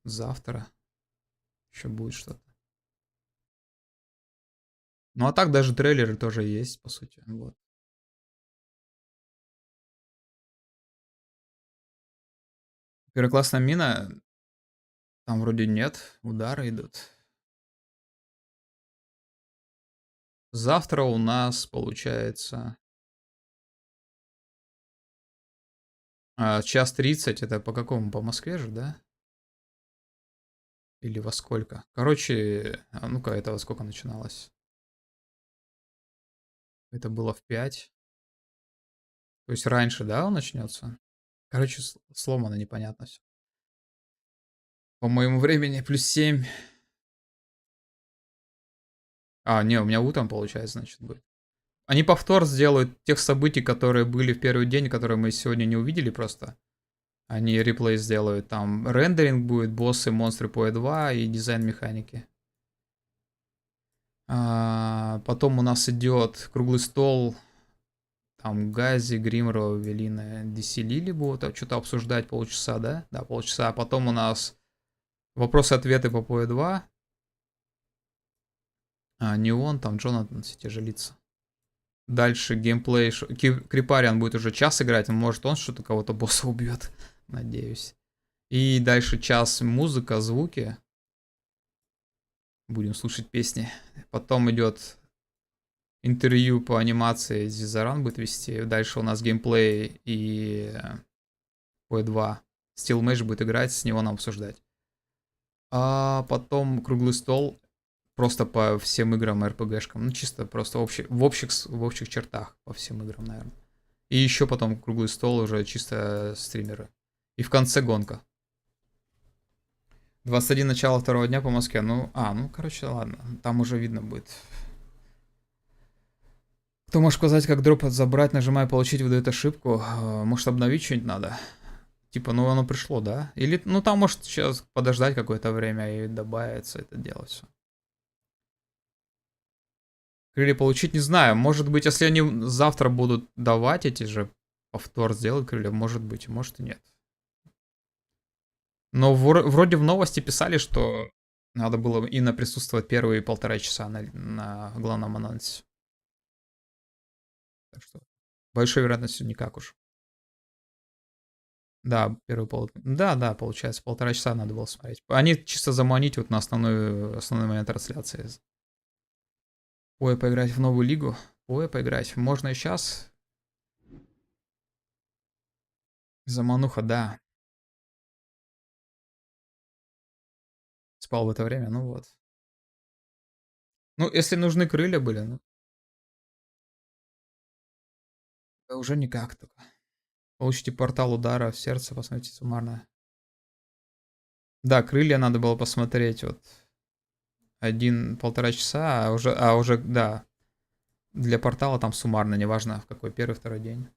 A: завтра еще будет что-то. Ну, а так даже трейлеры тоже есть, по сути. Вот. Первоклассная мина. Там вроде нет. Удары идут. Завтра у нас получается... час 30. Это по какому? По Москве же, да? Или во сколько? Короче, ну-ка, это во сколько начиналось? Это было в 5. То есть раньше, да, он начнется? Короче, сломано, непонятно все. По моему времени +7. А, не, у меня утром, получается, значит, будет. Они повтор сделают тех событий, которые были в первый день, которые мы сегодня не увидели просто. Они реплей сделают. Там рендеринг будет, боссы, монстры по E2 и дизайн механики. Потом у нас идет круглый стол. Там Гази, Гримро, Велина, DC Лили будут что-то обсуждать полчаса, да? Да, полчаса. А потом у нас вопросы-ответы по PoE2. А, не он, там Джонатан все те же лица. Дальше геймплей. Крипариан будет уже час играть. Может, он что-то кого-то босса убьет. Надеюсь. И дальше час музыка, звуки. Будем слушать песни. Потом идет интервью по анимации. Зизаран будет вести. Дальше у нас геймплей и P2. Steel Match будет играть, с него нам обсуждать. А потом круглый стол. Просто по всем играм РПГшкам. Ну, чисто просто в общих чертах по всем играм, наверное. И еще потом круглый стол уже чисто стримеры. И в конце гонка. 21 начало второго дня по Москве. Ну, короче, ладно. Там уже видно будет. Кто может сказать, как дроп забрать, нажимая получить, выдает ошибку? Может, обновить что-нибудь надо? Типа, ну оно пришло, да? Или, ну там может сейчас подождать какое-то время и добавится это дело все. Крылья получить, не знаю. Может быть, если они завтра будут давать эти же повтор сделать крылья, может быть, может и нет. Но вроде в новости писали, что надо было именно присутствовать первые 1,5 часа на главном анонсе. Так что большой вероятностью никак уж. Да, Да, получается, 1,5 часа надо было смотреть. Они чисто заманить вот на основной момент трансляции. Ой, поиграть в новую лигу. Ой, поиграть. Можно и сейчас. Замануха, да. Спал в это время, ну вот. Ну, если нужны крылья были, ну. Да уже никак только. Получите портал удара в сердце, посмотрите суммарно. Да, крылья надо было посмотреть вот 1,5 часа, а уже, да. Для портала там суммарно, неважно в какой, первый, второй день.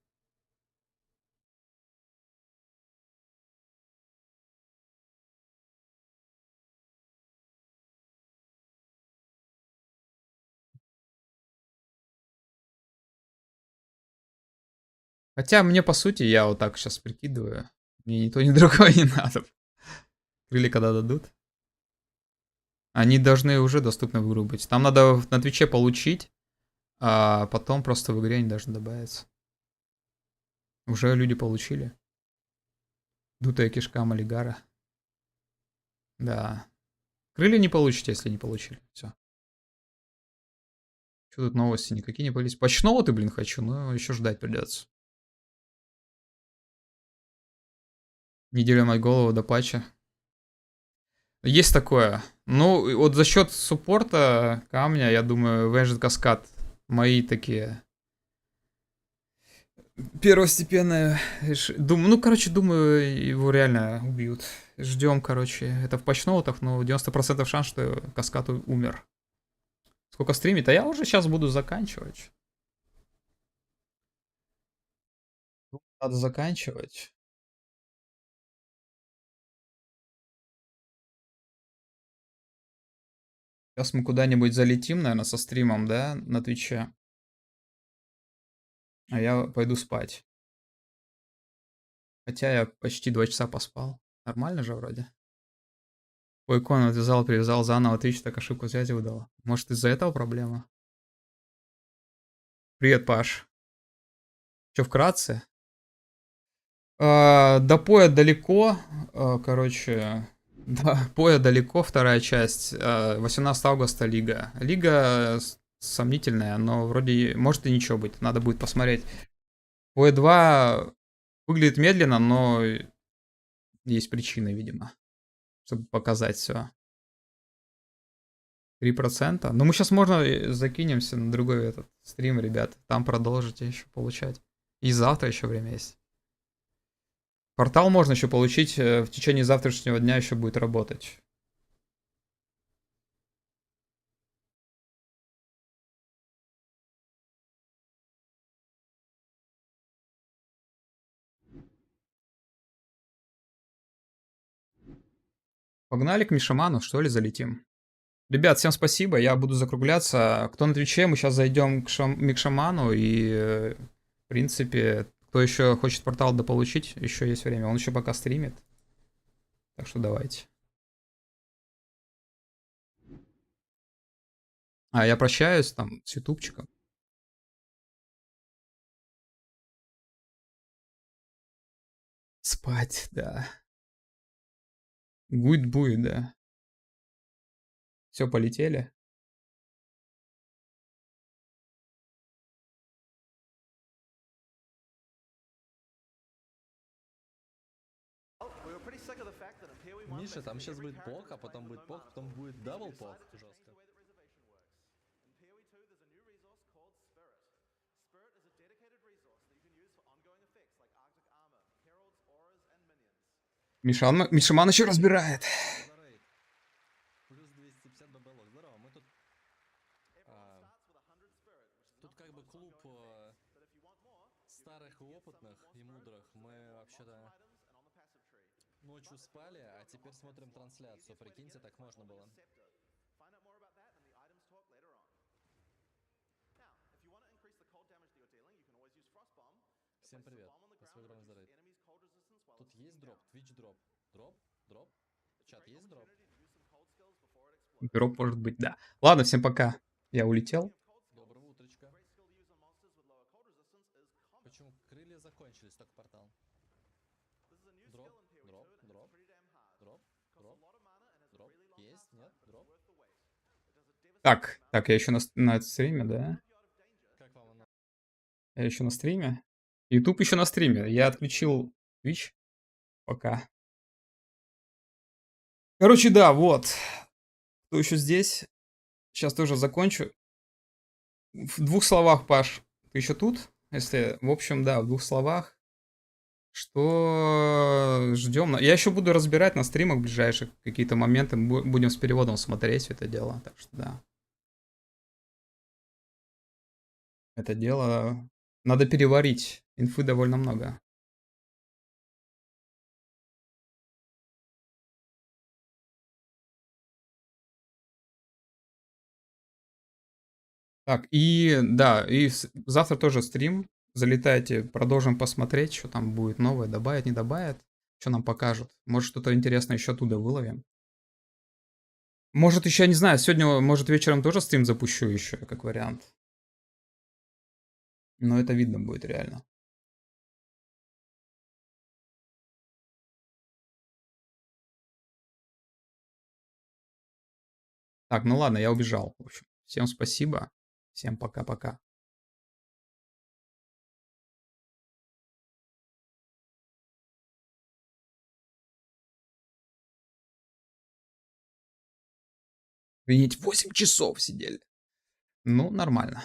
A: Хотя мне, по сути, я вот так сейчас прикидываю. Мне ни то, ни другое не надо. Крылья когда дадут? Они должны уже доступны в игру быть. Там надо на Твиче получить, а потом просто в игре они должны добавиться. Уже люди получили. Дутая кишка Малигара. Да. Крылья не получите, если не получили. Все. Что тут новости? Никакие не появились. Почного ты, блин, хочу, но еще ждать придется. Неделю мать голову до патча. Есть такое. Ну, вот за счет суппорта камня, я думаю, Венжит Каскад мои такие первостепенные. Ну, короче, думаю, его реально убьют. Ждем, короче. Это в патчноутах, но 90% шанс, что Каскад умер. Сколько стримит? А я уже сейчас буду заканчивать. Надо заканчивать. Сейчас мы куда-нибудь залетим, наверное, со стримом, да, на Твиче. А я пойду спать. Хотя я почти 2 часа поспал. Нормально же вроде. Ой, икону отвязал, привязал заново, Twitch так ошибку связи выдала. Может, из-за этого проблема? Привет, Паш. Че, вкратце? До поя далеко. Короче, до поя далеко, вторая часть. 18 августа лига. Лига сомнительная, но вроде может и ничего быть. Надо будет посмотреть. Поя 2 выглядит медленно, но есть причины, видимо, чтобы показать все. 3%. Но мы сейчас можно закинемся на другой этот стрим, ребят. Там продолжите еще получать. И завтра еще время есть. Портал можно еще получить в течение завтрашнего дня, еще будет работать. Погнали к Мишаману, что ли, залетим? Ребят, всем спасибо, я буду закругляться. Кто на Твиче, мы сейчас зайдем к Микшаману, и, в принципе, кто еще хочет портал дополучить, еще есть время. Он еще пока стримит. Так что давайте. А я прощаюсь там с ютубчиком. Спать, да. Будет, да. Все, полетели.
D: Миша, там сейчас будет пок, а потом будет пок, потом будет дабл пок. Жестко.
A: Мишаман еще разбирает.
D: Плюс 250 бабелок. Здорово, мы тут... Тут как бы клуб старых и опытных и мудрых. Мы вообще-то ночью спали, а теперь смотрим трансляцию. Прикиньте, так можно было. Всем привет. Спасибо огромное за рейд. Тут есть дроп, Twitch дроп. Дроп. Чат, есть дроп?
A: Дроп может быть, да. Ладно, всем пока. Я улетел.
D: Доброго утречка. Почему крылья закончились, только портал? Дроп. Есть, нет, дроп.
A: Так, я еще на стриме, да?
D: Как вам оно?
A: Я еще на стриме. YouTube еще на стриме. Я отключил Twitch. Пока. Короче, да, вот. Кто еще здесь? Сейчас тоже закончу. В двух словах, Паш. Ты еще тут? Если, в общем, да, в двух словах. Что ждем? Я еще буду разбирать на стримах ближайших какие-то моменты. Будем с переводом смотреть это дело. Так что да. Это дело надо переварить. Инфы довольно много. Так, и да, и завтра тоже стрим. Залетайте, продолжим посмотреть, что там будет новое, добавят, не добавят, что нам покажут. Может, что-то интересное еще оттуда выловим. Может, еще, не знаю, сегодня, может, вечером тоже стрим запущу еще, как вариант. Но это видно будет реально. Так, ну ладно, я убежал. В общем, всем спасибо. Всем пока-пока. Видите, 8 часов сидели. Ну, нормально.